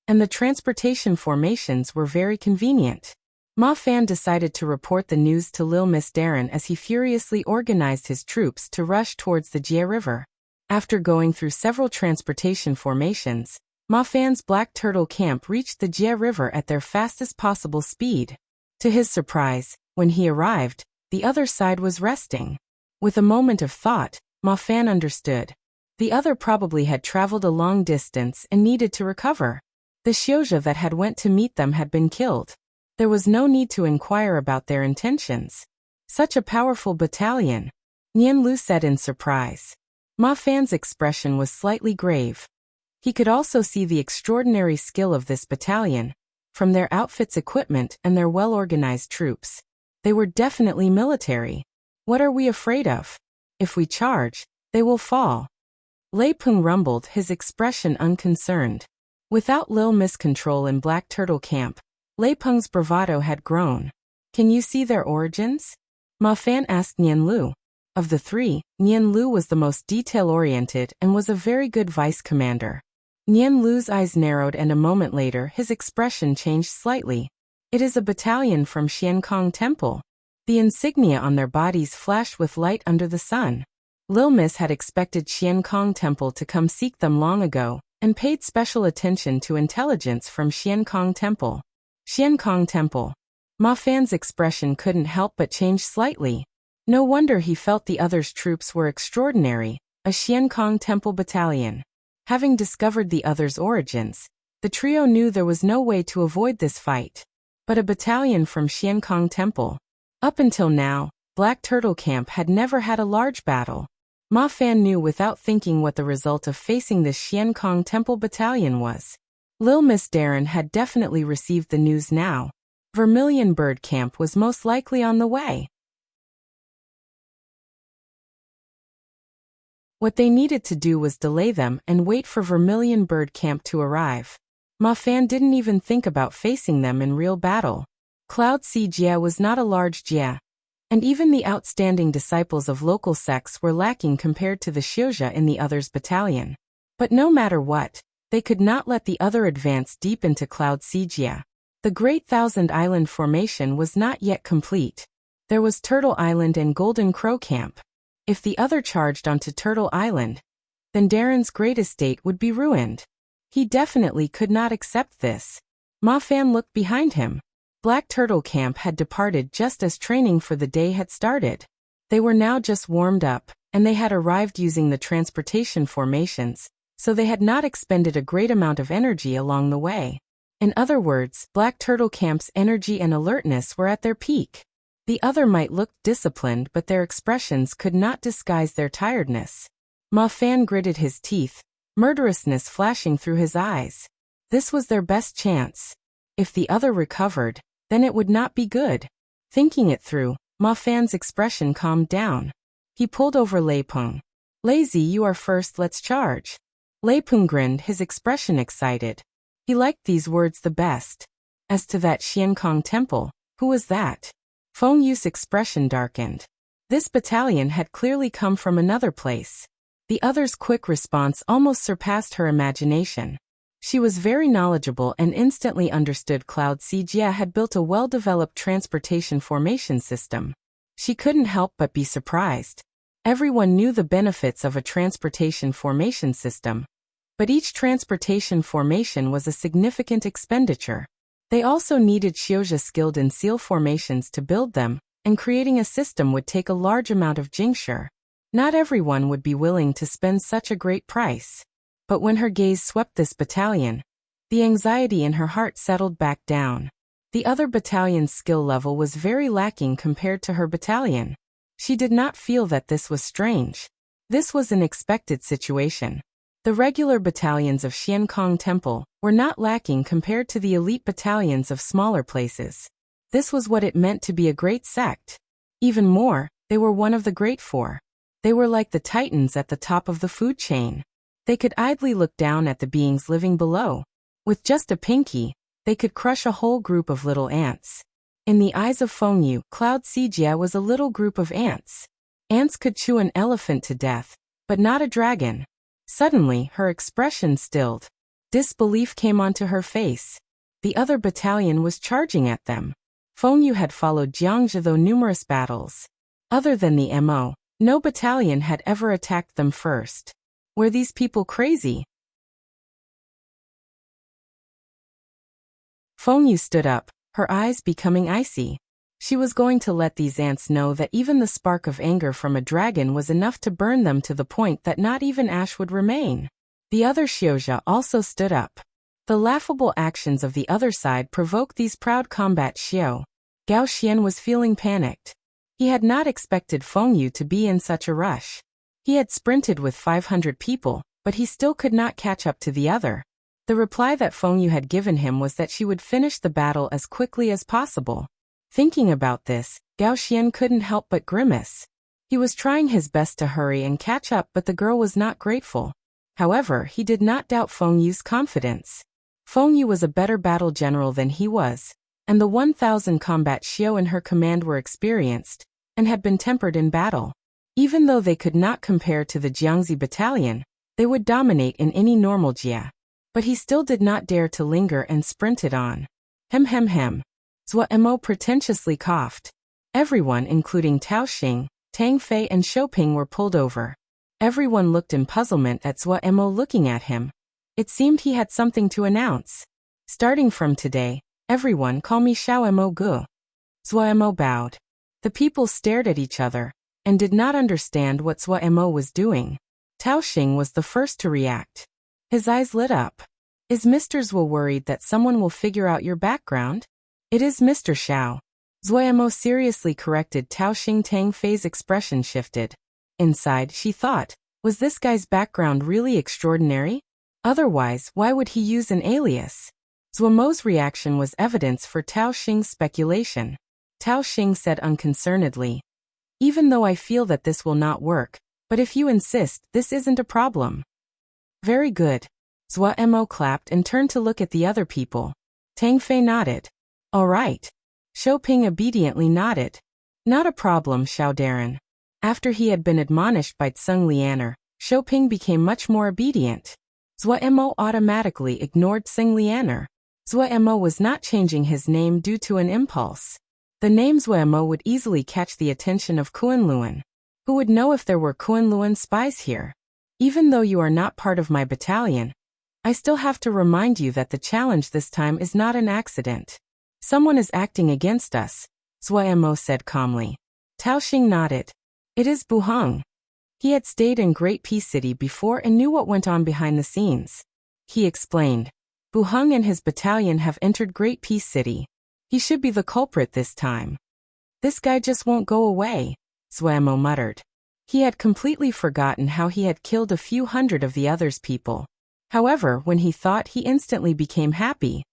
and the transportation formations were very convenient. Ma Fan decided to report the news to Lil Miss Darren as he furiously organized his troops to rush towards the Jia River. After going through several transportation formations, Ma Fan's Black Turtle Camp reached the Jia River at their fastest possible speed. To his surprise, when he arrived, the other side was resting. With a moment of thought, Ma Fan understood. The other probably had traveled a long distance and needed to recover. The Xiuzha that had went to meet them had been killed. There was no need to inquire about their intentions. Such a powerful battalion, Nian Lu said in surprise. Ma Fan's expression was slightly grave. He could also see the extraordinary skill of this battalion, from their outfits, equipment, and their well-organized troops. They were definitely military. What are we afraid of? If we charge, they will fall. Lei Peng rumbled, his expression unconcerned. Without Lil Miss control in Black Turtle Camp, Lei Peng's bravado had grown. Can you see their origins? Ma Fan asked Nian Lu. Of the three, Nian Lu was the most detail-oriented and was a very good vice commander. Nian Lu's eyes narrowed and a moment later his expression changed slightly. It is a battalion from Xiankong Temple. The insignia on their bodies flashed with light under the sun. Lil Miss had expected Xiankong Temple to come seek them long ago, and paid special attention to intelligence from Xiankong Temple. Xiankong Temple. Ma Fan's expression couldn't help but change slightly. No wonder he felt the others' troops were extraordinary, a Xiankong Temple battalion. Having discovered the others' origins, the trio knew there was no way to avoid this fight. But a battalion from Xiankong Temple. Up until now, Black Turtle Camp had never had a large battle. Ma Fan knew without thinking what the result of facing this Xiankong Temple battalion was. Lil Miss Darren had definitely received the news now. Vermilion Bird Camp was most likely on the way. What they needed to do was delay them and wait for Vermilion Bird Camp to arrive. Ma Fan didn't even think about facing them in real battle. Cloud Sea Jia was not a large Jia, and even the outstanding disciples of local sects were lacking compared to the Xiuzha in the others' battalion. But no matter what, they could not let the other advance deep into Cloud Sea Jia. The Great Thousand Island formation was not yet complete. There was Turtle Island and Golden Crow Camp. If the other charged onto Turtle Island, then Darren's great estate would be ruined. He definitely could not accept this. Ma Fan looked behind him. Black Turtle Camp had departed just as training for the day had started. They were now just warmed up, and they had arrived using the transportation formations, so they had not expended a great amount of energy along the way. In other words, Black Turtle Camp's energy and alertness were at their peak. The other might look disciplined, but their expressions could not disguise their tiredness. Ma Fan gritted his teeth, murderousness flashing through his eyes. This was their best chance. If the other recovered, then it would not be good. Thinking it through, Ma Fan's expression calmed down. He pulled over Lei Peng. Lazy, you are first, let's charge. Lei Peng grinned, his expression excited. He liked these words the best. As to that Xiankong Temple, who was that? Feng Yu's expression darkened. This battalion had clearly come from another place. The other's quick response almost surpassed her imagination. She was very knowledgeable and instantly understood Cloud Sea Jia had built a well-developed transportation formation system. She couldn't help but be surprised. Everyone knew the benefits of a transportation formation system, but each transportation formation was a significant expenditure. They also needed Xiuzha skilled in seal formations to build them, and creating a system would take a large amount of jingsher. Not everyone would be willing to spend such a great price. But when her gaze swept this battalion, the anxiety in her heart settled back down. The other battalion's skill level was very lacking compared to her battalion. She did not feel that this was strange. This was an expected situation. The regular battalions of Xiankong Temple were not lacking compared to the elite battalions of smaller places. This was what it meant to be a great sect. Even more, they were one of the Great Four. They were like the titans at the top of the food chain. They could idly look down at the beings living below. With just a pinky, they could crush a whole group of little ants. In the eyes of Fengyu, Cloud Sijia was a little group of ants. Ants could chew an elephant to death, but not a dragon. Suddenly, her expression stilled. Disbelief came onto her face. The other battalion was charging at them. Fengyu had followed Jiangzhe through numerous battles. Other than the MO, no battalion had ever attacked them first. Were these people crazy? Fengyu stood up, her eyes becoming icy. She was going to let these ants know that even the spark of anger from a dragon was enough to burn them to the point that not even ash would remain. The other Xiozha also stood up. The laughable actions of the other side provoked these proud combat Xiao. Gao Xian was feeling panicked. He had not expected Fengyu to be in such a rush. He had sprinted with 500 people, but he still could not catch up to the other. The reply that Fengyu had given him was that she would finish the battle as quickly as possible. Thinking about this, Gao Xian couldn't help but grimace. He was trying his best to hurry and catch up, but the girl was not grateful. However, he did not doubt Fengyu's confidence. Fengyu was a better battle general than he was, and the 1,000 combat Xiao in her command were experienced, and had been tempered in battle. Even though they could not compare to the Jiangzi battalion, they would dominate in any normal Jia. But he still did not dare to linger and sprinted on. Hem. Zhua Mo pretentiously coughed. Everyone, including Tao Xing, Tang Fei and Shouping, were pulled over. Everyone looked in puzzlement at Zhua Mo looking at him. It seemed he had something to announce. Starting from today, everyone call me Xiao Mo Gu. Zhua Mo bowed. The people stared at each other, and did not understand what Zhua Mo was doing. Tao Xing was the first to react. His eyes lit up. Is Mr. Zhua worried that someone will figure out your background? It is Mr. Xiao. Zhua Mo seriously corrected Tao Xing. Tang Fei's expression shifted. Inside, she thought, was this guy's background really extraordinary? Otherwise, why would he use an alias? Zhua Mo's reaction was evidence for Tao Xing's speculation. Tao Xing said unconcernedly, even though I feel that this will not work, but if you insist, this isn't a problem. Very good. Zhua Mo clapped and turned to look at the other people. Tang Fei nodded. All right. Shouping obediently nodded. Not a problem, Xiao Darren. After he had been admonished by Tseng Lianer, Shouping became much more obedient. Zhua Mo automatically ignored Tseng Lianer. Zhua Mo was not changing his name due to an impulse. The name Zhua Mo would easily catch the attention of Kunluan. Who would know if there were Kunluan spies here? Even though you are not part of my battalion, I still have to remind you that the challenge this time is not an accident. Someone is acting against us, Zhua Mo said calmly. Tao Xing nodded. It is Buheng. He had stayed in Great Peace City before and knew what went on behind the scenes. He explained. Buheng and his battalion have entered Great Peace City. He should be the culprit this time. This guy just won't go away, Zhua Mo muttered. He had completely forgotten how he had killed a few hundred of the others' people. However, when he thought, he instantly became happy.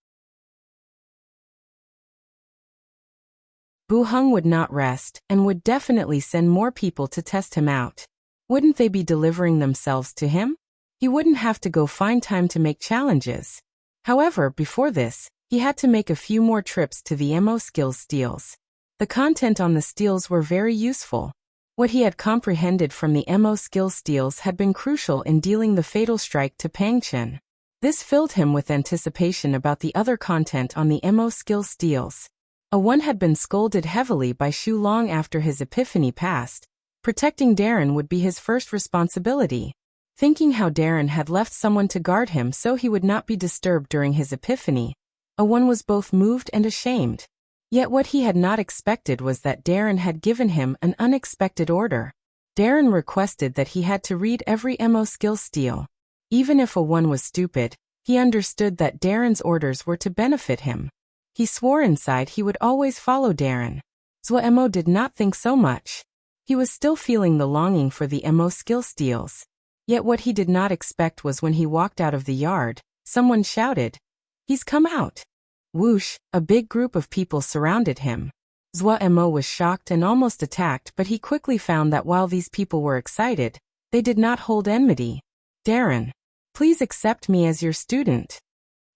Buheng would not rest, and would definitely send more people to test him out. Wouldn't they be delivering themselves to him? He wouldn't have to go find time to make challenges. However, before this, he had to make a few more trips to the MO skills steals. The content on the steals were very useful. What he had comprehended from the MO skill steals had been crucial in dealing the fatal strike to Pang Chen. This filled him with anticipation about the other content on the MO skill steals. One had been scolded heavily by Xu Long after his epiphany passed. Protecting Darren would be his first responsibility. Thinking how Darren had left someone to guard him so he would not be disturbed during his epiphany, one was both moved and ashamed. Yet what he had not expected was that Darren had given him an unexpected order. Darren requested that he had to read every MO skill steal. Even if a one was stupid, he understood that Darren's orders were to benefit him. He swore inside he would always follow Darren. Zwa Mo did not think so much. He was still feeling the longing for the MO skill steals. Yet what he did not expect was when he walked out of the yard, someone shouted, "He's come out!" Whoosh, a big group of people surrounded him. Zwa Mo was shocked and almost attacked, but he quickly found that while these people were excited, they did not hold enmity. "Darren, please accept me as your student."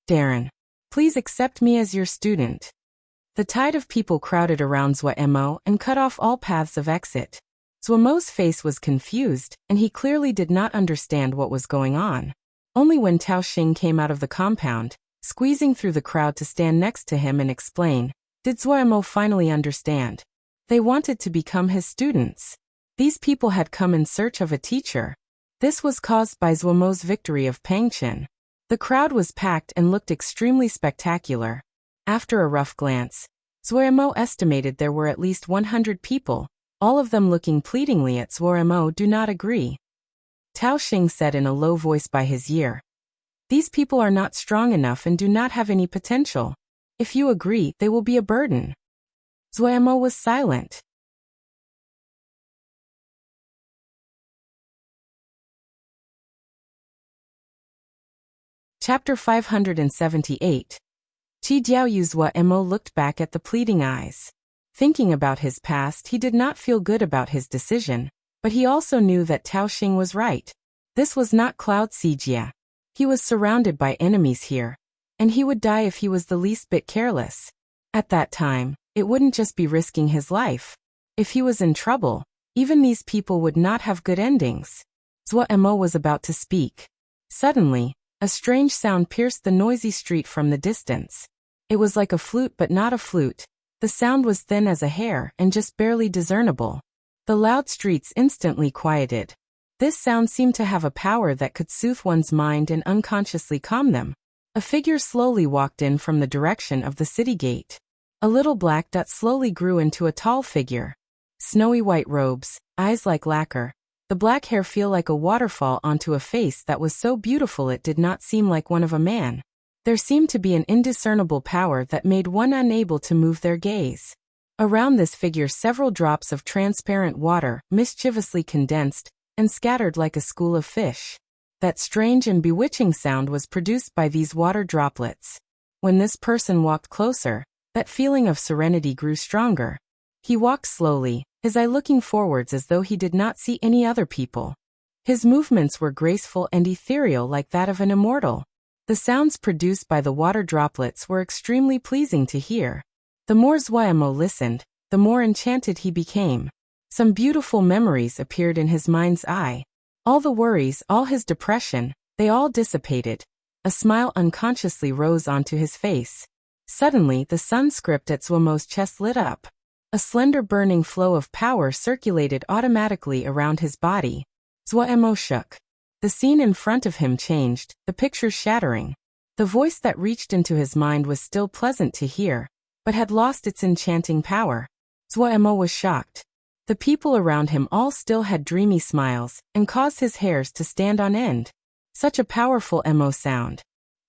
"Darren, please accept me as your student." The tide of people crowded around Zwa Mo and cut off all paths of exit. Zwa Mo's face was confused, and he clearly did not understand what was going on. Only when Tao Xing came out of the compound, squeezing through the crowd to stand next to him and explain, did Zwa Mo finally understand. They wanted to become his students. These people had come in search of a teacher. This was caused by Zwa Mo's victory of Pangchen. The crowd was packed and looked extremely spectacular. After a rough glance, Zwa Mo estimated there were at least 100 people, all of them looking pleadingly at Zwa Mo. "Do not agree," Tao Xing said in a low voice by his ear. "These people are not strong enough and do not have any potential. If you agree, they will be a burden." Zwa Mo was silent. Chapter 578. Qi Diaoyu. Zwa Mo looked back at the pleading eyes. Thinking about his past, he did not feel good about his decision, but he also knew that Tao Xing was right. This was not Cloud Sijia. He was surrounded by enemies here, and he would die if he was the least bit careless. At that time, it wouldn't just be risking his life. If he was in trouble, even these people would not have good endings. Zwa Mo was about to speak. Suddenly, a strange sound pierced the noisy street from the distance. It was like a flute but not a flute. The sound was thin as a hair and just barely discernible. The loud streets instantly quieted. This sound seemed to have a power that could soothe one's mind and unconsciously calm them. A figure slowly walked in from the direction of the city gate. A little black dot slowly grew into a tall figure. Snowy white robes, eyes like lacquer. The black hair fell like a waterfall onto a face that was so beautiful it did not seem like one of a man. There seemed to be an indiscernible power that made one unable to move their gaze. Around this figure several drops of transparent water, mischievously condensed, and scattered like a school of fish. That strange and bewitching sound was produced by these water droplets. When this person walked closer, that feeling of serenity grew stronger. He walked slowly, his eye looking forwards as though he did not see any other people. His movements were graceful and ethereal like that of an immortal. The sounds produced by the water droplets were extremely pleasing to hear. The more Zwa Mo listened, the more enchanted he became. Some beautiful memories appeared in his mind's eye. All the worries, all his depression, they all dissipated. A smile unconsciously rose onto his face. Suddenly, the sun script at Zwa Mo's chest lit up. A slender burning flow of power circulated automatically around his body. Zwa Mo shook. The scene in front of him changed, the picture shattering. The voice that reached into his mind was still pleasant to hear, but had lost its enchanting power. Zwa Mo was shocked. The people around him all still had dreamy smiles, and caused his hairs to stand on end. Such a powerful Mo sound.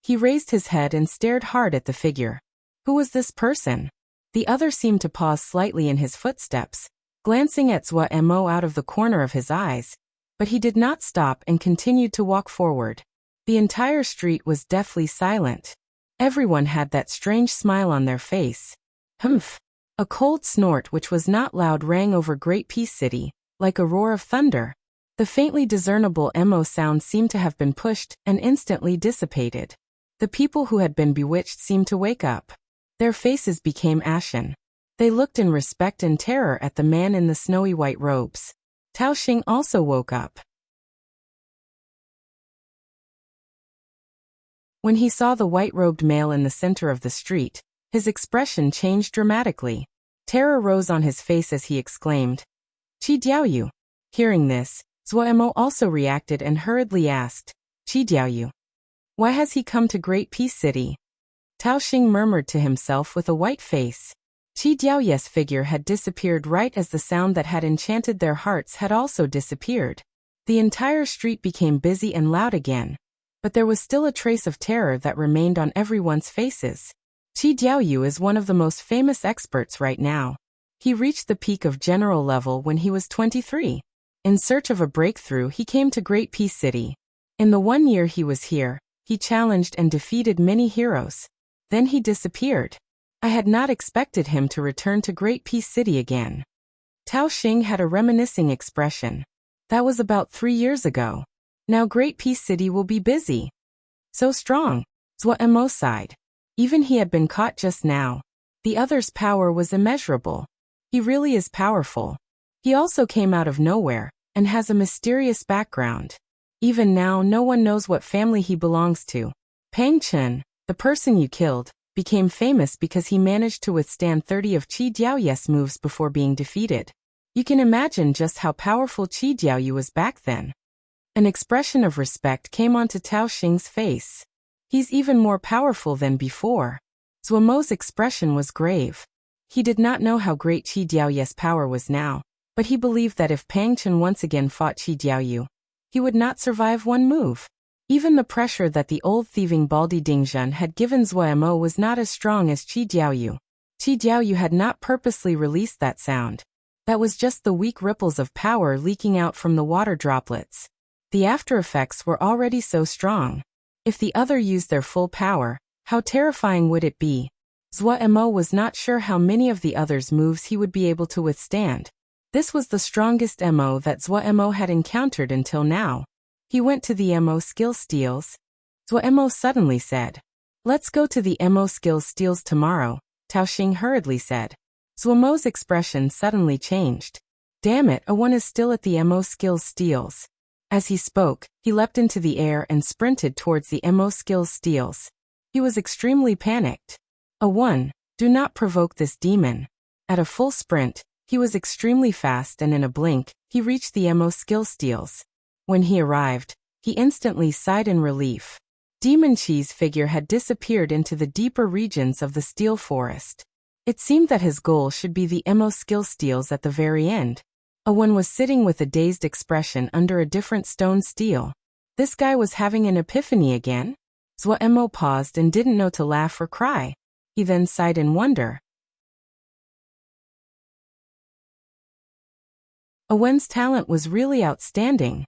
He raised his head and stared hard at the figure. Who was this person? The other seemed to pause slightly in his footsteps, glancing at Zwa Mo out of the corner of his eyes, but he did not stop and continued to walk forward. The entire street was deathly silent. Everyone had that strange smile on their face. Humph! A cold snort which was not loud rang over Great Peace City, like a roar of thunder. The faintly discernible Mo sound seemed to have been pushed and instantly dissipated. The people who had been bewitched seemed to wake up. Their faces became ashen. They looked in respect and terror at the man in the snowy white robes. Tao Xing also woke up. When he saw the white-robed male in the center of the street, his expression changed dramatically. Terror rose on his face as he exclaimed, "Qi Diaoyu." Hearing this, Zwa Mo also reacted and hurriedly asked, "Qi Diaoyu, why has he come to Great Peace City?" Tao Xing murmured to himself with a white face. Qi Diaoye's figure had disappeared right as the sound that had enchanted their hearts had also disappeared. The entire street became busy and loud again, but there was still a trace of terror that remained on everyone's faces. Qi Diaoyu is one of the most famous experts right now. He reached the peak of general level when he was 23. In search of a breakthrough, he came to Great Peace City. In the 1 year he was here, he challenged and defeated many heroes. Then he disappeared. I had not expected him to return to Great Peace City again. Tao Xing had a reminiscing expression. That was about 3 years ago. Now Great Peace City will be busy. So strong. Zhuo Mo sighed. Even he had been caught just now. The other's power was immeasurable. He really is powerful. He also came out of nowhere, and has a mysterious background. Even now no one knows what family he belongs to. Pang Chen, the person you killed, became famous because he managed to withstand 30 of Qi Diaoye's moves before being defeated. You can imagine just how powerful Qi Diaoyu was back then. An expression of respect came onto Tao Xing's face. He's even more powerful than before. Zhuo Mo's expression was grave. He did not know how great Qi Diaoye's power was now, but he believed that if Pang Chen once again fought Qi Diaoyu, he would not survive one move. Even the pressure that the old thieving Baldi Dingzhen had given Zhuo Mo was not as strong as Qi Diaoyu. Qi Diaoyu had not purposely released that sound. That was just the weak ripples of power leaking out from the water droplets. The after effects were already so strong. If the other used their full power, how terrifying would it be? Zhuo Mo was not sure how many of the other's moves he would be able to withstand. This was the strongest MO that Zhuo Mo had encountered until now. He went to the MO skill steals. Zhuo Mo suddenly said. Let's go to the MO skill steals tomorrow, Tao Xing hurriedly said. Zhuo Mo's expression suddenly changed. Damn it, A1 is still at the MO skills steals. As he spoke, he leapt into the air and sprinted towards the MO skills steals. He was extremely panicked. A1, do not provoke this demon. At a full sprint, he was extremely fast and in a blink, he reached the MO skill steals. When he arrived, he instantly sighed in relief. Demon Qi's figure had disappeared into the deeper regions of the steel forest. It seemed that his goal should be the MO skill steals at the very end. A1 was sitting with a dazed expression under a different stone steel. This guy was having an epiphany again? Zhuo Mo paused and didn't know to laugh or cry. He then sighed in wonder. A1's talent was really outstanding.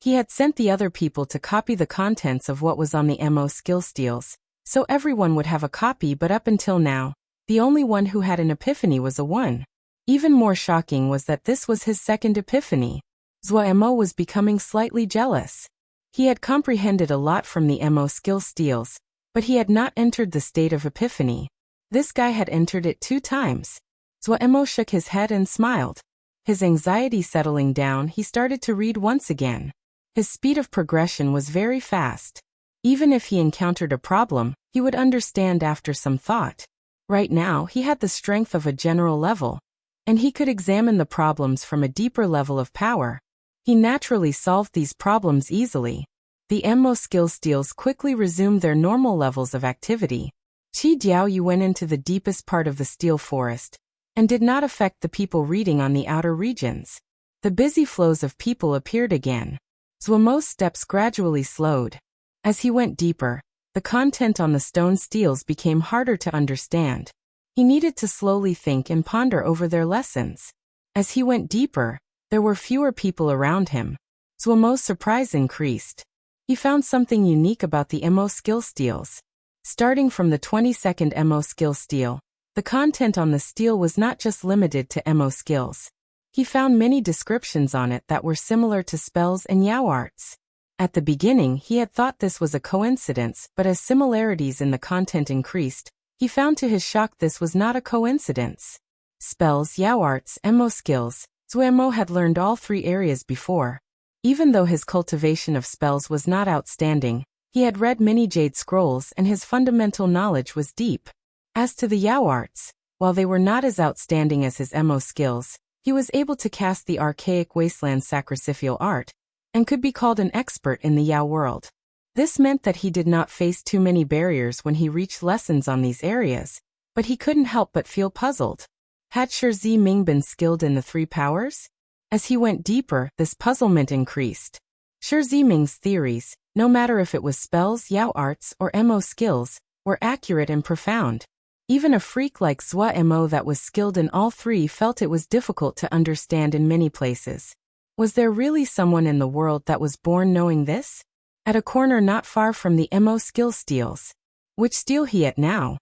He had sent the other people to copy the contents of what was on the MO skill steals, so everyone would have a copy, but up until now, the only one who had an epiphany was A1. Even more shocking was that this was his second epiphany. Zhuo Mo was becoming slightly jealous. He had comprehended a lot from the MO skill steals, but he had not entered the state of epiphany. This guy had entered it 2 times. Zhuo Mo shook his head and smiled. His anxiety settling down, he started to read once again. His speed of progression was very fast. Even if he encountered a problem, he would understand after some thought. Right now, he had the strength of a general level, and he could examine the problems from a deeper level of power. He naturally solved these problems easily. The MO skill steals quickly resumed their normal levels of activity. Qi Diaoyu went into the deepest part of the steel forest, and did not affect the people reading on the outer regions. The busy flows of people appeared again. Zhuo Mo's steps gradually slowed. As he went deeper, the content on the stone steels became harder to understand. He needed to slowly think and ponder over their lessons. As he went deeper, there were fewer people around him. Zhuo Mo's surprise increased. He found something unique about the MO skill steals. Starting from the 22nd MO skill steel, the content on the steel was not just limited to MO skills. He found many descriptions on it that were similar to spells and Yao arts. At the beginning, he had thought this was a coincidence, but as similarities in the content increased, he found to his shock this was not a coincidence. Spells, Yao arts, MO skills. Zhuo Mo had learned all 3 areas before. Even though his cultivation of spells was not outstanding, he had read many jade scrolls and his fundamental knowledge was deep. As to the Yao arts, while they were not as outstanding as his MO skills, he was able to cast the archaic wasteland sacrificial art, and could be called an expert in the Yao world. This meant that he did not face too many barriers when he reached lessons on these areas, but he couldn't help but feel puzzled. Had Shi Ziming been skilled in the three powers? As he went deeper, this puzzlement increased. Shi Ziming's theories, no matter if it was spells, Yao arts, or Mo skills, were accurate and profound. Even a freak like Zhua Mo that was skilled in all three felt it was difficult to understand in many places. Was there really someone in the world that was born knowing this? At a corner not far from the Mo skill steals. Which steal he at now?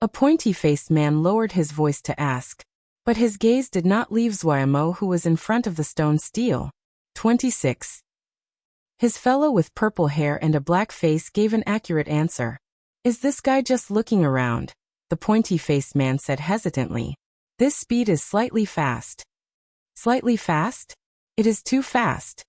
A pointy-faced man lowered his voice to ask. But his gaze did not leave Zhua Mo, who was in front of the stone steal. 26. His fellow with purple hair and a black face gave an accurate answer. Is this guy just looking around? The pointy-faced man said hesitantly. This speed is slightly fast. Slightly fast? It is too fast.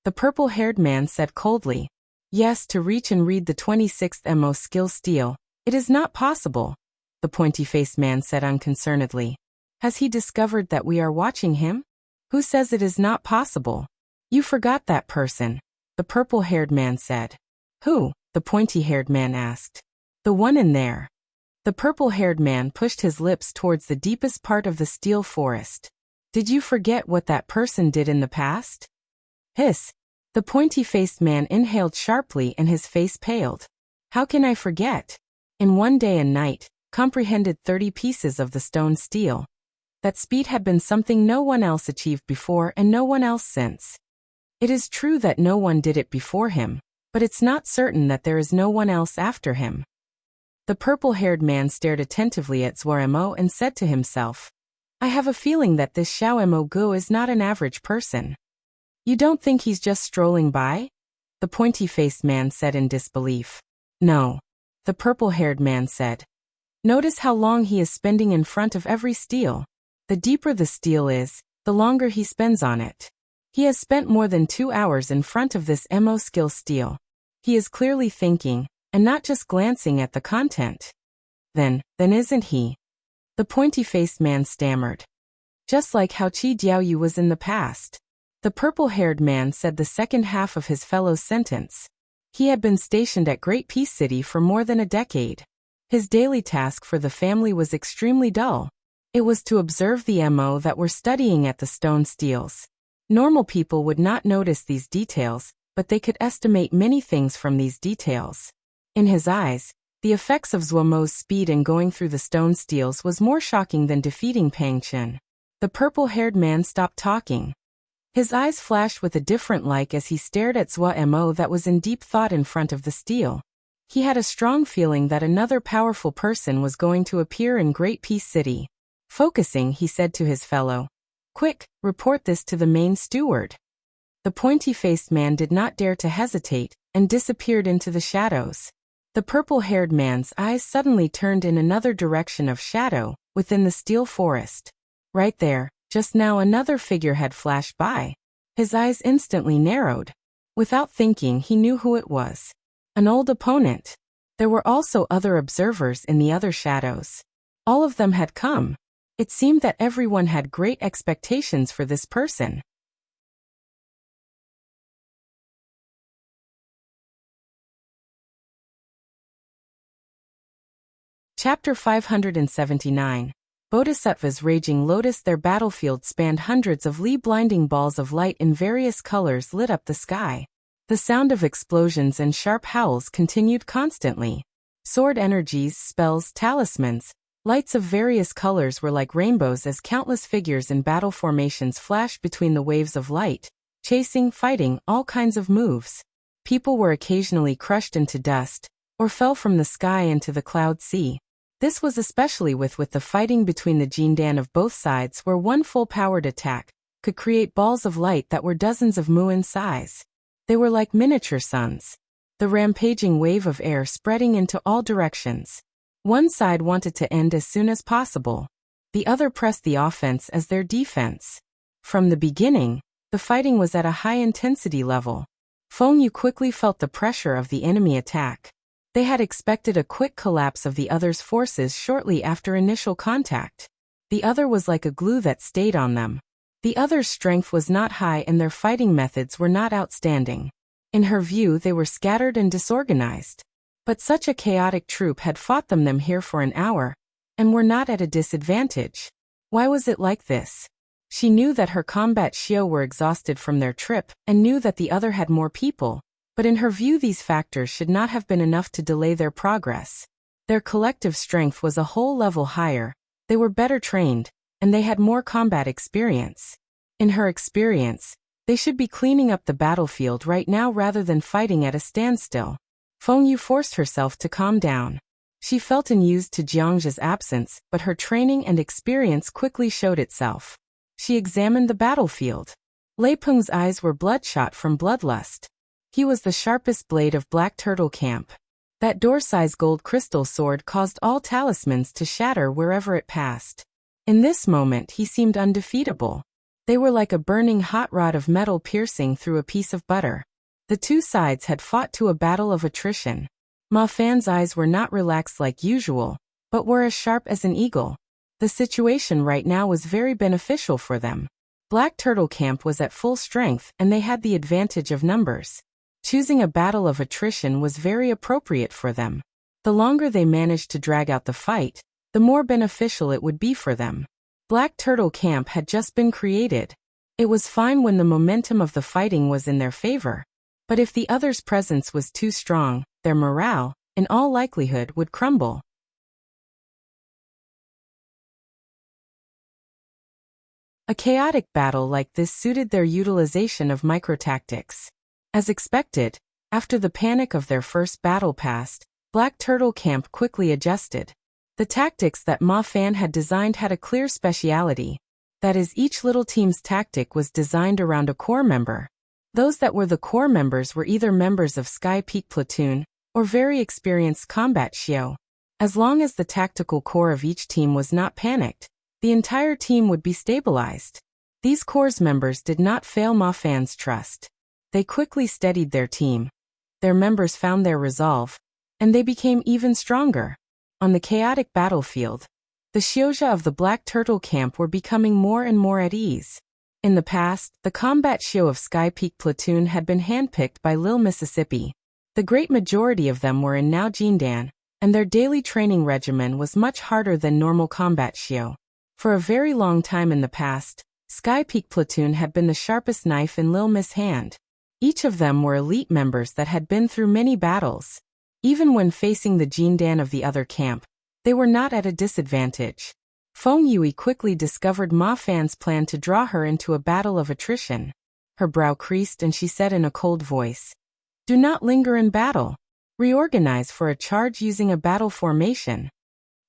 The purple-haired man said coldly. Yes, to reach and read the 26th Mo skill steal. It is not possible. The pointy-faced man said unconcernedly. Has he discovered that we are watching him? Who says it is not possible? You forgot that person. The purple-haired man said. Who? The pointy-haired man asked. The one in there. The purple-haired man pushed his lips towards the deepest part of the steel forest. Did you forget what that person did in the past? Hiss. The pointy-faced man inhaled sharply and his face paled. How can I forget? In one day and night, comprehended 30 pieces of the stone steel. That speed had been something no one else achieved before and no one else since. It is true that no one did it before him, but it's not certain that there is no one else after him. The purple-haired man stared attentively at Zhua Mo and said to himself, I have a feeling that this Xiao Mo Gu is not an average person. You don't think he's just strolling by? The pointy-faced man said in disbelief. No. The purple-haired man said. Notice how long he is spending in front of every steal. The deeper the steal is, the longer he spends on it. He has spent more than 2 hours in front of this Mo skill steal. He is clearly thinking, and not just glancing at the content. Then isn't he? The pointy-faced man stammered. Just like how Qi Diaoyu was in the past. The purple-haired man said the second half of his fellow's sentence. He had been stationed at Great Peace City for more than a decade. His daily task for the family was extremely dull. It was to observe the Mo that were studying at the stone steels. Normal people would not notice these details, but they could estimate many things from these details. In his eyes, the effects of Zhua Mo's speed in going through the stone steels was more shocking than defeating Pang Chen. The purple-haired man stopped talking. His eyes flashed with a different light as he stared at Zhua Mo that was in deep thought in front of the steel. He had a strong feeling that another powerful person was going to appear in Great Peace City. Focusing, he said to his fellow, Quick, report this to the main steward. The pointy-faced man did not dare to hesitate, and disappeared into the shadows. The purple-haired man's eyes suddenly turned in another direction of shadow, within the steel forest. Right there, just now another figure had flashed by. His eyes instantly narrowed. Without thinking, he knew who it was. An old opponent. There were also other observers in the other shadows. All of them had come. It seemed that everyone had great expectations for this person. Chapter 579. Bodhisattvas raging lotus. Their battlefield spanned hundreds of li. Blinding balls of light in various colors lit up the sky. The sound of explosions and sharp howls continued constantly. Sword energies, spells, talismans, lights of various colors were like rainbows as countless figures in battle formations flashed between the waves of light, chasing, fighting, all kinds of moves. People were occasionally crushed into dust, or fell from the sky into the cloud sea. This was especially with the fighting between the Jindan of both sides, where one full-powered attack could create balls of light that were dozens of mu in size. They were like miniature suns. The rampaging wave of air spreading into all directions. One side wanted to end as soon as possible. The other pressed the offense as their defense. From the beginning, the fighting was at a high-intensity level. Feng Yu quickly felt the pressure of the enemy attack. They had expected a quick collapse of the other's forces shortly after initial contact. The other was like a glue that stayed on them. The other's strength was not high and their fighting methods were not outstanding. In her view, they were scattered and disorganized. But such a chaotic troop had fought them here for an hour, and were not at a disadvantage. Why was it like this? She knew that her combat Xiao were exhausted from their trip, and knew that the other had more people, but in her view these factors should not have been enough to delay their progress. Their collective strength was a whole level higher, they were better trained, and they had more combat experience. In her experience, they should be cleaning up the battlefield right now rather than fighting at a standstill. Feng Yu forced herself to calm down. She felt unused to Jiangzhe's absence, but her training and experience quickly showed itself. She examined the battlefield. Lei Peng's eyes were bloodshot from bloodlust. He was the sharpest blade of Black Turtle Camp. That door-size gold crystal sword caused all talismans to shatter wherever it passed. In this moment he seemed undefeatable. They were like a burning hot rod of metal piercing through a piece of butter. The two sides had fought to a battle of attrition. Ma Fan's eyes were not relaxed like usual, but were as sharp as an eagle. The situation right now was very beneficial for them. Black Turtle Camp was at full strength and they had the advantage of numbers. Choosing a battle of attrition was very appropriate for them. The longer they managed to drag out the fight, the more beneficial it would be for them. Black Turtle Camp had just been created. It was fine when the momentum of the fighting was in their favor. But if the other's presence was too strong, their morale, in all likelihood, would crumble. A chaotic battle like this suited their utilization of microtactics. As expected, after the panic of their first battle passed, Black Turtle Camp quickly adjusted. The tactics that Ma Fan had designed had a clear speciality. That is, each little team's tactic was designed around a core member. Those that were the core members were either members of Sky Peak Platoon, or very experienced combat Xiao. As long as the tactical core of each team was not panicked, the entire team would be stabilized. These core's members did not fail Ma Fan's trust. They quickly steadied their team. Their members found their resolve, and they became even stronger. On the chaotic battlefield, the Xiozha of the Black Turtle Camp were becoming more and more at ease. In the past, the combat Xiao of Sky Peak Platoon had been handpicked by Lil Mississippi. The great majority of them were in Now Jindan, and their daily training regimen was much harder than normal combat Xiao. For a very long time in the past, Sky Peak Platoon had been the sharpest knife in Lil Miss' hand. Each of them were elite members that had been through many battles. Even when facing the Jindan of the other camp, they were not at a disadvantage. Feng Yui quickly discovered Ma Fan's plan to draw her into a battle of attrition. Her brow creased and she said in a cold voice, "Do not linger in battle. Reorganize for a charge using a battle formation."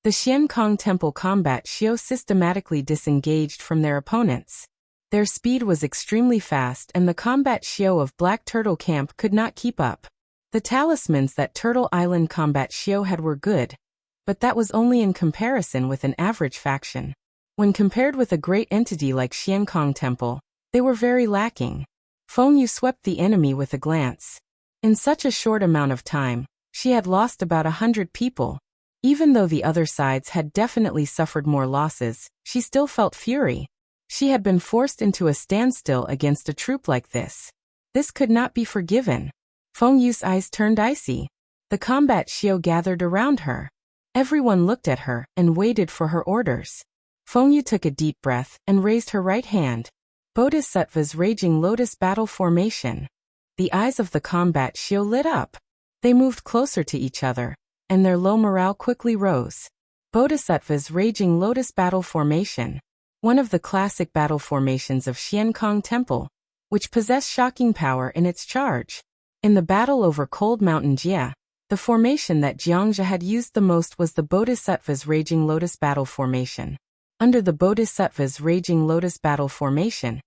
The Xiankong Temple combat Xiao systematically disengaged from their opponents. Their speed was extremely fast and the combat Xiao of Black Turtle Camp could not keep up. The talismans that Turtle Island combat Xiao had were good, but that was only in comparison with an average faction. When compared with a great entity like Xiankong Temple, they were very lacking. Feng Yu swept the enemy with a glance. In such a short amount of time, she had lost about 100 people. Even though the other sides had definitely suffered more losses, she still felt fury. She had been forced into a standstill against a troop like this. This could not be forgiven. Feng Yu's eyes turned icy. The combat Xiao gathered around her. Everyone looked at her and waited for her orders. Feng Yu took a deep breath and raised her right hand. Bodhisattva's Raging Lotus Battle Formation. The eyes of the combat Xiao lit up. They moved closer to each other, and their low morale quickly rose. Bodhisattva's Raging Lotus Battle Formation. One of the classic battle formations of Xiankong Temple, which possessed shocking power in its charge. In the battle over Cold Mountain Jia, the formation that Jiangzhe had used the most was the Bodhisattva's Raging Lotus Battle Formation. Under the Bodhisattva's Raging Lotus Battle Formation,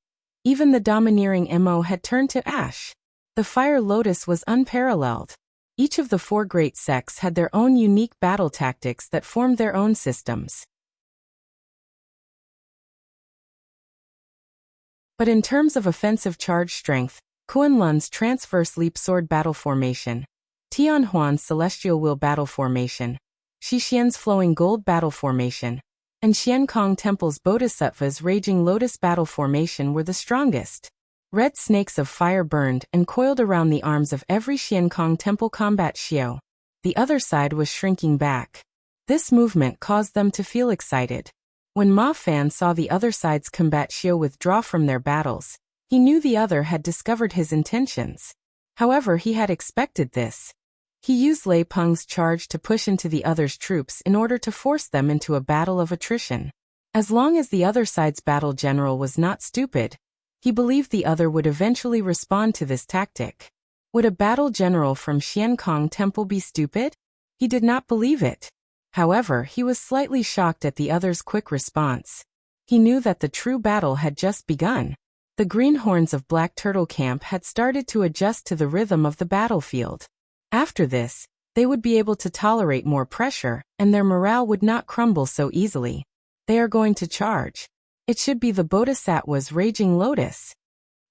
even the domineering MO had turned to ash. The Fire Lotus was unparalleled. Each of the four great sects had their own unique battle tactics that formed their own systems. But in terms of offensive charge strength, Kuan-Lun's Transverse Leap Sword Battle Formation, Tianhuan's Celestial Will Battle Formation, Shixian's Flowing Gold Battle Formation, and Xiankong Temple's Bodhisattva's Raging Lotus Battle Formation were the strongest. Red snakes of fire burned and coiled around the arms of every Xiankong Temple combat Xiao. the other side was shrinking back. This movement caused them to feel excited. When Ma Fan saw the other side's combat Xiao withdraw from their battles, he knew the other had discovered his intentions. However, he had expected this. He used Lei Peng's charge to push into the other's troops in order to force them into a battle of attrition. As long as the other side's battle general was not stupid, he believed the other would eventually respond to this tactic. Would a battle general from Xiankong Temple be stupid? He did not believe it. However, he was slightly shocked at the other's quick response. He knew that the true battle had just begun. The greenhorns of Black Turtle Camp had started to adjust to the rhythm of the battlefield. After this, they would be able to tolerate more pressure, and their morale would not crumble so easily. They are going to charge. It should be the Bodhisattva's raging lotus.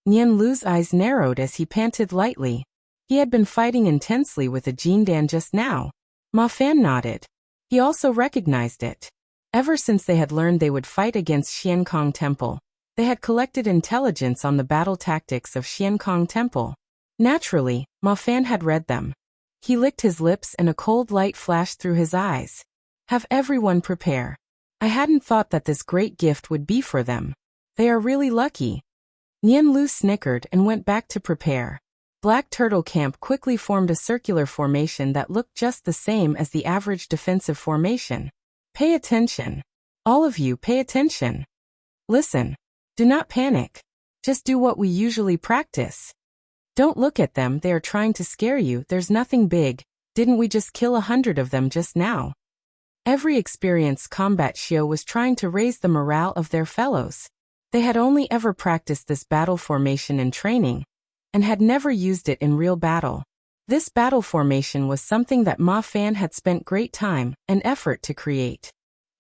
Nian Lu's eyes narrowed as he panted lightly. He had been fighting intensely with a Jindan just now. Ma Fan nodded. He also recognized it. Ever since they had learned they would fight against Xiankong Temple, they had collected intelligence on the battle tactics of Xiankong Temple. Naturally, Ma Fan had read them. He licked his lips and a cold light flashed through his eyes. Have everyone prepare. I hadn't thought that this great gift would be for them. They are really lucky. Nian Lu snickered and went back to prepare. Black Turtle Camp quickly formed a circular formation that looked just the same as the average defensive formation. Pay attention. All of you pay attention. Listen. Do not panic. Just do what we usually practice. Don't look at them, they are trying to scare you, there's nothing big, didn't we just kill 100 of them just now? Every experienced combat Xiao was trying to raise the morale of their fellows. They had only ever practiced this battle formation in training, and had never used it in real battle. This battle formation was something that Ma Fan had spent great time and effort to create.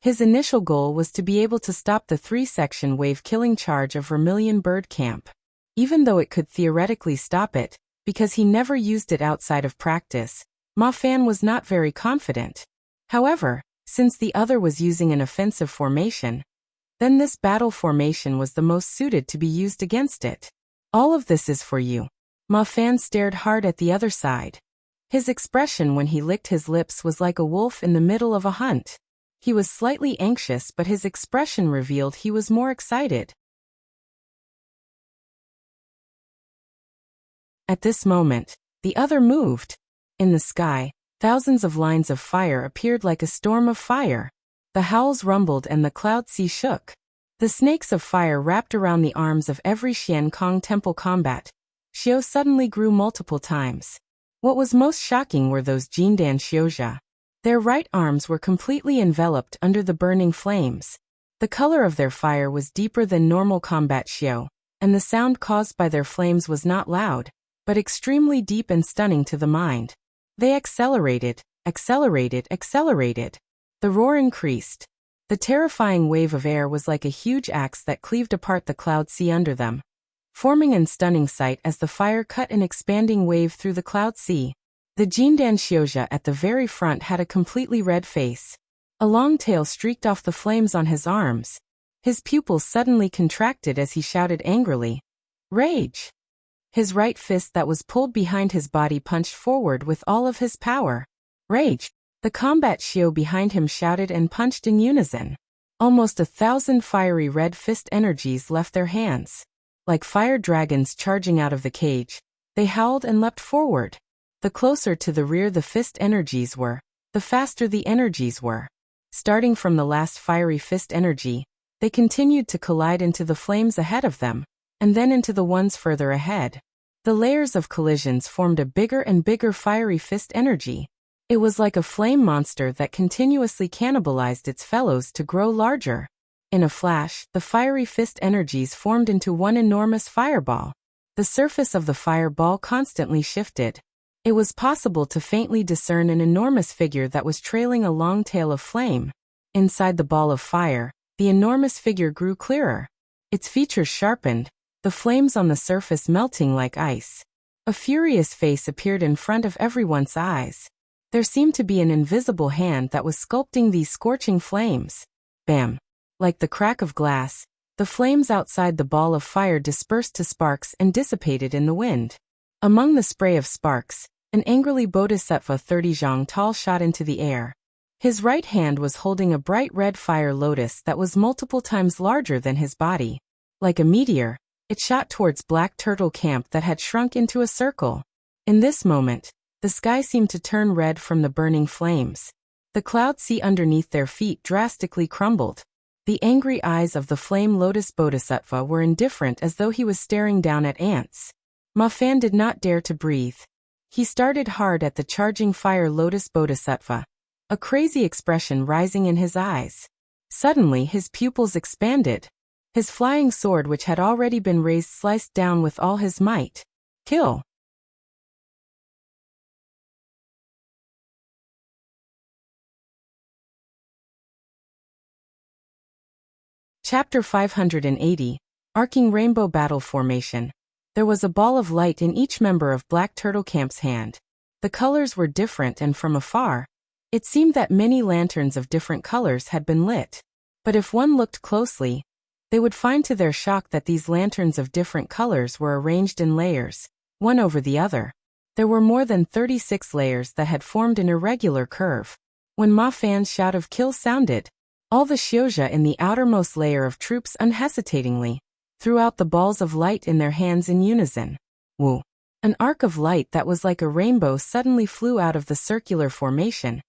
His initial goal was to be able to stop the 3-section wave killing charge of Vermilion Bird Camp. Even though it could theoretically stop it, because he never used it outside of practice, Ma Fan was not very confident. However, since the other was using an offensive formation, then this battle formation was the most suited to be used against it. All of this is for you. Ma Fan stared hard at the other side. His expression when he licked his lips was like a wolf in the middle of a hunt. He was slightly anxious, but his expression revealed he was more excited. At this moment, the other moved. In the sky, thousands of lines of fire appeared like a storm of fire. The howls rumbled and the cloud sea shook. The snakes of fire wrapped around the arms of every Xiankong Temple combat. Xiao suddenly grew multiple times. What was most shocking were those Jindan Xiaojia. Their right arms were completely enveloped under the burning flames. The color of their fire was deeper than normal combat Xiao, and the sound caused by their flames was not loud, but extremely deep and stunning to the mind. They accelerated, accelerated, accelerated. The roar increased. The terrifying wave of air was like a huge axe that cleaved apart the cloud sea under them, forming in stunning sight as the fire cut an expanding wave through the cloud sea. The Jindan Xiaojia at the very front had a completely red face. A long tail streaked off the flames on his arms. His pupils suddenly contracted as he shouted angrily, "Rage!" His right fist that was pulled behind his body punched forward with all of his power. "Rage!" The combat Xiao behind him shouted and punched in unison. Almost 1,000 fiery red fist energies left their hands. Like fire dragons charging out of the cage, they howled and leapt forward. The closer to the rear the fist energies were, the faster the energies were. Starting from the last fiery fist energy, they continued to collide into the flames ahead of them, and then into the ones further ahead. The layers of collisions formed a bigger and bigger fiery fist energy. It was like a flame monster that continuously cannibalized its fellows to grow larger. In a flash, the fiery fist energies formed into one enormous fireball. The surface of the fireball constantly shifted. It was possible to faintly discern an enormous figure that was trailing a long tail of flame. Inside the ball of fire, the enormous figure grew clearer. Its features sharpened, the flames on the surface melting like ice. A furious face appeared in front of everyone's eyes. There seemed to be an invisible hand that was sculpting these scorching flames. Bam! Like the crack of glass, the flames outside the ball of fire dispersed to sparks and dissipated in the wind. Among the spray of sparks, An angrily Bodhisattva 30 zhang tall shot into the air. His right hand was holding a bright red fire lotus that was multiple times larger than his body. Like a meteor, it shot towards Black Turtle Camp that had shrunk into a circle. In this moment, the sky seemed to turn red from the burning flames. The cloud sea underneath their feet drastically crumbled. The angry eyes of the flame lotus bodhisattva were indifferent as though he was staring down at ants. Ma Fan did not dare to breathe. He started hard at the charging fire lotus bodhisattva, a crazy expression rising in his eyes. Suddenly his pupils expanded. His flying sword which had already been raised sliced down with all his might. Kill! Chapter 580, Arcing Rainbow Battle Formation. There was a ball of light in each member of Black Turtle Camp's hand. The colors were different and from afar, it seemed that many lanterns of different colors had been lit. But if one looked closely, they would find to their shock that these lanterns of different colors were arranged in layers, one over the other. There were more than 36 layers that had formed an irregular curve. When Ma Fan's shout of kill sounded, all the Xiuzha in the outermost layer of troops unhesitatingly threw out the balls of light in their hands in unison. Woo! An arc of light that was like a rainbow suddenly flew out of the circular formation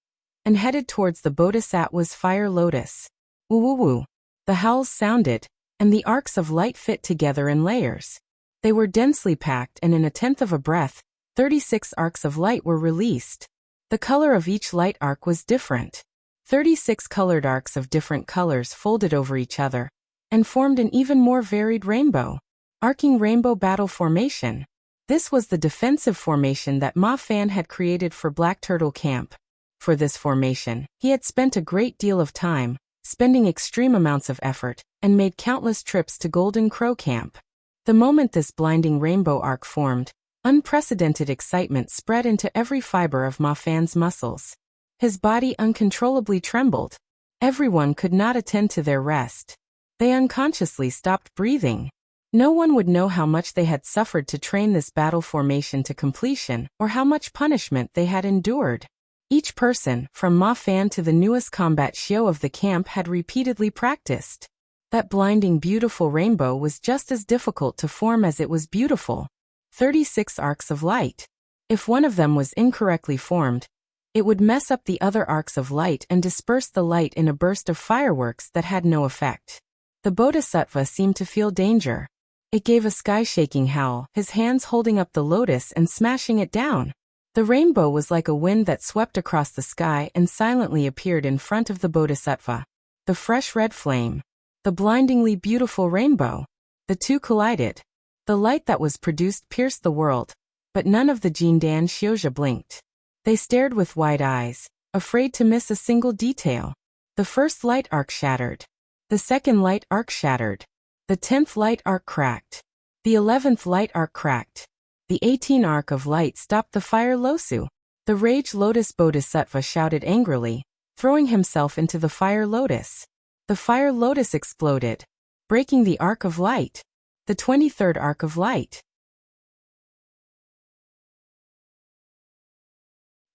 and headed towards the Bodhisattva's fire lotus. Woo woo woo! The howls sounded, and the arcs of light fit together in layers. They were densely packed, and in a tenth of a breath, 36 arcs of light were released. The color of each light arc was different. 36 colored arcs of different colors folded over each other and formed an even more varied rainbow. Arcing Rainbow Battle Formation. This was the defensive formation that Ma Fan had created for Black Turtle Camp. For this formation, he had spent a great deal of time, spending extreme amounts of effort, and made countless trips to Golden Crow Camp. The moment this blinding rainbow arc formed, unprecedented excitement spread into every fiber of Ma Fan's muscles. His body uncontrollably trembled. Everyone could not attend to their rest. They unconsciously stopped breathing. No one would know how much they had suffered to train this battle formation to completion, or how much punishment they had endured. Each person, from Ma Fan to the newest combat Xiu of the camp, had repeatedly practiced. That blinding beautiful rainbow was just as difficult to form as it was beautiful. 36 arcs of light. If one of them was incorrectly formed, it would mess up the other arcs of light and disperse the light in a burst of fireworks that had no effect. The Bodhisattva seemed to feel danger. It gave a sky-shaking howl, his hands holding up the lotus and smashing it down. The rainbow was like a wind that swept across the sky and silently appeared in front of the Bodhisattva. The fresh red flame. The blindingly beautiful rainbow. The two collided. The light that was produced pierced the world, but none of the Jindan Xiuzha blinked. They stared with wide eyes, afraid to miss a single detail. The first light arc shattered. The second light arc shattered. The 10th light arc cracked. The 11th light arc cracked. The 18th arc of light stopped the fire losu. The rage lotus bodhisattva shouted angrily, throwing himself into the fire lotus. The fire lotus exploded, breaking the arc of light. The 23rd arc of light.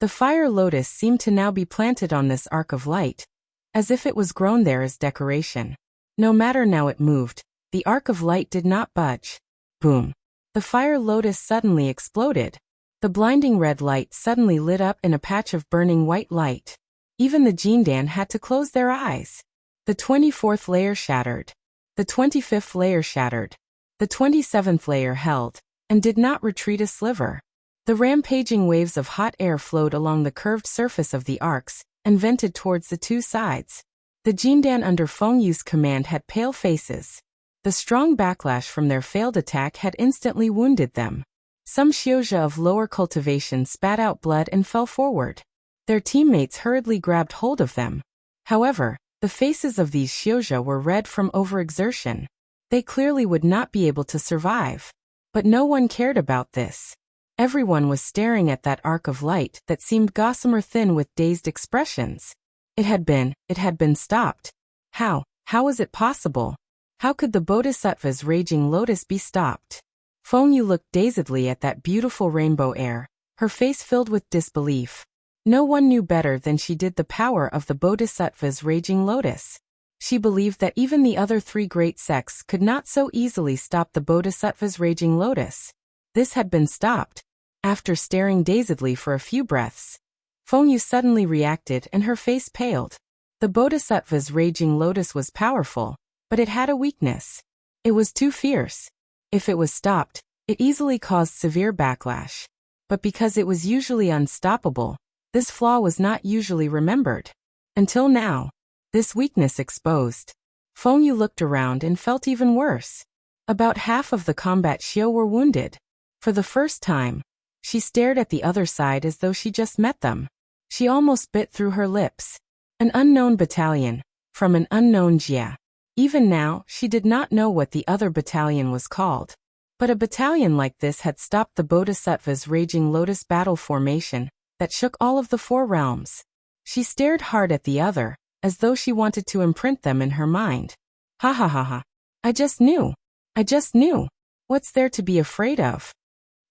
The fire lotus seemed to now be planted on this arc of light, as if it was grown there as decoration. No matter how it moved, the arc of light did not budge. Boom! The fire lotus suddenly exploded. The blinding red light suddenly lit up in a patch of burning white light. Even the Jindan had to close their eyes. The 24th layer shattered. The 25th layer shattered. The 27th layer held, and did not retreat a sliver. The rampaging waves of hot air flowed along the curved surface of the arcs, and vented towards the two sides. The Jindan under Feng Yu's command had pale faces. The strong backlash from their failed attack had instantly wounded them. Some Xiuzha of lower cultivation spat out blood and fell forward. Their teammates hurriedly grabbed hold of them. However, the faces of these Xiuzha were red from overexertion. They clearly would not be able to survive. But no one cared about this. Everyone was staring at that arc of light that seemed gossamer thin with dazed expressions. It had been stopped. How was it possible? How could the Bodhisattva's raging lotus be stopped? Feng Yu looked dazedly at that beautiful rainbow air, her face filled with disbelief. No one knew better than she did the power of the Bodhisattva's raging lotus. She believed that even the other three great sects could not so easily stop the Bodhisattva's raging lotus. This had been stopped. After staring dazedly for a few breaths, Fengyu suddenly reacted and her face paled. The Bodhisattva's raging lotus was powerful, but it had a weakness. It was too fierce. If it was stopped, it easily caused severe backlash. But because it was usually unstoppable, this flaw was not usually remembered. Until now, this weakness exposed. Fengyu looked around and felt even worse. About half of the combat Xiao were wounded. For the first time, she stared at the other side as though she just met them. She almost bit through her lips. An unknown battalion, from an unknown Jia. Even now, she did not know what the other battalion was called. But a battalion like this had stopped the Bodhisattva's raging lotus battle formation that shook all of the four realms. She stared hard at the other, as though she wanted to imprint them in her mind. Ha ha ha ha. I just knew. I just knew. What's there to be afraid of?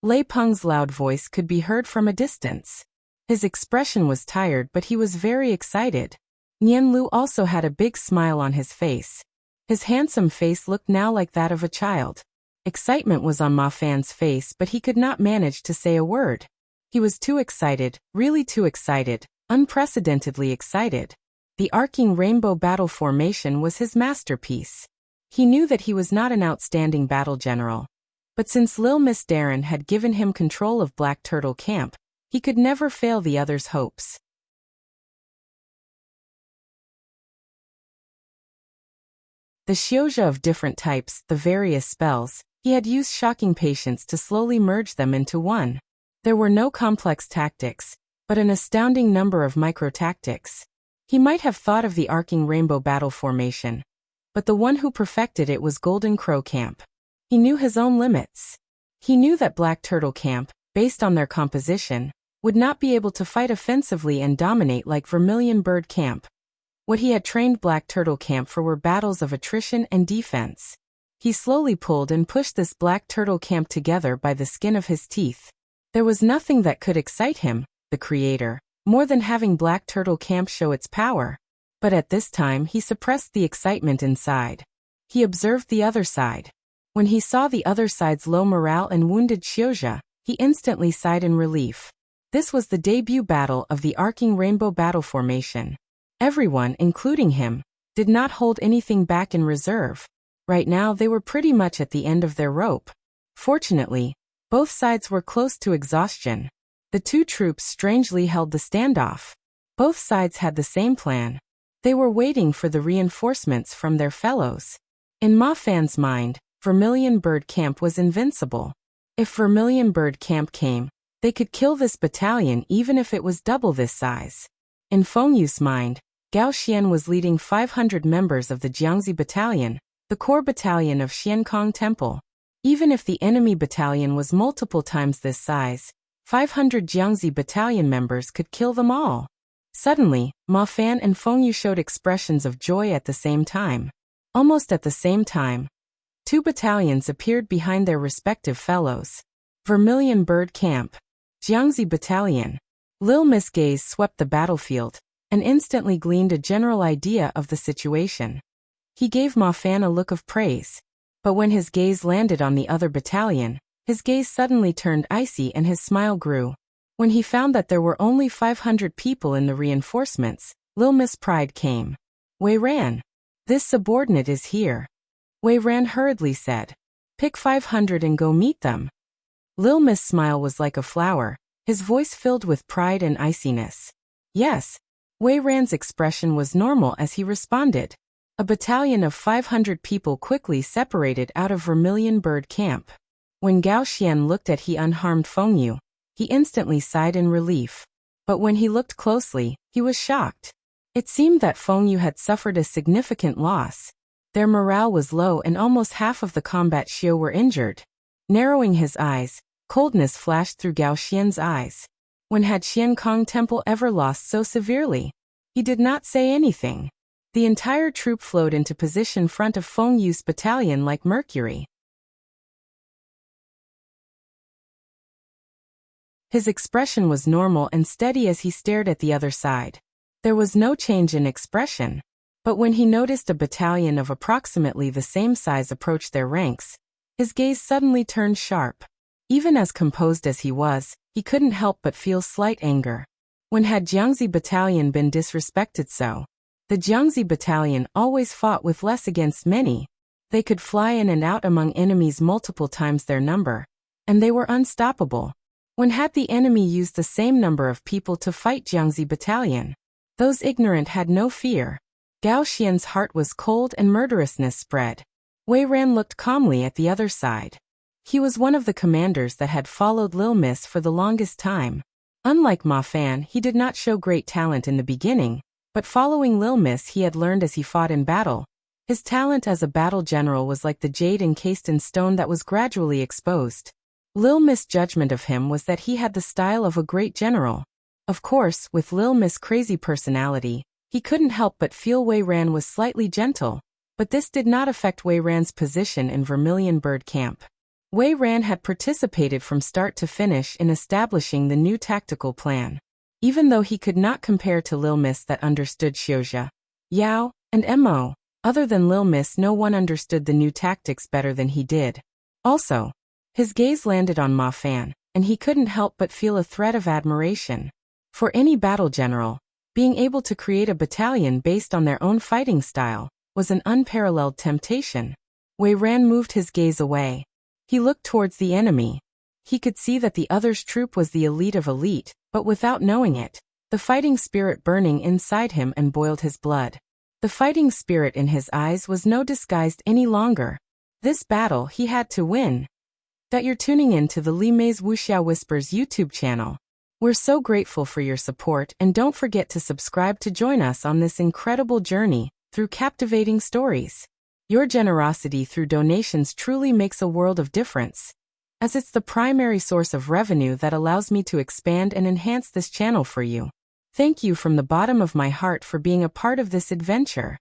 Lei Peng's loud voice could be heard from a distance. His expression was tired, but he was very excited. Nian Lu also had a big smile on his face. His handsome face looked now like that of a child. Excitement was on Ma Fan's face, but he could not manage to say a word. He was too excited, really too excited, unprecedentedly excited. The arcing rainbow battle formation was his masterpiece. He knew that he was not an outstanding battle general. But since Lil Miss Darren had given him control of Black Turtle Camp, he could never fail the others' hopes. The Xiozha of different types, the various spells, he had used shocking patience to slowly merge them into one. There were no complex tactics, but an astounding number of micro-tactics. He might have thought of the arcing rainbow battle formation, but the one who perfected it was Golden Crow Camp. He knew his own limits. He knew that Black Turtle Camp, based on their composition, would not be able to fight offensively and dominate like Vermilion Bird Camp. What he had trained Black Turtle Camp for were battles of attrition and defense. He slowly pulled and pushed this Black Turtle Camp together by the skin of his teeth. There was nothing that could excite him, the creator, more than having Black Turtle Camp show its power. But at this time he suppressed the excitement inside. He observed the other side. When he saw the other side's low morale and wounded Xiozha, he instantly sighed in relief. This was the debut battle of the arcing rainbow battle formation. Everyone, including him, did not hold anything back in reserve. Right now they were pretty much at the end of their rope. Fortunately, both sides were close to exhaustion. The two troops strangely held the standoff. Both sides had the same plan. They were waiting for the reinforcements from their fellows. In Ma Fan's mind, Vermilion Bird Camp was invincible. If Vermilion Bird Camp came, they could kill this battalion even if it was double this size. In Fengyu's mind, Gao Xian was leading 500 members of the Jiangzi Battalion, the core battalion of Xiankong Temple. Even if the enemy battalion was multiple times this size, 500 Jiangzi Battalion members could kill them all. Suddenly, Ma Fan and Fengyu showed expressions of joy at the same time. Almost at the same time, two battalions appeared behind their respective fellows. Vermilion Bird Camp, Jiangzi Battalion. Lil Miss gaze swept the battlefield, and instantly gleaned a general idea of the situation. He gave Ma Fan a look of praise. But when his gaze landed on the other battalion, his gaze suddenly turned icy and his smile grew. When he found that there were only 500 people in the reinforcements, Lil Miss pride came. Wei Ran. This subordinate is here. Wei Ran hurriedly said. Pick 500 and go meet them. Lil Miss' smile was like a flower, his voice filled with pride and iciness. Yes. Wei Ran's expression was normal as he responded. A battalion of 500 people quickly separated out of Vermilion Bird Camp. When Gao Xian looked at he unharmed Fengyu, he instantly sighed in relief. But when he looked closely, he was shocked. It seemed that Fengyu had suffered a significant loss. Their morale was low and almost half of the combat Xiao were injured. Narrowing his eyes, coldness flashed through Gao Xian's eyes. When had Xiankong Temple ever lost so severely? He did not say anything. The entire troop flowed into position front of Fengyu's battalion like mercury. His expression was normal and steady as he stared at the other side. There was no change in expression. But when he noticed a battalion of approximately the same size approach their ranks, his gaze suddenly turned sharp. Even as composed as he was, he couldn't help but feel slight anger. When had Jiangxi battalion been disrespected so? The Jiangxi battalion always fought with less against many. They could fly in and out among enemies multiple times their number, and they were unstoppable. When had the enemy used the same number of people to fight Jiangxi battalion? Those ignorant had no fear. Gao Xian's heart was cold and murderousness spread. Wei Ran looked calmly at the other side. He was one of the commanders that had followed Lil Miss for the longest time. Unlike Ma Fan, he did not show great talent in the beginning, but following Lil Miss he had learned as he fought in battle. His talent as a battle general was like the jade encased in stone that was gradually exposed. Lil Miss' judgment of him was that he had the style of a great general. Of course, with Lil Miss' crazy personality, he couldn't help but feel Wei Ran was slightly gentle, but this did not affect Wei Ran's position in Vermilion Bird Camp. Wei Ran had participated from start to finish in establishing the new tactical plan. Even though he could not compare to Lil Miss that understood Xiuzha, Yao, and Mo, other than Lil Miss no one understood the new tactics better than he did. Also, his gaze landed on Ma Fan, and he couldn't help but feel a thread of admiration. For any battle general, being able to create a battalion based on their own fighting style was an unparalleled temptation. Wei Ran moved his gaze away. He looked towards the enemy. He could see that the other's troop was the elite of elite, but without knowing it, the fighting spirit burning inside him and boiled his blood. The fighting spirit in his eyes was no disguised any longer. This battle he had to win. That you're tuning in to the Li Mei's Wuxia Whispers YouTube channel. We're so grateful for your support, and don't forget to subscribe to join us on this incredible journey through captivating stories. Your generosity through donations truly makes a world of difference, as it's the primary source of revenue that allows me to expand and enhance this channel for you. Thank you from the bottom of my heart for being a part of this adventure.